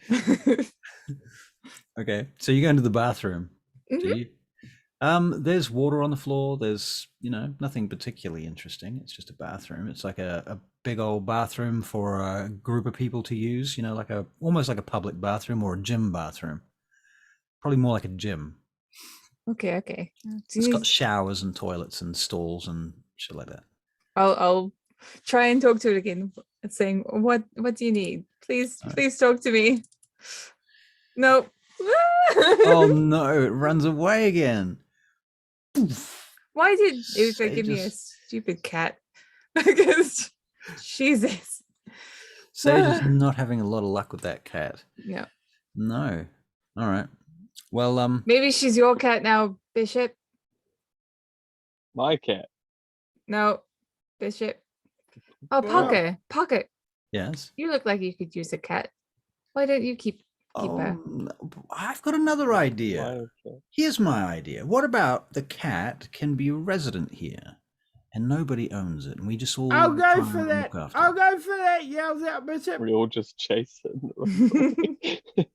Okay, so you go into the bathroom, do Mhm. you? There's water on the floor. There's, nothing particularly interesting. It's just a bathroom. It's like a big old bathroom for a group of people to use, like almost like a public bathroom or a gym bathroom. Probably more like a gym. Okay. It's got showers and toilets and stalls and shit like that. I'll try and talk to it again, saying, what do you need? Please talk to me. No. Oh no, it runs away again. Poof. Why did Usa give me a stupid cat? Because Jesus. Sage is not having a lot of luck with that cat. Yeah. No. All right. Well, Maybe she's your cat now, Bishop. My cat. No, Bishop. Oh, Parker. yes. You look like you could use a cat. Why don't you keep her? No, I've got another idea. My cat. Here's my idea. What about the cat can be a resident here, and nobody owns it, and we just all I'll try go and for look that. after I'll it? go for that. Yells out, Bishop. We all just chase it. It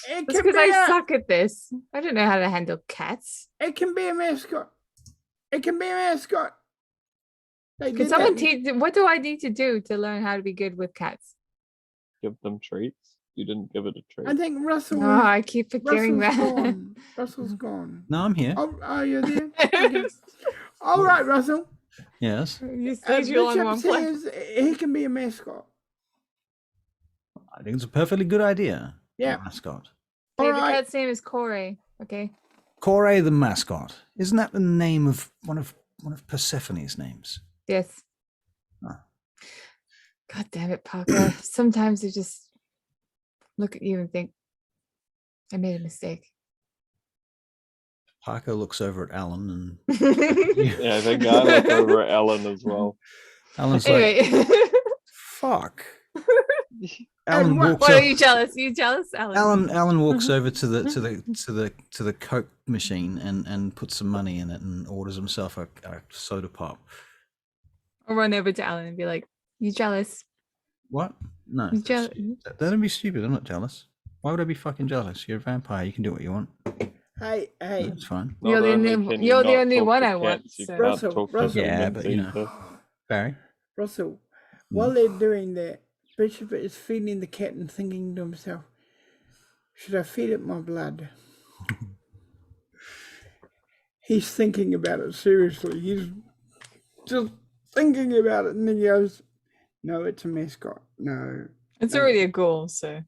That's can because be I a, suck at this. I don't know how to handle cats. It can be a mascot. It can be a mascot. They Can did someone that. teach? What do I need to do to learn how to be good with cats? Give them treats. You didn't give it a treat. I think Russell. Oh, I keep forgetting Russell's that. gone. Russell's gone. No, I'm here. Oh, you're there. Okay. All right, Russell. Yes. You stayed you on Bishop one place. says he can be a mascot. I think it's a perfectly good idea. Yeah. Mascot. All Okay, the right. cat's name is Corey. Okay. Corey the mascot. Isn't that the name of one of Persephone's names? Yes. Oh. God damn it, Parker. Sometimes you just look at you and think, I made a mistake. Parker looks over at Alan and Yeah, I think I look over at Ellen as well. Alan's like, Anyway, fuck. Alan what- walks what are up. you jealous? You jealous, Alan? Alan walks over to the Coke machine and puts some money in it and orders himself a soda pop. I'll run over to Alan and be like, you jealous? What? No. You jealous? That'd be stupid. I'm not jealous. Why would I be fucking jealous? You're a vampire. You can do what you want. Hey. That's fine. Not You're the only only- can you you're the not only talk one to I want, cats, you so- can't Russell, talk to Russell. Yeah, humans but you know. either. Barry? Russell, while they're doing that, Bishop is feeding the cat and thinking to himself, should I feed it my blood? He's thinking about it seriously. He's just thinking about it, and then he goes, no, it's a mascot. No, It's already a goal, so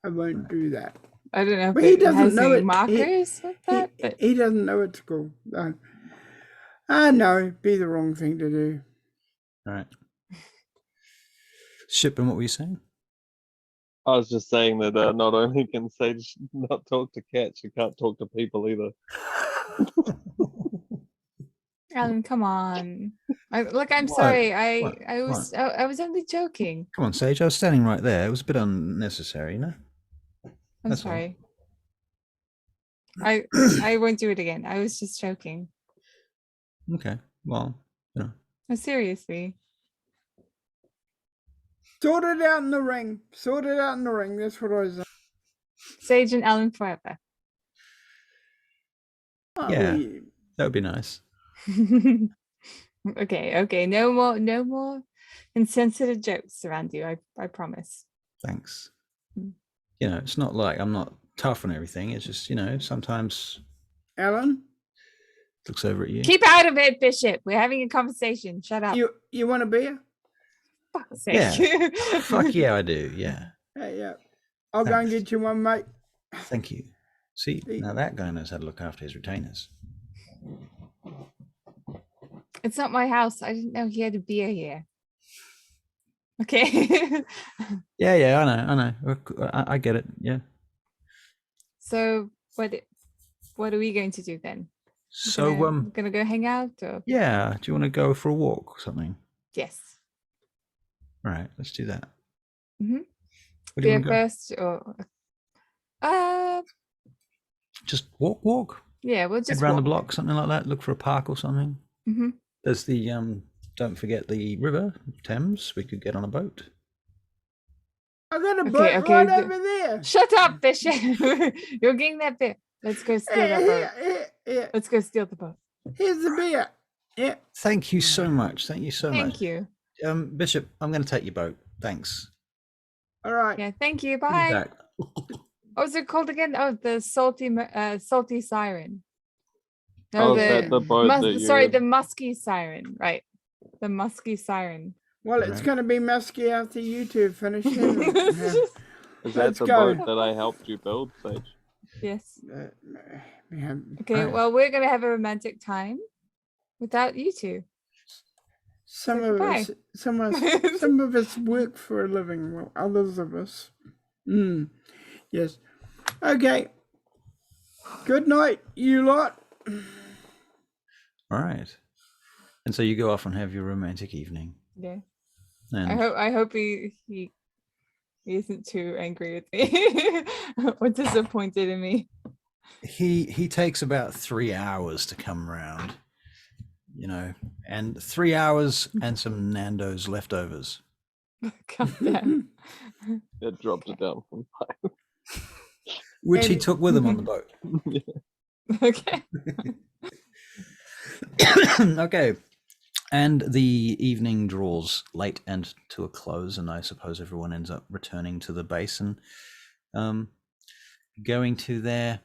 I won't do that. I don't know if But he it doesn't has know any it. markers with that, but He doesn't know it's cool. No. I know, be the wrong thing to do. All right. Shipman, what were you saying? I was just saying that not only can Sage not talk to cats, you can't talk to people either. Alan, come on. I'm What? sorry. What? I was only joking. Come on, Sage. I was standing right there. It was a bit unnecessary, you know? I'm That's all. sorry. I won't do it again. I was just joking. Okay. Well, No, seriously. Sort it out in the ring. Sort it out in the ring. That's what I was saying. Sage and Alan forever. Oh, Yeah. we- that would be nice. Okay. No more insensitive jokes around you. I promise. Thanks. Mm. It's not like I'm not tough and everything. It's just, sometimes Alan, looks over at you. Keep out of it, Bishop. We're having a conversation. Shut up. you want a beer? Fuck's sake. Fuck yeah, I do. Yeah. Hey, yeah. I'll go and Thanks. get you one, mate. Thank you. See, now that guy knows how to look after his retainers. It's not my house. I didn't know he had a beer here. Okay. Yeah, I know. I get it. Yeah. So what are we going to do then? So, We're gonna go hang out, or yeah. Do you want to go for a walk or something? yes, All right, let's do that. Mhm. Where do you beer want to go? first, or Just walk. yeah, we'll Head just around the walk. block, something like that. Look for a park or something. Mhm. There's the don't forget the river, Thames. We could get on a boat. I got a Okay, boat okay, right the- over there. Shut up, Bishop! You're getting that beer. Let's go steal that boat. Here, Let's go steal the boat. here's the beer. Yeah. Thank you so much. Thank you so much. Thank you. Bishop, I'm going to take your boat. Thanks. All right. Yeah, thank you. Be Bye. back. What was it called again? Oh, the salty siren. Oh, No, is that the boat that you? sorry, the musky siren. Right, the musky siren. Well, it's Right. going to be musky after you two finish here. Is that Let's the go. boat that I helped you build, Sage? Yes. Yeah. Okay. Right. Well, we're gonna have a romantic time without you two. Some Say of goodbye. us, some of us work for a living, while others of us. Yes. Okay. Good night, you lot. All right. And so you go off and have your romantic evening. Yeah. And I hope he isn't too angry with me or disappointed in me. he takes about 3 hours to come round, and 3 hours and some Nando's leftovers. God damn. It dropped it down from Which he And- took with him on the boat. 5. Okay. Okay. And the evening draws late and to a close, and I suppose everyone ends up returning to the base and going to their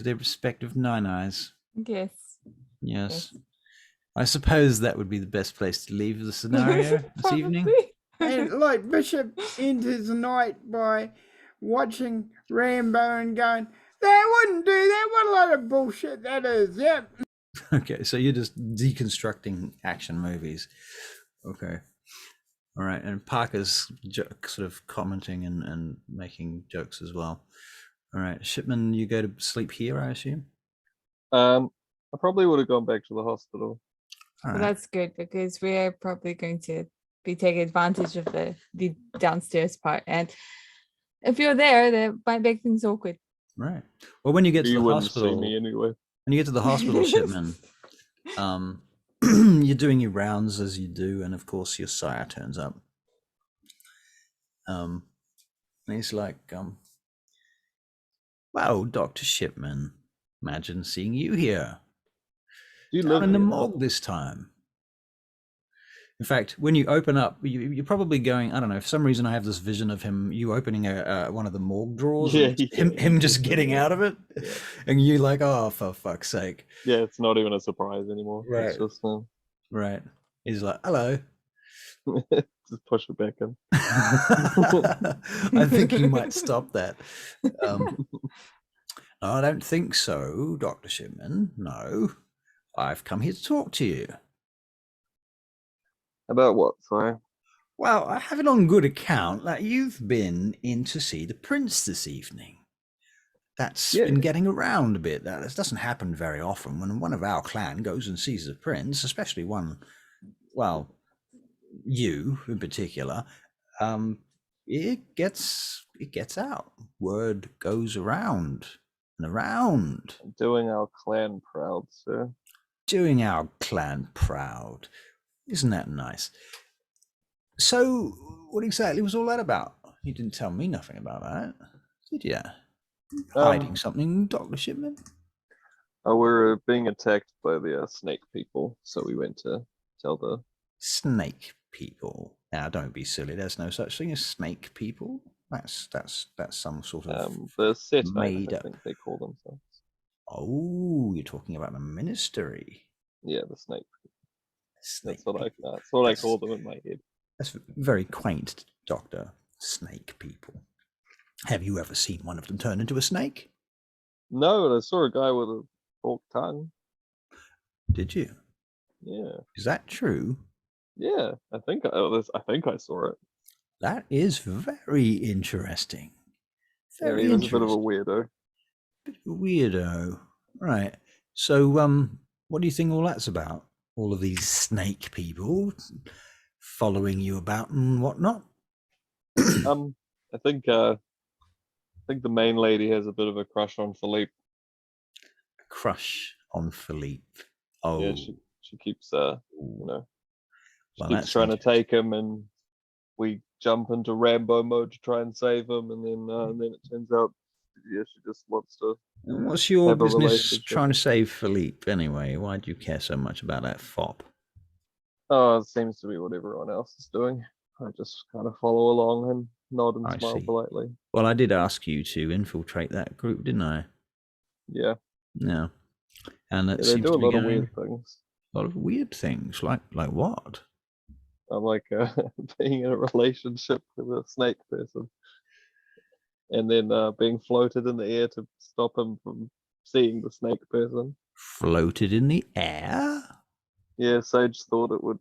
respective nine-eyes. Yes. Yes. I suppose that would be the best place to leave the scenario this evening. Probably. And like Bishop enters the night by watching Rambo and going, "They wouldn't do that. What a load of bullshit that is." Yep. Okay, so you're just deconstructing action movies. Okay. All right, and Parker's sort of commenting and making jokes as well. All right, Shipman, you go to sleep here, I assume? I probably would have gone back to the hospital. All Well, right. that's good because we're probably going to be taking advantage of the downstairs part. And if you're there, that might make things awkward. Right. Well, when you get to You the wouldn't hospital, see me anyway. when you get to the hospital, Shipman, you're doing your rounds as you do, and of course your sire turns up. And he's like, "Wow, Dr. Shipman, imagine seeing you here. Do you Down live in the here? morgue this time." In fact, when you open up, you're probably going, I don't know, for some reason I have this vision of you opening one of the morgue drawers, Yeah, and yeah. him just getting out of it, and you like, oh, for fuck's sake. Yeah, it's not even a surprise anymore. Right. It's just Right. He's like, hello. just push it back in. I think you might stop that. No, I don't think so, Dr. Shipman. No, I've come here to talk to you. About what? Sorry. Well, I have it on good account that you've been in to see the prince this evening. That's Yeah. been getting around a bit. That doesn't happen very often when one of our clan goes and sees the prince, especially one, well, you in particular. It gets out. Word goes around and around. Doing our clan proud, sir. Doing our clan proud. Isn't that nice? So, what exactly was all that about? You didn't tell me nothing about that, did you? Hiding something, Dr. Shipman? We're being attacked by the snake people, so we went to tell the. Snake people. Now, don't be silly. There's no such thing as snake people. That's some sort of The set, made I up. think they call themselves. Oh, you're talking about the ministry. Yeah, the snake. Snake That's what people. I call them in my head. That's very quaint, Doctor. Snake people. Have you ever seen one of them turn into a snake? No, but I saw a guy with a forked tongue. Did you? Yeah, Is that true? yeah. I think I saw it. That is very interesting. Yeah, Very he was a bit of a interesting. weirdo. Weirdo. Right. So, what do you think all that's about? All of these snake people following you about and whatnot? I think the main lady has a bit of a crush on Philippe. Crush on Philippe. Oh, Yeah, she keeps she well, keeps that's trying to interesting. take him, and we jump into Rambo mode to try and save him, and then it turns out, yeah, she just wants to And what's your have a business relationship. trying to save Philippe anyway? Why do you care so much about that fop? Oh, it seems to be what everyone else is doing. I just kind of follow along and nod and I smile see. politely. Well, I did ask you to infiltrate that group, didn't I? Yeah, No. And it yeah, they seems do to a be lot of going weird things. a lot of weird things. Like what? I'm like being in a relationship with a snake person, and then being floated in the air to stop him from seeing the snake person. Floated in the air? Yeah, Sage thought it would.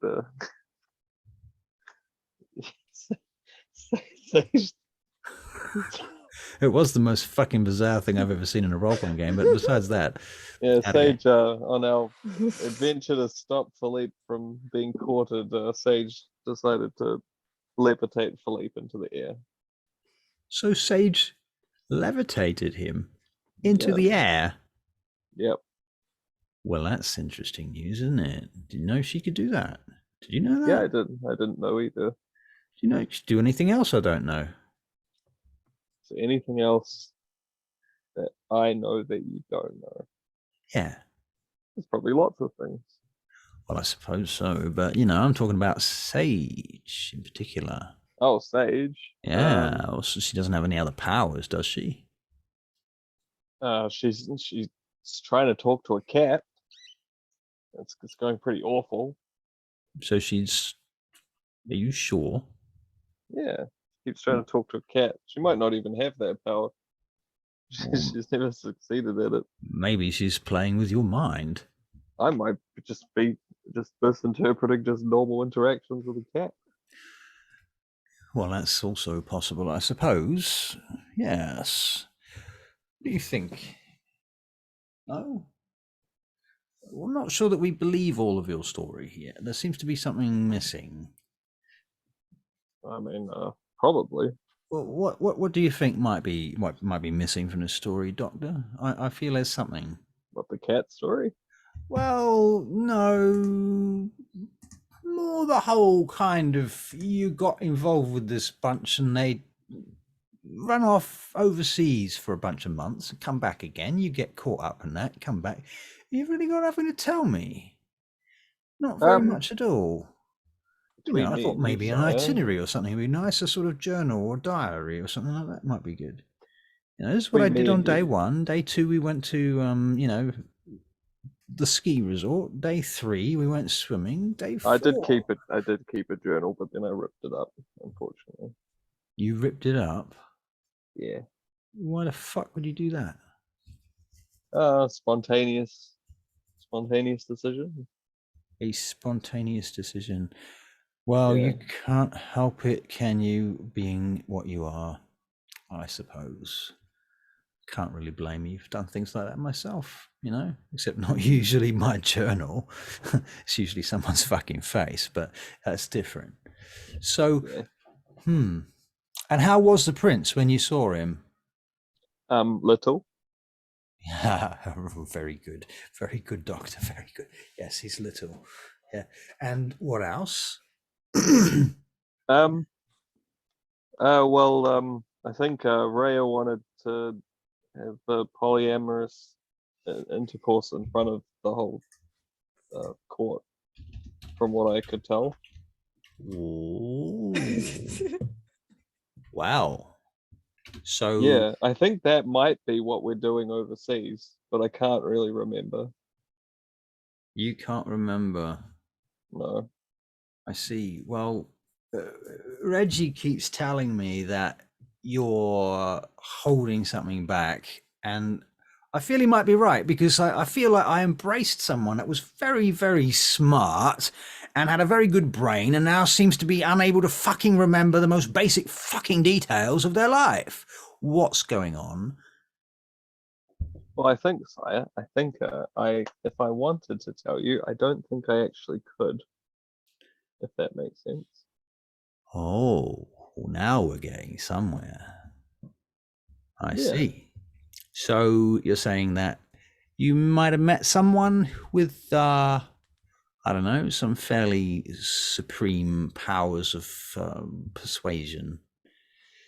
Sage, It was the most fucking bizarre thing I've ever seen in a role-playing game, but besides that, yeah, how'd it Sage. On our adventure to stop Philippe from being courted, Sage decided to levitate Philippe into the air. so Sage levitated him into Yeah. the air. Yep. Well, that's interesting news, isn't it? Did you know she could do that? Did you know that? Yeah, I didn't. I didn't know either. Do you know she do anything else I don't know? So anything else that I know that you don't know? Yeah. There's probably lots of things. Well, I suppose so, but I'm talking about Sage in particular. Oh, Sage. Yeah. Also, she doesn't have any other powers, does she? She's trying to talk to a cat. It's going pretty awful. So she's. Are you sure? Yeah, keeps trying to talk to a cat. She might not even have that power. She's never succeeded at it. Maybe she's playing with your mind. I might just be misinterpreting just normal interactions with a cat. Well, that's also possible, I suppose. Yes. What do you think? No? I'm not sure that we believe all of your story here. There seems to be something missing. I mean, probably. Well, what do you think might be missing from the story, Doctor? I feel there's something. What, the cat story? Well, no, more the whole kind of you got involved with this bunch and they run off overseas for a bunch of months and come back again. You get caught up in that, come back. You've really got nothing to tell me. Not very much at all. I thought maybe an itinerary or something would be nice, a sort of journal or diary or something like that might be good. This is what I did on day 1. Day 2, we went to, the ski resort. Day 3, we went swimming. Day 4. I did keep a journal, but then I ripped it up, unfortunately. You ripped it up? Yeah. Why the fuck would you do that? Spontaneous decision. A spontaneous decision. Well, you can't help it, can you, being what you are, I suppose. Can't really blame you. I've done things like that myself, except not usually my journal. It's usually someone's fucking face, but that's different. So, And how was the prince when you saw him? Little. Very good. Very good, Doctor. Very good. Yes, he's little. Yeah. And what else? I think Rhea wanted to have the polyamorous intercourse in front of the whole court, from what I could tell. Ooh. Wow. So yeah, I think that might be what we're doing overseas, but I can't really remember. You can't remember? No. I see. Well, Reggie keeps telling me that you're holding something back, and I feel he might be right, because I feel like I embraced someone that was very, very smart and had a very good brain, and now seems to be unable to fucking remember the most basic fucking details of their life. What's going on? Well, I think, sire, I think if I wanted to tell you, I don't think I actually could, if that makes sense. Oh, now we're getting somewhere. I Yeah. see. So you're saying that you might have met someone with, I don't know, some fairly supreme powers of persuasion.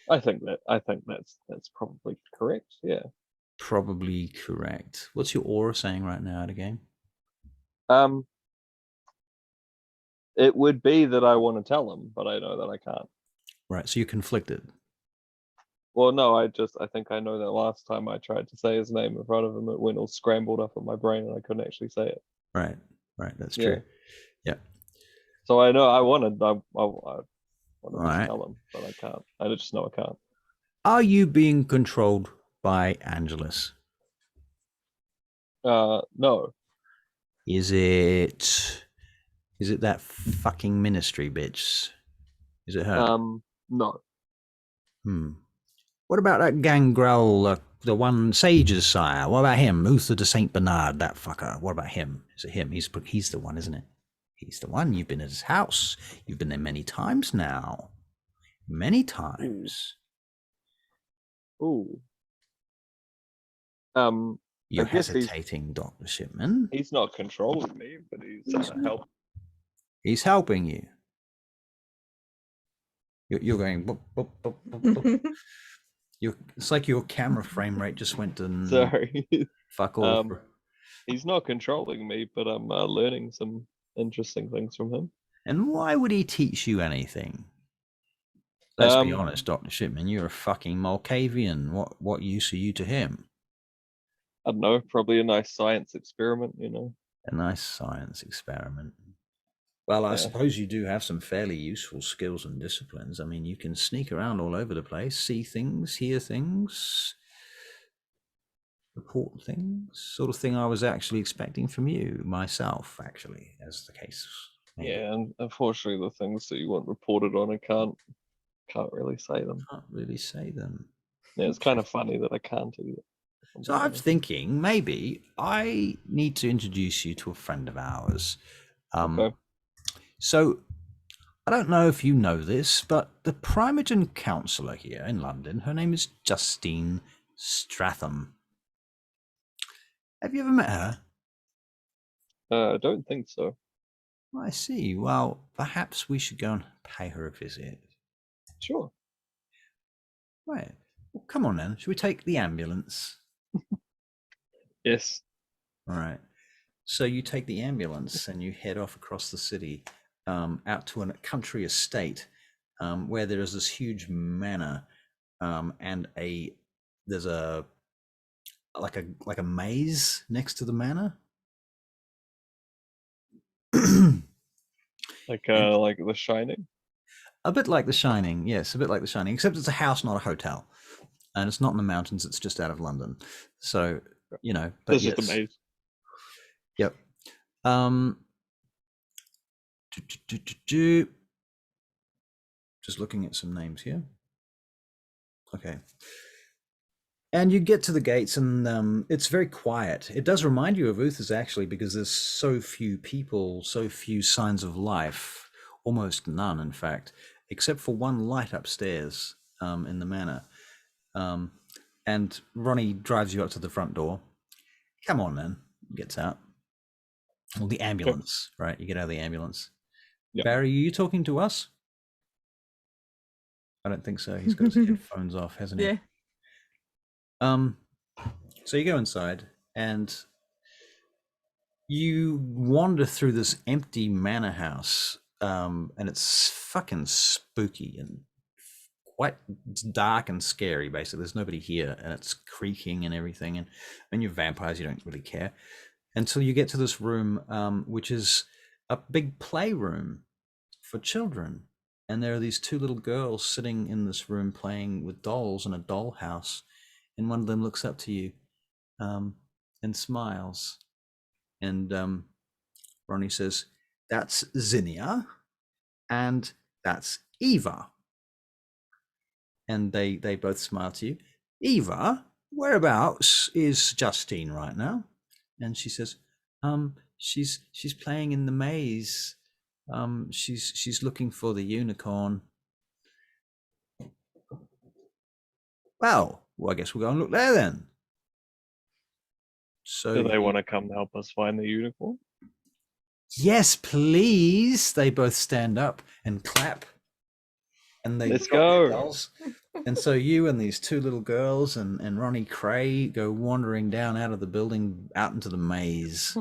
I think that's probably correct. Yeah. Probably correct. What's your aura saying right now at a game? It would be that I want to tell him, but I know that I can't. Right, so you're conflicted. Well, no, I think I know that last time I tried to say his name in front of him, it went all scrambled up in my brain and I couldn't actually say it. Right, that's true. Yeah. So I know I wanted to Right. tell him, but I can't. I just know I can't. Are you being controlled by Angelus? No. Is it that fucking ministry bitch? Is it her? No. What about that gangrel, the one Sage's sire? What about him? Uther de Saint Bernard, that fucker. What about him? Is it him? He's the one, isn't it? He's the one. You've been at his house. You've been there many times now. Many times. Ooh. You're I guess hesitating, Dr. Shipman. He's not controlling me, but he's helping. He's helping you. You're going. Boop, boop, boop, boop, boop. It's like your camera frame rate just went to Sorry. Fuck off. He's not controlling me, but I'm learning some interesting things from him. And why would he teach you anything? Let's be honest, Dr. Shipman. You're a fucking Malkavian. What use are you to him? I don't know. Probably a nice science experiment, A nice science experiment. Well, I suppose you do have some fairly useful skills and disciplines. I mean, you can sneak around all over the place, see things, hear things, report things, sort of thing I was actually expecting from you, myself, actually, as the case. Maybe. Yeah, and unfortunately the things that you want reported on, I can't really say them. Can't really say them. Yeah, it's kind of funny that I can't do it. So I'm thinking maybe I need to introduce you to a friend of ours. Okay. So I don't know if you know this, but the Primogen counsellor here in London, her name is Justine Stratham. Have you ever met her? I don't think so. I see. Well, perhaps we should go and pay her a visit. Sure. Right. Well, come on then. Should we take the ambulance? Yes. All right. So you take the ambulance and you head off across the city, out to a country estate, where there is this huge manor, and there's a like a maze next to the manor. Like The Shining. A bit like The Shining, yes, a bit like The Shining, except it's a house, not a hotel, and it's not in the mountains. It's just out of London, so but this yes. is the maze. Yep. Just looking at some names here. Okay. And you get to the gates, and it's very quiet. It does remind you of Uther's, actually, because there's so few people, so few signs of life, almost none, in fact, except for one light upstairs in the manor. And Ronnie drives you up to the front door. Come on, then. Gets out. Well, the ambulance, right? You get out of the ambulance. Yep. Barry, are you talking to us? I don't think so. He's got his headphones off, hasn't he? Yeah. So you go inside and you wander through this empty manor house, and it's fucking spooky and it's dark and scary. Basically, there's nobody here, and it's creaking and everything. And when you're vampires, you don't really care until you get to this room, which is a big playroom for children. And there are these two little girls sitting in this room playing with dolls in a dollhouse. And one of them looks up to you. and smiles. And Ronnie says, "That's Zinnia, and that's Eva." And they both smile to you. "Eva, whereabouts is Justine right now?" And she says, she's playing in the maze. She's looking for the unicorn." Well, I guess we'll go and look there then. So Do they want to come help us find the unicorn? Yes, please. They both stand up and clap, and they Let's drop their go. dolls. And so you and these two little girls and Ronnie Cray go wandering down out of the building out into the maze.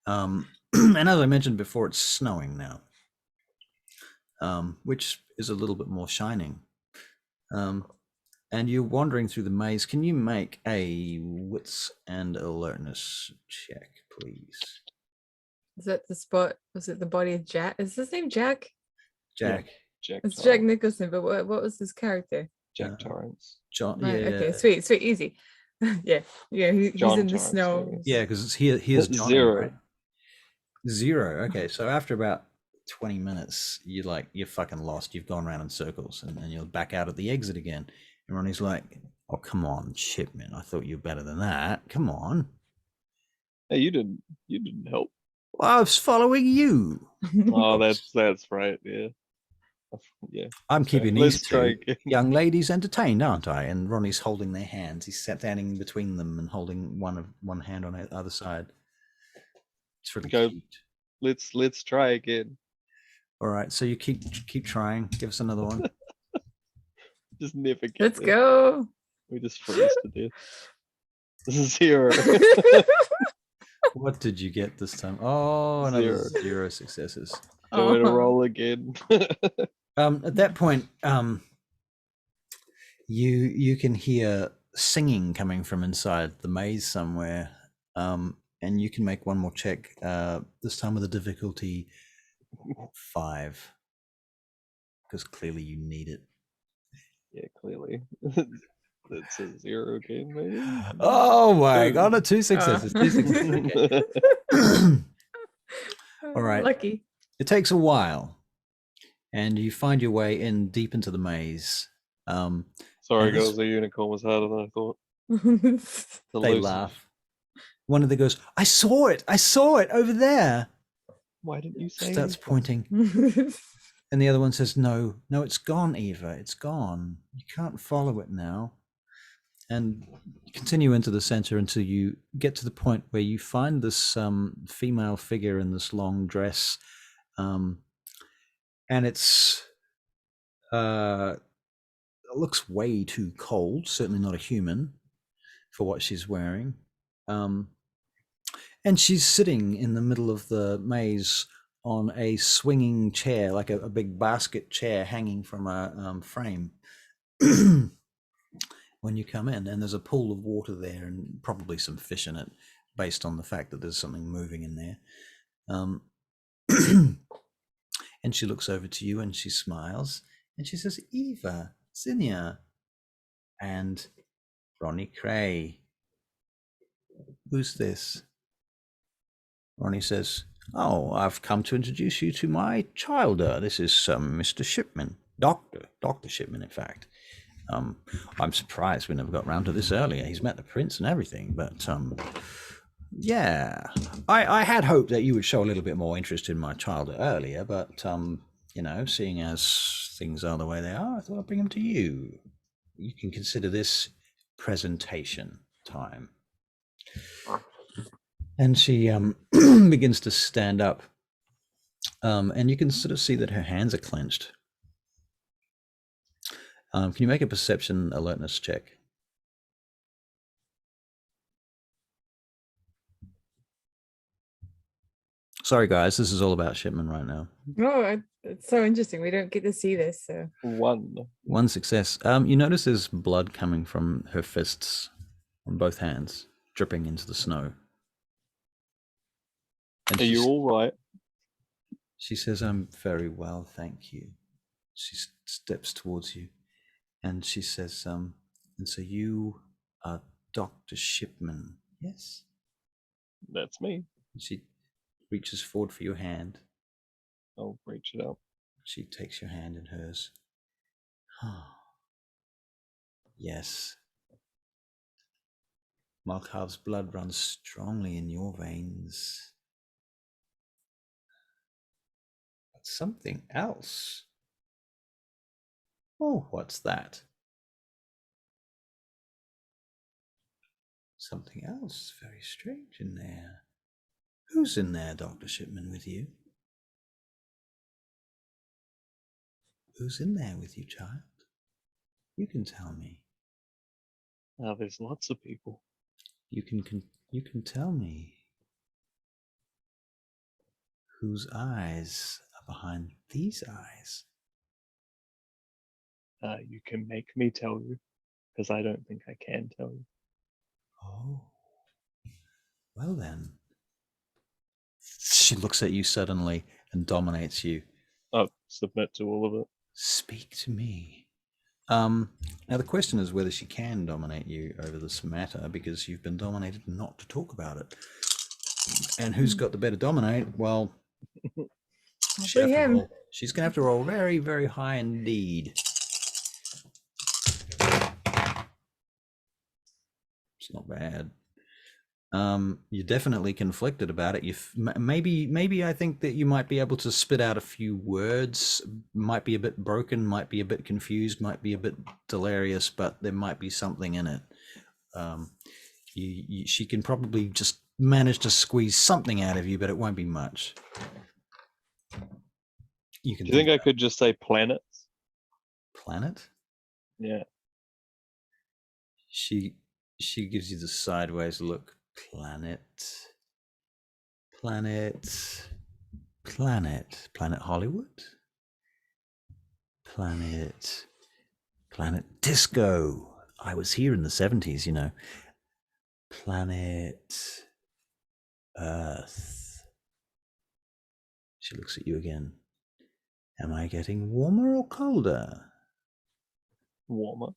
And as I mentioned before, it's snowing now, which is a little bit more shining. And you're wandering through the maze. Can you make a wits and alertness check, please? Is that the spot? Was it the body of Jack? Is his name Jack? Jack. Jack. It's Jack Nicholson, but what was his character? Jack Torrance. John. Right, Yeah. okay, sweet, easy. yeah, he's John in the Torrance, snow. Yeah, because here's Johnny, Zero. right? 0. Okay, so after about 20 minutes, you're fucking lost. You've gone around in circles, and you're back out at the exit again. And Ronnie's like, "Oh, come on, Shipman. I thought you were better than that. Come on." Hey, you didn't help. Well, I was following you. Oh, that's right. Yeah. Yeah. I'm So, keeping let's these try two again. young ladies entertained, aren't I? And Ronnie's holding their hands. He's standing between them and holding one hand on the other side. It's really Go. cute. Let's try again. All right, so you keep trying. Give us another one. Just never get Let's there. go. We just freeze to death. This is 0. What did you get this time? Oh, another 0. 0 successes. Do it a Oh. roll again. At that point, you can hear singing coming from inside the maze somewhere, and you can make one more check. This time with a difficulty 5, because clearly you need it. Yeah, clearly. That's a 0 again, maybe. Oh my 2. god! 2 successes. 2 successes. Okay. All right. Lucky. It takes a while, and you find your way in deep into the maze. Sorry, And this- girls. The unicorn was harder than I thought. The They loose- laugh. One of them goes, I saw it over there." Why didn't you say Starts anything? pointing. And the other one says, no, it's gone, Eva. It's gone. You can't follow it now. And you continue into the center until you get to the point where you find this female figure in this long dress. And it looks way too cold, certainly not a human for what she's wearing. And she's sitting in the middle of the maze on a swinging chair, like a big basket chair hanging from a frame. When you come in, and there's a pool of water there and probably some fish in it, based on the fact that there's something moving in there. And she looks over to you and she smiles and she says, "Eva, Zinnia, and Ronnie Cray. Who's this?" Ronnie says, "Oh, I've come to introduce you to my childer. This is Mr. Shipman, Dr. Shipman, in fact. I'm surprised we never got round to this earlier. He's met the prince and everything, but yeah, I had hoped that you would show a little bit more interest in my childer earlier, but seeing as things are the way they are, I thought I'd bring them to you. You can consider this presentation time." And she begins to stand up, and you can sort of see that her hands are clenched. Can you make a perception alertness check? Sorry, guys, this is all about Shipman right now. Oh, it's so interesting. We don't get to see this. So 1. Success. You notice there's blood coming from her fists on both hands, dripping into the snow. And Are you all right? She says, "I'm very well, thank you." She steps towards you and she says, "And so you are Dr. Shipman. Yes. That's me. She reaches forward for your hand. I'll reach it out. She takes your hand in hers. Yes. Malkav's blood runs strongly in your veins. But something else. Oh, what's that? Something else very strange in there. Who's in there, Dr. Shipman, with you? Who's in there with you, child? You can tell me. There's lots of people. You can tell me. Whose eyes are behind these eyes? You can make me tell you, because I don't think I can tell you. Oh. Well then. She looks at you suddenly and dominates you. Oh, submit to all of it. Speak to me. Now the question is whether she can dominate you over this matter, because you've been dominated not to talk about it. And who's got the better dominate? Well, she's going to have to roll very, very high indeed. It's not bad. You're definitely conflicted about it. Maybe I think that you might be able to spit out a few words. Might be a bit broken, might be a bit confused, might be a bit delirious, but there might be something in it. She can probably just manage to squeeze something out of you, but it won't be much. Do you think I could just say planets? Planet? Yeah. She gives you the sideways look. Planet Hollywood, planet disco. I was here in the 70s, you know. Planet Earth. She looks at you again. Am I getting warmer or colder? Warmer.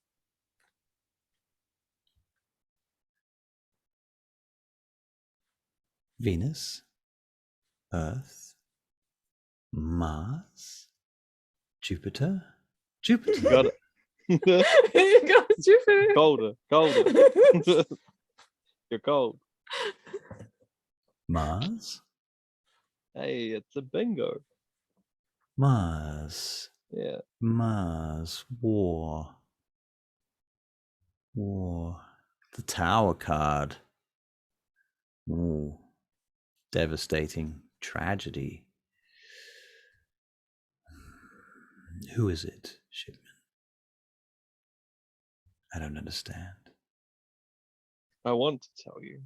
Venus, Earth, Mars, Jupiter. Jupiter. Got it. You got Jupiter. Colder. You're cold. Mars. Hey, it's a bingo. Mars. Yeah. Mars. War. The Tower card. Ooh. Devastating. Tragedy. Who is it, Shipman? I don't understand. I want to tell you.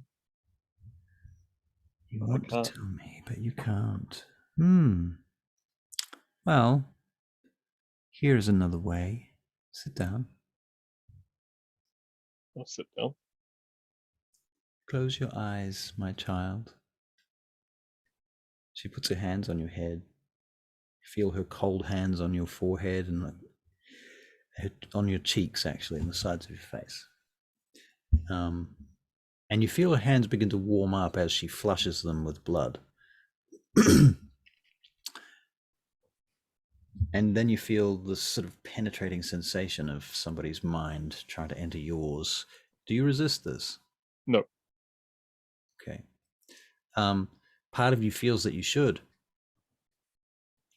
You want to tell me, but you can't. Well, here's another way. Sit down. I'll sit down. Close your eyes, my child. She puts her hands on your head. You feel her cold hands on your forehead and on your cheeks, actually, on the sides of your face. And you feel her hands begin to warm up as she flushes them with blood. And then you feel this sort of penetrating sensation of somebody's mind trying to enter yours. Do you resist this? No. Okay. Part of you feels that you should.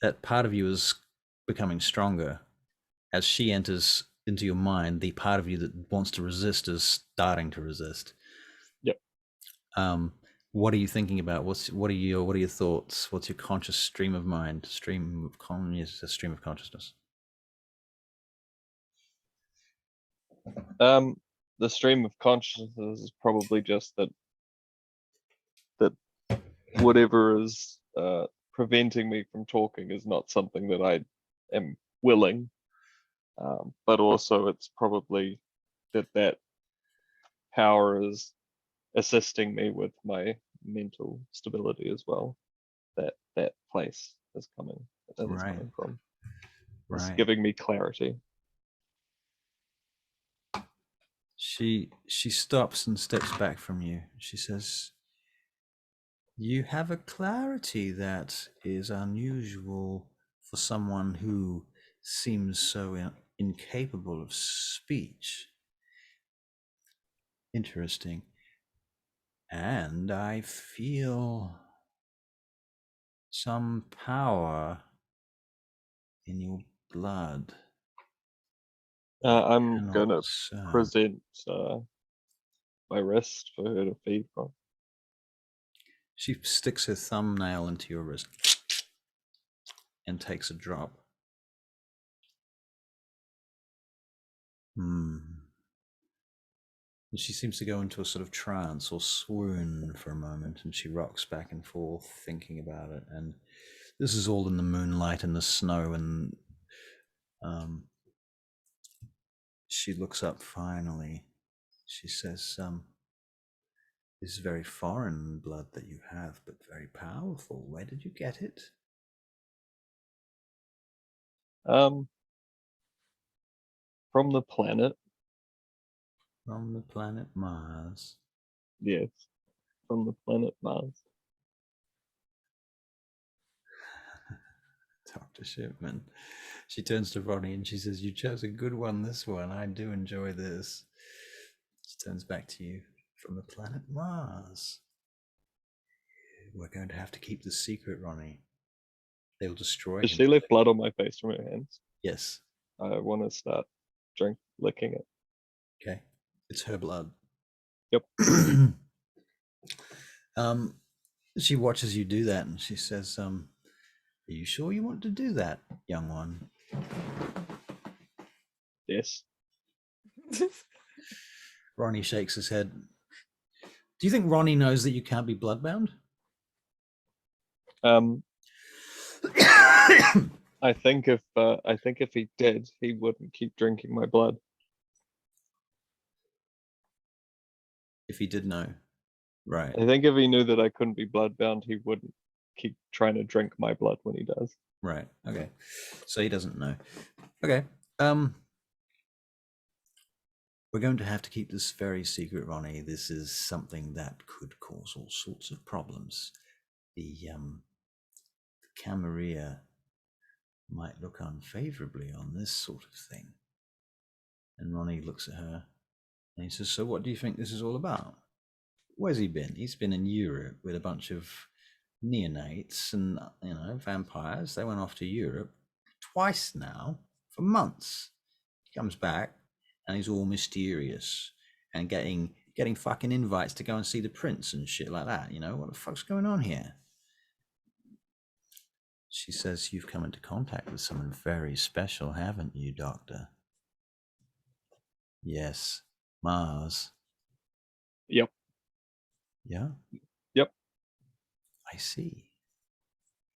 That part of you is becoming stronger. As she enters into your mind, the part of you that wants to resist is starting to resist. Yep. What are you thinking about? What are your thoughts? What's your conscious stream of mind? Stream of consciousness. The stream of consciousness is probably just that whatever is preventing me from talking is not something that I am willing. But also it's probably that power is assisting me with my mental stability as well. That place is coming. That is coming from. It's giving me clarity. She stops and steps back from you. She says, "You have a clarity that is unusual for someone who seems so incapable of speech. Interesting. And I feel some power in your blood. I'm Cannot gonna discern." present my wrist for her to feed from. She sticks her thumbnail into your wrist and takes a drop. And she seems to go into a sort of trance or swoon for a moment, and she rocks back and forth thinking about it. And this is all in the moonlight and the snow, and she looks up finally. She says, "This is very foreign blood that you have, but very powerful. Where did you get it?" From the planet. From the planet Mars. Yes, from the planet Mars. Dr. Shipman. She turns to Ronnie and she says, "You chose a good one, this one. I do enjoy this." She turns back to you. "From the planet Mars. We're going to have to keep this secret, Ronnie. They'll destroy Does him." she leave blood on my face from her hands? Yes. I want to start licking it. Okay. It's her blood. Yep. She watches you do that and she says, "Are you sure you want to do that, young one?" Yes. Ronnie shakes his head. Do you think Ronnie knows that you can't be bloodbound? I think if he did, he wouldn't keep drinking my blood. If he did know. Right. I think if he knew that I couldn't be bloodbound, he wouldn't keep trying to drink my blood when he does. Right. Okay. So he doesn't know. Okay. We're going to have to keep this very secret, Ronnie. This is something that could cause all sorts of problems. The Camarilla might look unfavorably on this sort of thing. And Ronnie looks at her and he says, "So what do you think this is all about?" Where's he been? He's been in Europe with a bunch of neonates and, vampires. They went off to Europe twice now for months. He comes back and he's all mysterious and getting fucking invites to go and see the prince and shit like that. What the fuck's going on here? She says, "You've come into contact with someone very special, haven't you, Doctor?" "Yes, Mars." Yep. "Yeah?" Yep. "I see."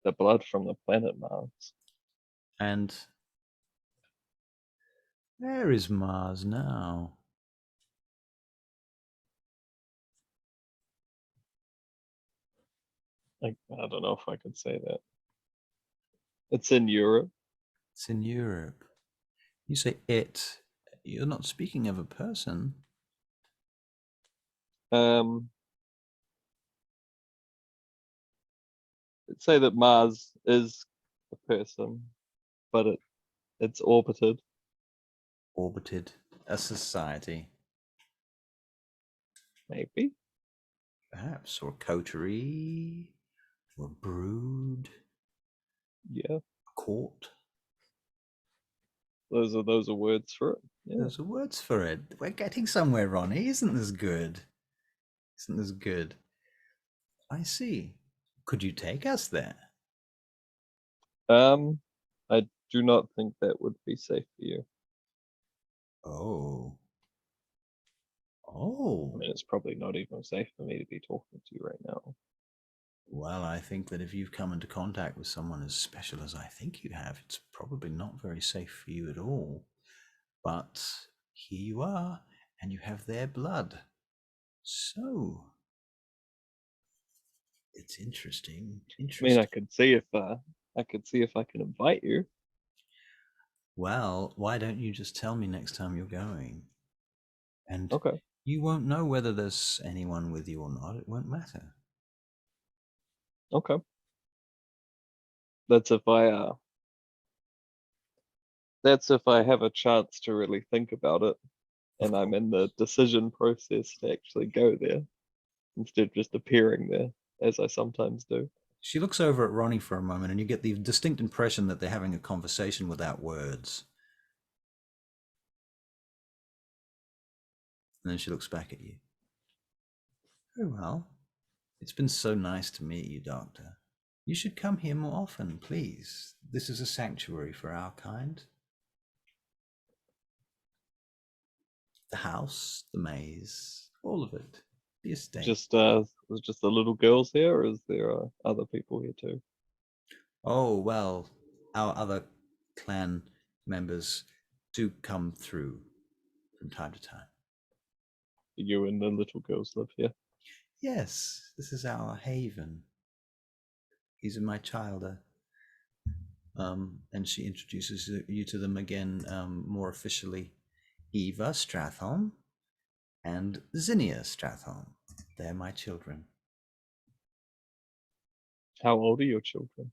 The blood from the planet Mars. "And where is Mars now?" I don't know if I could say that. It's in Europe. "It's in Europe." You say it. You're not speaking of a person. Let's say that Mars is a person, but it's orbited. Orbited a society. Maybe. Perhaps. Or a coterie. Or a brood. Yeah. A court. Those are words for it. Yeah. Those are words for it. We're getting somewhere, Ronnie. Isn't this good? Isn't this good? I see. Could you take us there? I do not think that would be safe for you. Oh. I mean, it's probably not even safe for me to be talking to you right now. Well, I think that if you've come into contact with someone as special as I think you have, it's probably not very safe for you at all. But here you are, and you have their blood. So it's interesting. I mean, I could see if I can invite you. Well, why don't you just tell me next time you're going? And Okay. you won't know whether there's anyone with you or not. It won't matter. Okay. That's if I have a chance to really think about it, and I'm in the decision process to actually go there instead of just appearing there, as I sometimes do. She looks over at Ronnie for a moment, and you get the distinct impression that they're having a conversation without words. And then she looks back at you. Oh, well, it's been so nice to meet you, Doctor. You should come here more often, please. This is a sanctuary for our kind. The house, the maze, all of it. The estate. Just the little girls here, or is there other people here too? Oh, well, our other clan members do come through from time to time. You and the little girls live here. Yes, this is our haven. These are my childer. And she introduces you to them again more officially. Eva Strathholm and Zinnia Strathholm. They're my children. How old are your children?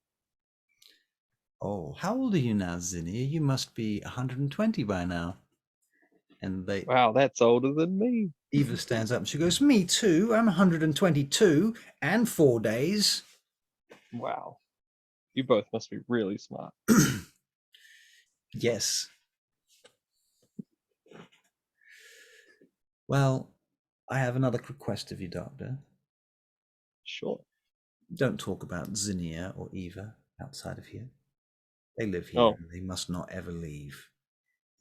Oh, how old are you now, Zinnia? You must be 120 by now. And they... Wow, that's older than me. Eva stands up and she goes, me too. I'm 122 and 4 days. Wow. You both must be really smart. Yes. Well, I have another request of you, Doctor. Sure. Don't talk about Zinnia or Eva outside of here. They live here Oh. and they must not ever leave.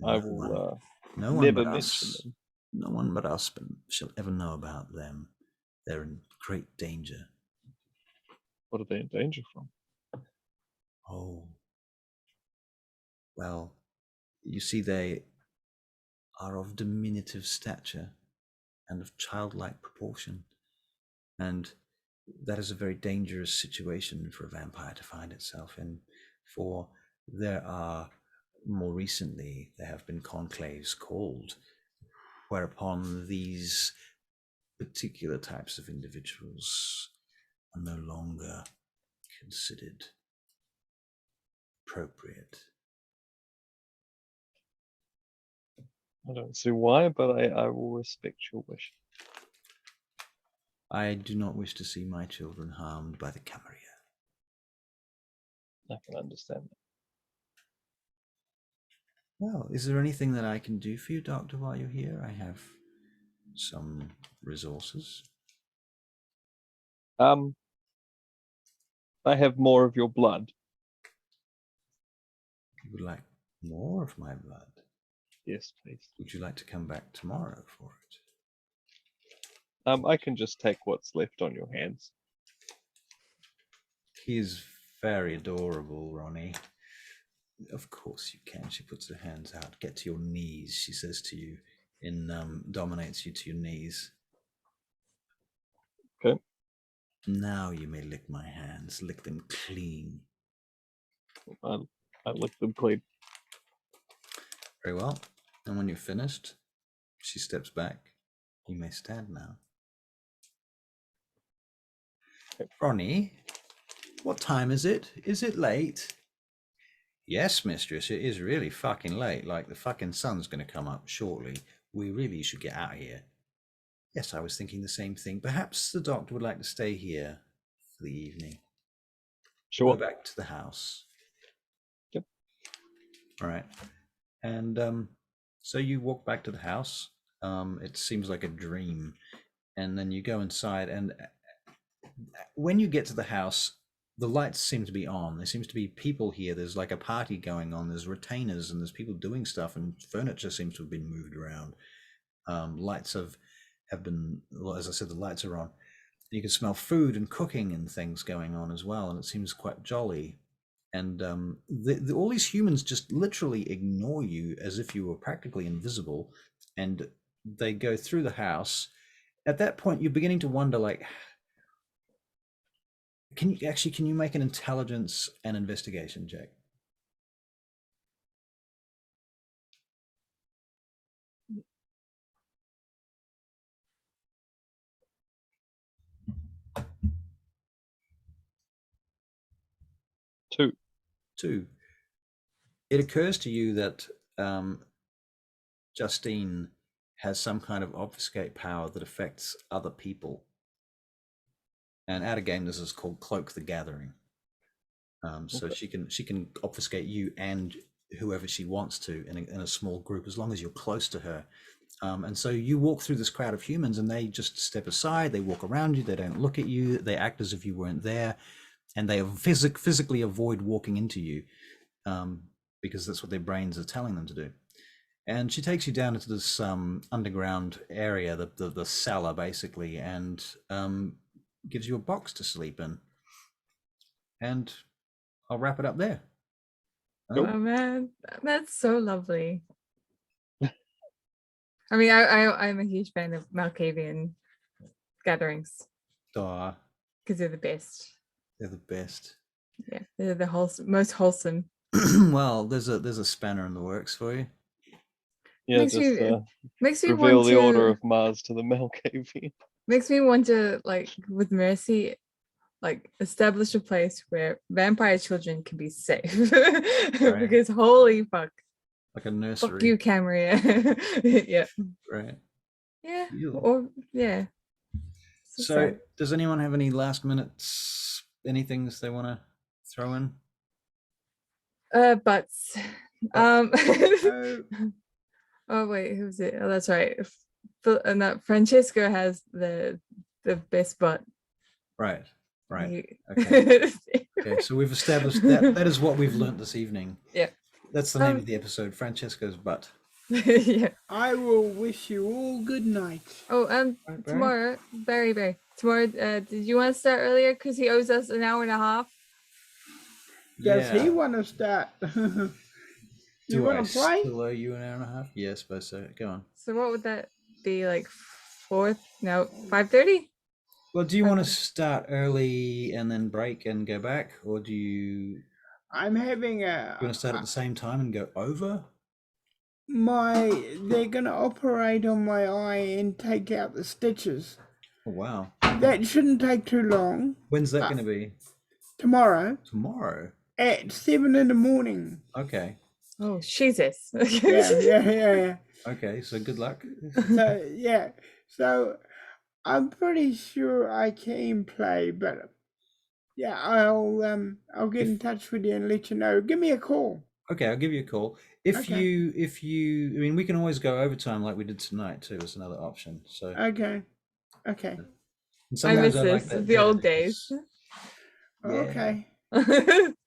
I will no one never but mention us. them. No one but us shall ever know about them. They're in great danger. What are they in danger from? Oh. Well, you see, they are of diminutive stature and of childlike proportion. And that is a very dangerous situation for a vampire to find itself in. For there have been conclaves called, whereupon these particular types of individuals are no longer considered appropriate. I don't see why, but I will respect your wish. I do not wish to see my children harmed by the Camarilla. I can understand that. Well, is there anything that I can do for you, Doctor, while you're here? I have some resources. I have more of your blood. You would like more of my blood? Yes, please. Would you like to come back tomorrow for it? I can just take what's left on your hands. He is very adorable, Ronnie. Of course you can. She puts her hands out. Get to your knees, she says to you, dominates you to your knees. Okay. Now you may lick my hands. Lick them clean. I lick them clean. Very well. And when you're finished, she steps back. You may stand now. Okay. Ronnie, what time is it? Is it late? Yes, mistress, it is really fucking late. Like, the fucking sun's going to come up shortly. We really should get out of here. Yes, I was thinking the same thing. Perhaps the doctor would like to stay here for the evening. Sure. Go back to the house. Yep. All right. And so you walk back to the house. It seems like a dream. And then you go inside, and when you get to the house, the lights seem to be on. There seems to be people here. There's like a party going on. There's retainers and there's people doing stuff, and furniture seems to have been moved around. Lights have been, well, as I said, the lights are on. You can smell food and cooking and things going on as well, and it seems quite jolly. And all these humans just literally ignore you as if you were practically invisible, and they go through the house. At that point, you're beginning to wonder, like, can you make an intelligence and investigation check? 2, it occurs to you that Justine has some kind of obfuscate power that affects other people. And out of game, this is called Cloak the Gathering. So Okay. she can obfuscate you and whoever she wants to in a small group, as long as you're close to her. And so you walk through this crowd of humans, and they just step aside. They walk around you. They don't look at you. They act as if you weren't there, and they physically avoid walking into you, because that's what their brains are telling them to do. And she takes you down into this underground area, the cellar, basically, and gives you a box to sleep in. And I'll wrap it up there. Nope. Oh man, that's so lovely. I mean, I'm a huge fan of Malkavian gatherings Aw, because they're the best. they're the best. Yeah, they're the most wholesome. Well, there's a spanner in the works for you. Yeah, Makes just makes me reveal want the order to. of Mars to the Malkavian. Makes me want to, like, with Mercy, like, establish a place where vampire children can be safe. Because holy fuck. Like a nursery. Fuck you, Camaria. Yeah. Right. Yeah. You. Or yeah. So sad. does anyone have any last minutes, anything they want to throw in? Butts. Oh, Oh wait, who's it? Oh, that's right. And that Francesco has the best butt. Right. Right. He- Okay. Okay. So we've established that is what we've learnt this evening. Yeah. That's the name of the episode, Francesco's butt. Yeah. I will wish you all good night. Oh, Right, Barry? tomorrow, Barry. Tomorrow, did you want to start earlier? Because he owes us an hour and a half. Does he Yeah. want to start? You Do I want to play? still owe you an hour and a half? Yeah, I suppose so. Go on. So what would that be, like 5:30? Well, do you want to Okay. start early and then break and go back, or do you I'm having you want to start at the same time and go over? they're gonna operate on my eye and take out the stitches. Oh, wow. That shouldn't take too long. When's that going to be? Tomorrow Tomorrow. at 7 in the morning. Okay. Oh, Jesus. Yeah. Okay. So good luck. So yeah, so I'm pretty sure I can play, but yeah, I'll get in touch with you and let you know. Give me a call. Okay, I'll give you a call. If Okay. you, I mean, we can always go overtime like we did tonight too. As another option. So Okay. and I sometimes miss like this, that the better old days. because- Yeah. Okay.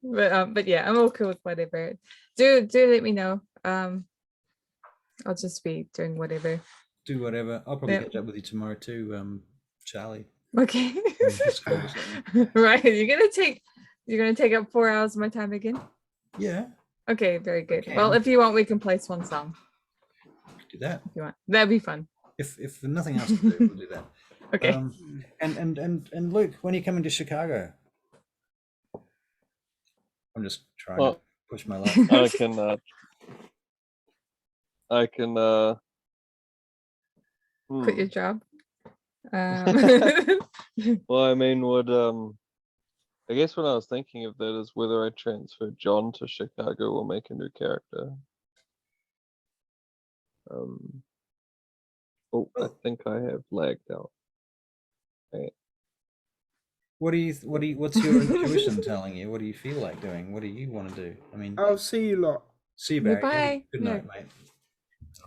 But yeah, I'm okay with whatever. Do let me know. I'll just be doing whatever. Do whatever. I'll probably Yeah. catch up with you tomorrow too, Charlie. Okay. Discord or something. Right. You're gonna take up 4 hours of my time again? Yeah, Okay, very good. Okay. Well, if you want, we can play Swan Song. do that. If you want. That'd be fun. If nothing else to do, we'll do that. Okay. And Luke, when are you coming to Chicago? I'm just trying Well, to push my luck. I can Quit your job. Well, I mean, I guess what I was thinking of that is whether I transfer John to Chicago or make a new character. Oh, I think I have lagged out. What's your intuition telling you? What do you feel like doing? What do you want to do? I mean, I'll see you lot. see you, Barry. Bye. Good Yeah. night, mate.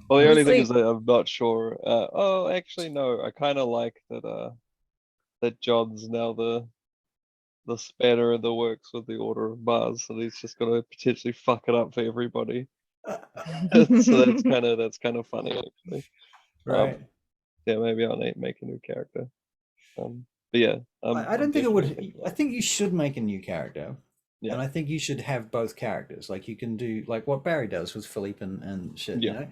Well, the only thing is Honestly- that I'm not sure. Oh, actually, no. I kind of like that. That John's now the spanner in the works with the Order of Mars, so he's just gonna potentially fuck it up for everybody. So that's kind of funny, actually. Right. Yeah, maybe I'll make a new character. But yeah, I don't think it would. I think you should make a new character. Yeah. And I think you should have both characters. Like you can do like what Barry does with Philippe and shit, you Yeah. know?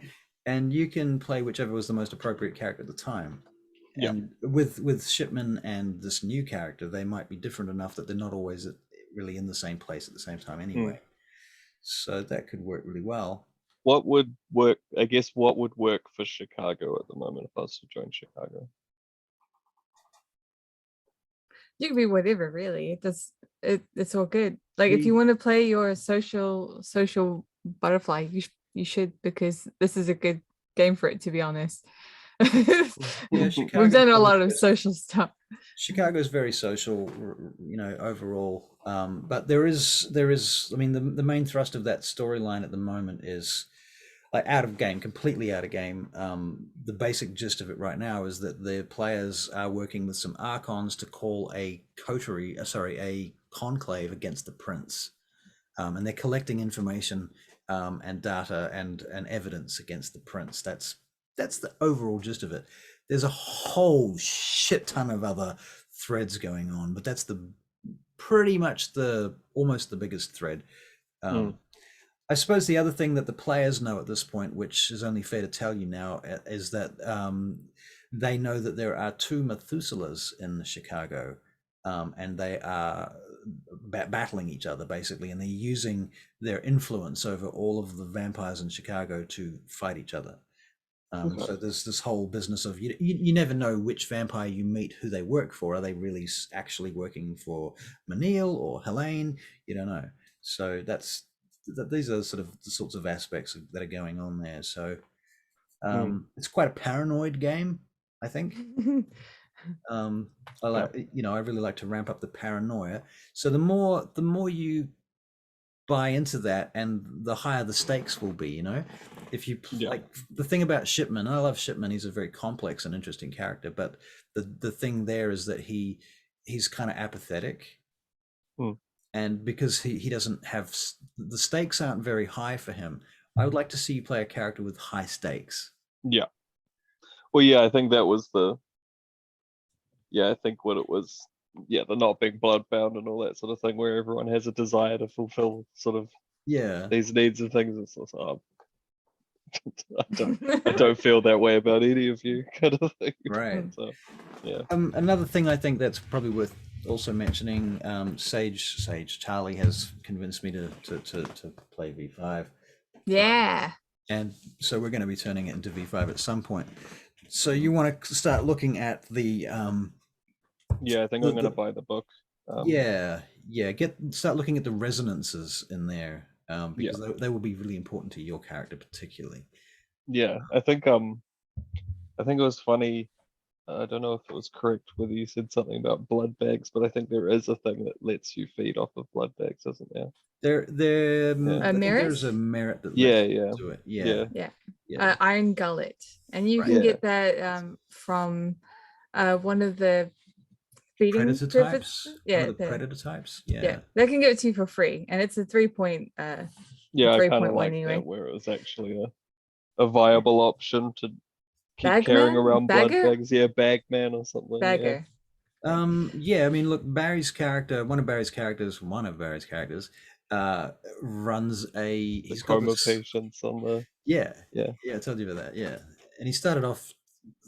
And you can play whichever was the most appropriate character at the time. Yeah. And with Shipman and this new character, they might be different enough that they're not always really in the same place at the same time anyway. So that could work really well. What would work? I guess what would work for Chicago at the moment if I was to join Chicago? You can be whatever, really. It's all good. Like if you want to play your social butterfly, you should, because this is a good game for it, to be honest. Yeah, We've done a lot of social stuff. Chicago's very social, overall. But there is, I mean, the main thrust of that storyline at the moment is like out of game, completely out of game. The basic gist of it right now is that the players are working with some archons to call a a conclave against the prince, and they're collecting information and data and evidence against the prince. That's the overall gist of it. There's a whole shit ton of other threads going on, but that's pretty much almost the biggest thread. I suppose the other thing that the players know at this point, which is only fair to tell you now, is that they know that there are 2 Methuselahs in Chicago, and they are battling each other basically, and they're using their influence over all of the vampires in Chicago to fight each other. So there's this whole business of you never know which vampire you meet, who they work for. Are they really actually working for Manil or Helene? You don't know. So these are sort of the sorts of aspects that are going on there. So it's quite a paranoid game, I think. I like, I really like to ramp up the paranoia. So the more you buy into that, and the higher the stakes will be. If you like the thing about Shipman, I love Shipman. He's a very complex and interesting character, but the thing there is that he's kind of apathetic. And because he doesn't have, the stakes aren't very high for him. I would like to see you play a character with high stakes. Yeah. Well, yeah, I think that was I think what it was, the not being bloodbound and all that sort of thing, where everyone has a desire to fulfill sort of these needs and things. It's also, I don't feel that way about any of you, kind of thing. Right. So, yeah. Another thing I think that's probably worth also mentioning, Sage Charlie has convinced me to play V5. Yeah. And so we're going to be turning it into V5 at some point. So you want to start looking at the I think I'm going to buy the book. Start looking at the resonances in there, because they will be really important to your character particularly. Yeah, I think it was funny. I don't know if it was correct whether you said something about blood bags, but I think there is a thing that lets you feed off of blood bags, isn't there? There's a merit that lets you do it. Yeah. Iron Gullet, and you can get that from one of the feeding predator types. Predator types. Yeah, they can give it to you for free, and it's a 3.1 I kind of like anyway. that, where it was actually a viable option to keep Bagman? carrying around Bagger? blood bags. Yeah, Bagman or something. Bagger. I mean, look, Barry's character, one of Barry's characters, runs He's coma patients on the. I told you about that. Yeah, and he started off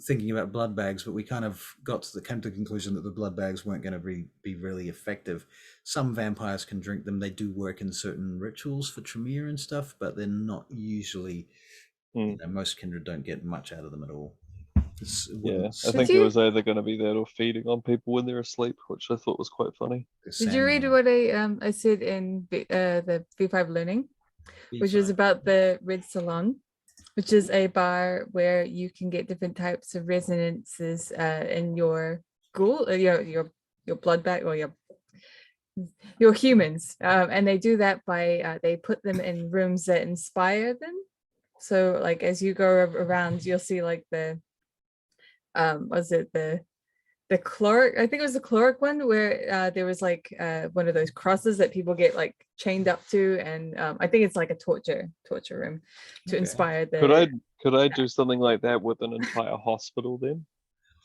thinking about blood bags, but we kind of came to the conclusion that the blood bags weren't going to be really effective. Some vampires can drink them. They do work in certain rituals for Tremere and stuff, but they're not usually. Most kindred don't get much out of them at all. I think it was either going to be that or feeding on people when they're asleep, which I thought was quite funny. Did you read what I said in the V5 Learning, which is about the Red Salon, which is a bar where you can get different types of resonances in your ghoul, your blood bag, or your humans, and they do that by they put them in rooms that inspire them. So like as you go around, you'll see like the was it the chloric, I think it was the chloric one, where there was like one of those crosses that people get like chained up to, and I think it's like a torture room to inspire the. Could I do something like that with an entire hospital then?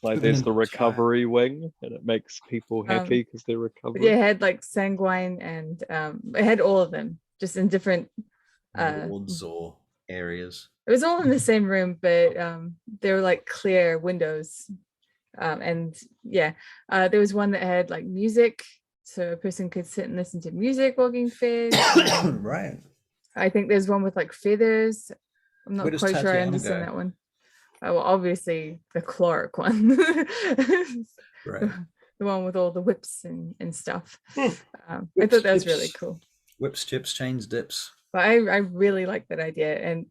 Like there's the recovery wing, and it makes people happy because they're recovering. Yeah, it had like sanguine, and it had all of them just in different wards or areas. It was all in the same room, but they were like clear windows, and there was one that had like music, so a person could sit and listen to music while getting fed. Right. I think there's one with like feathers. I'm not quite sure I understand that one. Well, obviously the chloric one. Right. the one with all the whips and stuff. I Whips, thought that was really chips. cool. Whips, chips, chains, dips. But I really like that idea. And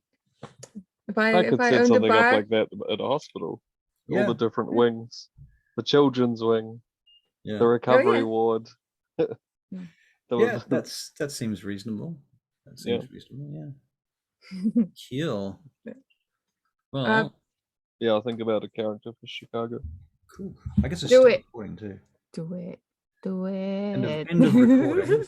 if I I could set owned a something bar, up like that at a hospital. Yeah. All the different wings, the children's wing, Yeah. the recovery yeah. ward. Yeah, that seems reasonable. That seems Yeah. reasonable. Yeah. Cool. Well, Yeah, I'll think about a character for Chicago. cool. I guess it's Do still it. recording too. do it. Do it. End of recording.